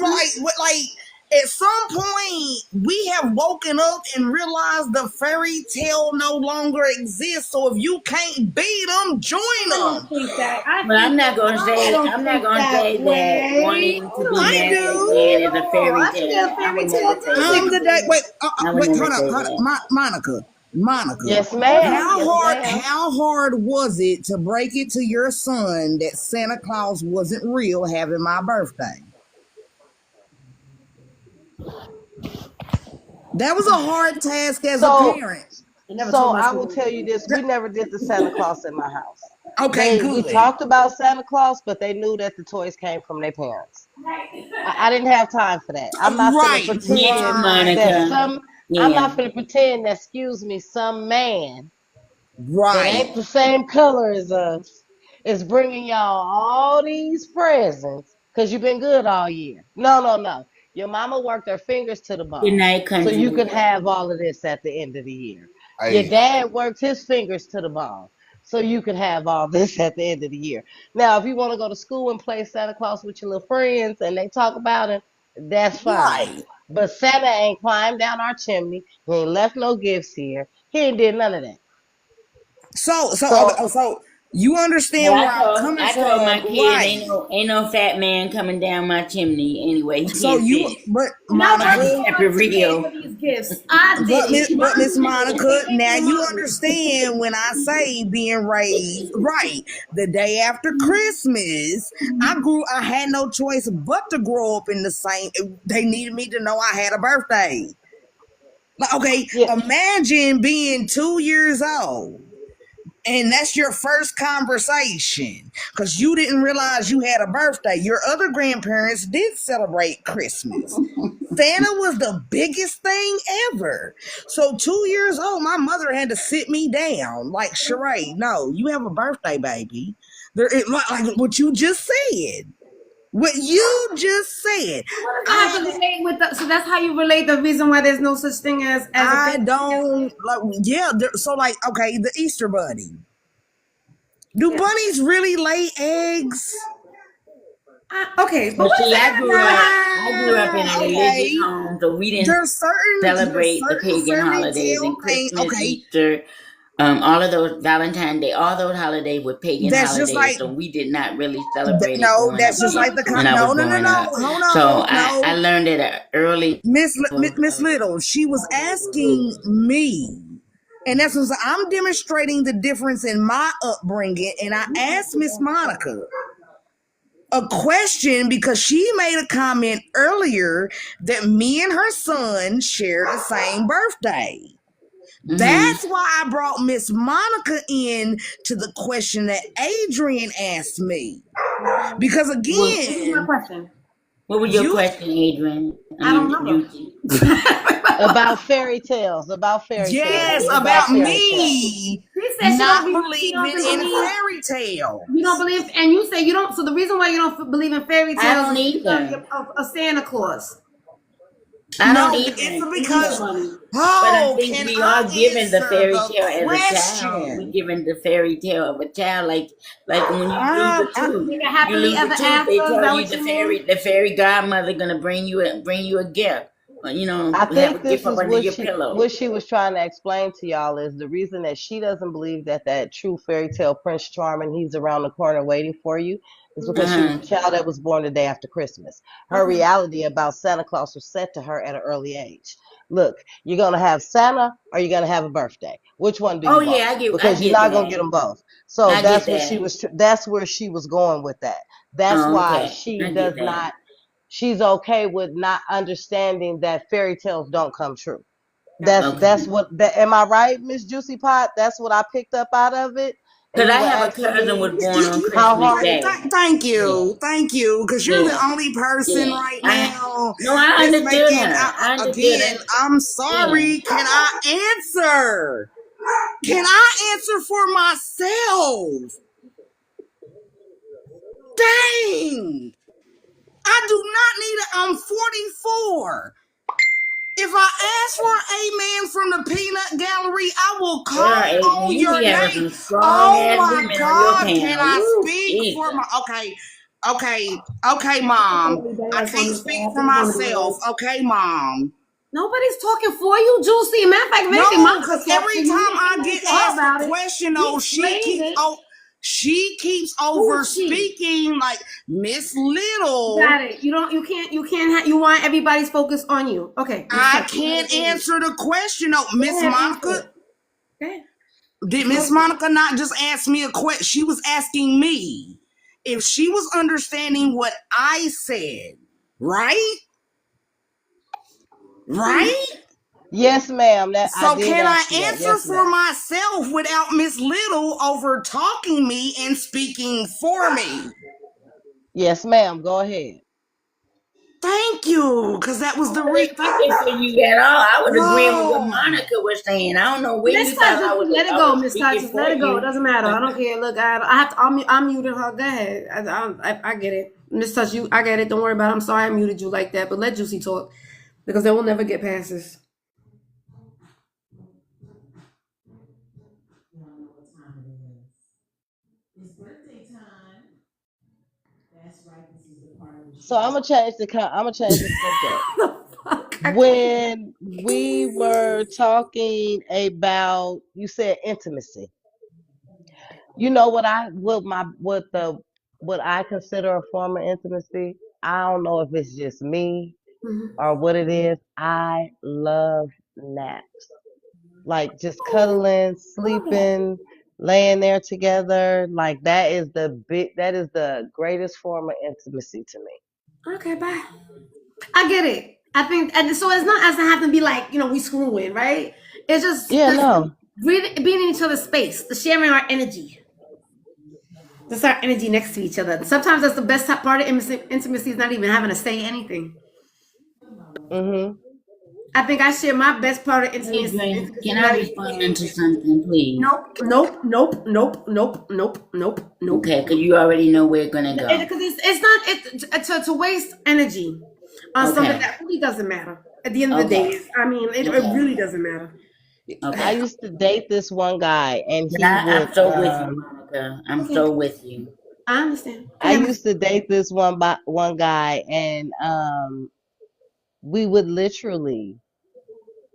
Like at some point we have woken up and realized the fairy tale no longer exists. So if you can't beat them, join I don't them. think that. I But think that. I don't I'm not think gonna that say that way. wanting to I be don't I think married that way do. again at is a all. fairy I think tale. that I fairy would tale never say does I'm that. the day. exist. Wait, I would wait, never hold say up, that. Monica. Yes, ma'am. Yes, ma'am. How hard was it to break it to your son that Santa Claus wasn't real having my birthday? That was a hard task as a So, parent. I never so told my I will children. tell you this: we never did the Santa Claus in my house. Okay, We good. talked about Santa Claus, but they knew that the toys came from their parents. I didn't have time for that. I'm not finna Right, Get you, pretend that right, Monica. some. I'm Yeah. not finna pretend that, excuse me, some man that right. ain't the same color as us is bringing y'all all these presents because you've been good all year. No, no, no. Your mama worked her fingers to the Good bone night, so you country. could have all of this at the end of the year. Your Hey, dad worked his fingers to the bone so you could have all this at the end of the year. Now, if you want to go to school and play Santa Claus with your little friends and they talk about it, that's fine. Right. But Santa ain't climbed down our chimney. He ain't left no gifts here. He ain't did none of that. Okay, So so you Well, understand where I'm coming I told my from, kids right? ain't no fat man coming down my chimney anyway. He So can't you, fit. but And now I Bertha just Monica, kept it wants to pay real. for these gifts. I did But it. Miss Mine did Monica, it. They now came you mine. understand when I say being raised right. The day after Christmas, I had no choice but to grow up in the same. They needed me to know I had a birthday. Like, okay, yeah, imagine being 2 years old. And that's your first conversation because you didn't realize you had a birthday. Your other grandparents did celebrate Christmas. Santa was the biggest thing ever. So 2 years old, my mother had to sit me down like, Sheree, no, you have a birthday, baby. Like what you just said. What you just said. What does that have to I relate with the? So that's how you relate the reason why there's no such thing as a I fairy tale. don't like yeah, so like okay, the Easter bunny. Do Yeah. bunnies really lay eggs? Okay, but But what is see, that? I grew up in a religious Okay. home, so we didn't There's celebrate the certain pagan fairy holidays tale and thing. Christmas, Okay, Easter, all of those Valentine's Day, all those holidays were pagan that's just holidays, like so we did not really celebrate it no, growing up that's just like when I was no, no, no, growing no. up. Hold So on, I no. learned at an early Miss Little, she was asking me. And that's what I'm demonstrating the difference in my upbringing. And I asked Miss Monica a question because she made a comment earlier that me and her son share the same birthday. hmm That's why I brought Miss Monica in to the question that Adrian asked me. Because What, What was my again, question? what was your you question, Adrian? I I don't mean, know. Juicy. about fairy tales. It yes, was about about fairy tales. me She said not she don't believing in believe. fairy You don't tales. believe, and you say you don't. So the reason why you don't believe in fairy I tales don't is because either. of Santa Claus. I don't No, even it's either. because But I oh, think can we I are given the answer fairy the tale as a child. We question? given the fairy tale of a child, like when you lose a I tooth. Like a You happily lose a ever tooth, they after. Is tell that you what you mean? the fairy godmother gonna bring you a gift. I Have a think gift this up is under your pillow. what she was trying to explain to y'all is the reason that she doesn't believe that true fairy tale Prince Charming he's around the corner waiting for you It's because she was a child that was born the day after Christmas. Her reality about Santa Claus was set to her at an early age. Look, you're gonna have Santa or you're gonna have a birthday. Which one do Oh you yeah, want? I Because you're get not gonna that. get them both. So I get that's what that. That's where she was going with that. That's Oh, why okay. she I does get that. not. She's okay with not understanding that fairy tales don't come true. Okay. That's what. Am I right, Miss Juicy Pot? That's what I picked up out of it. And Because you I were have a asking cousin was me born on how Christmas hard. Day. Thank Yeah. you, because you're the Yeah. only person Yeah. right now No, I that's understood making. her. I understood Again, her. I'm Yeah. sorry. Can I answer? Can I answer for myself? Dang! I do not need it. I'm 44. If I ask for amen from the peanut gallery, I will Girl, call Aiden, on you your be having name. some strong Oh ass my women on your God, can panel. I Woo, speak for Jesus. my okay, mom. I can't speak for myself. Okay, mom. Nobody's talking for you, Juicy. Matter of fact, if anything, No, Monica because talked for every you. time You I ain't get to her asked a about it. question, You though, explained it. she keeps Who over is she? speaking like Miss Got Little. it. You want everybody's focus on you. Okay, Miss I Touch. Go ahead. can't answer the question. No, Go Miss ahead, answer Monica. it. Okay. Did Miss Monica not just ask me a question? She was asking me if she was understanding what I said. Right? Right? Yes, ma'am. That I So did can I answer that. answer Yes, for ma'am. myself without Miss Little over talking me and speaking for me? Yes, ma'am. Go ahead. Thank you, because that was I the wasn't speaking for you at all. I was agreeing with what Oh, Monica was saying. I don't know where Miss you Touch, thought just let it I go, was Miss Touch. speaking Just for let it go. It you. doesn't matter. I don't care. Look, I have to. I'm muting her. Go ahead. I get it, Miss Touch. I get it. Don't worry about it. I'm sorry I muted you like that. But let Juicy talk because they will never get past this. So I'm gonna change the subject. I can't. When we were talking about, you said intimacy. You know what I consider a form of intimacy. I don't know if it's just me Mhm. or what it is. I love naps, like just cuddling, Love that. sleeping, laying there together. Like that is the greatest form of intimacy to me. Okay, bye. I get it. I think, and so it's not as to have to be like we screwing, right? It's just Yeah, this no. being in each other's space, the sharing our energy, just our energy next to each other. Sometimes that's the best part of intimacy is not even having to say anything. Mhm. I think I share my best part of Adrian, intimacy can I without even saying respond to anything. something, please? Nope. Okay, because you already know where it's gonna go. Because it's not to waste energy on something Okay. that really doesn't matter. At the end of the day, Okay. it Okay. really doesn't matter. I Okay. used to date this one guy, and And he would. I'm so with you, Monica. I'm Okay, so with you. I understand. Go I ahead, Miss. used to date this one guy, and we would literally,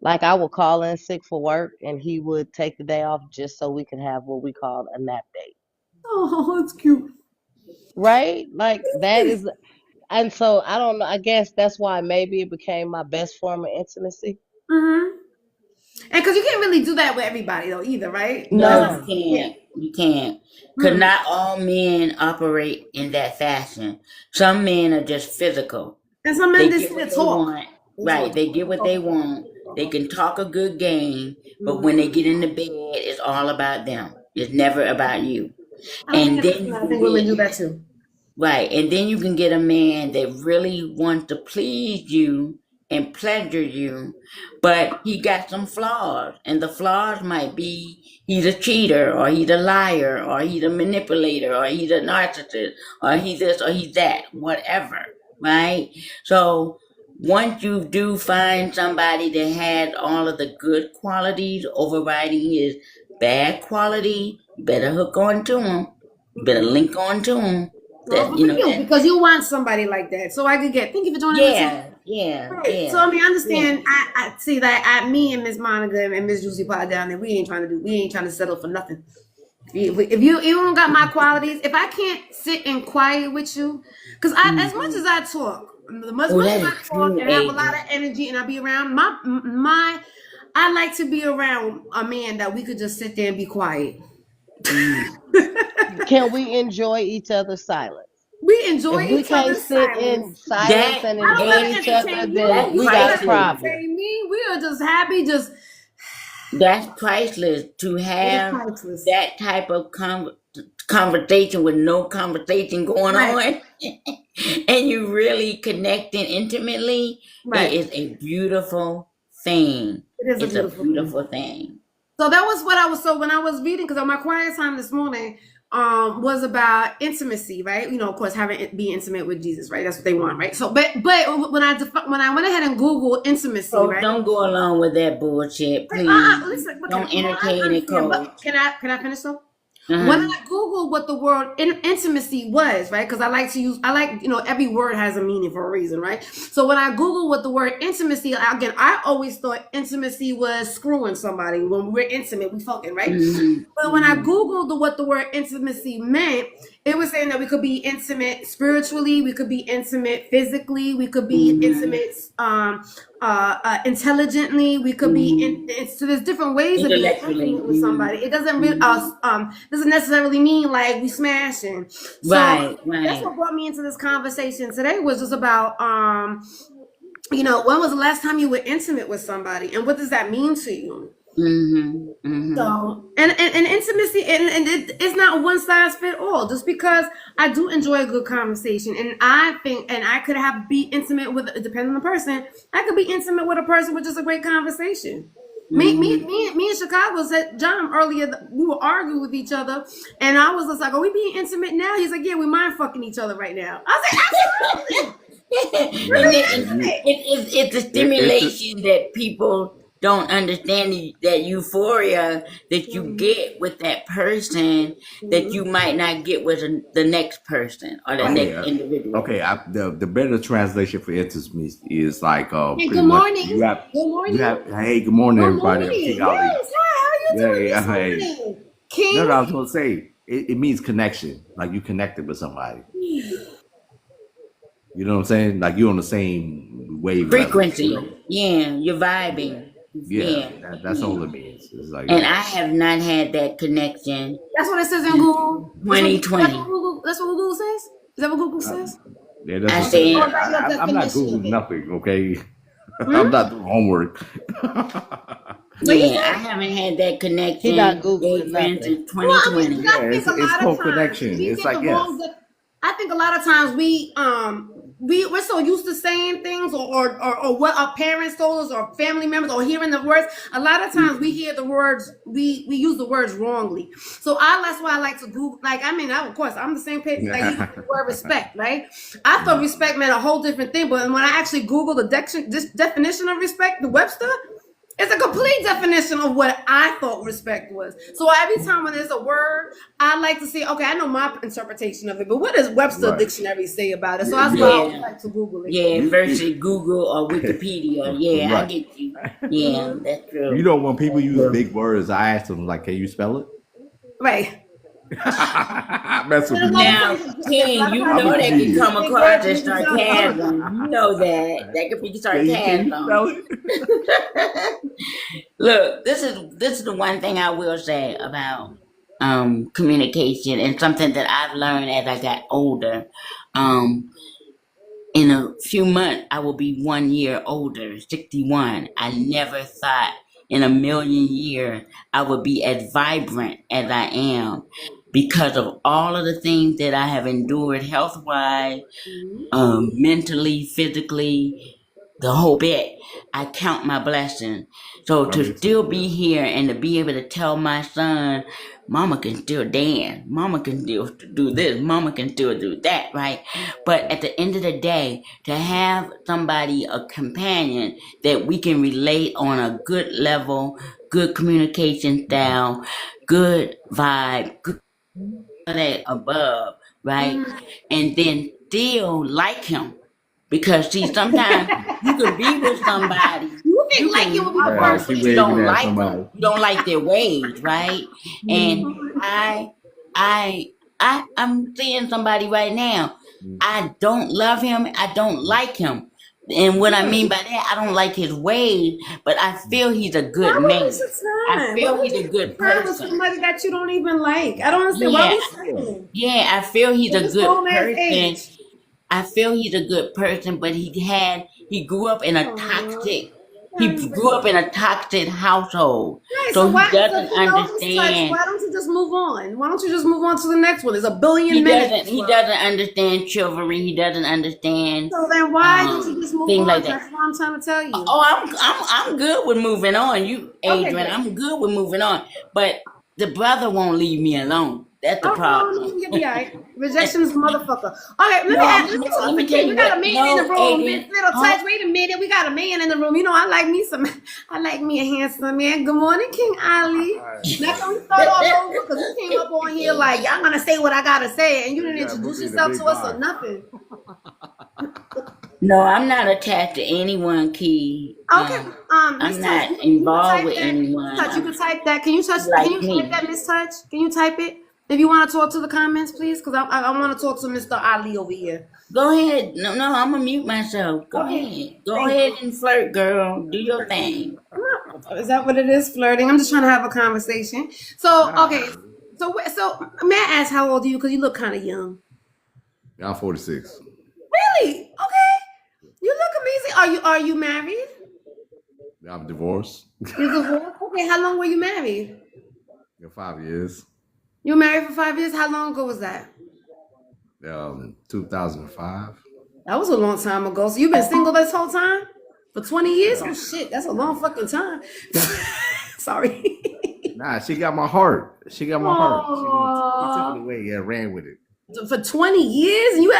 like, I would call in sick for work, and he would take the day off just so we could have what we called a nap date. Oh, it's cute. Right? Like that is, and so I don't know. I guess that's why maybe it became my best form of intimacy. Mm-hmm. And because you can't really do that with everybody though, either, right? No, That's you not. No. Yeah. can't. You can't. Because Mm-mm. not all men operate in that fashion. Some men are just physical. And some men They just get sit and what they talk. want. They Right. talk. They get what they want. They can talk a good game, but when they get in the bed, it's all about them. It's never about you. I don't think And it's then you I can think women get do that too. right. And then you can get a man that really wants to please you and pleasure you, but he got some flaws. And the flaws might be he's a cheater, or he's a liar, or he's a manipulator, or he's a narcissist, or he's this, or he's that, whatever. Right? So once you do find somebody that has all of the good qualities overriding his bad quality, you better hook on to him. You better link on to him. Well, That good for you know you that. because you want somebody like that. So I could get. Thank you for joining the team. Yeah, yeah, Right. So I yeah, mean, I yeah. understand. I see that. Me and Miss Monica and Miss Juicy Pie down there. We ain't trying to settle for nothing. If you don't got my qualities, if I can't sit in quiet with you, because as much as I talk, as much Oh, as that I is talk true, and have a lot Adrian. of energy, and I be around I like to be around a man that we could just sit there and be quiet. Mm. Can we enjoy each other's silence? We If enjoy we each can't other's sit silence. in silence That and I don't enjoy gotta each Adrian, other, entertain then you. that's we You don't got a gotta priceless. problem. entertain me. We are just happy. Just That's priceless to it's have priceless. that type of conversation with no conversation going Right. on, and you really connecting intimately. It Right. is a beautiful thing. It is a It's a beautiful thing. beautiful thing. So that was what I was. So when I was reading, because on my quiet time this morning, was about intimacy, right? You know, of course, having be intimate with Jesus, right? That's what they want, right? So, but when I went ahead and Googled intimacy, Coach, right? don't go along with that bullshit, But, please. listen, okay, Don't well, I entertain it, understand, but Coach. can I finish though? When Uh-huh. I Googled what the word intimacy was, right? Because I like, every word has a meaning for a reason, right? So when I Googled what the word intimacy, again, I always thought intimacy was screwing somebody. When we're intimate, we fucking, right? Mm-hmm. But when I Mm-hmm. Googled what the word intimacy meant, it was saying that we could be intimate spiritually, we could be intimate physically, we could be Mm-hmm. intimate intelligently, we could be Mm-hmm. so there's different ways of being Intellectually. intimate with somebody. It doesn't really Mm-hmm. doesn't necessarily mean like we smashing. So Right, that's right. what brought me into this conversation today, was just about when was the last time you were intimate with somebody, and what does that mean to you? Mm-hmm. Mm-hmm. So and intimacy, and it's not one size fit all. Just because I do enjoy a good conversation, and I think, and I could be intimate with, depending on the person, I could be intimate with a person with just a great conversation. Mm-hmm. Me in Chicago said John earlier, we were arguing with each other, and I was just like, "Are we being intimate now?" He's like, "Yeah, we mind fucking each other right now." I was like, "Absolutely, we're And Yeah, being then you, intimate." it's a it's a, stimulation that people don't understand, that euphoria that you get with that person that you might not get with the next person or the Right. next Okay, individual. okay. The better translation for intimacy is like Hey, pretty good much morning. Good you morning. have hey, good morning Good everybody. I'm King morning. Ali. Yes. Hi. How you Yeah, doing yeah, this hey. morning, No, King? no, I was gonna say it means connection. Like you connected with somebody. You know what I'm saying? Like you're on the same wave level. You know? Frequency, yeah, you're vibing, Yeah, yeah, that's yeah. all it means. It's like And I have not had that connection That's what it says in since Google. That's what 2020. Google. That's what Google says. Is that what Google uh, says? yeah, that's I what says. Or said, is that your I'm not definition of googling it? nothing. Okay, Hmm? I'm not doing homework. What you yeah, I say? haven't had that He not connection, googling Adrian, nothing. since Well, I mean, 2020. because I Yeah, think a it's lot of called times connection. we It's get like the yes. wrong. I think a lot of times we're so used to saying things, or what our parents told us, or family members, or hearing the words. A lot of times we hear the words, we use the words wrongly. So that's why I like to Google. Like, I mean, of course, I'm the same page. Like, even with the word respect, right? I thought respect meant a whole different thing, but when I actually Google this definition of respect, the Webster. It's a complete definition of what I thought respect was. So every time when there's a word, I like to see, okay, I know my interpretation of it, but what does Webster Right. Dictionary say about it? So Yeah, that's why I always Yeah, like to Google it. yeah, you, versus Google or Wikipedia. Yeah, I right. get you. Yeah, Mhm. that's You true. know when people That's use true. big words, I ask them like, "Can you spell it?" Right. Messing And a with lot of you. Now, times, yes, a King, lot of you times I'm we know a don't that could use genius. come big words across and as we can tell the difference. sarcasm. You know that. That could be Can you sarcasm. spell it? Look, this is the one thing I will say about communication, and something that I've learned as I got older. Um in a few months I will be 1 year older, 61. I never thought in a million years I would be as vibrant as I am, because of all of the things that I have endured health wise, mentally, physically, the whole bit. I count my blessings. So I to mean, too. still be Yeah. here and to be able to tell my son, Mama can still dance, Mama can still do this, Mama can still do that, right? But at the end of the day, to have somebody, a companion that we can relate on a good level, good communication style, good vibe, good that above, right? And then still like him. Because see, sometimes you could be with somebody. think liking would be the first she but you thing. don't waving at like somebody. them. You don't like their ways, right? And I, I'm seeing somebody right now. I don't love him. I don't like him. And what I mean by that, I don't like his ways, but I feel he's a good Why would we man. waste I time? Why feel would he's you a good waste time with person. somebody that you don't even like? I don't understand. Why Yeah, are we struggling? yeah, I feel he's At a this good grown ass person. age. I feel he's a good person, but he grew up in a Aww. toxic, he grew up in a toxic household. Right, So so he why, so doesn't if you know this touch, understand. why don't you just move on? Why don't you just move on to the next one? There's a billion men in this He world. doesn't understand chivalry. He doesn't understand So then why don't you just move things on? like that. That's what I'm trying to tell you. Oh, I'm good with moving on. You, Okay, Adrian, good. I'm good with moving on. But the brother won't leave me alone. That's the Oh, problem. no, you'll be all right. Rejection is a motherfucker. Okay, No, let me talk let to me tell King. We you got a what. man in the No, room. Miss Adrian. Little Touch. Wait a minute. We got a man in the room. You know, I like me a handsome man. Good morning, King Ali. Now can we start all over? Because you came up on here like, y'all gonna say what I gotta say, and you didn't introduce yourself to us or nothing. No, I'm not attached to anyone, Key. Okay, Miss I'm Touch, not you can involved type with that. anyone. Touch, you can type that. Can you type Like me. that, Miss Touch? Can you type it? If you want to talk to the comments, please, because I want to talk to Mr. Ali over here. Go ahead. No, I'm gonna mute myself. Go ahead. Go ahead and flirt, girl. Do your thing. Is that what it is, flirting? I'm just trying to have a conversation. So, okay. So may I ask how old are you? Because you look kind of young. I'm 46. Really? Okay. You look amazing. Are you married? I'm divorced. You're divorced? Okay. How long were you married? 5 years. You were married for 5 years? How long ago was that? 2005. That was a long time ago. So you've been single this whole time? For 20 years? Oh shit, that's a long fucking time. Sorry. Nah, she got my heart. She got my heart. She took it away and ran with it. For 20 years? You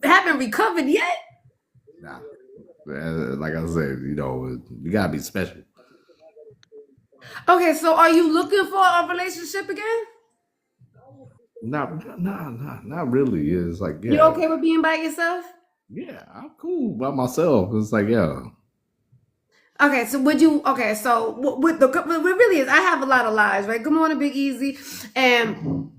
haven't recovered yet? Nah. Like I said, you gotta be special. Okay, so are you looking for a relationship again? Not really. It's like, yeah. You okay with being by yourself? Yeah, I'm cool by myself. It's like, yeah. Okay, so what really is, I have a lot of lies, right? Good morning, Big Easy. And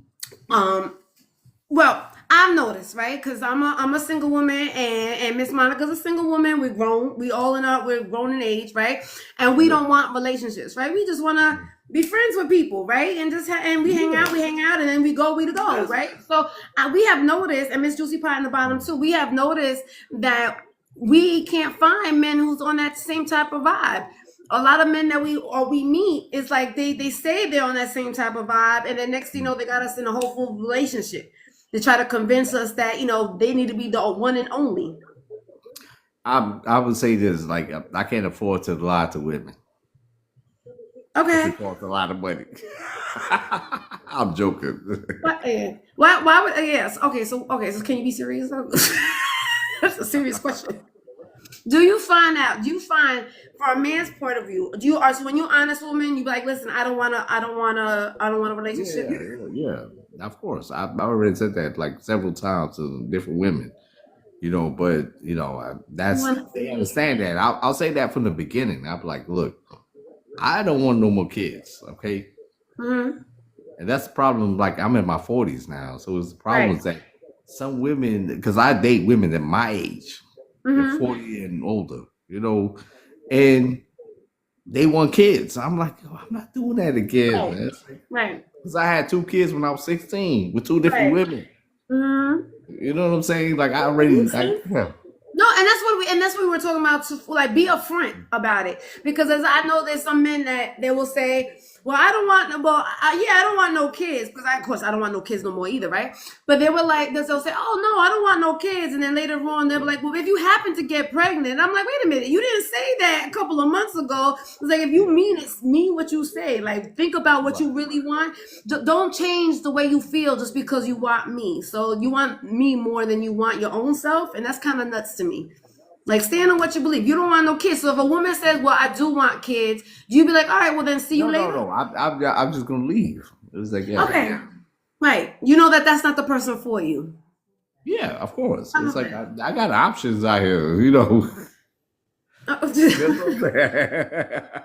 well, I've noticed, right? Because I'm a single woman, and Miss Monica's a single woman. We're grown. We're grown in age, right? And we don't want relationships, right? We just want to be friends with people, right? And we hang out, and then we go, right? So we have noticed, and Miss Juicy Pie in the bottom too. We have noticed that we can't find men who's on that same type of vibe. A lot of men that we meet, it's like they say they're on that same type of vibe, and then next thing you know, they got us in a hopeful relationship. They try to convince us that they need to be the one and only. I would say this, like, I can't afford to lie to women. Okay. It costs a lot of money. I'm joking. Why would yes? Okay, so can you be serious? That's a serious question. Do you find from a man's point of view, so when you're honest woman, you be like, listen, I don't want a relationship. Yeah, of course. I've already said that like several times to different women, but they understand that. I'll say that from the beginning. I'll be like, look, I don't want no more kids. Okay. Mm-hmm. And that's the problem. Like, I'm in my 40s now. So it's the problem is that some women, because I date women at my age, they're 40 and older, and they want kids. I'm like, I'm not doing that again, man. Right. Because I had 2 kids when I was 16 with 2 different women. Mm-hmm. You know what I'm saying? Like, I already, No, and that's what we were talking about, to like be upfront about it, because as I know, there's some men that they will say, well, I don't want no kids, because of course I don't want no kids no more either, right? But they were like, they'll say, oh no, I don't want no kids, and then later on they'll be like, well, if you happen to get pregnant, I'm like, wait a minute, you didn't say that a couple of months ago. It's like, if you mean what you say, like, think about what you really want. Don't change the way you feel just because you want me. So you want me more than you want your own self, and that's kind of nuts to me. Like, stand on what you believe. You don't want no kids. So if a woman says, well, I do want kids, you be like, all right, well, then see you later. No. I'm just going to leave. It was like, yeah. Okay. Right. You know that's not the person for you. Yeah, of course. It's like, Okay. I got options out here, That's what I'm saying.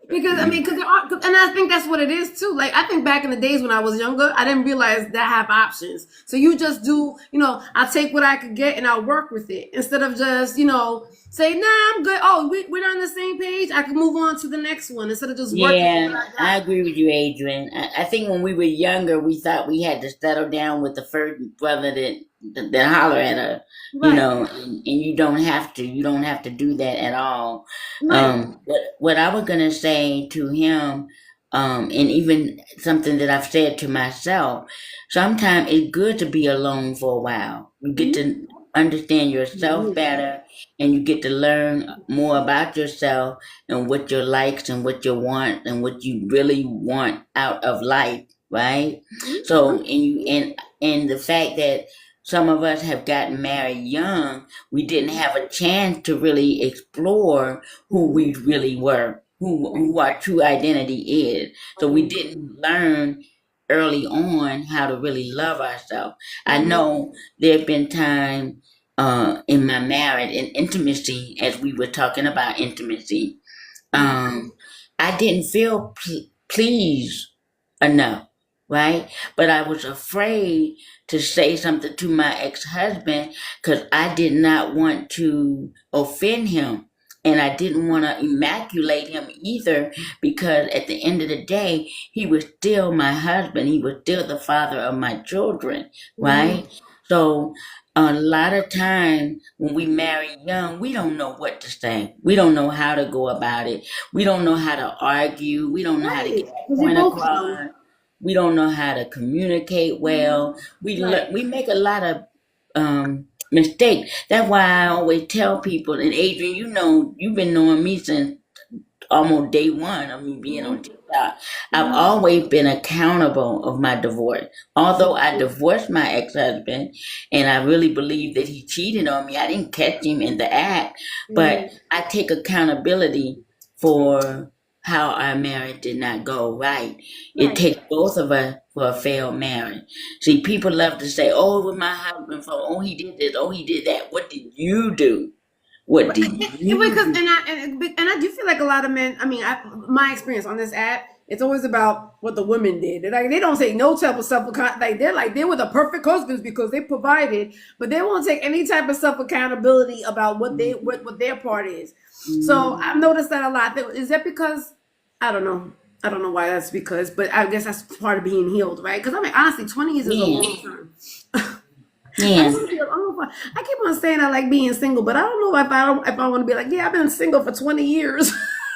Because I mean, because there are, and I think that's what it is too. Like I think back in the days when I was younger, I didn't realize that I have options. So you just do, I take what I could get and I'll work with it instead of just, say, nah, I'm good. Oh, we're on the same page. I can move on to the next one instead of just working with what Yeah, I I got. agree with you, Adrian. I think when we were younger, we thought we had to settle down with the first brother that holler at her, Right, and you don't have to. You don't have to do that at all. right. What I was gonna say to him, and even something that I've said to myself, sometimes it's good to be alone for a while. You get Mm-hmm. to understand yourself better, and you get to learn more about yourself and what your likes and what you want and what you really want out of life, right? So and the fact that some of us have gotten married young, we didn't have a chance to really explore who we really were, who our true identity is. So we didn't learn early on how to really love ourselves. I know there have been times in my marriage and intimacy, as we were talking about intimacy, um, I didn't feel pleased enough, right? But I was afraid to say something to my ex-husband because I did not want to offend him. And I didn't want to immaculate him either because at the end of the day, he was still my husband. He was still the father of my children, right? So a lot of time when we marry young, we don't know what to say. We don't know how to go about it. We don't know how to argue. We don't know how to Right. get our Because you're point both young. across. We don't know how to communicate well. Right. We make a lot of mistakes. That's why I always tell people. And Adrian, you've been knowing me since almost day one of me being on TikTok. I've always been accountable of my divorce. Although I divorced my ex-husband and I really believe that he cheated on me, I didn't catch him in the act, but I take accountability for how our marriage did not go right. It Right. takes both of us for a failed marriage. See, people love to say, oh, it was my husband for, oh, he did this, oh, he did that. What did you do? What But did you because do? and I do feel like a lot of men. I mean, my experience on this app, it's always about what the women did. They don't say no type of self account. Like they were the perfect husbands because they provided, but they won't take any type of self accountability about what their part is. So Mhm. I've noticed that a lot. Is that because I don't know. I don't know why that's because, but I guess that's part of being healed, right? Because I mean, honestly, 20 years is a Yeah, long time. I yeah. just want to be. I don't know if I keep on saying I like being single, but I don't know if I want to be like, yeah, I've been single for 20 years,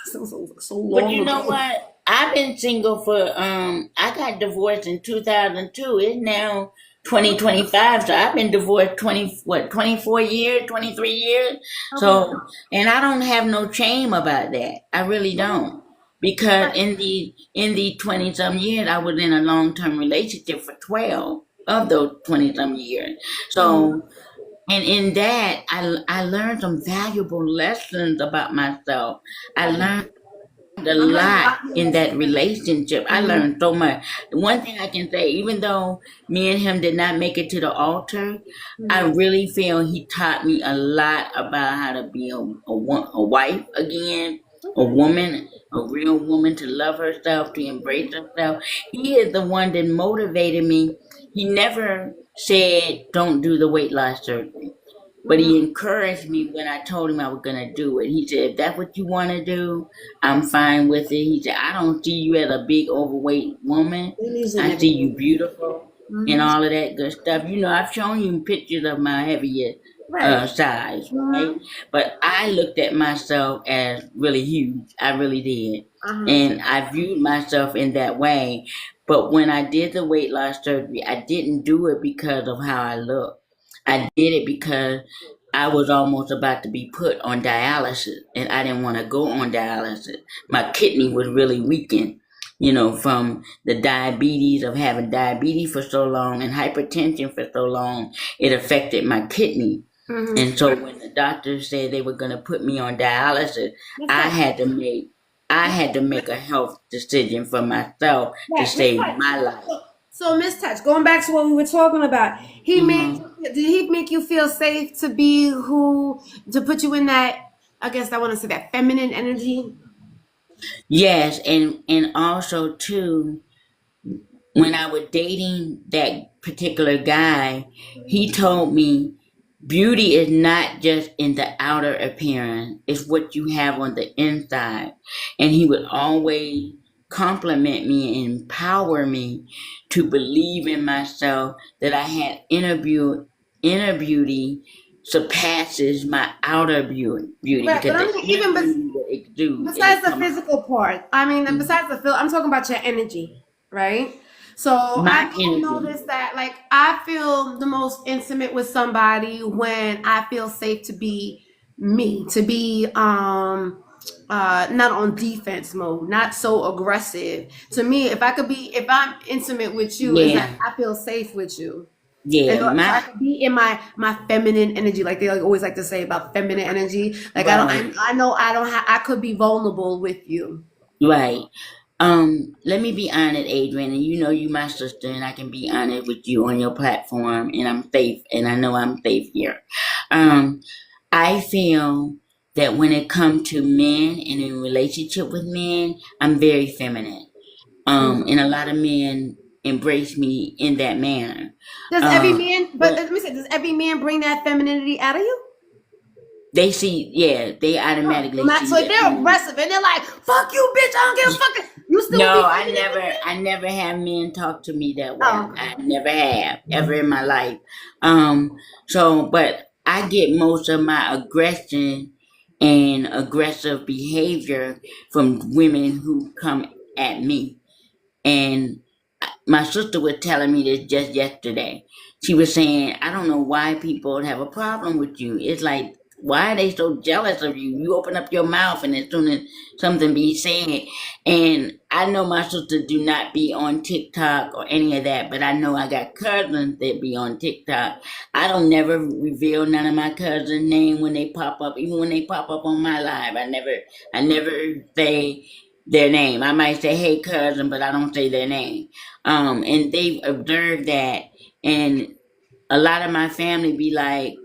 so But long you know ago. what? I've been single for I got divorced in 2002. It's now 2025, so I've been divorced 24 years, 23 years. Okay. So, and I don't have no shame about that. I really don't. Because in the 20 some years I was in a long-term relationship for 12 of those 20 some years. So, and in that I learned some valuable lessons about myself. I learned a I learned a lot lot. in that relationship. I learned so much. The one thing I can say, even though me and him did not make it to the altar, I really feel he taught me a lot about how to be a wife again, a woman, a real woman to love herself, to embrace herself. He is the one that motivated me. He never said, don't do the weight loss surgery. But he encouraged me when I told him I was gonna do it. He said, if that's what you wanna do, I'm fine with it. He said, I don't see you as a big overweight woman. I see you beautiful and all of that good stuff. I've shown you pictures of my heavier Right. size, right? But I looked at myself as really huge. I really did. And I viewed myself in that way. But when I did the weight loss surgery, I didn't do it because of how I looked. I did it because I was almost about to be put on dialysis and I didn't want to go on dialysis. My kidney was really weakened, from the diabetes of having diabetes for so long and hypertension for so long. It affected my kidney. And so when the doctors said they were going to put me on dialysis, I had to make I had to make a health decision for myself to Right, Miss save Touch. my life. So Miss Touch, going back to what we were talking about, Mhm. did he make you feel safe to be who to put you in that? I guess I want to say that feminine energy. Yes, and also too, when I was dating that particular guy, he told me beauty is not just in the outer appearance, it's what you have on the inside. And he would always compliment me and empower me to believe in myself that I had inner beauty surpasses my outer beauty Right, but because I the mean, inner even beauty will exude, it besides would the come out. physical part, I mean, besides the feel, I'm talking about your energy, right? So I My do energy. notice that, like, I feel the most intimate with somebody when I feel safe to be me, to be not on defense mode, not so aggressive. To me, if I'm intimate with you, is that Yeah, I feel safe with you. And yeah, so I my could be in my feminine energy, like they always like to say about feminine energy. Like right. I know I don't have, I could be vulnerable with you. Right. Let me be honest, Adrian, and you know you my sister, and I can be honest with you on your platform, and I'm safe, and I know I'm safe here. Um, I feel that when it comes to men and in relationship with men, I'm very feminine. And a lot of men embrace me in that manner. Does every Um, man? But but let me say, does every man bring that femininity out of you? they see, yeah, they Oh, so automatically not see so if that. they're aggressive and they're like, "Fuck you, bitch! I don't give a fuck." You still would No, be feminine with I never have men talk to me that way. them? I never have ever in my life. So, but I get most of my aggression and aggressive behavior from women who come at me. And my sister was telling me this just yesterday. She was saying, I don't know why people have a problem with you. It's like, why are they so jealous of you? You open up your mouth and as soon as something be said. And I know my sister do not be on TikTok or any of that, but I know I got cousins that be on TikTok. I don't never reveal none of my cousins' name when they pop up, even when they pop up on my live. I never say their name. I might say, hey cousin, but I don't say their name. And they've observed that, and a lot of my family be like,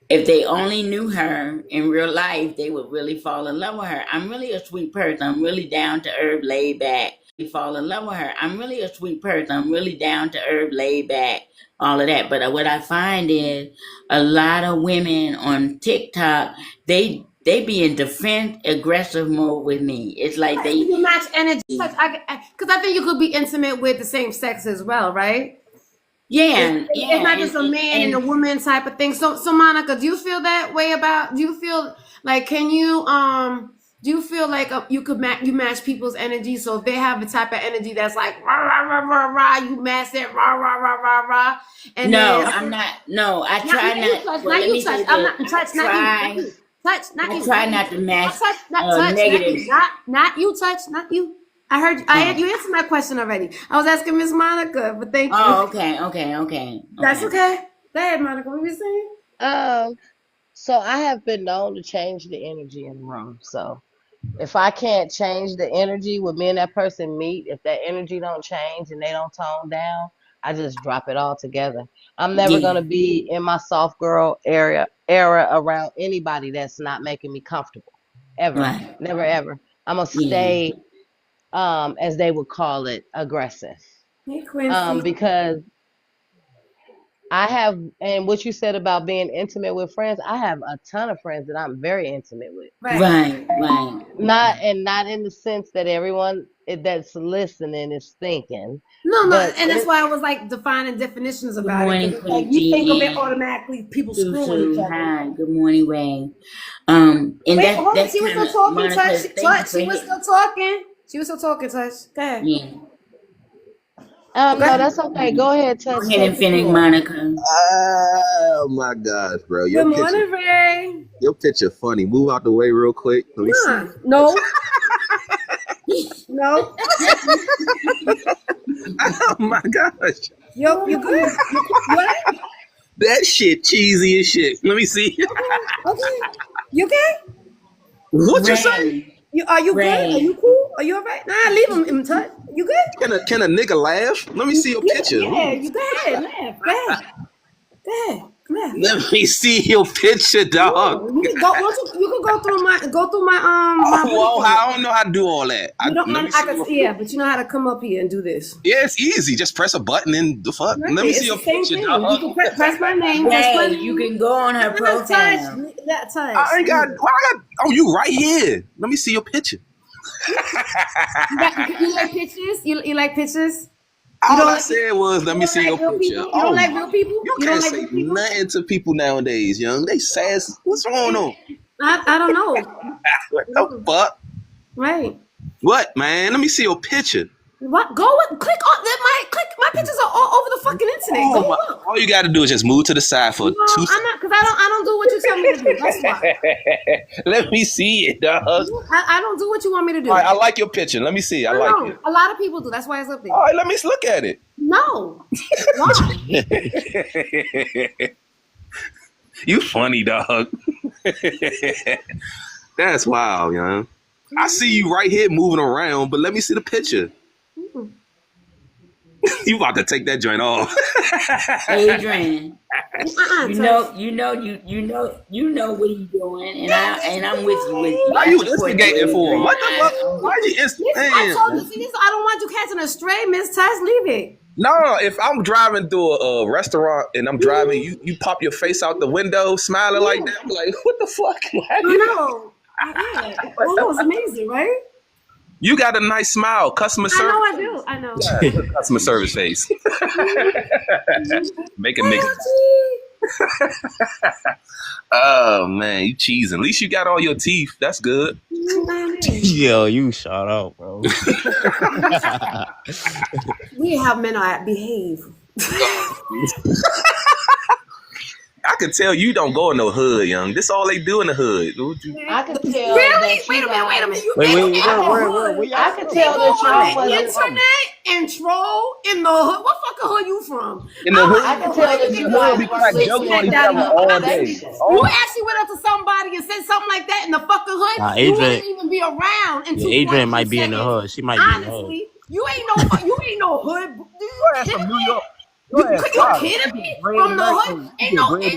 if they only knew her in real life, they would really fall in love with her. I'm really a sweet person. I'm really down to earth, laid back. Fall in love with her. I'm really a sweet person. I'm really down to earth, laid back, all of that. But what I find is a lot of women on TikTok, they be in defense aggressive mode with me. It's like Right, so they you match energy. Because I think you could be intimate with the same sex as well, right? It's yeah, not just a man and a and woman type of thing. So Monica, do you feel that way about? Do you feel like can you do you feel like you could you match people's energy? So if they have a type of energy that's like rah rah rah rah rah, you match that rah rah rah rah rah, and no, then I'm not. No, I not try you not. touch, Well, not let you me touch. say I'm this. not touch, not you touch, not I you, try not you, not to match not touch, not touch, not negative. you, not you touch, not you. I heard I had Oh, you answered my question already. I was asking Miss Monica, but thank you. oh, okay. That's okay. Go ahead, Monica. What were you saying? Um, so I have been known to change the energy in the room. So if I can't change the energy when me and that person meet, if that energy don't change and they don't tone down, I just drop it all together. I'm never Yeah, gonna be in my soft girl era around anybody that's not making me comfortable. Ever. right. Never ever. I'm gonna Yeah, stay as they would call it, aggressive. Hey, Quincy. Because I have, and what you said about being intimate with friends, I have a ton of friends that I'm very intimate with. Right. right. Not in the sense that everyone that's listening is thinking, No, but and that's why I was like defining definitions Good about it morning, because it's like you think of it Cuchi and automatically, people screwing each Susu. other. Hi, good morning, Ray. And Wait, hold on. that's She was kind still of talking. Monica. Thank you for She was hitting. still talking. She was still talking. Touch. Go ahead. Yeah, no, Okay. that's okay. Go ahead, go touch, ahead and take the finish, floor. Monica. Oh my gosh, bro. Good morning, Ray. Your picture funny. Move out the way real quick. Let me see. Huh? No, no. Oh my gosh. Yo, you good? You all right? That shit cheesy as shit. Let me see. Okay. You okay? What you say? Ray, Are you good? Are Ray. you cool? Are you all right? Nah, leave him in touch. You good? Can a nigga laugh? Let me see your Yeah, picture. yeah. Ooh. You go ahead. Laugh. Go ahead. Go ahead. Come Let me see your picture, dog. You can go. You can go through my my. Oh, I don't know how to do all that. You don't. Let me see your Yeah, but you know how to come up here and do this. Yeah, it's easy. Just press a button and the fuck. Right. Let me It's see your the same picture, thing. dog. You can press my name. Hey, you can go on her profile. That touch. I ain't got. Why I got? Oh, you right here. Let me see your picture. You like pictures? You like pictures? All I said was, let me see your picture. You don't like real people? You can't say nothing to people nowadays, young. They sass. What's going on? I don't know. What the fuck? Right. What, man? Let me see your picture. What? Click on that. My pictures are all over the fucking internet. Go look. All you got to do is just move to the side for 2 seconds. I'm not, because I don't do what you tell me to do. That's why. Let me see it, dog. I don't do what you want me to do. All right, I like your picture. Let me see. I like it. A lot of people do. That's why it's up there. All right, let me look at it. No. Why? You funny, dog. That's wild, young. I see you right here moving around, but let me see the picture. You about to take that joint off. Adrian, you know what he's doing, and I'm with you. Why you instigating for him? What the fuck? Why you instigating? I told you, I don't want you catching a stray, Miss Tess. Leave it. No, if I'm driving through a restaurant and I'm driving, you pop your face out the window smiling like that. I'm like, what the fuck? I know. Yeah. Well, that was amazing, right? You got a nice smile, customer service. I know, I do. I know. Yeah, customer service face. Make it make it. Oh man, you cheesing. At least you got all your teeth. That's good. Yo, you shout out, bro. We have men that behave. I can tell you don't go in no hood, young. This all they do in the hood. I can tell. Really? Wait a minute. Wait, I can tell that you're on the internet and troll in the hood. What fucking hood you from? In the hood, I can tell that you hood, we crack jokes on each other all day. You actually went up to somebody and said something like that in the fucking hood. Nah, you wouldn't even be around. In Adrian might be in the hood. She might be in the hood. Honestly, you ain't no hood. You from New York. You kidding me? From the hood? Ain't nobody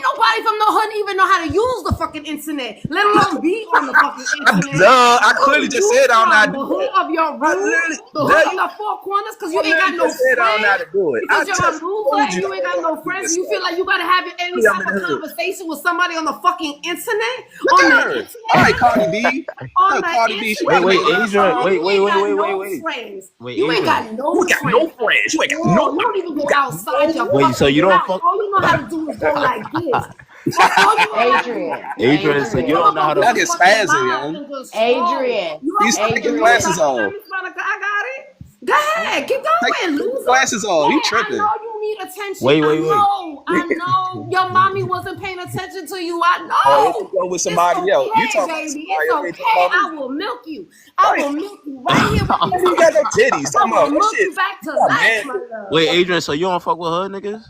from the hood even know how to use the fucking internet, let alone be on the fucking internet. I clearly just said I don't know how to do the hood of your room, the hood of your four corners, because you ain't got no friends. I don't know how to do it. Because you're a mover and you ain't got no friends. You feel like you gotta have any type of conversation with somebody on the fucking internet. On the internet. All right, Cardi B. Cardi B. Wait, Adrian. Wait. Friends. You ain't got no friends. No friends. You ain't got no. You don't even go outside your. Wait, so you don't fuck? All you know how to do is go like this. Adrian, so you don't know how to. That gets spazzing, young. Adrian. He's taking glasses on. I got it. Go ahead, keep going. Take glasses on. He tripping. I know you need attention. Wait. I know. Your mommy wasn't paying attention to you. I know. Oh, go with somebody else. You talking about somebody else? It's okay. I will milk you. I will milk you right here. You got no titties. I will milk you back to life, my love. Wait, Adrian, so you don't fuck with hood niggas?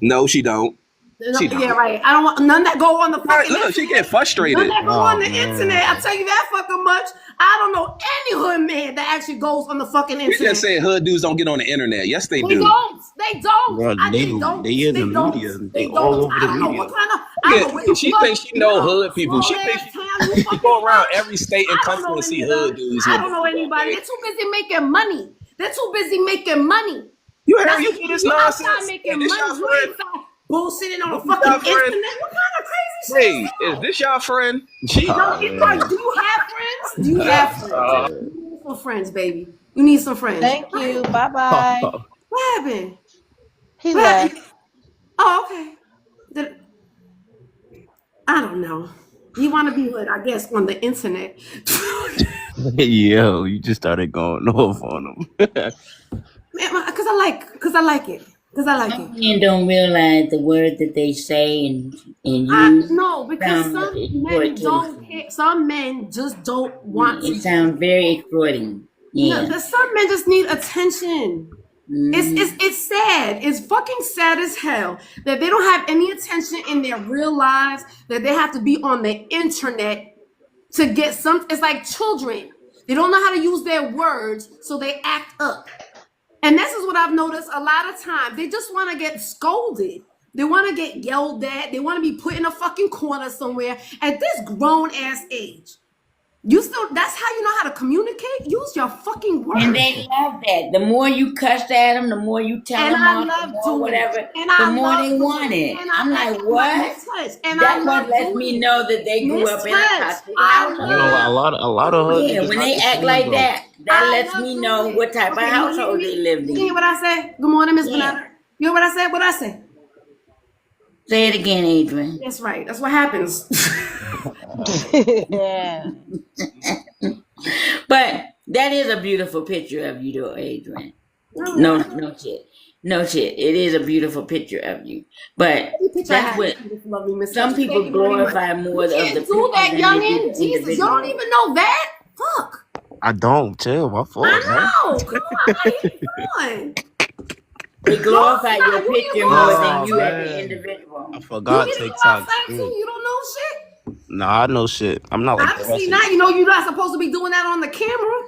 No, she don't. Yeah, right. I don't want none that go on the fucking. Look, she get frustrated. None that go on the internet. I tell you that fucking much. I don't know any hood man that actually goes on the fucking internet. You just said hood dudes don't get on the internet. Yes, they do. They don't. Bro, they in the media. They all over the media. She thinks she know hood people. She thinks she go around every state and country and see hood dudes. I don't know anybody. They're too busy making money. You heard you do this nonsense? Making money. Bullshitting on the fucking internet. What kind of crazy shit? Hey, is this y'all friend? Do you have friends? Do you have friends? You need some friends, baby. You need some friends. Thank you. Bye-bye. What happened? He left. Oh, okay. I don't know. You want to be hood, I guess, on the internet. Yo, you just started going off on them. Because I like it. Some men don't realize the words that they say and use. No, because some men don't care. Some men just don't want to. It sounds very exploiting. Yeah. No, some men just need attention. It's sad. It's fucking sad as hell that they don't have any attention in their real lives, that they have to be on the internet to get some. It's like children. They don't know how to use their words, so they act up. And this is what I've noticed a lot of times. They just want to get scolded. They want to get yelled at. They want to be put in a fucking corner somewhere at this grown ass age. You still, that's how you know how to communicate? Use your fucking And words. they love that. The more you cuss at them, the more you tell And them I off, the love more doing it. whatever, And the I more love they doing want it. it. And I'm like, Miss what? Touch. And I That's what love lets doing me it. know that they grew Miss up in a Touch. toxic I You know, household. a lot of her Yeah, niggas when not they the act same like though. that I lets love me doing know what it. type of Okay, you hear household they me? lived You hear in. what I said? Good morning, Miss Yeah. Banana. You hear what I said? What I say? Say it again, Adrian. That's right. That's what happens. Yeah. But that is a beautiful picture of you, though, Adrian. No, No, no shit. No shit. It is a beautiful picture of you. But every picture I that's have is what beautiful of me, Miss some Touches. Thank people you very much. glorify more You of the can't do picture that, than they do youngin. the Jesus, you don't individual. even know that. Fuck. I don't tell my fault, man. I know. Come on. Come on. They Don't glorify your stop. You need to picture go more than No, you outside as an man. I individual. too. You forgot need to go TikTok's outside too. in. You don't know shit. Nah, I know shit. I'm not like the rest Obviously of you. not. You know you're not supposed to be doing that on the camera.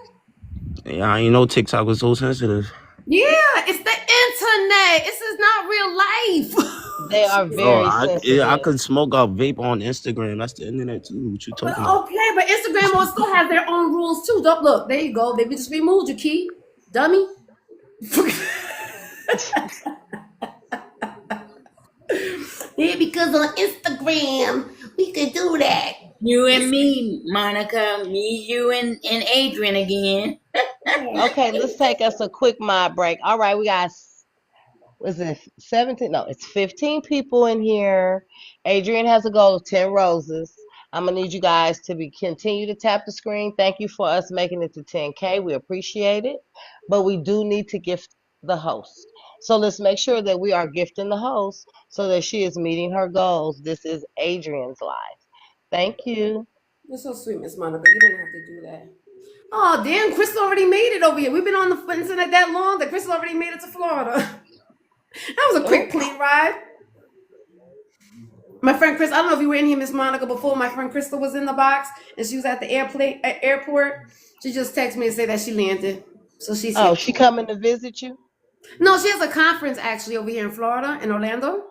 Yeah, I ain't know TikTok was so sensitive. Yeah, it's the internet. This is not real They life. are Bro, very I sensitive. could smoke a vape on Instagram. That's the internet too. What you But talking about? okay, but Instagram also has their own rules too. Don't look. There you go. They just removed your key, dummy. Yeah, because on Instagram we could do that. You and me, Monica, me, you, and Adrian again. Okay, let's take us a quick mod break. All right, we got, was it 17? No, it's 15 people in here. Adrian has a goal of 10 roses. I'm gonna need you guys to be continue to tap the screen. Thank you for us making it to 10K. We appreciate it. But we do need to gift the host. So let's make sure that we are gifting the host so that she is meeting her goals. This is Adrian's life. Thank you. You're so sweet, Miss Monica. You didn't have to do that. Oh damn, Crystal already made it over here. We've been on the internet that long that Crystal already made it to Florida. That was a quick Oh, plane ride. My friend Chris, I don't know if you were in here, Miss Monica, before. My friend Crystal was in the box and she was at the airport. She just texted me and said that she landed. So she's oh, here. she coming to visit you? No, she has a conference actually over here in Florida, in Orlando.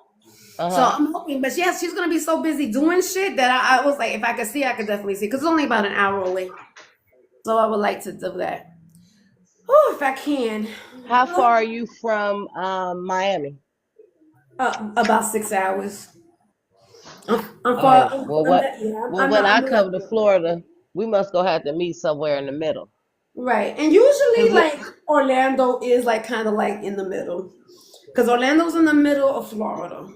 So Uh-huh. I'm hoping, but she's gonna be so busy doing shit that I was like, if I could see, I could definitely see, because it's only about an hour away. So I would like to do that. Oh, if I can. How far are you from Miami? About 6 hours. I'm far. Oh, well, what? Yeah, Well, I'm when not. I I'm not come to Florida, we must go have to meet somewhere in the middle. right. And usually, Cause what? like Orlando is like kind of like in the middle, because Orlando's in the middle of Florida.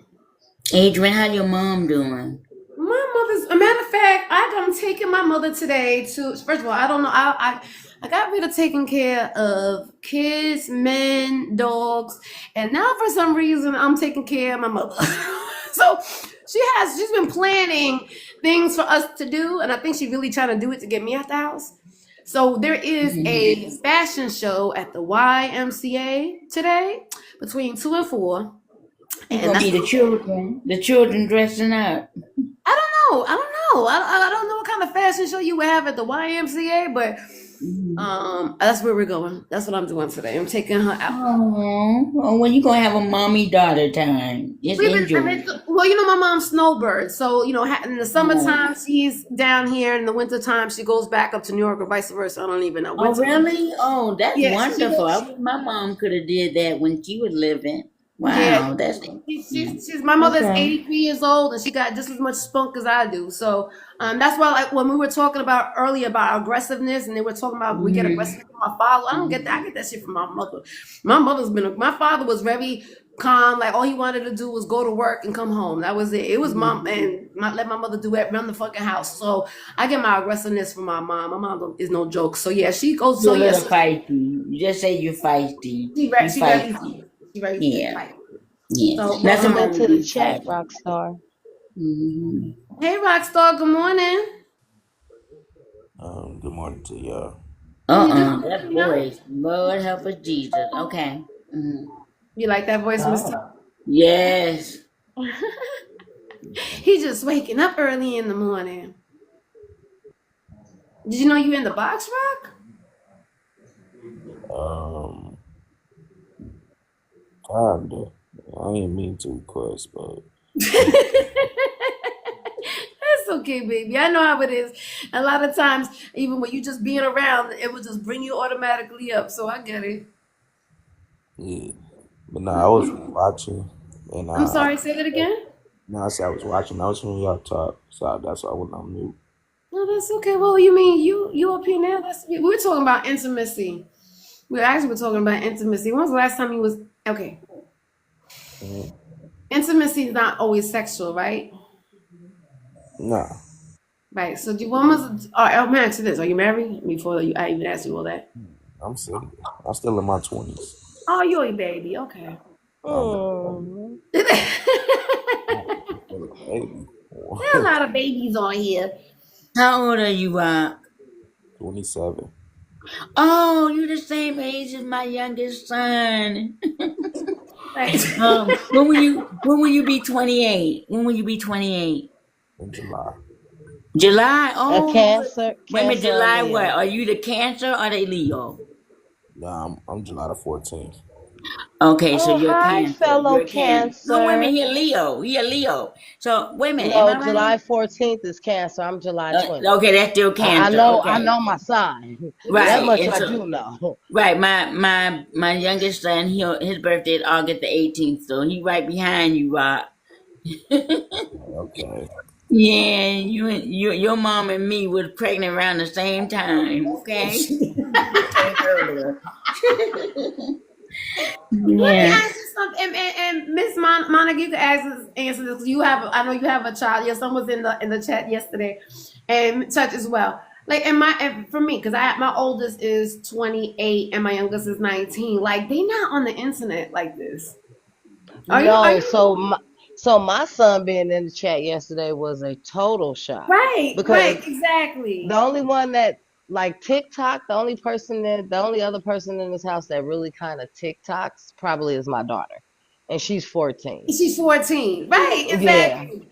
Adrian, how your mom doing? My mother's. A matter of fact, I'm taking my mother today to. First of all, I don't know. I got rid of taking care of kids, men, dogs, and now for some reason I'm taking care of my mother. So she's been planning things for us to do, and I think she's really trying to do it to get me out the house. So there is a fashion show at the YMCA today between 2 and 4, It's and gonna that's be the children dressing up. I don't know. I don't know. I don't know what kind of fashion show you would have at the YMCA, but that's where we're going. That's what I'm doing today. I'm taking her out. Oh, well, you gonna have a mommy daughter time. Just enjoy. Well, you know, my mom's snowbird. So, you know, in the Oh. summertime, she's down here. In the wintertime, she goes back up to New York or vice versa. I don't even know. Oh, really? Oh, that's Yeah, wonderful. I wish my mom could have did that when she was living. yeah. Wow, that's She's my mother's okay. 83 years old and she got just as much spunk as I do. So that's why, like, when we were talking about earlier about aggressiveness and they were talking about we get aggressive from my father, I don't get that. I get that shit from my mother. My father was very calm. Like, all he wanted to do was go to work and come home. That was it. It was mom and let my mother do it, run the fucking house. So I get my aggressiveness from my mom. My mom is no joke. So yeah, she goes. So You're a yes, little feisty. You just say you're feisty. she You she very feisty. she very Yeah. feisty. Yeah. So Nothing Welcome wrong into with the being chat, feisty. Rockstar. hey, Rockstar. Good morning. Good morning to y'all. You That voice. Lord help us, Jesus. Okay. You like that voice, Mister? Yes. He's just waking up early in the morning. Did you know you in the box, Rock? Um, kinda. I ain't mean to cuss, but That's okay, baby. I know how it is. A lot of times, even when you just being around, it will just bring you automatically up. So I get it. yeah. But nah, I was watching, and I'm sorry. Say that again. no, I said I was watching. I was hearing y'all talk, so that's why I went on mute. No, that's okay. Well, you mean you up here now? We were talking about intimacy. We actually were talking about intimacy. When was the last time you was okay? Mhm. Intimacy is not always sexual, right? Nah, Right. So, when was? I'm gonna ask you this: are you married? Before I even ask you all that. I'm single. I'm still in my 20s. Oh, you're a baby. Okay. I'm Mm. There still a baby. are a lot of babies on here. How old are you, Rock? 27 Oh, you're the same age as my youngest son. Right. When will you be 28? When will you be 28? in July. July. A Oh, wait a minute. Cancer or July what? Leo. Are you the Cancer or the Leo? Nah, I'm July the 14th. Okay, so Oh, you're a hi, Cancer. fellow You're a Cancer. No, wait a minute. Cancer. He a Leo. He a Leo. So wait a minute. Am No, I right? July 14th is Cancer. I'm July 20th. Okay, that's still I Cancer. know, I Okay, know my sign. That right. much And I so do know. right, my youngest son. His birthday is August the 18th. So he right behind you, Rock. Okay. Yeah, your mom and me was pregnant around the same time. Okay, you came earlier. Let me Yeah. ask you something, and Miss Monica, you can answer this. You have, I know you have a child. Your son was in the chat yesterday, and touch as well. Like, and for me, because my oldest is 28 and my youngest is 19. Like, they not on the internet like this. Are you? Are No, you? so my son being in the chat yesterday was a total shock Right, right, because the exactly. only one that like TikTok, the only other person in this house that really kind of TikToks probably is my daughter, and she's 14. She's 14. Right, Yeah. exactly.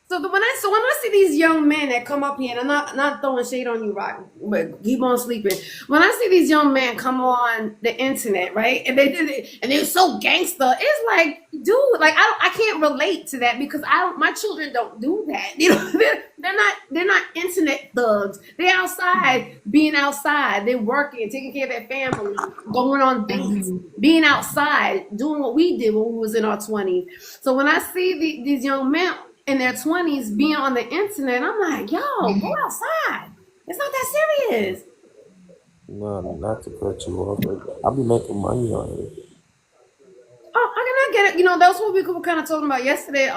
So when I see these young men that come up here, and I'm not throwing shade on you, Rock, but keep on sleeping. When I see these young men come on the internet, right, and they did it, and they're so gangster, it's like, dude, like I can't relate to that because my children don't do that. You know, they're not internet thugs. They're outside, being outside. They're working, taking care of their family, going on dates, being outside, doing what we did when we was in our 20s. So when I see these young men in their 20s being on the internet, I'm like, yo, go outside. It's not that serious. No, not to cut you off, but I'll be making money on it. Oh, I cannot get it. That's what we were kind of talking about yesterday.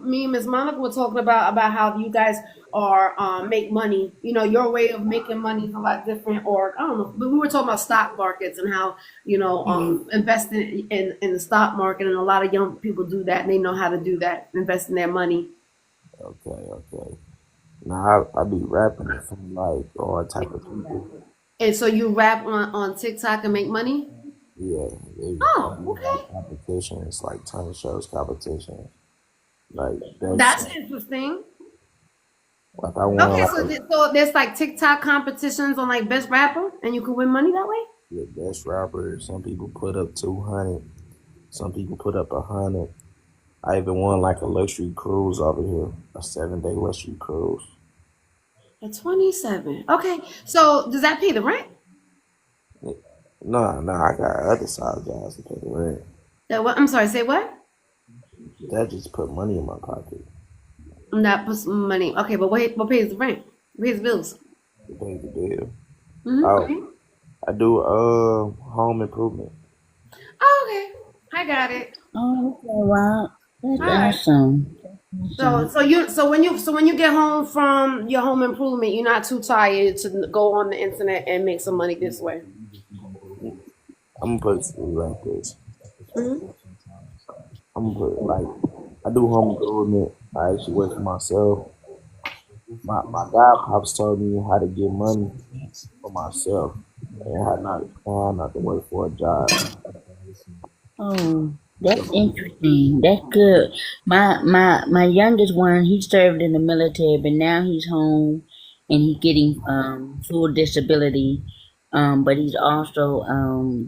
Me and Miss Monica were talking about how you guys are make money. Your way of making money is a lot different. Or I don't know, but we were talking about stock markets and how investing in the stock market, and a lot of young people do that. And they know how to do that, investing their money. Okay. Now I be rapping it from like all type of people. And so you rap on TikTok and make money. Yeah, I Oh, do okay. like competitions, like talent shows competitions. Like that's That's interesting. like I won Okay, like so there's like TikTok competitions on like best rapper, and you can win money that way. the best rapper. Some people put up 200. Some people put up 100. I even won like a luxury cruise over here, a 7-day luxury cruise. At 27. Okay, so does that pay the rent? No, I got other side jobs to pay the rent. What? I'm sorry. Say what? That just put money in my pocket. That puts money. Okay, but what pays the rent? What pays the bills? To pay the bill. Oh, Mm-hmm. I do home improvement. Oh, okay, I got it. Oh, okay, wow. All That's right. awesome. So when you get home from your home improvement, you're not too tired to go on the internet and make some money this way. I'm gonna put it like this. Mm-hmm. I'm gonna put it like I do home improvement. I actually work for myself. My dad pops told me how to get money for myself and how not to work for a job. Oh, that's interesting. That's good. My youngest one, he served in the military, but now he's home and he's getting full disability. But he's also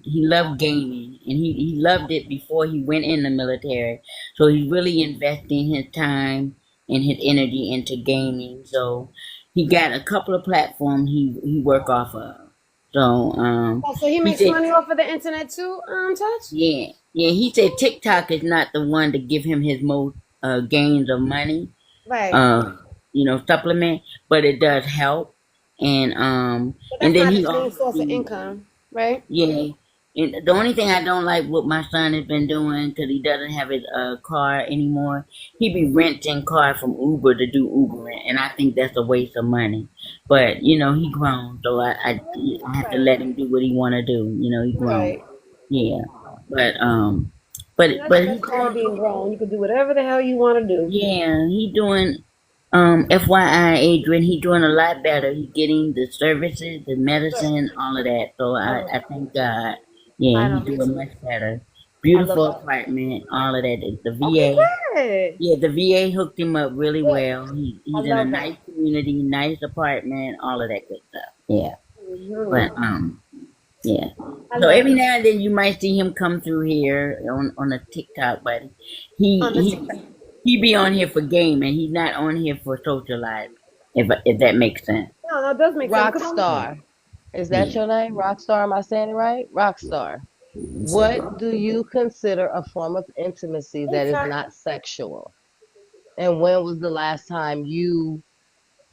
he loved gaming, and he loved it before he went in the military. So he's really investing his time and his energy into gaming. So he got a couple of platforms he work off of. So Oh, so he he makes said, money off of the internet too, Touch? yeah, yeah. He said TikTok is not the one to give him his most gains of money, Right. uh, supplement, but it does help. And But and that's then not he his main also source of do, income, right? yeah. And the only thing I don't like what my son has been doing, because he doesn't have his car anymore, he be renting car from Uber to do Ubering, and I think that's a waste of money. But he grown, so I have to Right. let him do what he want to do. He grown. Right. Yeah, but but And that's the but he best part of doing being grown. You can do whatever the hell you want to do. yeah, he doing FYI, Adrian, he doing a lot better. He getting the services, the medicine, all of that. So I I, love I that. thank God. Yeah, I he know, me doing too. much better. I love Beautiful that. apartment, all of that. The Okay, VA, good. yeah, the VA hooked him up really Good. well. I He's in a love that. nice community, nice apartment, all of that good stuff. Yeah, but Hmm. yeah. I So love every that. now and then you might see him come through here on a TikTok, but he On the he TikTok. he be on here for gaming. He's not on here for socializing. If that makes sense. No, no, it does make sense. Cause Rockstar. Is that Yeah. your name? Rockstar, am I saying it right? Rockstar. You said What do you consider a form of intimacy hey, that is Chuck. not sexual? And when was the last time you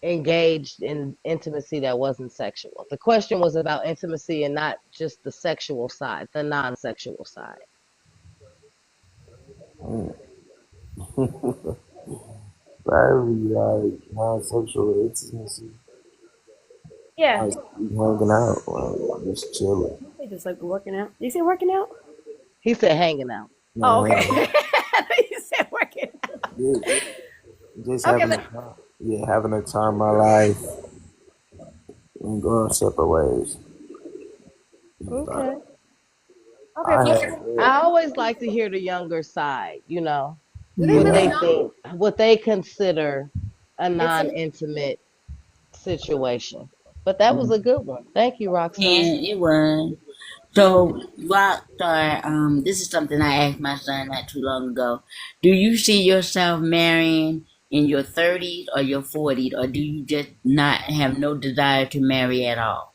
engaged in intimacy that wasn't sexual? The question was about intimacy and not just the sexual side, the non sexual side. mm. Probably like non-sexual intimacy, Yeah. like we hanging out, like just chilling. They just like working out. You say working out? He said hanging out. Oh, Man, okay. hanging out. You said working out. Yeah, just Okay, having a time. Yeah, having a time of my life and going separate ways. Like, Okay. okay. I So had I always like to hear the younger side, do they what really they Mm-hmm. know? think, what they consider a non Intimate? intimate situation. But that was mm, a good one. Thank you, Rockstar. Yeah, it was. So, Rockstar, this is something I asked my son not too long ago. Do you see yourself marrying in your 30s or your 40s, or do you just not have no desire to marry at all?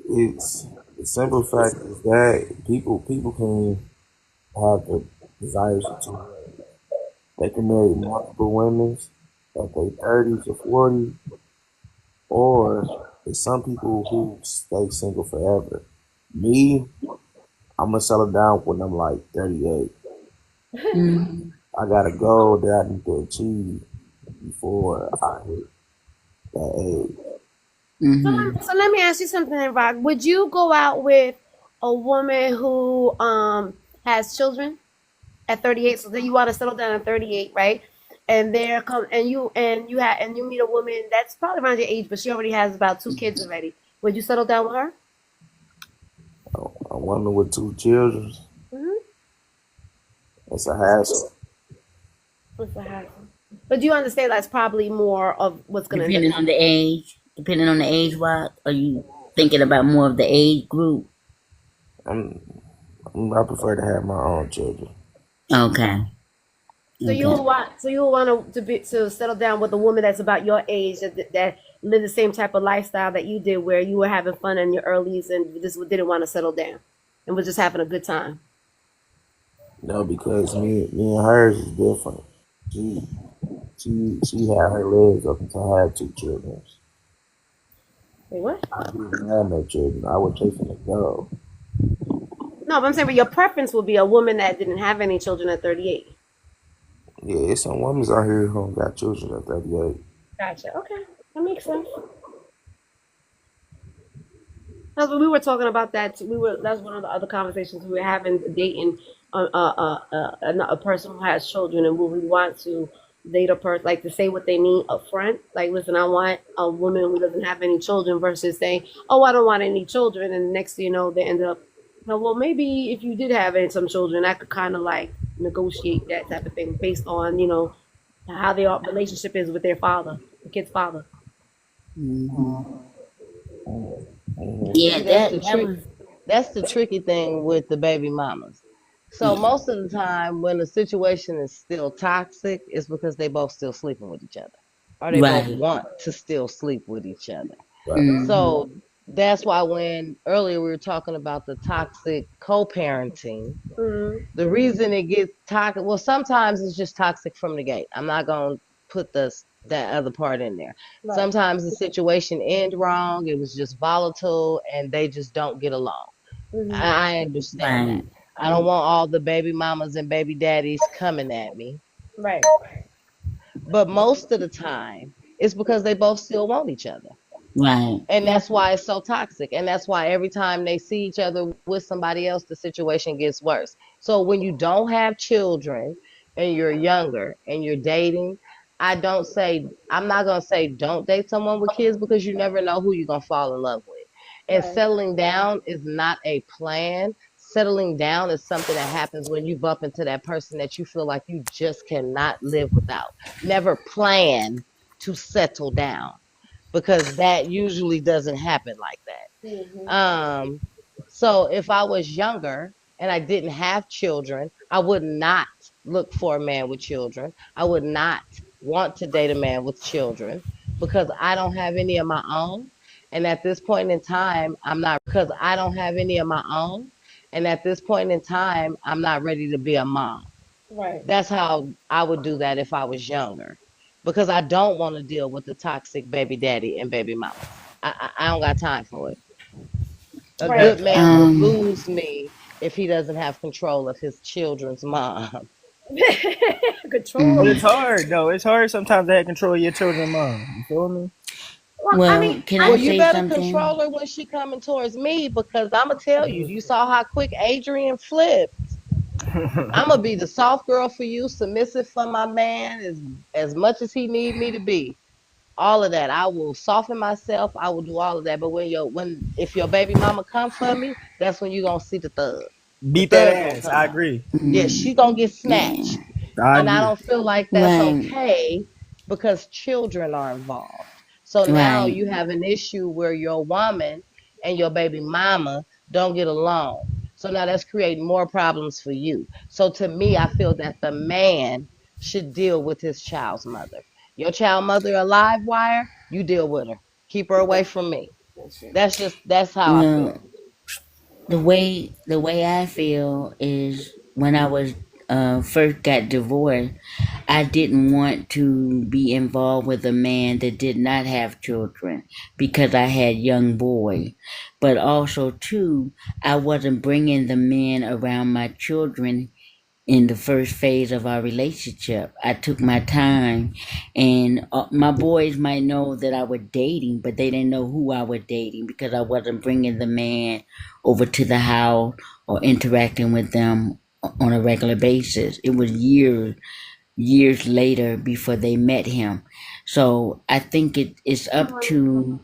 it's the simple fact is that people can have the desires to they can marry multiple women at their 30s or 40s, or there's some people who stay single forever. Me, I'm gonna settle down when I'm like 38. Mm-hmm. I got a goal that I need to achieve before I hit that age. So, Mm-hmm. so let me ask you something, Rock. Would you go out with a woman who has children at 38? So then you want to settle down at 38, right? And there come and you meet a woman that's probably around your age, but she already has about 2 kids already. Would you settle down with her? A woman with 2 children, Mm-hmm. it's a hassle. What's the hassle? But do you understand that's probably more of what's going to end up Depending on the happening? age, Rock, are you thinking about more of the age group? I'm, I prefer to have my own children. Okay. Okay. So you will want to settle down with a woman that's about your age that live the same type of lifestyle that you did, where you were having fun in your earlies and you just didn't want to settle down and was just having a good time. No, because me and hers is different. She she had her legs up until I had 2 children. Wait, what? I didn't have no children. I was chasing a girl. No, but I'm saying, but your preference would be a woman that didn't have any children at 38. Yeah, it's some women out here who got children at 38. Gotcha. Okay, that makes sense. That's what we were talking about. That's one of the other conversations we were having, dating a person who has children, and will we want to date a person like to say what they need up front? Like, listen, I want a woman who doesn't have any children, versus saying, oh, I don't want any children, and next thing you know, they end up, no, well, maybe if you did have some children, I could kind of like negotiate that type of thing based on how their relationship is with their father, the kid's father. Mm-hmm. Yeah, See, that's the that trick. was That's the tricky thing with the baby mamas. So yeah, most of the time, when the situation is still toxic, it's because they both still sleeping with each other, or they both right. want to still sleep with each other. Hmm. So that's why when earlier we were talking about the toxic co-parenting, the reason it gets toxic, well, sometimes it's just toxic from the gate. I'm not gonna put that other part in there. Sometimes the situation end wrong. It was just volatile, and they just don't get along. I understand that. Right, I don't want all the baby mamas and baby daddies coming at me, but most of the time, it's because they both still want each other. right, And that's why it's so toxic. And that's why every time they see each other with somebody else, the situation gets worse. So when you don't have children and you're younger and you're dating, I'm not going to say don't date someone with kids because you never know who you're going to fall in love with. And settling down is not a plan. Settling down is something that happens when you bump into that person that you feel like you just cannot live without. Never plan to settle down because that usually doesn't happen like that. So if I was younger and I didn't have children, I would not look for a man with children. I would not want to date a man with children because I don't have any of my own. And at this point in time, I'm not because I don't have any of my own. And at this point in time, I'm not ready to be a mom. That's how I would do that if I was younger, because I don't want to deal with the toxic baby daddy and baby mamas. I don't got time for it. A good right. man will lose me if he doesn't have control of his children's mom. But it's Mm. hard though. It's hard sometimes to have control of your children, mom. You feel me? Well, can Well, I you say better something? control her when she coming towards me because I'm gonna tell you. You saw how quick Adrian flipped. I'm gonna be the soft girl for you, submissive for my man as much as he need me to be. All of that. I will soften myself. I will do all of that. But when if your baby mama come for me, that's when you gonna see the thug. The Beat that thug gonna ass. come I out. agree. Yeah, Mm, she gonna get yeah, snatched. I And I agree. don't feel like that's right, okay because children are involved. So now right. you have an issue where your woman and your baby mama don't get along. So now that's creating more problems for you. So to me, I feel that the man should deal with his child's mother. Your child mother a live wire, you deal with her. Keep her away from me. That's how I feel. Well, the way I feel is when I was first got divorced, I didn't want to be involved with a man that did not have children because I had young boys. But also too, I wasn't bringing the men around my children in the first phase of our relationship. I took my time, and my boys might know that I was dating, but they didn't know who I was dating because I wasn't bringing the man over to the house or interacting with them on a regular basis. It was years later before they met him. So I think it's up to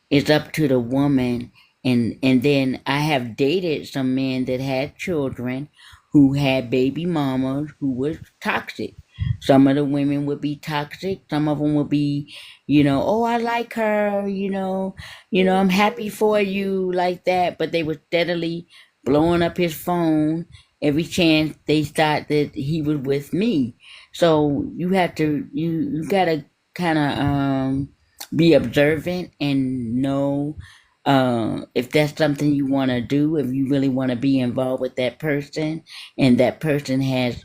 the woman, and then I have dated some men that had children who had baby mamas who was toxic. Some of the women would be toxic, some of them would be, oh, I like her, I'm happy for you, like that, but they were steadily blowing up his phone every chance they thought that he was with me. So you gotta kind of be observant and know if that's something you want to do, if you really want to be involved with that person, and that person has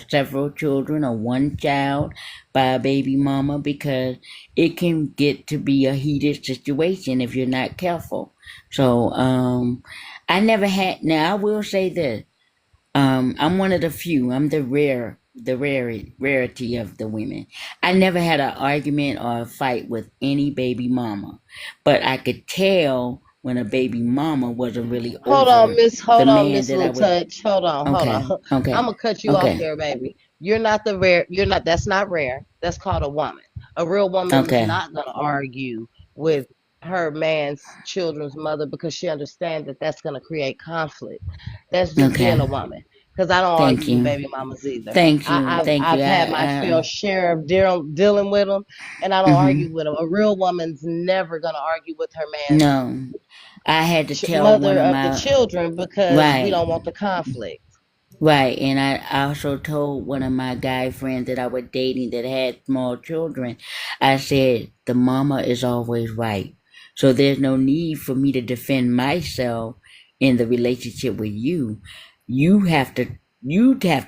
several children or one child by a baby mama, because it can get to be a heated situation if you're not careful. So I never had. Now I will say this: I'm one of the few. I'm the rarity of the women. I never had an argument or a fight with any baby mama, but I could tell when a baby mama wasn't really over the Hold on, man Miss that I Little would. Touch. Hold Okay, on. I'm okay, gonna cut you off okay, there, baby. You're not, that's not rare. That's called a woman. A real woman is okay, not gonna argue with her man's children's mother because she understands that that's gonna create conflict. That's just okay, being a woman. because I don't Thank argue with you. baby mamas either. Thank you. Thank I've you. had my fair share of dealing with them, and I don't Hmm. argue with them. A real woman's never gonna argue with her man's No, I had to tell one mother of of the my, children because we right. don't want the conflict. Right, and I also told one of my guy friends that I was dating that had small children, I said, the mama is always right. So there's no need for me to defend myself in the relationship with you. You have to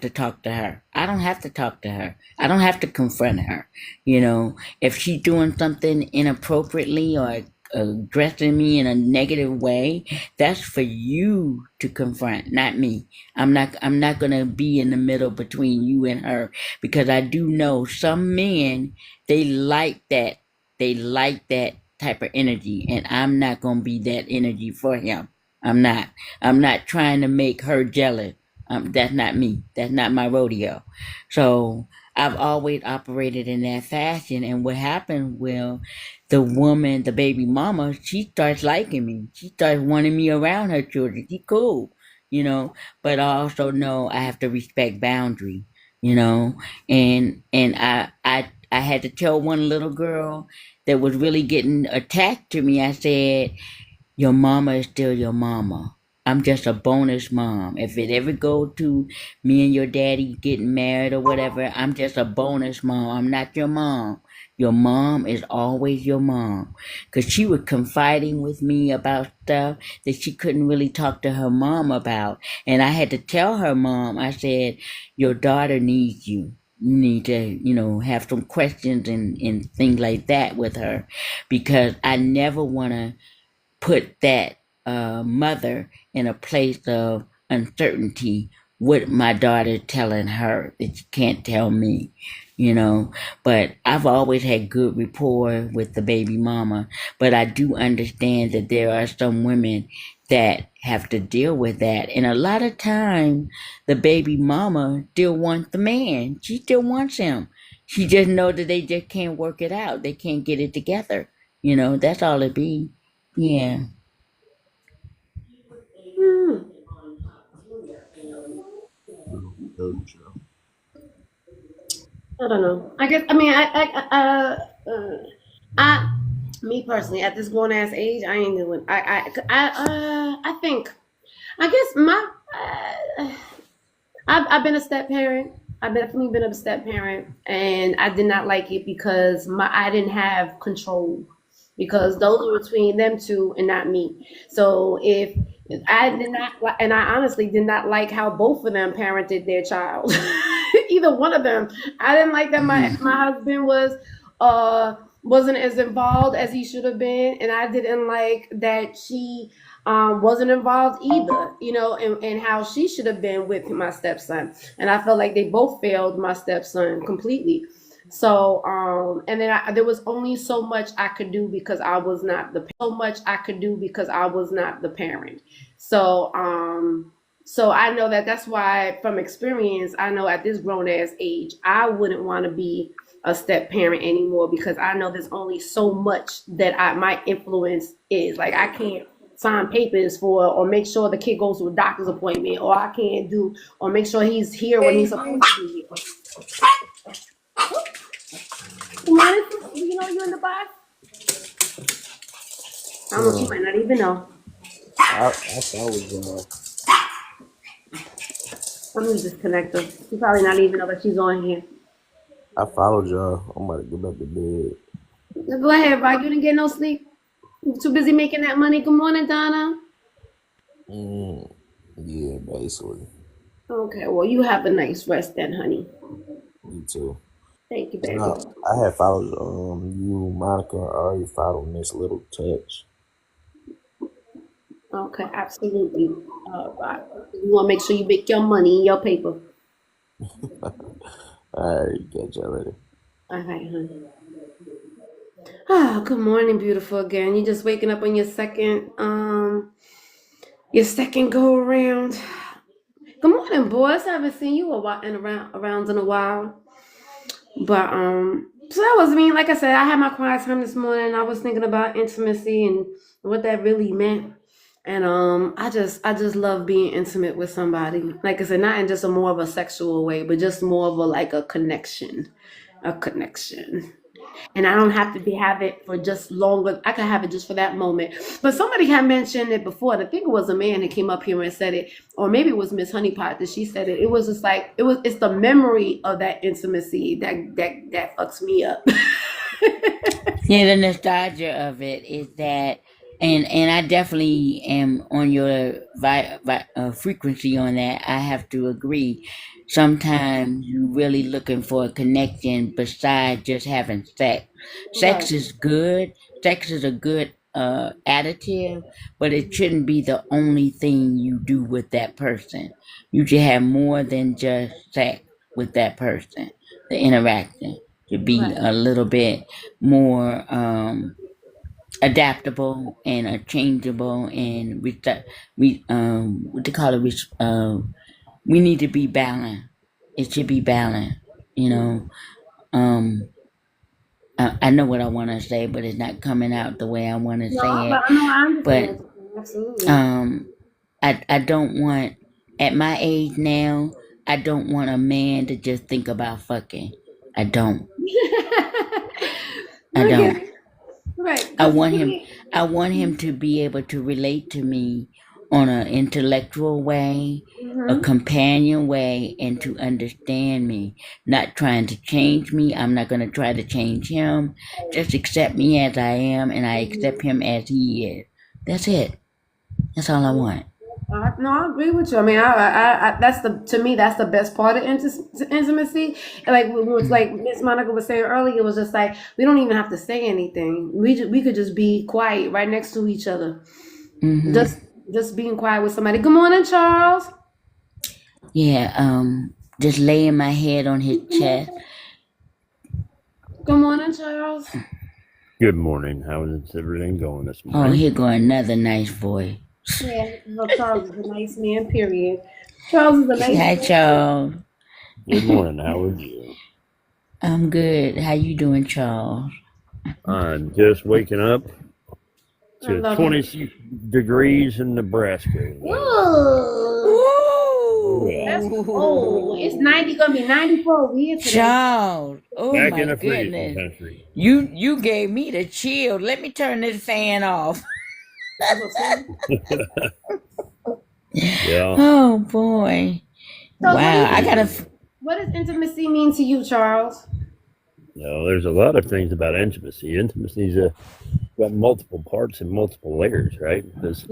talk to her. I don't have to talk to her. I don't have to confront her. If she's doing something inappropriately or addressing me in a negative way, that's for you to confront, not me. I'm not gonna be in the middle between you and her, because I do know some men, they like that. They like that type of energy, and I'm not gonna be that energy for him. I'm not. I'm not trying to make her jealous. That's not me. That's not my rodeo. So I've always operated in that fashion. And what happened, Will, the woman, the baby mama, she starts liking me. She starts wanting me around her children. She cool, you know. But I also know I have to respect boundary, you know. And I had to tell one little girl that was really getting attacked to me. I said, your mama is still your mama. I'm just a bonus mom. If it ever go to me and your daddy getting married or whatever, I'm just a bonus mom. I'm not your mom. Your mom is always your mom. Because she was confiding with me about stuff that she couldn't really talk to her mom about. And I had to tell her mom, I said, your daughter needs you. You need to, have some questions and things like that with her. Because I never want to put that mother in a place of uncertainty with my daughter telling her that she can't tell me, But I've always had good rapport with the baby mama. But I do understand that there are some women that have to deal with that. And a lot of time, the baby mama still wants the man. She still wants him. She just know that they just can't work it out. They can't get it together. That's all it be. Yeah. Hmm. I don't know. I guess. I mean, I, me personally, at this grown ass age, I ain't doing. I think. I guess I've been a step parent. I've definitely been a step parent, and I did not like it because I didn't have control, because those were between them two and not me. So if I did not, and I honestly did not like how both of them parented their child. Either one of them. I didn't like that my husband wasn't as involved as he should have been, and I didn't like that she wasn't involved either, and how she should have been with my stepson. And I felt like they both failed my stepson completely. So, and then there was only so much I could do because I was not the parent. So, so I know that's why, from experience, I know at this grown ass age, I wouldn't want to be a step parent anymore, because I know there's only so much that my influence is. Like, I can't sign papers for, or make sure the kid goes to a doctor's appointment, or I can't do, or make sure he's here when he's supposed to be here. Good morning, sister. You in the box? I don't know. She might not even know. I followed y'all. Let me disconnect her. She probably not even know that she's on here. I followed y'all. I'm about to get back to bed. Go ahead, Rock. You didn't get no sleep. You too busy making that money. Good morning, Donna. Yeah, basically. Okay, well, you have a nice rest then, honey. Me too. Thank you, It's baby. not. I had followed you, Monica. I already followed Miss Little Touch. Okay, absolutely. Right. You want to make sure you make your money in your paper. All right, catch y'all later. All right, honey. Ah, good morning, beautiful. Again, you just waking up on your second go around. Good morning, boys. I haven't seen you around in a while. But so that was me. Like I said, I had my quiet time this morning. I was thinking about intimacy and what that really meant. And I just love being intimate with somebody. Like I said, not in just a more of a sexual way, but just more of a like a connection. A connection. And I don't have to have it for just longer. I can have it just for that moment. But somebody had mentioned it before, and I think it was a man that came up here and said it, or maybe it was Miss Honeypot that she said it. It was just like it's the memory of that intimacy that fucks me up. Yeah, the nostalgia of it is that, and I definitely am on your frequency on that. I have to agree. Sometimes you're really looking for a connection besides just having sex. Right. Sex is good. Sex is a good additive, but it shouldn't be the only thing you do with that person. You should have more than just sex with that person. The interaction should be Right. a little bit more adaptable and changeable and what they call it, we need to be balanced. It should be balanced, you know. um I know what I want to say, but it's not coming out the way I want to No, say but it. I know I understand But what you're saying. Absolutely. I don't want, at my age now, I don't want a man to just think about fucking. I don't. I I get don't. it. Right. I Because want to him. me, I want him to be able to relate to me on an intellectual way, a hmm companion way, and to understand me. Not trying to change me. I'm not going to try to change him. Just accept me as I am, and I accept him as he is. That's it. That's all I want. no, I agree with you. I mean, that's to me, that's the best part of intimacy. And like we was like Miss Monica was saying earlier, it was just like we don't even have to say anything. We could just be quiet right next to each other. Hmm. Just just being quiet with somebody. Good morning, Charles. Yeah. Just laying my head on his chest. Good morning, Charles. Good morning. How is everything going this Oh, morning? here go another nice voice. Yeah, well, Charles is a nice man. Period. Charles is a nice Hi, man. Charles. Good morning. How are you? I'm good. How you doing, Charles? I'm just waking up I to love it. 26 degrees in Nebraska. Ooh, that's cold. It's Ooh. 90. Gonna be 94 over here today. Charles. Oh Back my in the freezing goodness. country. You gave me the chill. Let me turn this fan off. Yeah. Oh boy. So Wow. I gotta. what does intimacy mean to you, Charles? There's a lot of things about intimacy. Intimacy's got multiple parts and multiple layers, right? Because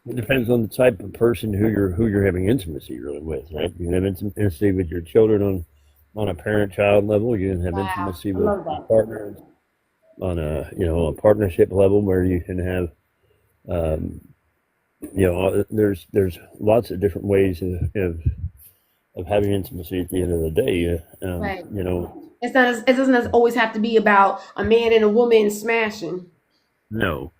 it depends on the type of person who you're having intimacy really with, right? You can have intimacy with your children on a parent-child level. You can have Wow, intimacy I with love that. partners on a partnership level where you can have um, there's lots of different ways of having intimacy at the end of the day. Right. It doesn't always have to be about a man and a woman smashing. No,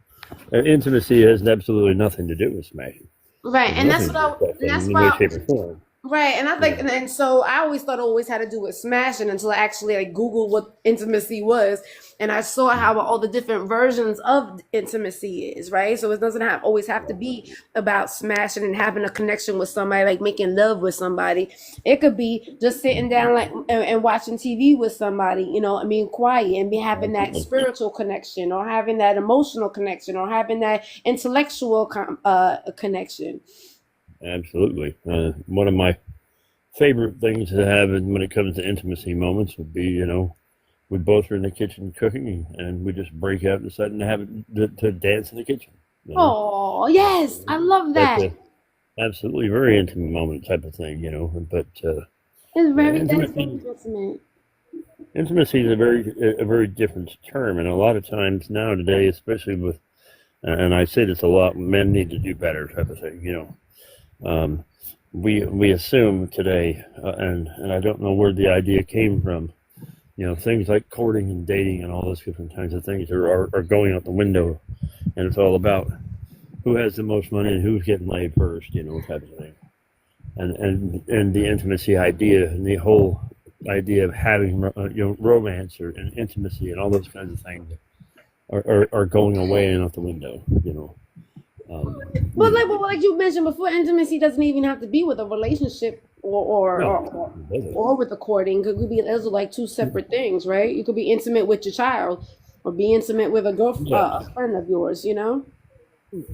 intimacy has absolutely nothing to do with smashing. Right, There's and nothing to do with that and thing in that's any way, why shape, or form. right, and I think, and so I always thought it always had to do with smashing until I actually like Googled what intimacy was, and I saw how all the different versions of intimacy is, right? So it doesn't always have to be about smashing and having a connection with somebody, like making love with somebody. It could be just sitting down like and watching TV with somebody, and being quiet and be having that spiritual connection, or having that emotional connection, or having that intellectual connection. Absolutely. One of my favorite things to have when it comes to intimacy moments would be, we both are in the kitchen cooking and we just break out and decide to to dance in the kitchen. Oh, yes, I love That's that. a absolutely very intimate moment type of thing, But That's very intimacy intimate. intimacy is a very different term, and a lot of times nowadays, especially with, and I say this a lot, men need to do better type of thing, we assume today, and I don't know where the idea came from. Things like courting and dating and all those different kinds of things are going out the window, and it's all about who has the most money and who's getting laid first, type of thing. And the intimacy idea and the whole idea of having romance and intimacy and all those kinds of things are going away and out the window. But like you mentioned before, intimacy doesn't even have to be with a relationship or with the courting. It could be those are like two separate things, right? You could be intimate with your child, or be intimate with a friend of yours.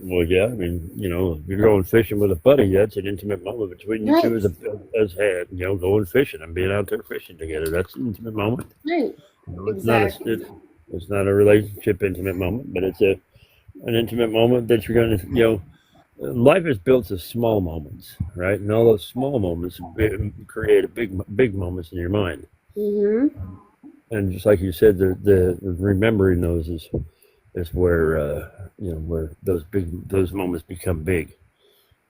Well, yeah. I mean, if you're going fishing with a buddy, that's an intimate moment between you two Right. as going fishing and being out there fishing together. That's an intimate moment. Right. It's not Exactly. it's not a relationship intimate moment, but it's an intimate moment that you're going to. Life is built of small moments, right? And all those small moments create a big moments in your mind. Mm-hmm. And just like you said, the remembering those is where where those moments become big. It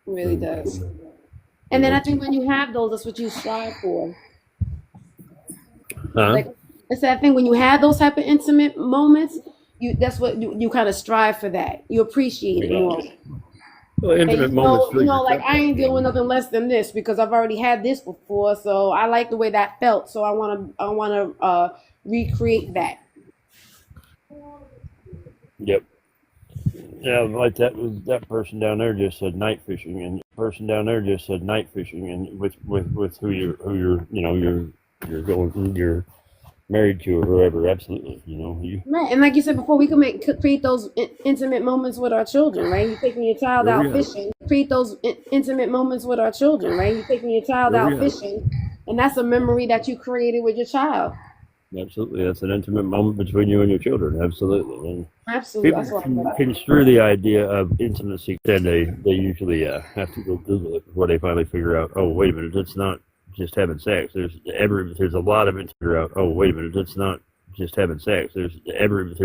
really does. You And then I know, think when you have those, that's what you strive for. huh? Like it's that thing when you have those type of intimate moments, that's what you kind of strive for that. You appreciate it Yeah. more. Well, And intimate moments for like yourself. I ain't dealing with nothing less than this because I've already had this before, so I like the way that felt. So I wanna recreate that. Yep. Yeah, like that person down there just said night fishing, and person down there just said night fishing, and with you're going you're married to or whoever. Absolutely, you. Right, and like you said before, we could create those intimate moments with our children, right? You're taking your child There we out have fishing, create those intimate moments with our children, right? You're taking your child there we out have fishing, and that's a memory that you created with your child. Absolutely, that's an intimate moment between you and your children. Absolutely, and Absolutely, people that's what I can love. construe the idea of intimacy, then they usually have to go Google it before they finally figure out. Oh, wait a minute, it's not just having sex. There's a lot of figure out. Oh, wait a minute, it's not just having sex. There's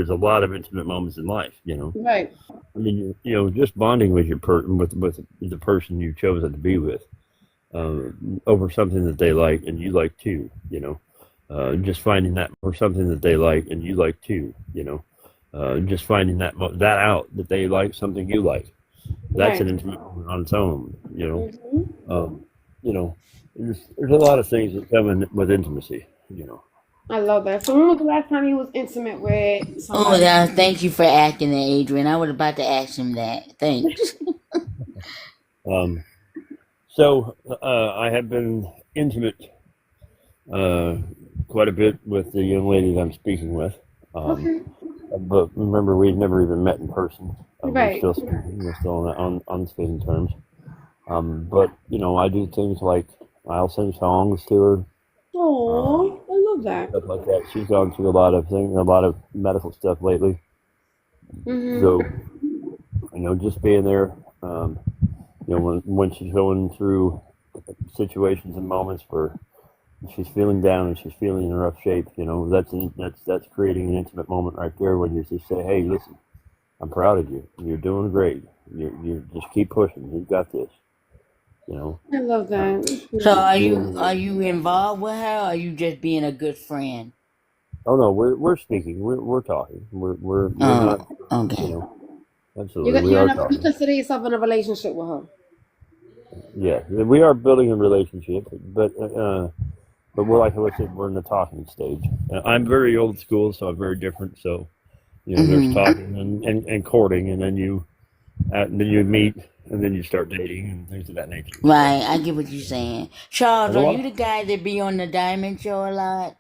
a lot of intimate moments in life. Right. I mean, just bonding with with the person you've chosen to be with, over something that they like and you like too. Just finding that or something that they like and you like too. Just finding that out that they like something you like. That's an Right. intimate moment on its own. Hmm. Um, there's a lot of things that come in with intimacy. I love that. So when was the last time you was intimate with Oh, somebody? yeah, thank you for asking that, Adrian. I was about to ask him that. Thanks. Um, so I have been intimate uh, quite a bit with the young lady that I'm speaking with. Um, Okay. but remember, we've never even met in person. We're Right. still speaking. We're still on speaking terms. But I do things like I'll sing songs to her, Oh, I love that. stuff like that. She's gone through a lot of things, a lot of medical stuff lately. Hmm. So just being there, when she's going through situations and moments where she's feeling down and she's feeling in rough shape, that's creating an intimate moment right there when you just say, "Hey, listen, I'm proud of you. You're doing great. You just keep pushing. You've got this." You know, I love uh, that. So are being you involved with her, or are you just being a good friend? Oh no, we're speaking. We're talking. We're Oh, not. okay. Absolutely, we are You talking. consider yourself in a relationship with her. Yeah, we are building a relationship, but we're like I said, we're in the talking stage. I'm very old school, so I'm very different. So there's Hmm. talking and courting, and then you meet, and then you start dating and things of that nature. So Right, I get what you're saying. Charles, there's a are lot. you the guy that be on the Diamond Show a lot?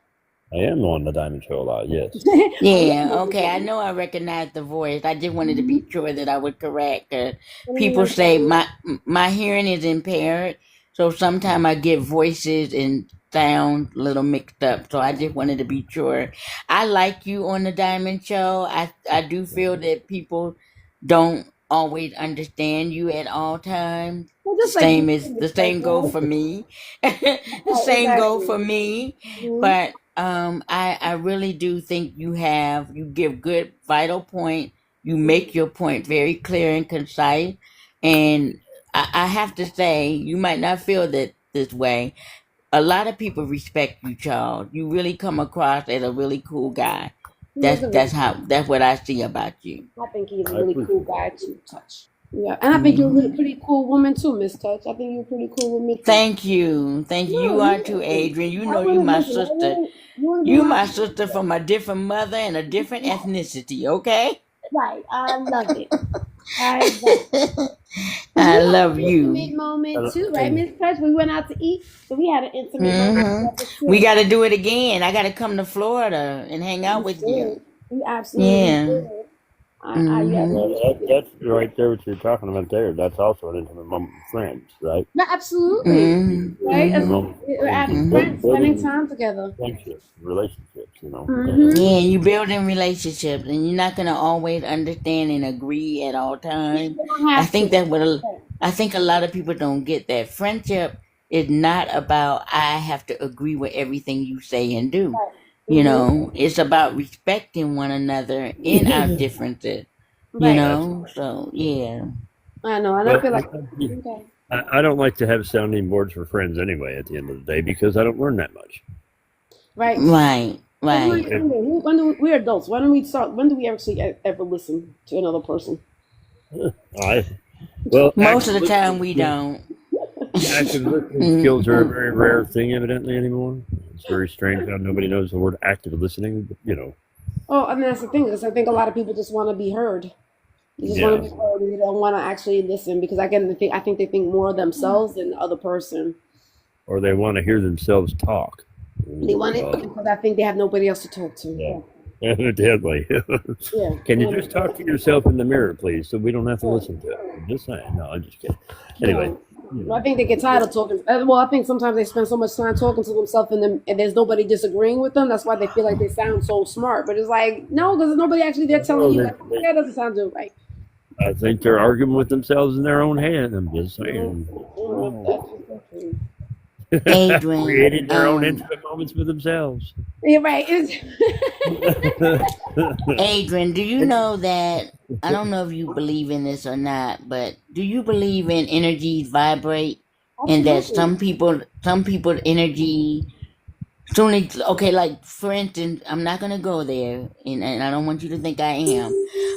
I am on the Diamond Show a lot. Yes. I love Yeah, Mr. okay. I Diamond. know I recognize the voice. I just wanted to be sure that I was correct. Cinnamon People Munch say Diamond. my hearing is impaired, so sometimes I get voices and sound a little mixed up. So I just wanted to be sure. I like you on the Diamond Show. I do feel that people don't always understand you at all times. Well, The just like you same is said, the Miss Touch, same go right? for me. The Right, same go exactly. for me. Hmm. But I really do think you give good vital point. You make your point very clear and concise. And I have to say, you might not feel that this way. A lot of people respect you, Charles. You really come across as a really cool guy. He is a really cool. That's what I see about you. I think he's a I really cool appreciate guy that. too, Touch. Yeah, and I think you're a Mhm. pretty cool woman too, Miss Touch. I think you're a pretty cool woman too. Thank you. Thank you. No, You are you too, wouldn't. Adrian. You I know you wouldn't my listen. sister. You wouldn't be You my my sister. sister from a different mother and a different ethnicity, okay? Right. I love it. Exactly. Because I we had love an intimate you. moment too, right, And Miss Touch? We went out to eat, so we had an intimate moment Hmm. together We too. got to do it again. I got to come to Florida and hang out We with should. you. We absolutely Yeah. should. You Hmm. well, absolutely should. that's right there. What you're talking about there. That's also an intimate moment with friends, right? No, absolutely. Hmm. Right? As Intimate moment with we're friends and spending building time together. friendships, relationships. Mm-hmm. Yeah, you building relationships, and you're not gonna always understand and agree at all times. You don't I have think to. that what Right. I think a lot of people don't get that friendship is not about I have to agree with everything you say and do. Right. You Mm-hmm. know, it's about respecting one another in our differences. You Right. know, Absolutely. so yeah. I know, and I Well, feel like okay. I don't like to have sounding boards for friends anyway. At the end of the day, because I don't learn that much. Right. Right, Because right. we're adults. When do we start? When do we actually ever listen to another person? I well, Most of the time we don't. active listening skills are a Mm-mm. very rare thing, evidently anymore. It's very strange how nobody knows the word active listening. But, Oh, and that's the thing is, I think a lot of people just want to be heard. They just want yeah, to be heard. They don't want to actually listen because I think they think more of themselves than the other person. or they want to hear themselves talk. They want it Well, because I think they have nobody else to talk to. yeah, evidently. Yeah. Can you And, just talk to yourself in the mirror, please, so we don't have to yeah. listen to it? I'm just saying. No, I'm just kidding. Anyway, No. I think they get tired of talking. Well, I think sometimes they spend so much time talking to themselves and there's nobody disagreeing with them. That's why they feel like they sound so smart. But it's like, no, because there's nobody actually there telling no, you, like, they, that doesn't sound good, right? I think they're arguing with themselves in their own head. I'm just Mm-hmm. saying. That's just so true. Adrian, Creating their own intimate moments with themselves. You're right. Adrian, do you know that I don't know if you believe in this or not, but do you believe in energies vibrate and that Absolutely. some people energy soon as okay, like for instance, I'm not gonna go there and I don't want you to think I am.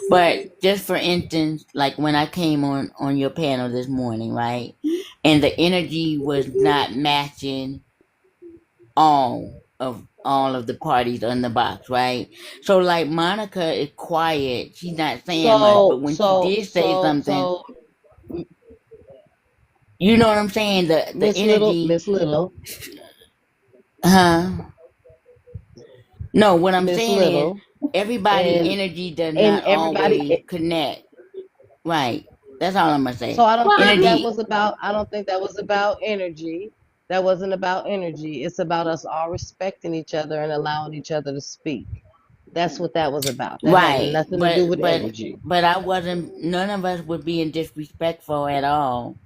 But just for instance, like when I came on your panel this morning, right? And the energy was not matching all of the parties on the box, right? So like Monica is quiet, she's not saying much, So but when she so did say so something, so you know what I'm saying? The energy, Miss Little, huh? No, what I'm Miss saying is Little, everybody and energy does and not everybody. always connect. Right. That's all I'm gonna So say. I don't Well, I think that mean, Energy was about. I don't think that was about energy. That wasn't about energy. It's about us all respecting each other and allowing each other to speak. That's what that was about. That had right. nothing to do with But energy. but I wasn't none of us were being disrespectful at all.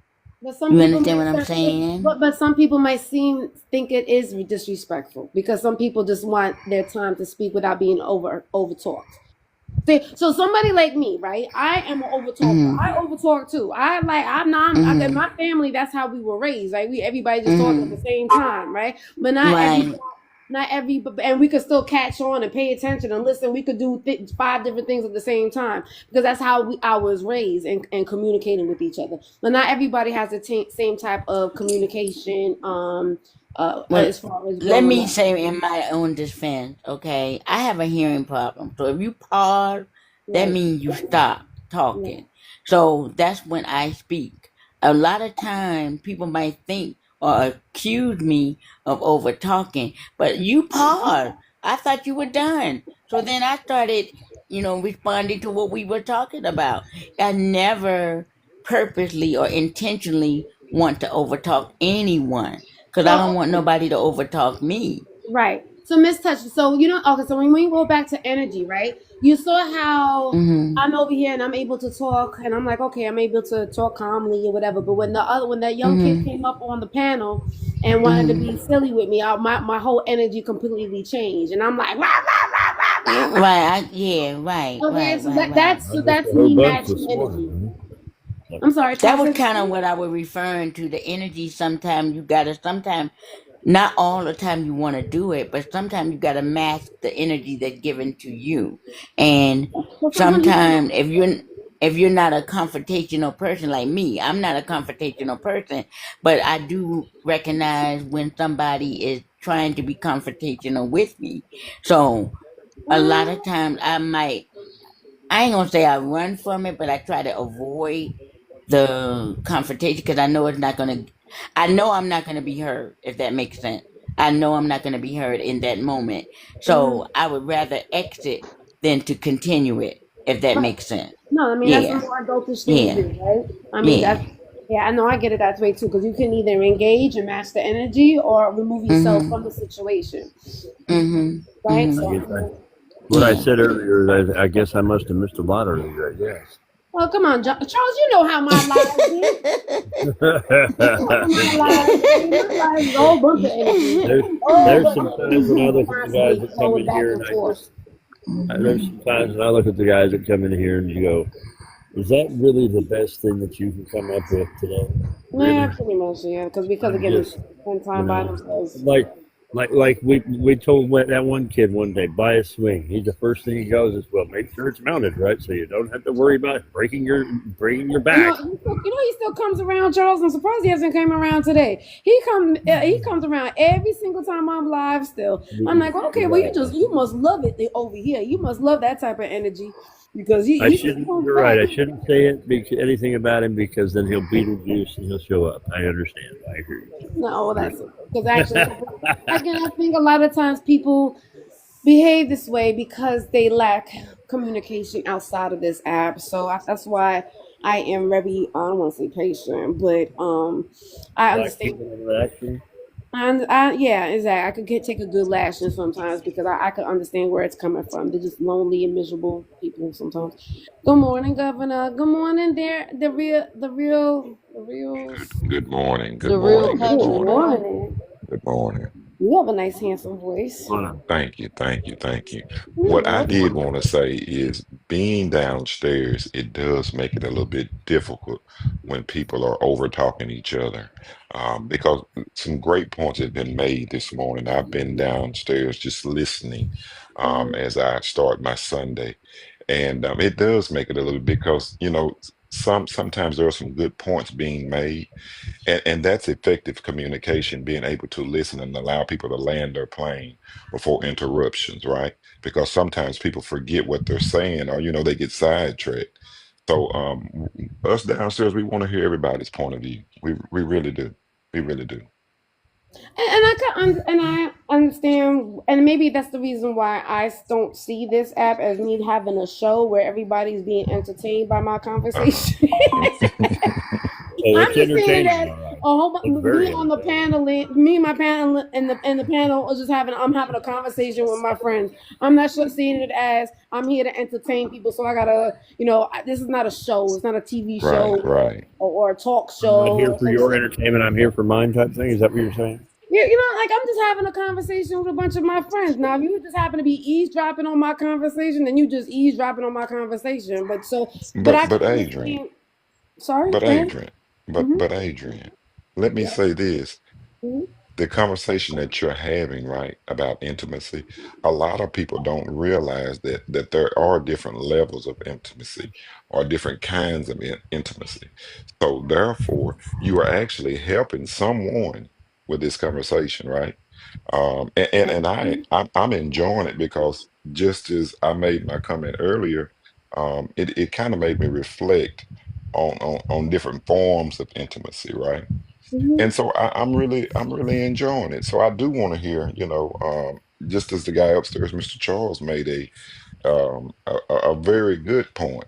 but some You people understand might what I'm saying? but some people might think it is disrespectful because some people just want their time to speak without being over talked. See, so somebody like me, right? I am an over talker. Mm-hmm. I over talk too. I'm not. In Mm-hmm. my family, that's how we were raised. Right? We everybody just talk at the Mm-hmm. same time, right? But Right. not every, and we could still catch on and pay attention and listen. We could do five different things at the same time because that's how I was raised and communicating with each other. But not everybody has the same type of communication. Well, As far as let growing me up, say in my own defense, okay? I have a hearing problem. So if you pause, that right? means you stop Right. talking. So that's when I speak. A lot of time people might think or accuse me of over talking, but you pause. I thought you were done. So then I started, responding to what we were talking about. I never purposely or intentionally want to overtalk anyone because I don't So want nobody to overtalk me. right. So Miss Touch, so okay, so when we go back to energy, right? You saw how Hmm. I'm over here and I'm able to talk and I'm like, okay, I'm able to talk calmly or whatever. But when that young kid Hmm. came up on the panel and wanted to be Hmm. silly with me, my whole energy completely changed. And I'm like, rah, rah, rah, rah, rah, rah. Right. Yeah. Right. Okay, so Right. I missed a that's whole me bunch matching this energy. morning. I'm sorry, That was Pastor. kind of what I was referring to. The energy. Sometimes you gotta. Sometimes not all the time you want to do it, but sometimes you gotta match the energy that's given to you. And So sometimes you sometimes if you're not a confrontational person like me, I'm not a confrontational person, but I do recognize when somebody is trying to be confrontational with me. So a lot of times I ain't gonna say I run from it, but I try to avoid the confrontation because I know it's not gonna. I know I'm not gonna be heard if that makes sense. I know I'm not gonna be heard in that moment, so I would rather exit than to continue it if that Right. makes sense. No, I mean that's the Yeah, more adultish thing to yeah, do, right? I mean yeah. that's yeah, I know I get it that way too, because you can either engage and match the energy or remove yourself Mhm, from the situation, mhm, right? mhm. I So guess I mean, what I Yeah. said earlier is I guess I must have missed a lot earlier. I guess. well, come on, Charles, you know how my lives be. You know how my lives be. My lives is a whole bunch of energy, there's whole there's bunch some of times when I energy look at the guys constantly that come flowing in back here and and I forth. just there's some times when I look at the guys that come in here and you go, is that really the best thing that you can come up with today? Yeah, Really? pretty much, yeah. Because I'm again, they just, spend you time by know, themselves. like we told that one kid one day, buy a swing. He's the first thing he goes is, well, make sure it's mounted right, so you don't have to worry about breaking your You know, back. he still comes around, Charles. I'm surprised he hasn't came around today. He comes around every single time I'm live. Still, I'm like, okay, You're well, right. you must love it over here. You must love that type of energy because I he still shouldn't. comes You're right. back. I shouldn't say anything about him because then he'll beat his juice and he'll show up. I understand. I hear No, you. that's because actually, again, I think a lot of times people behave this way because they lack communication outside of this app. So that's why I am very, I don't want to say patient, but I Like understand. people in action. And yeah, exactly. I could take a good lashing sometimes because I could understand where it's coming from. They're just lonely and miserable people sometimes. Good morning, Governor. Good morning, there. The real. Good morning. Good The real morning. Good Good country morning. boy. morning. Good morning. You have a nice, handsome voice. Thank you. Thank you. Thank you. You're What I did welcome. want to say is being downstairs, it does make it a little bit difficult when people are over talking each other. Because some great points have been made this morning. I've been downstairs just listening Mhm. as I start my Sunday. And it does make it a little bit because, sometimes there are some good points being made. And that's effective communication, being able to listen and allow people to land their plane before interruptions, right? Because sometimes people forget what they're saying or, they get sidetracked. So us downstairs, we want to hear everybody's point of view. We really do. We really do. And I understand, and maybe that's the reason why I don't see this app as me having a show where everybody's being entertained by my Uh-huh. conversation. Oh, I'm it's just seeing it entertaining, as all right. a whole It's me very on the entertaining. panel, me and my panel in the panel is just I'm having a conversation with my friends. I'm not sure seeing it as I'm here to entertain people, so I gotta this is not a show. It's not a TV Right, show right. or a talk I'm not here show. for your entertainment. I'm here for mine type thing. Is that what you're saying? Yeah, like I'm just having a conversation with a bunch of my friends. Now, if you just happen to be eavesdropping on my conversation, then you just eavesdropping on my conversation. But I But can but Adrian, understand. Sorry, but go ahead. Adrian, Mm-hmm. but Adrian, let me Yeah. say this. Mm-hmm. The conversation that you're having, right, about intimacy, a lot of people don't realize that there are different levels of intimacy or different kinds of intimacy. So therefore, you are actually helping someone with this conversation, right? I'm enjoying it because just as I made my comment earlier, it kind of made me reflect on different forms of intimacy, right? Mm-hmm. And so I'm really enjoying it. So I do want to hear, just as the guy upstairs, Mr. Charles, made a very good point.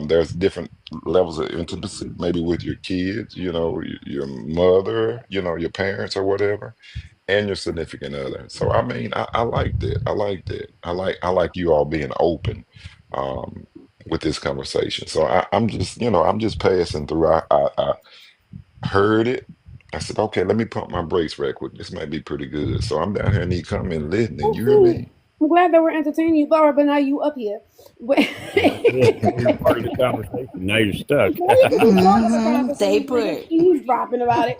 There's different levels of intimacy, maybe with your kids, your mother, your parents or whatever, and your significant other. So I mean, I like that. I like that. I like you all being open um, with this conversation. So I'm just passing through. I heard it. I said, okay, let me pump my brakes right quick. This might be pretty good. So I'm down here and he come in listening. You hear Okay. me? I'm glad that we're entertaining you, Laura, but now you up here. But That's it. Now you're part of the conversation. Now you're stuck. now you can be part of the Mm-hmm. Stay conversation. I just put. eavesdropping about it.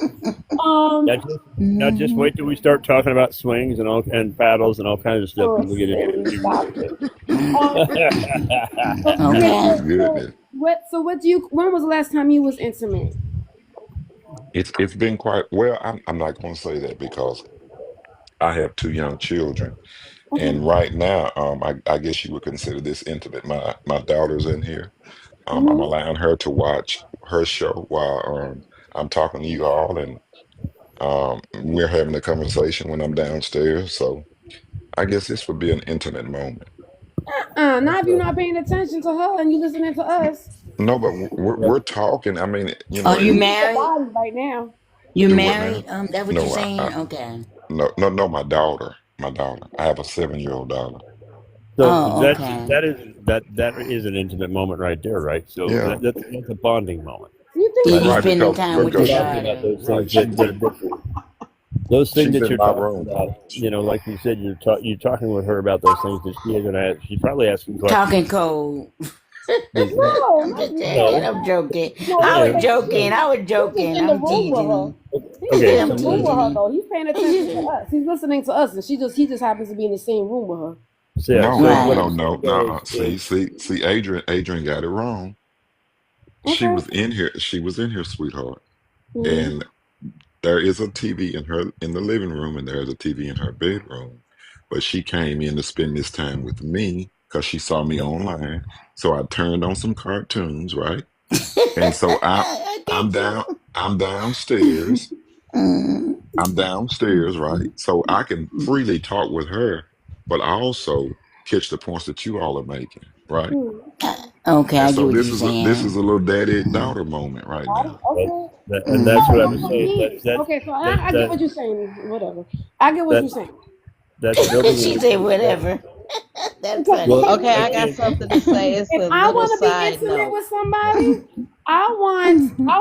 Um. Now just wait till we start talking about swings and all and paddles and all kinds of stuff, Oh, and we'll get silly. into Stop it. Um. Yeah. Okay. Goodness. What do you? When was the last time you was intimate? It's been quite well. I'm not going to say that because I have two young children, Okay. And right now, I guess you would consider this intimate. My daughter's in here. I'm Mm-hmm. allowing her to watch her show while I'm talking to you all, and we're having a conversation when I'm downstairs. So I guess this would be an intimate moment. Not if you're not paying attention to her and you listening to us. No, but we're talking. I mean, you know, Are you You it, need your married? body right now. You do what now? married? That what you're No, saying? Okay. no, my daughter, my daughter. I have a 7-year-old daughter. So Oh, okay. that is an intimate moment right there, right? So Yeah, that's a bonding moment, You think Yeah, so? you right? right. spending time When with you're your Because talking about daughter. those things that are different, those things she's that in you're my talking room. about, like you said, you're talking with her about those things that she is gonna ask. She's probably asking Talking questions. cold. Does that No, I'm just saying. no, no? I'm joking. no. I He's was Yeah. joking. I was he's just joking. in the I'm room with her. teasing He's just Okay. him. in I'm the So room with teasing her him. though. He's paying attention to us. He's listening to us, and he just happens to be in the same room with her. yeah. No, So no, what Right. I'm no, saying no, though no. is See, Adrian got it wrong. She Okay. was in here. She was in here, sweetheart. Mm-hmm. And there is a TV in the living room, and there's a TV in her bedroom. But she came in to spend this time with me because she saw me online. So I turned on some cartoons, right? And so I I'm get down. you. I'm downstairs. Mm. I'm downstairs, right? So I can freely talk with her, but I also catch the points that you all are making, right? Okay, And I get so what this you're is a saying. little daddy daughter moment right now. Okay. and Mm. that's what I That's was what it saying. means. Okay, so I get what That you're saying. Whatever. I get what that you're saying. that's building She an said that whatever. That's well funny. Okay, I got again. something to say. It's If a I little want to be side intimate note. with somebody, I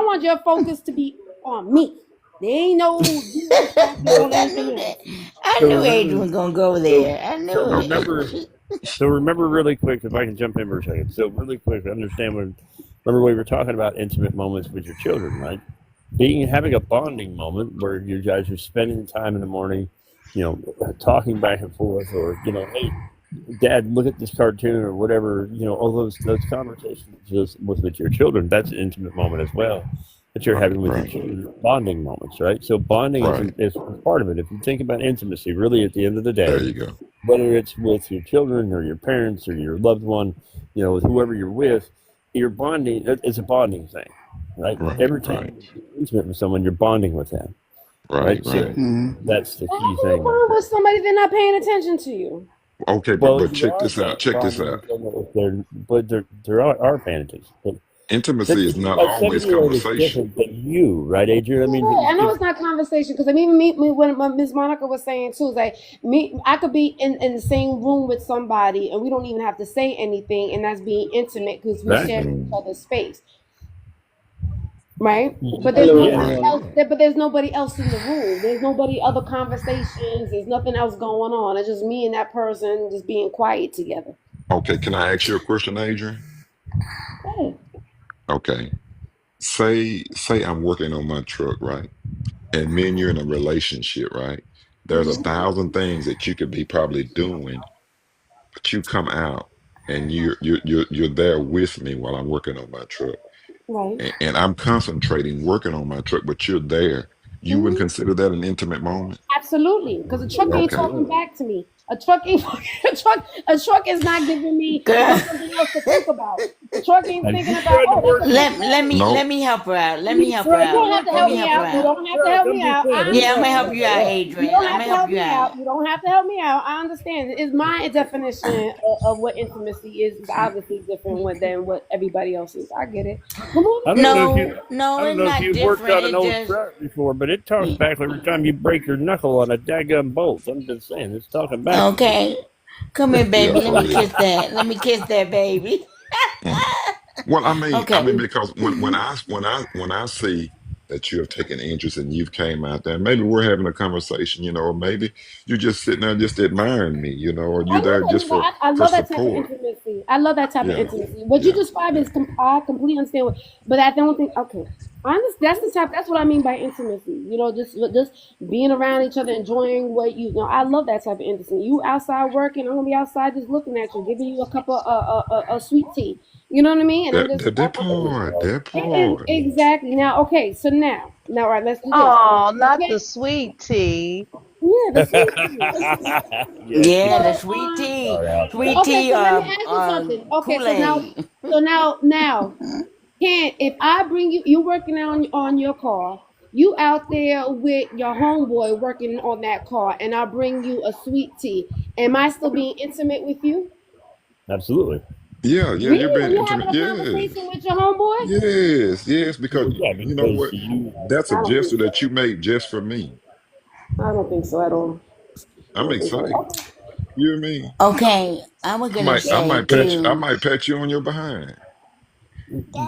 want your focus to be on me. There ain't no you distracted So on I anything knew that. else. I so knew Adrian remember was gonna go so there. I so knew Okay. remember it. so remember really quick if I can jump in for a second. So really quick, understand when remember we were talking about intimate moments with your children, right? Being having a bonding moment where you guys are spending time in the morning, talking back and forth, or hey, Dad, look at this cartoon or whatever. All those conversations with your children. That's an intimate moment as well that you're Right, having with your right, children. Bonding moments, right? So bonding right. is part of it. If you think about intimacy, really, at the end of the There day, you go. whether it's with your children or your parents or your loved one, with whoever you're with, you're bonding. It's a bonding thing, right? Right, Every time right, you're intimate with someone, you're bonding with them, right, right? So right. Mm. that's the How key can you thing right bond with there. somebody they're not paying attention to you? Okay, but Well, but you check are this out. Check this bonding out. with them if they're our parenting. But Intimacy is not a always 7-year-old is conversation. different than you, right, Adrian? I Yeah, mean, I know it's not conversation because I mean, me when Miss Monica was saying too, is like I could be in the same room with somebody and we don't even have to say anything, and that's being intimate because we share exactly. each Mm, other's space, right? But there's Hello, Yeah, nobody right. else. everyone. But there's nobody else in the room. There's nobody other conversations. There's nothing else going on. It's just me and that person just being quiet together. Okay, can I ask you a question, Adrian? Hey. Okay. Say I'm working on my truck, right? And me and you're in a relationship, right? There's a Hmm. thousand things that you could be probably doing, but you come out and you're there with me while I'm working on my truck. Right. And I'm concentrating, working on my truck, but you're there. You wouldn't Hmm. consider that an intimate moment? Absolutely, because a truck ain't Okay. talking back to me. A truck ain't a truck is not giving me Girl. something else to think about. The truck ain't and thinking she's about, trying to oh, that's work a nice with Let you. let me let No. me help her out. Let me you, help her girl, you out. don't have to Let help me me help her out. You out. don't have to Chuck, help I'm me just out. saying, I it's Yeah, I'm gonna understand. help you out, You Adrian. don't I'm have gonna to help help you me out. out. You don't have to help me out. I understand. It's my definition of what intimacy is obviously different than what everybody else is. I get it. Good morning, I don't know if Tiffany. you, No, no, I don't it's know if not you've worked different. on an It old just truck before, but it talks back every time you break your knuckle on a daggum bolt. I'm just saying, it's talking back to you. okay. Come here, Yeah, baby. Let oh me yeah. kiss that. Let me kiss that baby. Mm. Well, I mean, Okay. because when I see that you have taken interest and you've came out there, maybe we're having a conversation, or maybe you're just sitting there just admiring me, or I you're know there that. just You know, for I for love that type of support. intimacy. I love that type of Yeah, intimacy. What you yeah, described yeah. is, I completely understand. But I don't think. Okay, honest. That's the type. That's what I mean by intimacy. Just being around each other, enjoying what you. I love that type of intimacy. You outside working, I'm gonna be outside just looking at you, giving you a cup of a sweet tea. You know what I mean? And I'm That just. that, that part, that part. Exactly. Now, okay. So now, right. Let's do this. Oh, not Okay. the sweet tea. Yeah, the sweet tea. Yes, Yeah, the So, sweet tea, start out there. sweet okay, tea, so let me ask you something. Okay, Kool so now, Aid. now, Ken, if I bring you, you working on your car, you out there with your homeboy working on that car, and I bring you a sweet tea. Am I still being intimate with you? Absolutely. Yeah, yeah, you're Really? being When you intimate. having a Yes, conversation with your homeboy? yes, yes. Because Yeah, you know because what? you. That's a I don't think gesture so. that you made just for me. I don't think so at all. I I'm don't think excited. so. You hear me? Okay, I was I gonna might, I say might pat you. I too. might pat you on your behind.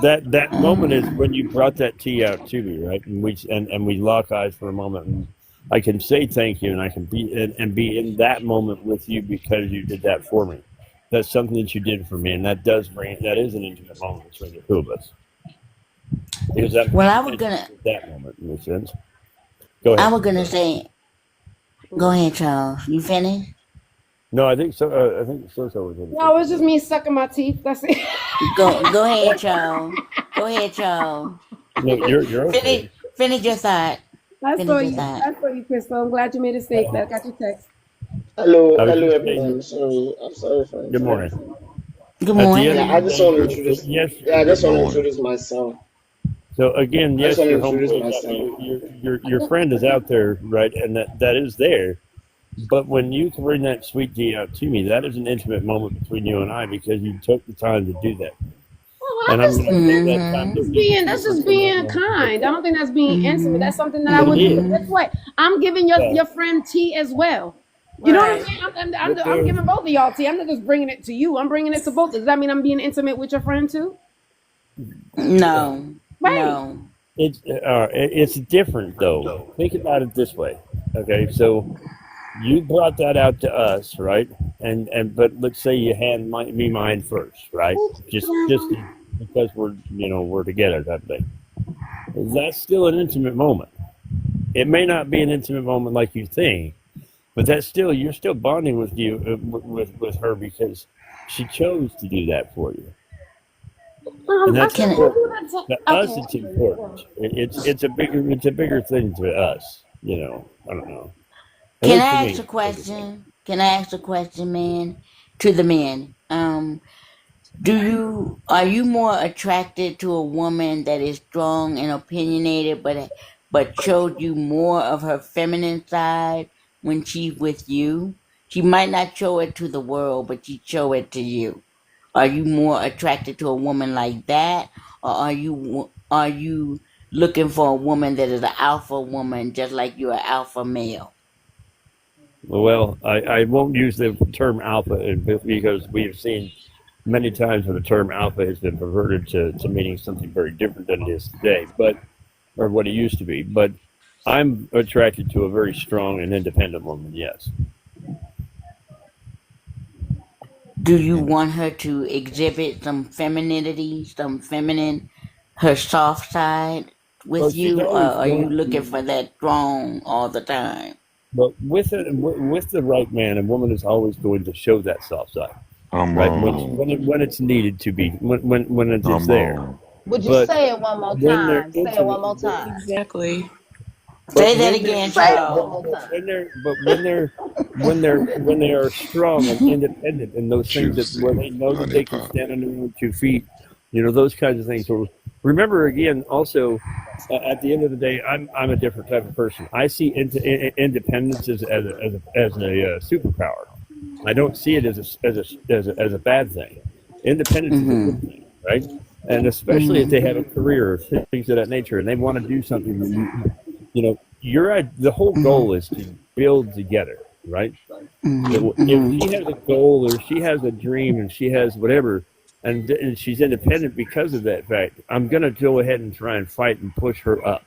That moment is Um, when you brought that tea out to me, right? And we lock eyes for a moment, and I can say thank you, and I can be in that moment with you because you did that for me. That's something that you did for me, and that is an intimate moment between the two of us because I'm well, paying attention to that moment in a sense. Go I ahead. was gonna say, go ahead, Charles. You finished? No, I think so. I think so. Was going to say No, it's just something. me sucking my teeth. That's it. Go ahead, Charles. Go ahead, Charles. No, you're finish okay. finish your thought. I saw Finish your you. thought. I saw you, Crystal. I'm glad you made it safe. I got your text. Hello, I was hello just saying. everyone. Sorry, I'm sorry for Good interrupting. morning. Good At the end of Yeah, the I morning. just day, want to introduce. yes, Yeah, I Good just want to morning. introduce myself. so again, I just yes, want to your introduce homeboy is out, myself. your friend is out there, right? And that is there. But when you bring that sweet tea out to me, that is an intimate moment between you and I because you took the time to do that. Oh, I And I'm just going to think take that's that time Mm-hmm. to be with you that's for just some other being moments as kind. I well. don't think that's being intimate. Mm-hmm. That's something that I But it would do. is. Guess Mm-hmm. what? I'm giving Yeah. your friend tea as well. You know what I'm Right. saying? But I'm there, giving both of y'all tea. I'm not just bringing it to you. I'm bringing it to both. Does that mean I'm being intimate with your friend too? No. Right. No. it's different though. Think about it this way. Okay, so you brought that out to us, right? And but let's say you had me mine first, right? Just because we're together type of thing. That's still an intimate moment. It may not be an intimate moment like you think, but that's still you're still bonding with you with her because she chose to do that for you, and I that's still Can don't important. do that. To us, it's Okay. important. It's a bigger thing to us. I don't know. At can least for I ask me. a question? Can I ask a question, man? To the men. Are you more attracted to a woman that is strong and opinionated but showed you more of her feminine side when she's with you? She might not show it to the world, but she show it to you. Are you more attracted to a woman like that, or are you looking for a woman that is an alpha woman, just like you're an alpha male? Well, I won't use the term alpha because we have seen many times where the term alpha has been perverted to meaning something very different than it is today, or what it used to be. But I'm attracted to a very strong and independent woman. Yes. Do you want her to exhibit some femininity, some feminine, her soft side Well, with she's you, or always are you going looking to. for that strong all the time? But with the right man, a woman is always going to show that soft side, I'm right? on. When it's needed to be, it's I'm there. on. Would you But say it one more when they're time? Say it intimate, one more time. Exactly. but Say that when they're again, Say it one Charles. more time. when they are strong and independent and those things that where Juicy they know that they can lollipop. stand on their own 2 feet, those kinds of things. So remember again, also at the end of the day, I'm a different type of person. I see independence as a superpower. I don't see it as a bad thing. Independence is a good Mm-hmm. thing, right? And especially if they have a Mm-hmm. career or things of that nature, and they want to do something that the whole Mm-hmm. goal is to build together, right? If Mm-hmm. she has a goal or she has a dream and she has whatever, and she's independent because of that fact, I'm going to go ahead and try and fight and push her up,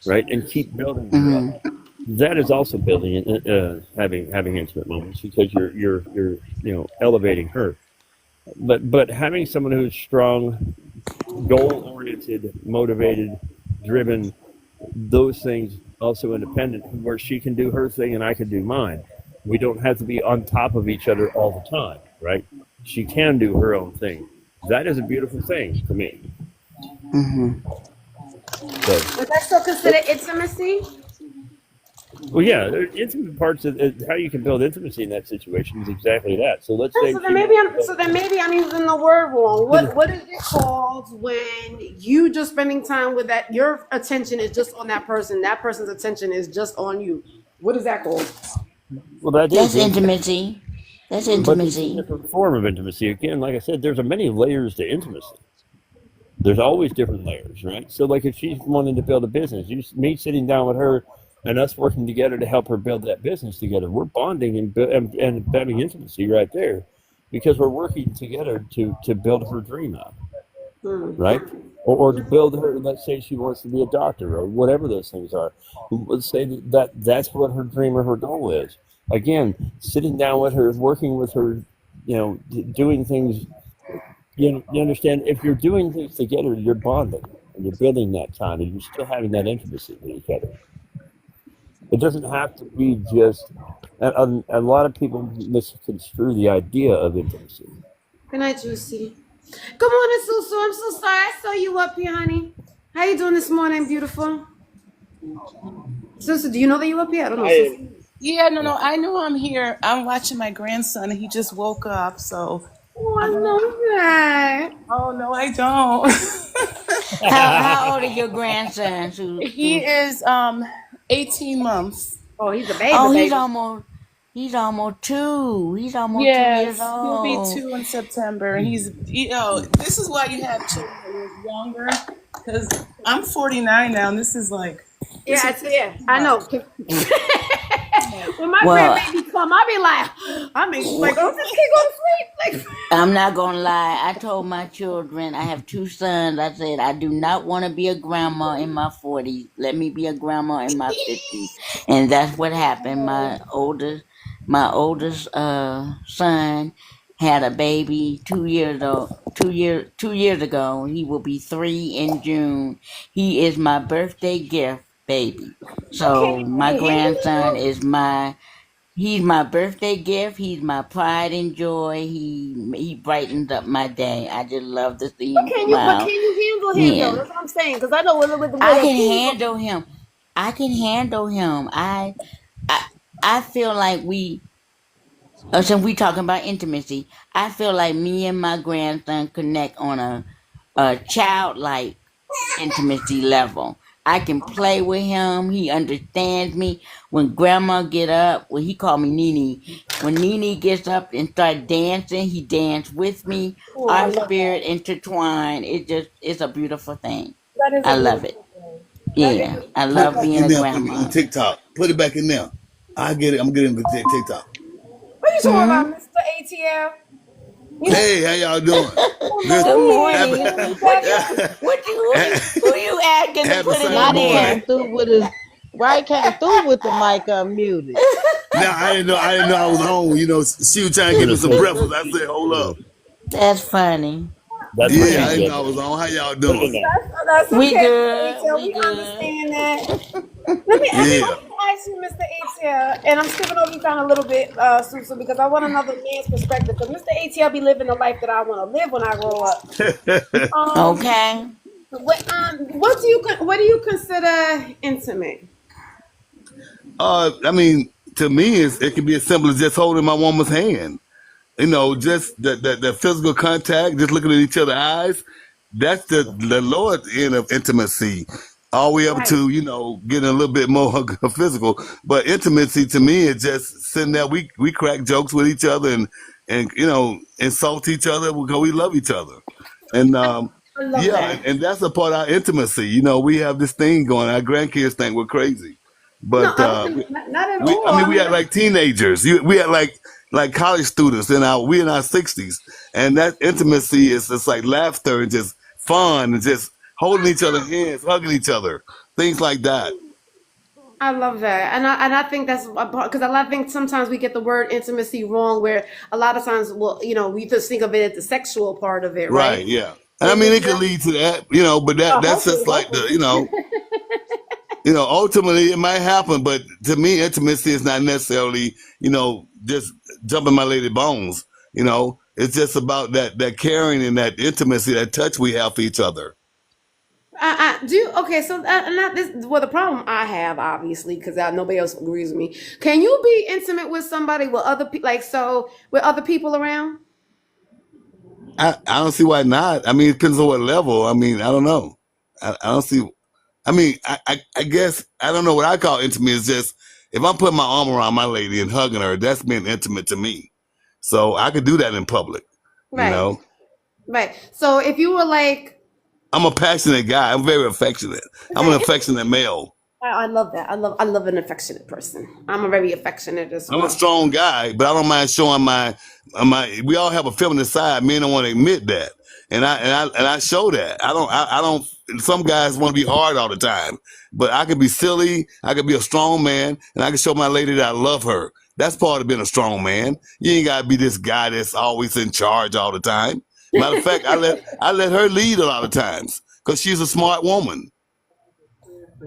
right, and keep building her up. Mm-hmm. That is also building, having intimate moments because you're elevating her. But having someone who's strong, goal oriented, motivated, driven, those things also independent, where she can do her thing and I can do mine. We don't have to be on top of each other all the time, right? She can do her own thing. That is a beautiful thing to me. Mm-hmm. So, Is that still considered intimacy? Well, yeah, intimate parts of how you can build intimacy in that situation is exactly that. So let's say she wants to build. Maybe I'm using the word wrong. What is it called when you just spending time with that? Your attention is just on that person. That person's attention is just on you. What is that called? Well, that That's is intimacy, intimacy. That's but it's a intimacy. different form of intimacy. Again, like I said, there's a many layers to intimacy. There's always different layers, right? So, like if she's wanting to build a business, me sitting down with her and us working together to help her build that business together, we're bonding and having intimacy right there because we're working together to build her dream up, right? Or to build her, let's say she wants to be a doctor or whatever those things are. Let's say that's what her dream or her goal is. Again, sitting down with her, working with her, doing things. You understand? If you're doing things together, you're bonding and you're building that time and you're still having that intimacy with each other. It doesn't have to be just. A lot of people misconstrue the idea of intimacy. Good night, Juicy. Good morning, Susu. I'm so sorry. I saw you up here, honey. How you doing this morning, beautiful? Susu, do you know that you up here? I don't know, Susu. Yeah, no. I know I'm here. I'm watching my grandson, and he just woke up. So. Oh, I love that. Oh no, I don't. How old is your grandson? He is 18 months. Oh, he's a baby. Oh, he's almost 2. He's almost 2 years He'll be old. 2 in September. And he's this is why you have children when you're younger, because I'm 49 now, and this is like I know. When my grandbaby come, I be like, oh, this kid go to sleep. Like, I'm not gonna lie. I told my children, I have 2 sons. I said I do not want to be a grandma in my 40s. Let me be a grandma in my 50s, and that's what happened. My oldest son had a baby 2 years old. 2 years ago. He will be 3 in June. He is my birthday gift baby. So my grandson is he's my birthday gift. He's my pride and joy. He brightens up my day. I just love to see him but smile. can you handle him Yeah. though? That's what I'm saying. Because I know with the way I that can kids handle him. I can handle him. I feel like since we talking about intimacy, I feel like me and my grandson connect on a childlike intimacy level. I can play with him. He understands me. When grandma get up, he call me Nene. When Nene gets up and start dancing, he dance with me. Oh, I Our love spirit intertwined. It's a beautiful thing. that. That is I a love it. beautiful thing. That is Yeah, I Put it love back being in a there on grandma. TikTok. Put it back in there. I get it. I'm getting the TikTok. What you talking Hmm. about, Mr. ATL? Hey, how y'all doing? Good. Good Happy, morning. Who you asking to happy put it Sunday in Not he morning. came there? through with his came through with the mic unmuted. Now I didn't know. I didn't know I was home. She was trying to I'm give me gonna some say, breakfast. I said, "Hold up." That's funny. that's what Yeah, she I Yeah. didn't said. know I was on. How y'all Put it in doing? there. That's We okay, Mr. good. ATL. We We good. understand that. Let me Yeah. ask you, Mr. ATL, and I'm skipping over you kind of a little bit, Susan, because I want another man's perspective. Because Mr. ATL be living the life that I want to live when I grow up. Um, Okay. what do you consider intimate? I mean, to me, it can be as simple as just holding my woman's hand. Just that physical contact, just looking at each other's eyes. That's the lower end of intimacy. All the way up Right. to, getting a little bit more physical. But intimacy to me is just sitting there. We crack jokes with each other and insult each other because we love each other. And I love yeah, that. and that's a part of our intimacy. We have this thing going. Our grandkids think we're crazy. No, But I don't, not at I all. mean, I we mean, had like teenagers. We had like college students we in our 60s, and that intimacy is just like laughter and just fun and just holding each other's hands, hugging each other, things like that. I love that, and I think that's because I think sometimes we get the word intimacy wrong. Where a lot of times, well, we just think of it as the sexual part of it, Right? right? Yeah. And I When mean, it's it could not. lead to that, but that's Hopefully, just like hopefully. ultimately it might happen. But to me, intimacy is not necessarily, just jumping my lady bones. It's just about that caring and that intimacy, that touch we have for each other. I do okay. So not this. Well, the problem I have obviously because nobody else agrees with me. Can you be intimate with somebody with other people, like so with other people around? I don't see why not. I mean, it depends on what level. I mean, I don't know. I don't see. I mean, I guess I don't know what I call intimate is just if I'm putting my arm around my lady and hugging her, that's being intimate to me. So I could do that in public. You Right, know, right. So if you were like, I'm a passionate guy. I'm very affectionate. I'm an right, affectionate male. I love that. I love an affectionate person. I'm a very affectionate as I'm a well. strong guy, but I don't mind showing my. We all have a feminine side. Men don't want to admit that, and I show that. I don't. Some guys want to be hard all the time, but I could be silly. I could be a strong man, and I can show my lady that I love her. That's part of being a strong man. You ain't gotta be this guy that's always in charge all the time. Matter of fact, I let her lead a lot of times because she's a smart woman.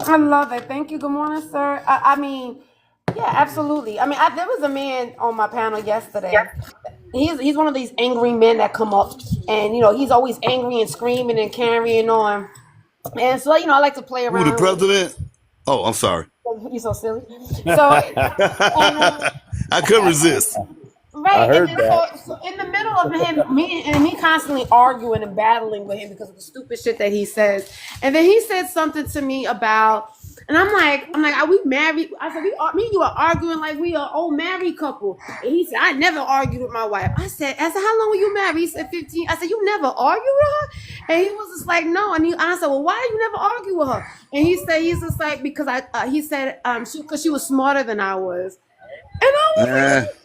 I love it. Thank you. Good morning, sir. I mean, yeah, absolutely. I mean, there was a man on my panel yesterday. He's one of these angry men that come up, and he's always angry and screaming and carrying on. And so I like to play Who, the around with. president? Oh, I'm sorry. You're so silly. So and I couldn't resist. I right, and heard then that. so in the middle of me constantly arguing and battling with him because of the stupid shit that he says, and then he said something to me about, and I'm like, are we married? I said, me and you are arguing like we are old married couple, and he said, I never argued with my wife. I said, how long were you married? He said 15. I said, you never argued with her, and he was just like, no, and I said, well, why you never argue with her? And he's just like because he said because she was smarter than I was, and I was Eh, like.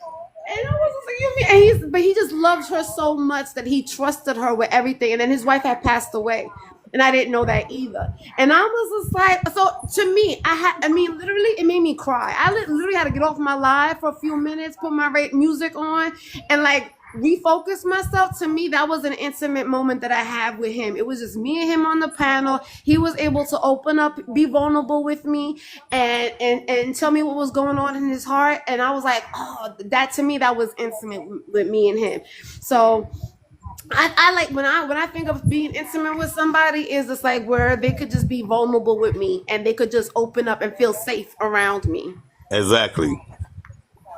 And I was just like, you mean? But he just loved her so much that he trusted her with everything. And then his wife had passed away, and I didn't know that either. And I was just like, so to me, literally, it made me cry. I literally had to get off my live for a few minutes, put my music on, and like refocus myself. To me, that was an intimate moment that I had with him. It was just me and him on the panel. He was able to open up, be vulnerable with me, and tell me what was going on in his heart. And I was like, oh, that to me, that was intimate with me and him. So I like when I think of being intimate with somebody is just like where they could just be vulnerable with me and they could just open up and feel safe around me. exactly.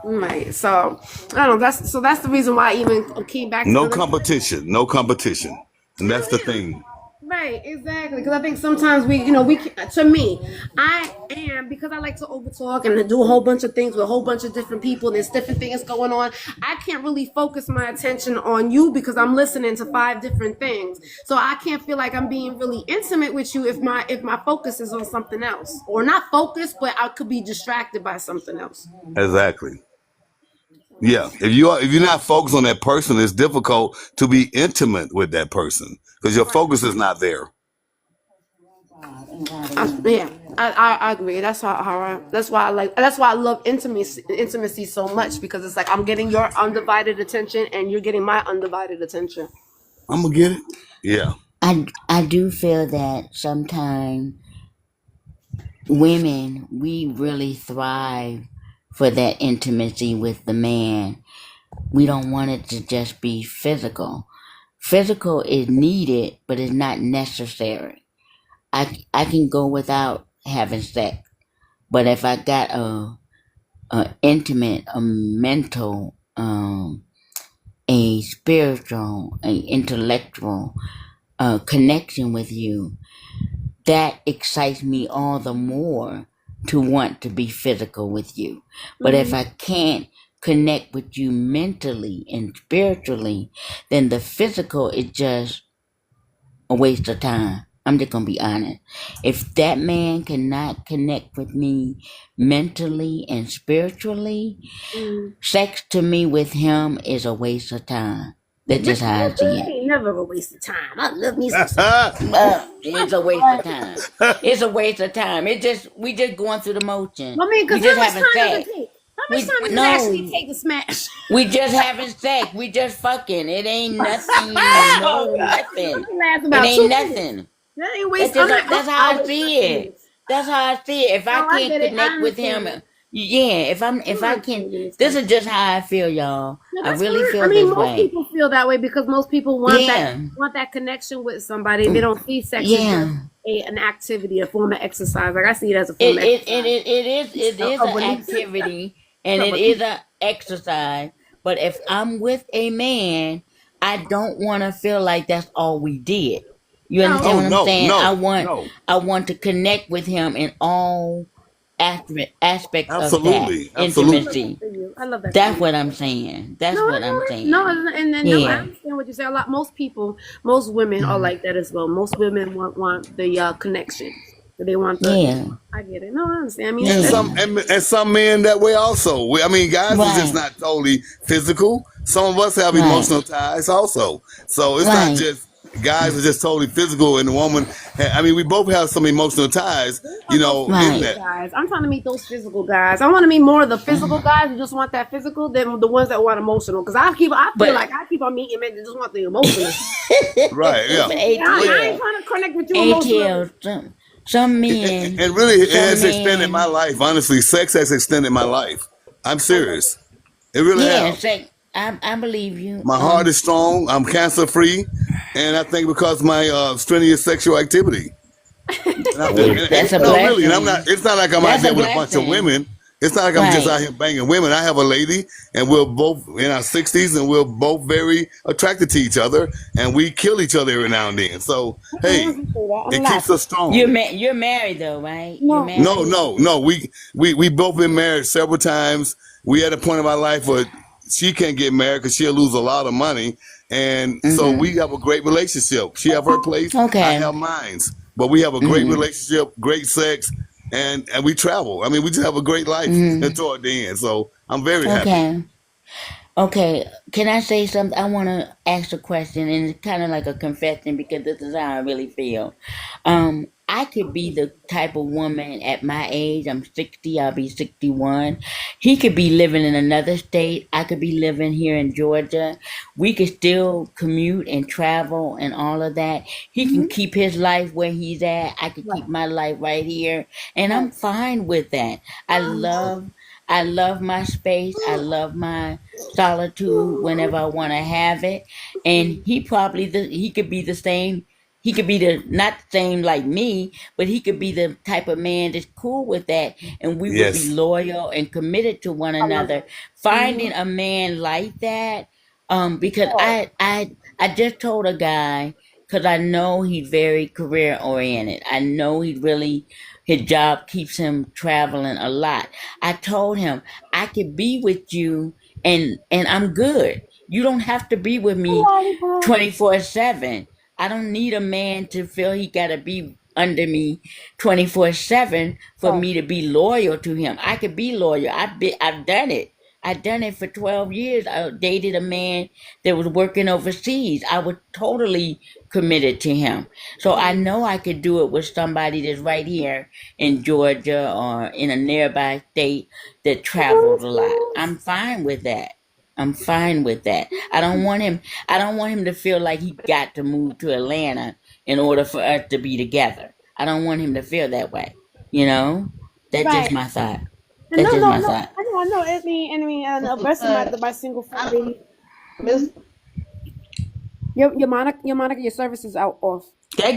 Right. So I don't know. That's the reason why I even came back to No the. competition. No competition. And Hell that's the yeah. thing. Right, exactly. Because I think sometimes to me, I am, because I like to overtalk and do a whole bunch of things with a whole bunch of different people and there's different things going on. I can't really focus my attention on you because I'm listening to 5 different things. So I can't feel like I'm being really intimate with you if my focus is on something else. Or not focused, but I could be distracted by something else. Exactly. Yeah. If you're not focused on that person, it's difficult to be intimate with that person because your focus is not there. Yeah, I agree. That's why I love intimacy so much because it's like I'm getting your undivided attention and you're getting my undivided attention. I'm gonna get it. Yeah. I do feel that sometimes women, we really thrive for that intimacy with the man. We don't want it to just be physical. Physical is needed, but it's not necessary. I can go without having sex, but if I got a intimate, a mental, a spiritual, a intellectual connection with you, that excites me all the more to want to be physical with you. But if I can't connect with you mentally and spiritually, then the physical is just a waste of time. I'm just gonna be honest. If that man cannot connect with me mentally and spiritually, sex to me with him is a waste of time. That's just how I see it. Ain't never a waste of time. I love me some sex. It's a waste of time. It's a waste of time. We just going through the motion. I mean, We because just how much having time does it sex. take? How much time does it actually take to smash? We just having sex. We just fucking. It ain't nothing. No nothing. Lasts It about ain't 2 minutes. nothing. That ain't waste. That's how I see it. That's how I see it. If I No, I can't get it. I connect with him, understand. yeah. If I can't, this is just how I feel, y'all. No, I that's really fine. feel I mean, this most way. people feel that way because most people want Yeah. that connection with somebody. They don't see sex as Yeah. an activity, a form of exercise. Like I see it as a It form of it it exercise, it, it is a an release, activity and a it release. is an exercise. But if I'm with a man, I don't want to feel like that's all we did. You Oh, understand Oh what I'm no, saying? no, no. I want to connect with him in all aspects of that Absolutely, I love absolutely. that intimacy. for you. I love that for That's you. what I'm saying. No, That's I what I'm know it. saying. No, and no, I Yeah. understand what you say. A lot, most people, most women are Mhm. like that as well. Most women want the connection. They want the. Yeah. I get it. No, I understand. I mean, And that's some Yeah. and some men that way also. I mean, guys is just Right. not totally physical. Some of us have Right. emotional ties also. So it's not Right. just guys are just totally physical and the woman. I mean, we both have some emotional ties, What about those in Right. physical that. guys? I'm trying to meet those physical guys. I want to meet more of the physical Mhm. guys who just want that physical than the ones that want emotional. Because I feel But like I keep on meeting men that just want the emotional. Right? Yeah. Yeah, Well, I ain't ATL. trying to connect with you emotionally. ATL. Some men, and really, it some has extended my men, life. Honestly, sex has extended my life. I'm I love serious. It really yeah, have. say, I believe you. My heart is strong. I'm cancer free, and I think because my strenuous sexual activity. And, I, Hey, That's a no, really, and I'm not. blessing. It's not like I'm out That's a there with a bunch of blessing. women. It's not like I'm just out Right. here banging women. I have a lady, and we're both in our 60s, and we're both very attracted to each other, and we kill each other every now and then. So, I hey, can say that. I'm it keeps laughing. us strong. You're married though, right? You're No, No, married? no, no. We both been married several times. We at a point of our life where she can't get married because she'll lose a lot of money, and so we Mm-hmm. have a great relationship. She have her place, I Okay. have mine, but we have a great Mm-hmm. relationship, great sex, and we travel. I mean, we just have a great life Mm-hmm. toward the end. So I'm very happy. Okay. Okay, can I say something? I want to ask a question, and it's kind of like a confession because this is how I really feel. I could be the type of woman at my age. I'm 60. I'll be 61. He could be living in another state. I could be living here in Georgia. We could still commute and travel and all of that. He can hmm keep his life where he's at. I could right, keep my life right here, and right. I'm fine with that. I love, I love my space. I love my solitude whenever I want to have it. And he could be the same. He could be the not the same like me, but he could be the type of man that's cool with that, and we would be Yes, loyal and committed to one I love another. that. Finding a man like that, because Oh, I just told a guy because I know he's very career oriented. I know he really his job keeps him traveling a lot. I told him I could be with you and I'm good. You don't have to be with me lollipop. 24/7. I don't need a man to feel he got to be under me 24/7 for Right. me to be loyal to him. I could be loyal. I've done it. I've done it for 12 years. I dated a man that was working overseas. I was totally committed to him. So I know I could do it with somebody that's right here in Georgia or in a nearby state that travels a lot. I'm fine with that. I'm fine with that. I don't want him to feel like he got to move to Atlanta in order for us to be together. I don't want him to feel that way. You know? That's just Right. my thought. And That's no, just no, my no. thought. I know. And the rest of But my single friend I, lady. Miss, Your service is out off.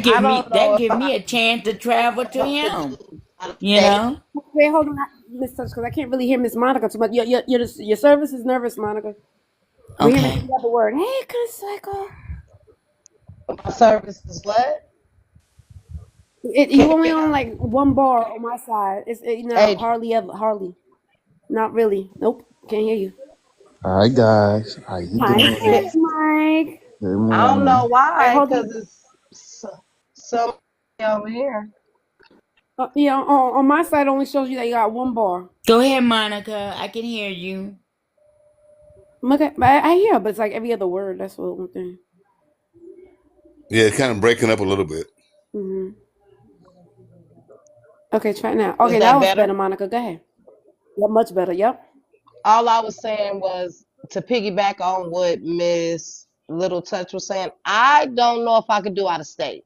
I don't know That if give I me a chance to travel to want to him. do out of You state. know? Wait, hold on, Miss Touch, because I can't really hear Miss Monica too much. Your service is nervous, Monica. We hear Okay. every other word. Hey, cycle. My service is what? You only on like one bar on my side. Adrian. hardly ever, hardly. Not really. Nope, can't hear you. Hi guys, how you Hi, doing? Mike. Good I don't morning. know All right, why, hold because on. it's some over here. Yeah, on my side, it only shows you that you got one bar. Go ahead, Monica. I can hear you. Okay, I hear, but it's like every other word. That's what one thing. yeah, it's kind of breaking up a little bit. hmm Okay, try it now. Is Okay, that that was better? better, Monica. Go ahead. Yeah, much better. Yep. All I was saying was to piggyback on what Miss Little Touch was saying. I don't know if I could do out of state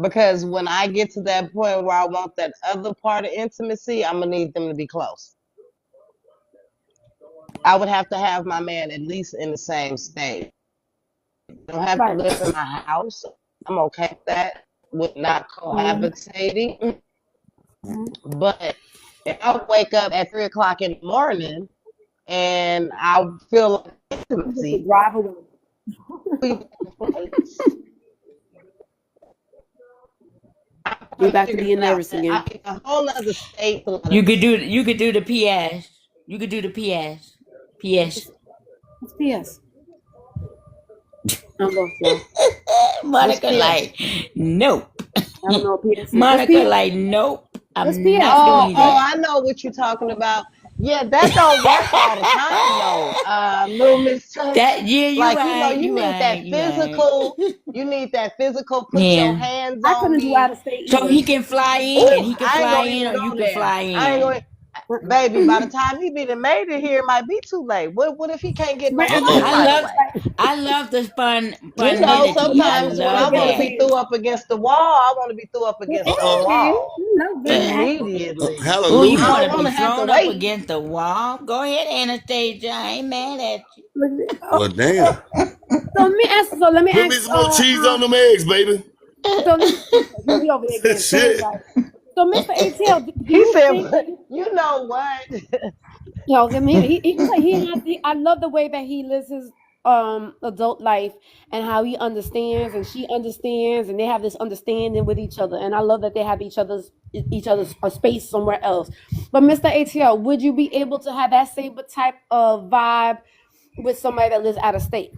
because when I get to that point where I want that other part of intimacy, I'm gonna need them to be close. I would have to have my man at least in the same state. Don't have to Right. live in my house. I'm okay with that. with not Mhm. cohabitating. Mhm. But if I wake up at 3 o'clock in the morning and I feel like You get to intimacy, drive away. leave that place. I We're probably back to figured being it out. nervous That I again. pick a whole other state. A lot of You could do the PS. You could do the PS. PS. What's PS? I'm lost, y'all. What's Monica PS? like, nope. I don't know what PS is. What's Monica PS? like, nope. What's I'm PS? not Oh, doing oh, that. I know what you're talking about. Yeah, that don't work all the time though. Little Miss Touch. That yeah, you Like, right, you you need right, that you right. physical. You need that physical. Put your Yeah. hands I on couldn't do out me. of state So either. he can fly in. Ooh, He can I ain't fly gonna in, even or you go can there. fly I ain't going. in. Baby, by the time he be the made it here, it might be too late. What if he can't get no Right, and flight also, right I love away? I love the You know, funility. I sometimes when I love want to together, that. be baby. threw up against the wall, I want to be threw up against It's the okay. wall No, baby. immediately. Oh, you I Hallelujah. want don't to want be to have to thrown up wait. against the wall? Go ahead, Anastasia. I ain't mad at you. Oh, Well, damn. so let me ask. So let me Put me ask. some more cheese on them eggs, baby. So let me. We over there getting fed, Shit. right? So, Mr. ATL, do He you think said, that? you know what? I mean, I love the way that he lives his adult life and how he understands and she understands and they have this understanding with each other. And I love that they have each other's space somewhere else. But Mr. ATL, would you be able to have that same type of vibe with somebody that lives out of state?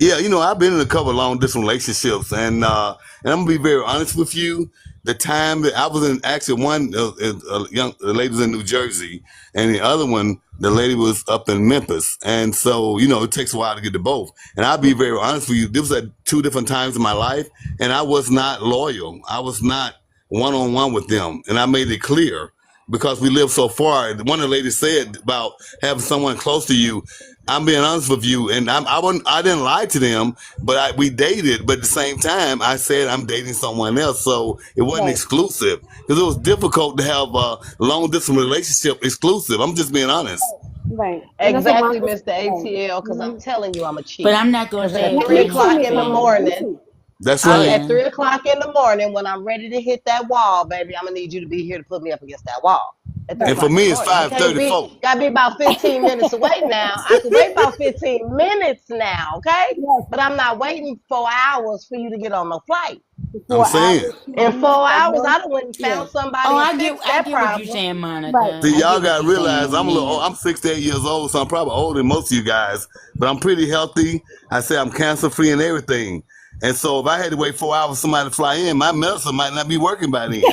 Yeah, I've been in a couple of long distance relationships, and I'm gonna be very honest with you. The time that I was in, actually one the lady was in New Jersey, and the other one, the lady was up in Memphis, and so it takes a while to get to both. And I'll be very honest with you. This was at two different times in my life, and I was not loyal. I was not one on one with them, and I made it clear because we live so far. One of the ladies said about having someone close to you. I'm being honest with you, and I didn't lie to them, but we dated. But at the same time, I said I'm dating someone else, so it wasn't Right, exclusive because it was difficult to have a long distance relationship exclusive. I'm just being honest. right. And that's a long Exactly, distance. Mr. Right. ATL, because I'm Mhm. telling you I'm a But cheat. I'm not gonna Because say at a three Me too, plain o'clock Miss in the Jane. Monica. Me morning, too. That's right. at Yeah. 3 o'clock in the morning, when I'm ready to hit that wall, baby, I'm gonna need you to be here to put me up against that wall at three Right. And for o'clock in the me, it's morning. You can't be, 5:34. gotta be about 15 minutes away now. I can wait about 15 minutes now, okay? Yes, But I'm not waiting 4 hours for you to get on no flight. for I'm 4 hours, saying. 2 In weeks, four a hours, month. I done went and Yeah. found Oh, somebody and fixed I that get what you're problem. saying, Right. Monica. See, I y'all get what gotta you're realize saying there. I'm 68 years old, so I'm probably older than most of you guys, but I'm pretty healthy. I say I'm cancer free and everything. And so if I had to wait 4 hours for somebody to fly in, my medicine might not be working by then.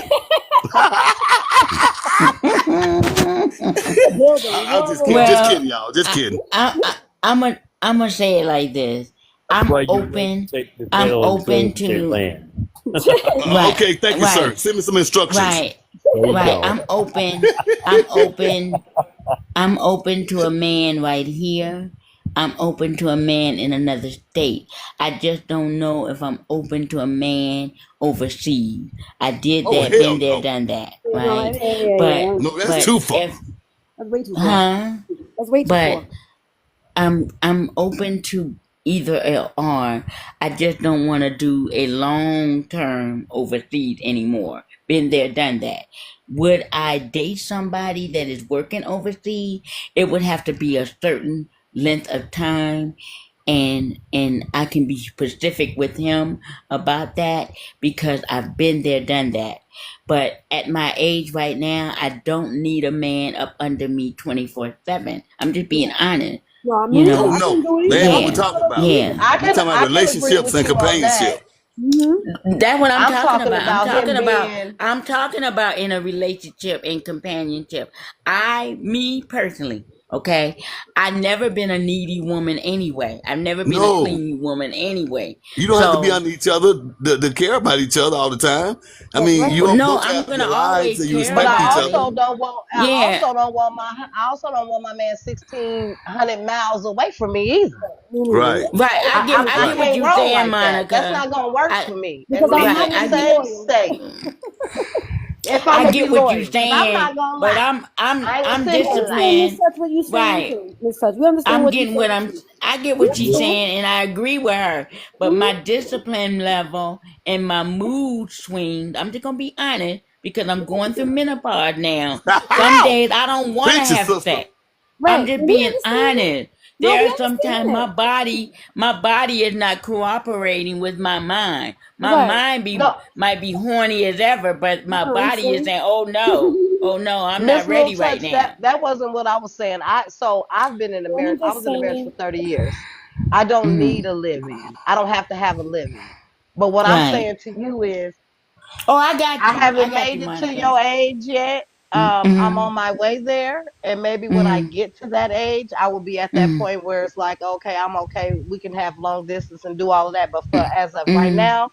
The building. I'm just Whoa, kidding. Just Well, kidding, y'all. Just I, kidding. I'm gonna say it like this. That's I'm why you rent open. the I'm tail of open real estate to land. right, Okay, thank you, sir. right, Send me some instructions. right, There you right. go. I'm open. I'm open to a man right here. I'm open to a man in another state. I just don't know if I'm open to a man overseas. I did Oh, that, hell been there, no. done that, You know, right? yeah. But No, that's but too far. if That's way too far. huh? That's way too But far. I'm open to either or. I just don't want to do a long term overseas anymore. Been there, done that. Would I date somebody that is working overseas? It would have to be a certain length of time, and I can be specific with him about that because I've been there, done that. But at my age right now, I don't need a man up under me 24/7. I'm just being honest, No, you me Oh neither. know. I couldn't no, do it that either. ain't I what we're Yeah, wouldn't talking put up about. yeah. either. We talking about I can agree relationships with and you on companionship. that. Mm-hmm. That's what I'm I'm talking talking about. I'm about him talking about being I'm talking about in a relationship and companionship. Me personally, okay, I've never been a needy woman anyway. I've never been a No, clingy woman anyway. you don't have to be So on each other to care about each other all the time. I That's mean, right. you all no, both I'm have gonna your lives always and you care But respect I each about other. also it. don't want. Yeah, I also don't want my man 1,600 miles away from me either. Me neither. Right, right. I'm the I I get same. what can't you're roll saying, like that. That's Monica. not gonna work I for me. At Because I'm least right. not in the gonna I be get same loyal. state. If I'm I gonna be get what you're loyal, because I'm saying, not gonna but lie. I ain't gonna I'm sit We here and understand, lie. Miss disciplined. Such, what you're saying Right. too, Miss Such. We understand I'm what you're getting what saying I'm too. I get We what she's understand. saying and I agree with her. But my Mm-hmm. discipline level and my mood swings. I'm just gonna be honest because I'm going through menopause now. Some days I don't want to Preach it, have sister. sex. I'm Right. just And we being understand that. honest. No, There we are sometimes understand my body is not cooperating with my mind. that. My Right. mind No, might be horny as ever, but my No, body is see? saying, oh no, I'm not Miss Little ready right Touch, that now. that wasn't what I was saying. I've been in a Well, marriage. I'm I just was in a marriage for saying. 30 years. I don't need Mm-hmm. a living. I don't have to have a living. But what I'm Right. saying to you is Oh, I I haven't got made you, it to Monica. your age yet. I'm Mm-hmm. on my way there, and maybe when I Mm-hmm. get to that age, I will be at that Mm-hmm. point where it's like, okay, I'm okay. We can have long distance and do all of that. But for as of right Mm-hmm. now,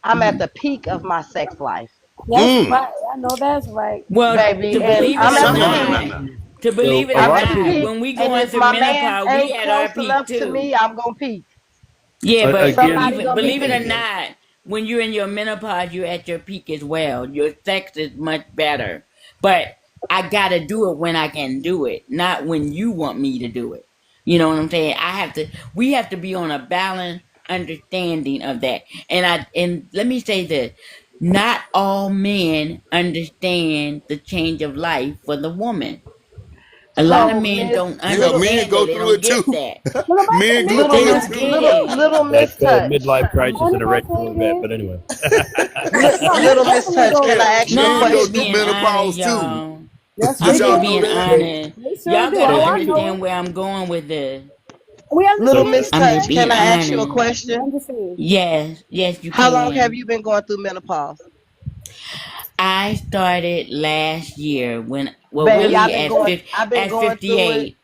I'm at Mm-hmm. the peak of my sex life, That's Mm. right. I know that's right. Well, baby, to and believe it I'm or at Some the no no peak. no not, no. to believe So it a or I'm lot at of the not, people, peak, when we and going if through my man menopause, we ain't at our close peak enough to too. me, I'm gonna peak. Yeah, but again, Somebody even gonna be believe it or peaking. not, when you're in your menopause, you're at your peak as well. Your sex is much better. But I gotta do it when I can do it, not when you want me to do it. You know what I'm saying? We have to be on a balanced understanding of that. And let me say this. Not all men understand the change of life for the woman. A lot of So men Miss don't Hell, Little men understand go that. They through don't it too. get that. Well, nobody said Men men go don't They through it don't too. get Little it. Little that's Miss called Touch, midlife crisis and a anybody ready for a saying vet. this. But anyway, No, men Little Miss definitely Touch, go can Hell, I through it. ask you a No, men I'm go just through question? being honest, menopause too. y'all. Yes, Did they I'm y'all just do. know being that? honest. They sure Y'all do. gotta Oh, so I know understand it. where I'm going with this. We Little so Miss understand, I'm Touch, just okay? being can I ask you a honest. We question? understand. Yes, you How long have can. you been going through menopause? I started last year when, well, Baby, really I've been at going through it. 58,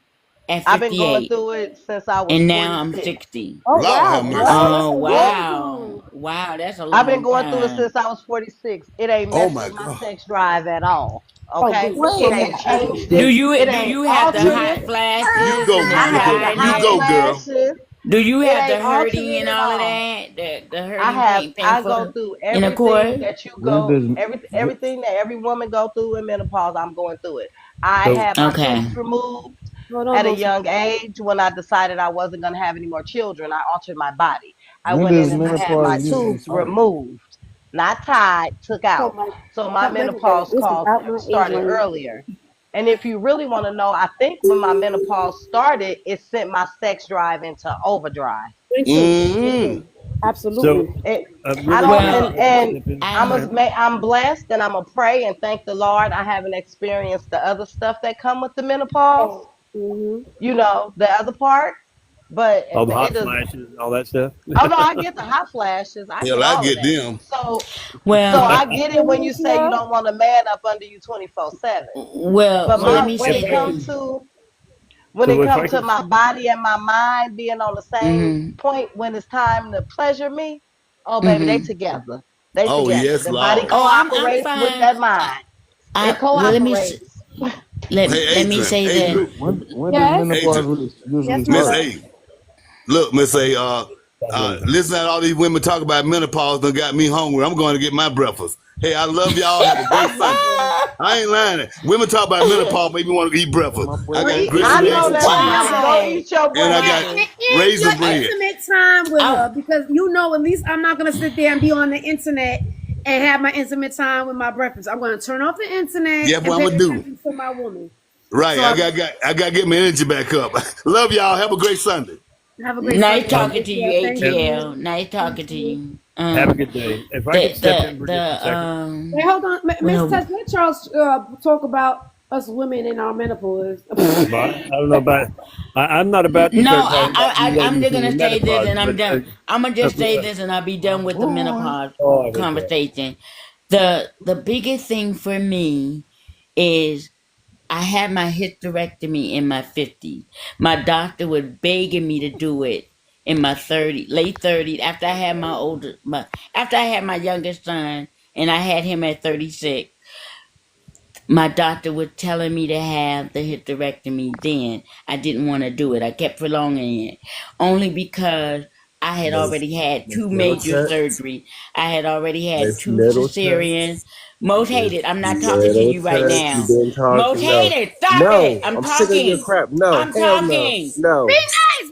at I've been going 58, through it since I was and now I'm 46. 60. Oh Lord have wow. mercy. Well, that's Oh, a long wow. time. Wow, that's a I've been long going through it time. since I was 46. It ain't Oh messed my with my God. sex drive at all. Oh, Okay? good. It's It gonna ain't not. It's changed Do it. you It do ain't you have the altered hot it. You flashes go, and the I you have go, the you hot go, hiding? girl. flashes. Do you It have the ain't altered hurting it and at all of all. that? The hurting I go painful through intercourse? everything that you when go, does everything that every woman go through in menopause, I'm going through it. I so had my Okay. tubes removed no, don't at a go so young age when I decided I wasn't going to have any more children. I altered my body. I when went does in and I had my menopause usually tubes start? removed, not tied, took so out. my So my cut baby better. menopause This is call out my age started range. earlier. And if you really want to know, I think when my menopause started, it sent my sex drive into overdrive. Me too. Me Mm. too. Absolutely. So It, I really don't, quick, Well, and step in. Go I ahead. I'm blessed and I'm a pray and thank the Lord. I haven't experienced the other stuff that come with the menopause, Oh. Mm-hmm. the other part. But All at the the hot end of, flashes and all that stuff. oh no, I get the hot flashes. I Hell, get I all of get that. them. So well I get it when you say you Yeah. don't want a man up under you 24/7. well But let my, So me when say it if I comes this. can, to, so if I can, my body and my mind being on the same Mm-hmm. point when it's time to pleasure me, oh baby, they Mm-hmm. together. They Oh together. yes, The body Lord. Oh, I'm cooperates with fine. that mind. It Well, cooperates. Hey, let me Adrian, say that. Adrian, when does Yes. menopause Adrian, really usually Yes, my Miss start? love. A. Look, Miss A. Talk about it. Listen to all these women talk about menopause. Done got me hungry. I'm going to get my breakfast. Hey, I love y'all. Have a great Sunday. I ain't lying. Women talk about menopause, make me want to eat Get breakfast. my I Well, got breakfast eat, grits I and eat, eggs know and that's cheese, right. Go Why? eat your and I got breakfast. eat raisin your bread. intimate time with I her because you know at least I'm not gonna sit there and be on the internet and have my intimate time with my breakfast. I'm gonna turn off the internet Yeah, and what I'm pay gonna do. attention to my woman. Right. So I got to get my energy back up. Love y'all. Have a great Sunday. have a great nice Sunday, Um, talking to you, ATL. Thank and ATL. you. Nice Thank talking to you. you. have a good day. If I could step in for just a second. Wait, hold on, Miss Well, Touch. Let Charles talk about us women in our menopause. But I don't know about. I'm not about to no, start talking about you I'm ladies just in gonna your say this menopause. and I'm But done. I'm gonna just go say ahead. this and I'll be My done with the boy. menopause Oh, I hate that. conversation. The biggest thing for me is I had my hysterectomy in my 50s. My doctor was begging me to do it in my 30s, late 30s, after I had my youngest son and I had him at 36. My doctor was telling me to have the hysterectomy then. I didn't want to do it. I kept prolonging it only because I had Miss already had Miss two Little major Touch. surgeries. I had already had Miss two Little Touch. cesareans. Most Miss hated. I'm not talking to Little you right Touch. You now. been Most talking. No. hated. Stop it. No. I'm I'm sick of your talking. crap. No. I'm Hell no. talking. Be No. nice,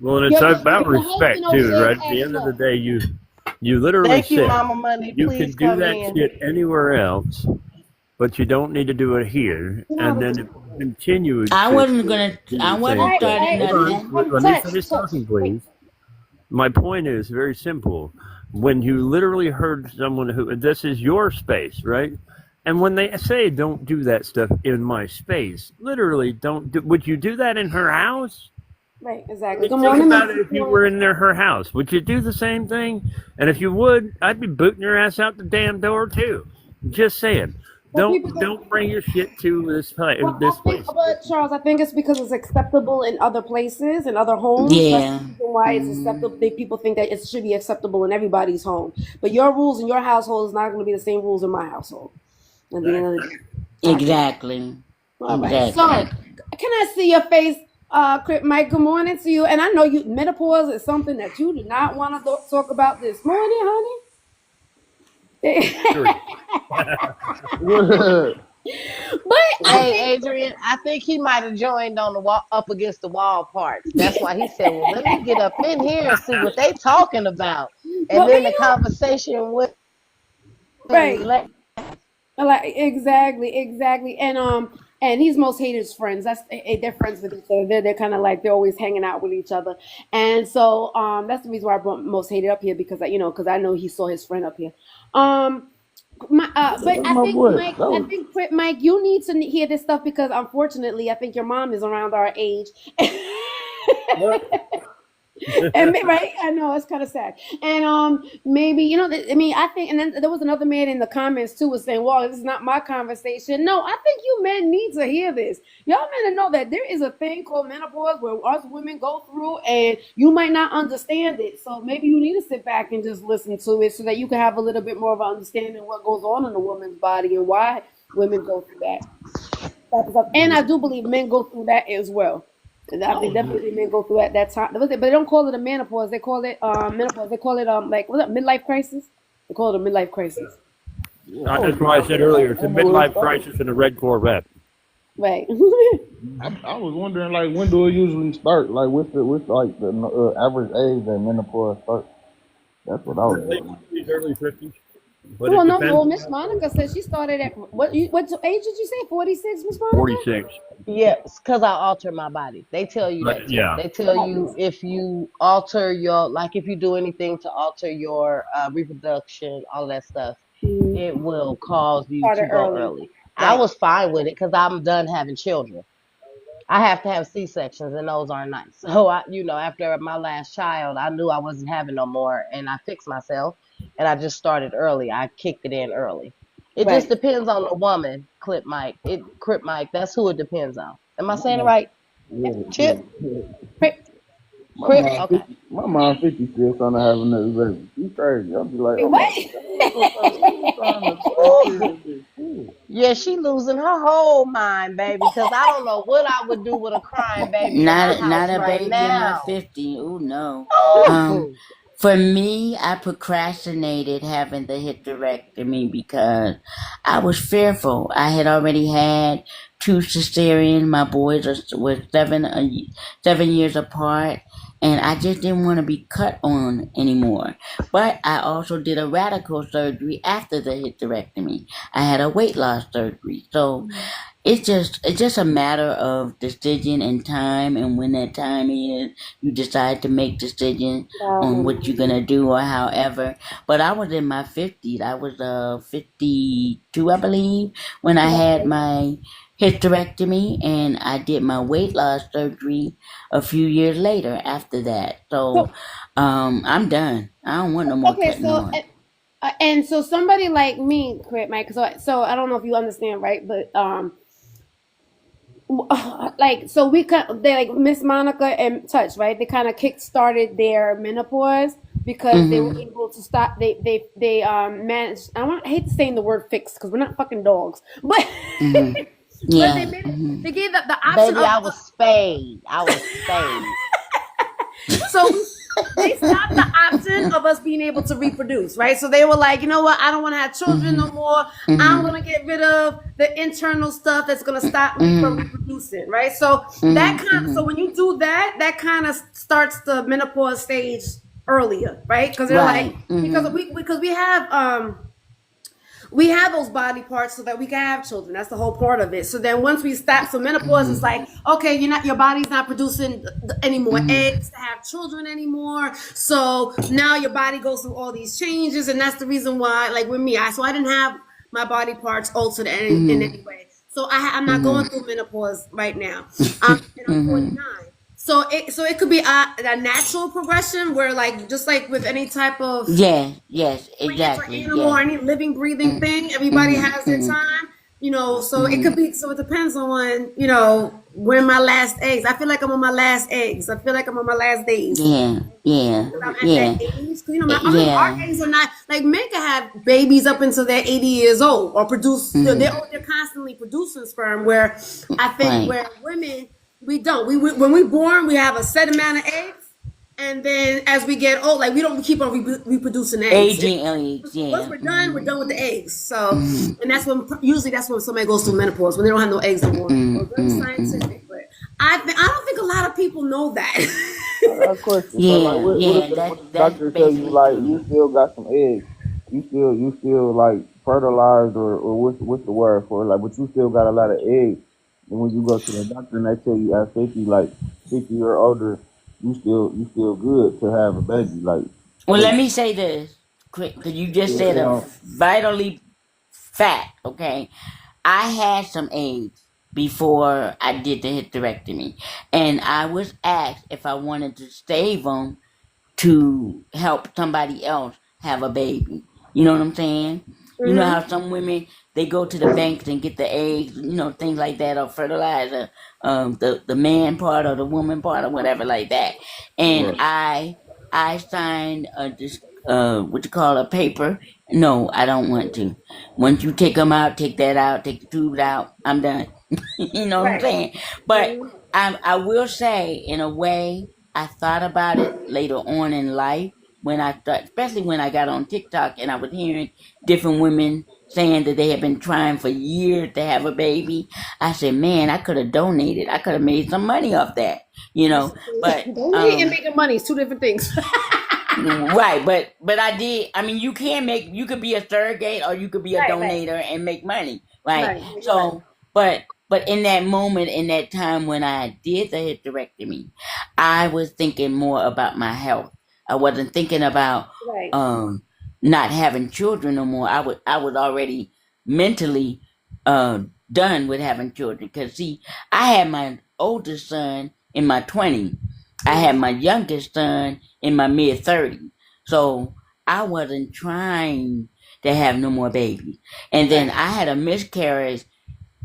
Well, and it's about respect too, right? At the end of the day, you literally Thank you, said Mama Money. you Please can do come that in. shit anywhere else, but you don't need to do it here. And then if you continue I to wasn't gonna. do I the same wasn't thing. starting Hold on, nothing. let me finish talking, please. My point is very simple. when you literally heard someone who, this is your space, right? And when they say don't do that stuff in my space, literally don't do, would you do that in her house? Right, exactly. Good Think morning, about Mr. it if you Floyd. were in her house. Would you do the same thing? And if you would, I'd be booting your ass out the damn door too. Just saying. But people Don't bring your shit to this place. Well, I This think, place. but Charles, I think it's because it's acceptable in other places, in other homes. That's Yeah. the reason why it's Mm-hmm. acceptable. People think that it should be acceptable in everybody's home. But your rules in your household is not going to be the same rules in my household. At the end of the day. Exactly. All right. So, Exactly. can I see your face, Crip Mike? Good morning to you. And I know you menopause is something that you do not want to talk about this morning, honey. But I Hey, think Adrian, I think he might have joined on the wall, up against the wall parts. That's why he said, "Well, let me get up in here and see what they talking about." And well, then you the conversation went right. left. Like exactly, and he's most hated friends. They're friends with each other. They're kind of like they're always hanging out with each other, and so that's the reason why I brought most hated up here because because I know he saw his friend up here. But That's I my think boy. Mike, That I was think Mike, you need to hear this stuff because unfortunately, I think your mom is around our age. And right, I know it's kind of sad. And maybe I mean, I think, and then there was another man in the comments too was saying, "Well, this is not my conversation." No, I think you men need to hear this. Y'all men to know that there is a thing called menopause where us women go through, and you might not understand it. So maybe you need to sit back and just listen to it so that you can have a little bit more of an understanding of what goes on in a woman's body and why women go through that type of stuff. And I do believe men go through that as well. And I think definitely men go through at that time. But they don't call it a menopause. They call it menopause. They call it like what's that midlife crisis? They call it a midlife crisis. yeah. That's why I said earlier, it's a I know where it midlife started. crisis in a red Corvette. Right. I was wondering like when do it usually start? Like with like the average age that menopause starts. That's what I was Late wondering. 40s, early 50s. But Well, it no. depends Well, on Miss Monica said she started at what? What age did you say? 46, Miss Monica. 46. Yes, because I alter my body. They tell you that But too. yeah. They tell Right. you if you alter your, like if you do anything to alter your reproduction, all that stuff, it will cause you Started to go early. early. I Right. was fine with it because I'm done having children. I have to have C-sections and those aren't nice. So after my last child, I knew I wasn't having no more and I fixed myself and I just started early. I kicked it in early. It just Right. depends on the woman, Crip Mike, that's who it depends on. Am I My saying it mom, right? yeah, Chip? yeah. Right. Crip? Okay. My mom 50 still trying to have another baby. She crazy. I'll be like, Wait, I'm like, what? we trying to take care Ooh. of this shit. Yeah, she losing her whole mind, baby, because I don't know what I would do with a crying baby in my Not house a right baby under now. 50. Oh no. Um, Oh. for me, I procrastinated having the hysterectomy because I was fearful. I had already had two cesarean. My boys were 7 years apart, and I just didn't want to be cut on anymore. But I also did a radical surgery after the hysterectomy. I had a weight loss surgery, so it's just a matter of decision and time, and when that time is, you decide to make decisions on what you're gonna do or however. But I was in my 50s. I was 52, I believe, when I had my hysterectomy, and I did my weight loss surgery a few years later after that. So So I'm done. I don't want no more okay, cutting so on. and so somebody like me, Crip Mike. So I don't know if you understand, right? But like so they like Miss Monica and Touch, right? They kind of kick started their menopause because they were Mhm. able to stop. They managed. I hate to saying the word fix because we're not fucking dogs, but Mhm. but they Yeah. made it. Mhm. They gave the option Baby, of I was spayed. I was spayed. so they stopped the option of us being able to reproduce, right? So they were like, you know what? I don't want to have children no Mhm. more. I'm Mhm. gonna get rid of the internal stuff that's gonna stop me from Mhm. reproducing, right? So Mhm. so Mhm. when you do that, that kind of starts the menopause stage earlier, right? Because they're like Right. Mhm. because we have we have those body parts so that we can have children. That's the whole part of it. So then once we stop, so menopause is like, okay, your body's not producing any more eggs to have children anymore. So now your body goes through all these changes, and that's the reason why, like with me, I didn't have my body parts altered in any way. So I'm not going through menopause right now. And I'm 49. So it could be a natural progression where, like, just like with any type of Yes, plant or exactly. animal or any living breathing thing, everybody has their time. So it could be. So it depends on when my last eggs. I feel like I'm on my last eggs. I feel like I'm on my last days. Yeah, I'm at that yeah, age. Our yeah. eggs are not like men can have babies up until they're 80 years old or produce. They're constantly producing sperm. Where I think Right. where women we don't. When we born we have a set amount of eggs, and then as we get old, like we don't keep on reproducing eggs. Aging eggs, Once yeah. we're done with the eggs. So, and that's when somebody goes through menopause, when they don't have no eggs no more. So it's very scientific, but I don't think a lot of people know that. I got a question. So like, Yeah, what yeah, if the that's doctor tell you basically like true. you still got some eggs, you still like fertilized or what's the word for it? Like, but you still got a lot of eggs. And when you go to the doctor and they tell you at 50, like 50 or older, you still good to have a baby. Like, Well, but let me say this quick, because you just still said a count. vitally fact, okay? I had some eggs before I did the hysterectomy, and I was asked if I wanted to save them to help somebody else have a baby. You know what I'm saying? You know how some women they go to the banks and get the eggs, things like that, or fertilizer, the man part or the woman part or whatever like that. And Right. I signed this what you call a paper. No, I don't want to. Once you take them out, take that out, take the tubes out, I'm done. You know what I'm saying? But I will say, in a way, I thought about it later on in life when I thought, especially when I got on TikTok and I was hearing different women saying that they had been trying for years to have a baby. I said, man, I could have donated. I could have made some money off that, But Donating and making money is two different things. right, but I did. I mean, you could be a surrogate or you could be a donator and make money, right? Right. So, but in that moment, in that time when I did the hysterectomy, I was thinking more about my health. I wasn't thinking about Right. not having children no more. I was already mentally done with having children because see, I had my oldest son in my 20s. I had my youngest son in my mid 30s. So I wasn't trying to have no more babies. And then I had a miscarriage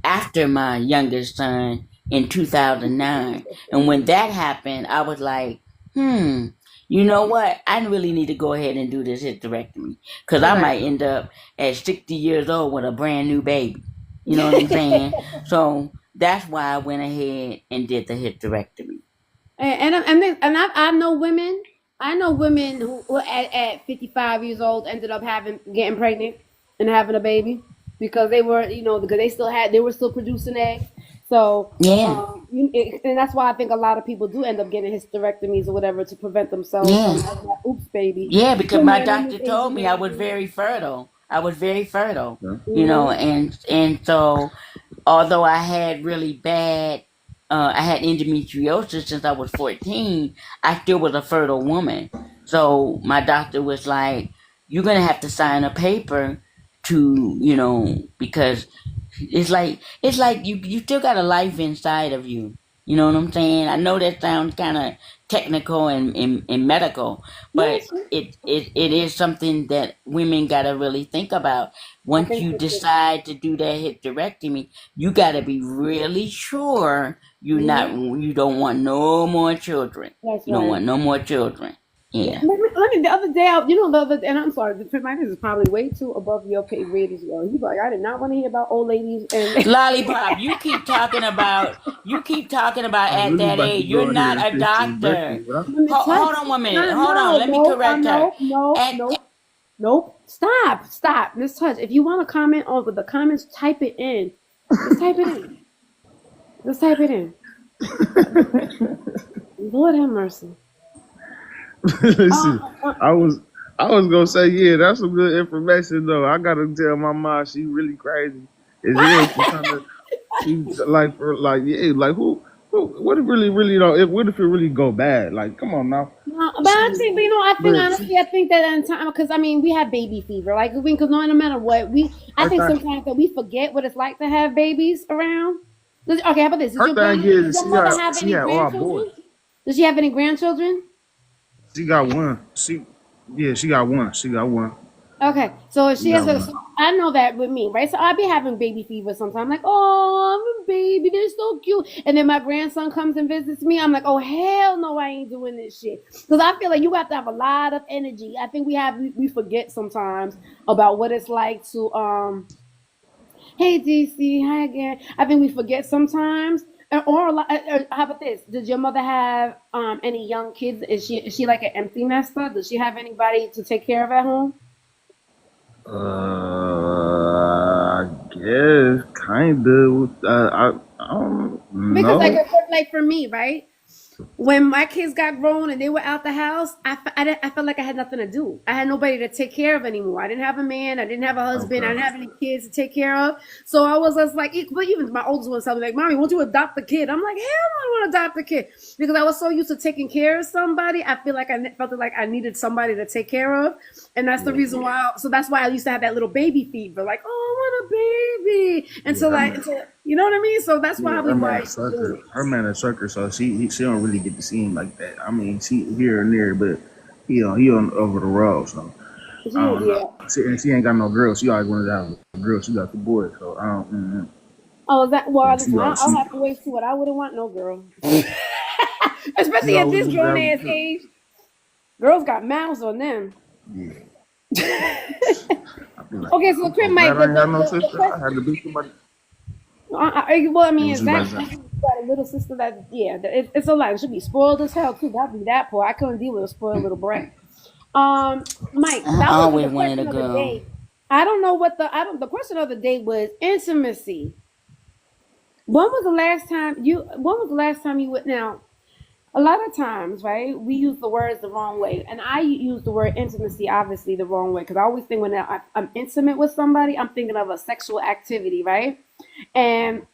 after my youngest son in 2009. And when that happened, I was like, you know what? I really need to go ahead and do this hysterectomy because I might end up at 60 years old with a brand new baby. You know what I'm saying? So that's why I went ahead and did the hysterectomy. I know women. I know women who at 55 years old ended up getting pregnant and having a baby because they were because they were still producing eggs. So Yeah, and that's why I think a lot of people do end up getting hysterectomies or whatever to prevent themselves yeah. from having that oops baby. Yeah, because When my they're in this doctor age told and me I age. was very fertile. I was very fertile, Mhm. and so although I had really bad, I had endometriosis since I was 14. I still was a fertile woman. So my doctor was like, "You're gonna have to sign a paper to, because it's like you still got a life inside of you. You know what I'm saying? I know that sounds kind of technical and medical, No, but it is something that women got to really think about. I Once think you so too. decide to do that hysterectomy, you got to be really sure you don't want no more children. That's You don't right. want no more children. Yeah, Yeah. the other day, and I'm sorry, my is probably way too above your pay grade as well. He's like, I did not want to hear about old ladies and Lollipop, you keep talking about I at really that about to age. You're go ahead not and a fix this doctor. breakfast, but I Hold on one minute. Hold on. Let me correct her. At nope. Stop. Miss Touch. If you want to comment on with the comments, type it in. Just type it in. Just type it in. Lord have mercy. listen, I was I was gonna say, yeah, that's some good information though. I gotta tell my mom she really crazy as hell for trying to. She like for like yeah, like who what if really don't? What if it really go bad? Like, come on now. No, but She, I think, but I think but she, honestly, I think that in time, because I mean, we have baby fever, like, because no matter what, I her think thing, sometimes that we forget what it's like to have babies around. Okay, how about this? her thing Does is your mother have she any had all boys. grandchildren? Does she have any grandchildren? She got one. She got one. She got one. Okay, so if She she has got a, one. I know that with me, right? So I be having baby fever sometimes, like, oh, I'm a baby, they're so cute, and then my grandson comes and visits me. I'm like, oh hell no, I ain't doing this shit, because I feel like you have to have a lot of energy. I think we forget sometimes about what it's like to Hey DC, hi again. I think we forget sometimes. How about this? Did your mother have any young kids? Is she like an empty nester? Does she have anybody to take care of at home? I guess kind of. I don't Because know. like for me, right? When my kids got grown and they were out the house, I felt like I had nothing to do. I had nobody to take care of anymore. I didn't have a man. I didn't have a husband. I Okay. didn't have any kids to take care of. So I was just like, but even my oldest one told me like, "Mommy, won't you adopt the kid?" I'm like, "Hell no, I don't want to adopt the kid," because I was so used to taking care of somebody. I feel like felt like I needed somebody to take care of, and that's the Yeah, reason why. So that's why I used to have that little baby fever, like, "Oh, I want a baby," yeah, until you know what I mean. So that's her probably man why a she's doing sucker. it. Her man a sucker, so she don't really get to see him like that. I mean, she here and there, but he on over the road, so I don't know. Yeah. She ain't got no girl. She always wanted to have a girl. She got 2 boys, so I don't. Oh, well, She listen, always I'll have to wait to it. I wouldn't want no girl. she Especially at always this wanted to grown have a ass girl. age. Girls got mouths on them. Yeah, I be like, Okay, so I'm Crip so glad Mike, I ain't got no sister. I had to be somebody. well, I It mean, was like exactly. that. You got a little sister that, yeah, it's a lot. It should be spoiled as hell, too. That'd be that poor. I couldn't deal with a spoiled little brat. Mike, I that was always the wanted a question of the girl. day. The question of the day was intimacy. When was the last time you would, now, a lot of times, right, we use the words the wrong way. And I use the word intimacy, obviously, the wrong way. Because I always think when I'm intimate with somebody, I'm thinking of a sexual activity, right? And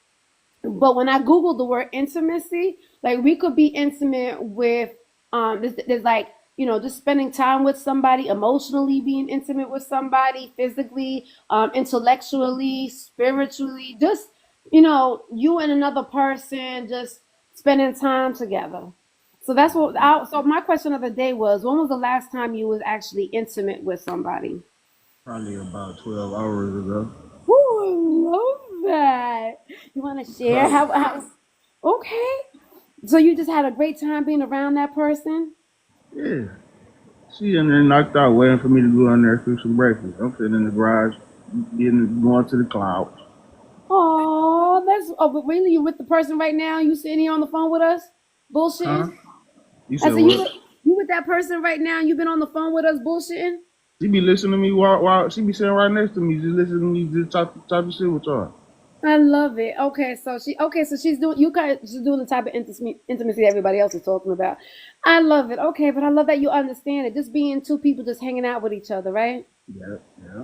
but when I googled the word intimacy, like we could be intimate with there's like, just spending time with somebody, emotionally being intimate with somebody, physically, intellectually, spiritually, just you and another person just spending time together. So that's so my question of the day was, when was the last time you was actually intimate with somebody? Probably about 12 hours ago. Ooh, I love that. You want to share Probably. how okay. So you just had a great time being around that person? Yeah. She in there knocked out waiting for me to go in there and fix some breakfast. I'm sitting in the garage, going to the clouds. Oh, but really, you with the person right now? You sitting here on the phone with us, bullshitting? Huh? You I said said, what? you with that person right now? You been on the phone with us, bullshitting? She be listening to me while she be sitting right next to me, just listening to me just talk shit with y'all. I love it. Okay, so she's doing you guys she's doing the type of intimacy everybody else is talking about. I love it. Okay, but I love that you understand it. Just being two people just hanging out with each other, right? Yeah, yeah.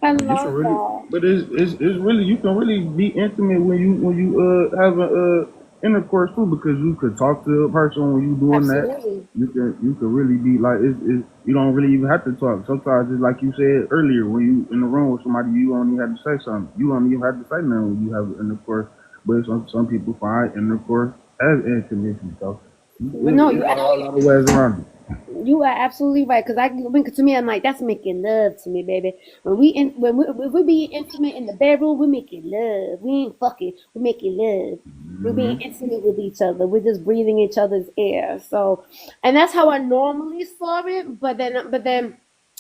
I But you can love really, that. but it's really you can really be intimate when you have a intercourse too, because you could talk to a person when you doing that. Absolutely. You can really be like you don't really even have to talk. Sometimes it's like you said earlier, when you in the room with somebody, you don't even have to say something. You don't even have to say nothing when you have intercourse. But some people find intercourse as intimacy. So But no, it's a lot of ways around it. you are absolutely right. Because to me, I'm like, that's making love to me, baby. When we be intimate in the bedroom, we making love. We ain't fucking. We making love. We're being intimate with each other. We're just breathing each other's air. So, and that's how I normally saw it. But then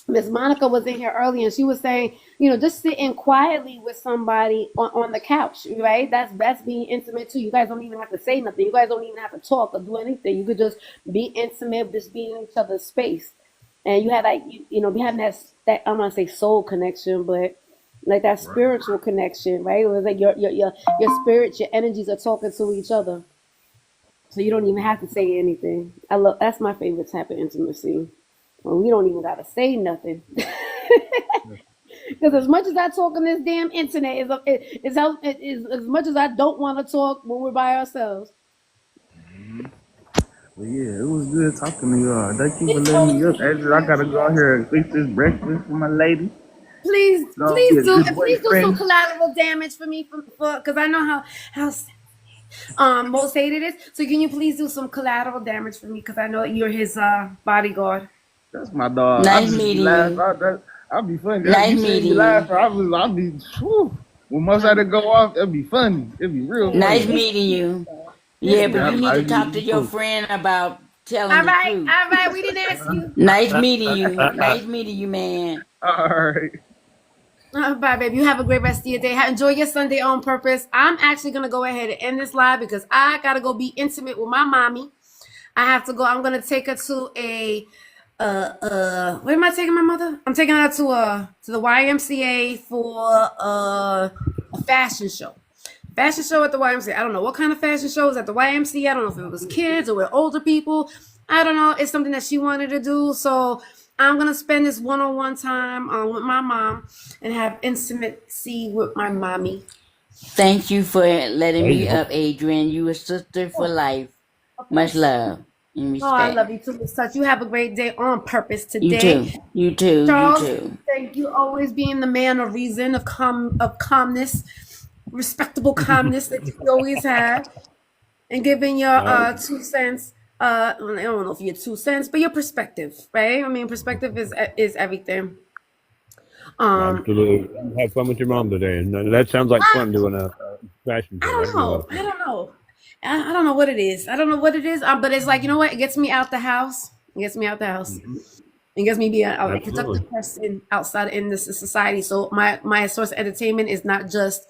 Miss Monica was in here early and she was saying, just sitting quietly with somebody on the couch, right? That's being intimate too. You guys don't even have to say nothing. You guys don't even have to talk or do anything. You could just be intimate, just be in each other's space. And you have like be having that I'm gonna say soul connection, but like that spiritual connection, right? It was like your spirit, your energies are talking to each other. So you don't even have to say anything. That's my favorite type of intimacy. Well, we don't even gotta say nothing. Because as much as I talk on this damn internet, is as much as I don't want to talk when we're by ourselves. But yeah, it was good talking to y'all. Thank you for It's letting me always up, Adrian. I gotta go out here and fix this breakfast for my lady. please, Gonna be please a do, good and please do some boyfriend. collateral damage for me, for because I know how most hated it is. So can you please do some collateral damage for me? Because I know you're his bodyguard. That's my dog. I Nice just be meeting laughing. you. I'll be funny. Nice You see me meeting you. laughing. I'll be. Whew. When most of Um, it go off, it'll be funny. It'll be real Nice funny. meeting you. it's Yeah, Yeah, but have you a good. need nice to talk to meeting your too. friend about telling the truth. All right. We didn't ask you. Nice meeting you. Nice meeting you, man. All right. Bye, baby. You have a great rest of your day. Enjoy your Sunday on purpose. I'm actually gonna go ahead and end this live because I gotta go be intimate with my mommy. I have to go. I'm gonna take her to a where am I taking my mother? I'm taking her to the YMCA for a fashion show. Fashion show at the YMCA. I don't know what kind of fashion show was at the YMCA. I don't know if it was kids or with older people. I don't know. It's something that she wanted to do. So I'm gonna spend this one-on-one time with my mom and have intimacy with my mommy. Thank you for letting There me you go. up, Adrian. You a sister for Oh, life. of Much course. love and Oh, I respect. love you too, Miss Touch. You have a great day on purpose You today. too. You too. You Charles, too. thank you always being the man of reason, of calmness, respectable calmness that you always have, and giving your Uh, 2 cents. I don't know if you're 2 cents, but your perspective, right? I mean, perspective is everything. Um, Absolutely. Have fun with your mom today. And that sounds like I, fun doing a fashion I show. That'd don't be a lot know. of I fun. don't know. I don't know what it is. I don't know what it is. But it's like, you know what? It gets me out the house. It gets me out the house. Hmm. It gets me being a Absolutely. productive person outside in this society. So my source of entertainment is not just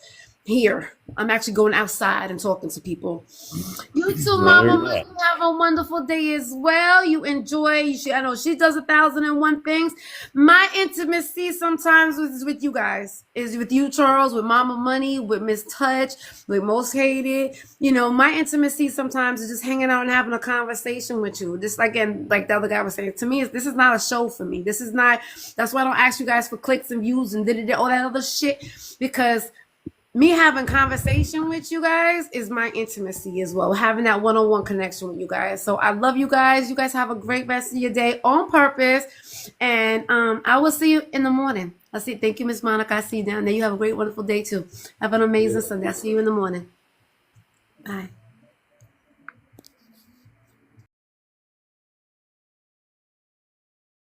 here. I'm actually going outside and talking to people. You too, Well, there Mama you Money. go. Have a wonderful day as well. You enjoy. I know she does 1,001 things. My intimacy sometimes is with you guys. Is with you, Charles, with Mama Money, with Miss Touch, with Most Hated. You know, my intimacy sometimes is just hanging out and having a conversation with you. Just again, like the other guy was saying, to me, this is not a show for me. This is not. That's why I don't ask you guys for clicks and views and all that other shit, because me having conversation with you guys is my intimacy as well, having that one-on-one connection with you guys. So I love you guys. You guys have a great rest of your day on purpose, and I will see you in the morning. I see. Thank you, Miss Monica. I see you down there. You have a great, wonderful day too. Have an amazing Sunday. I'll see you in the morning. Bye.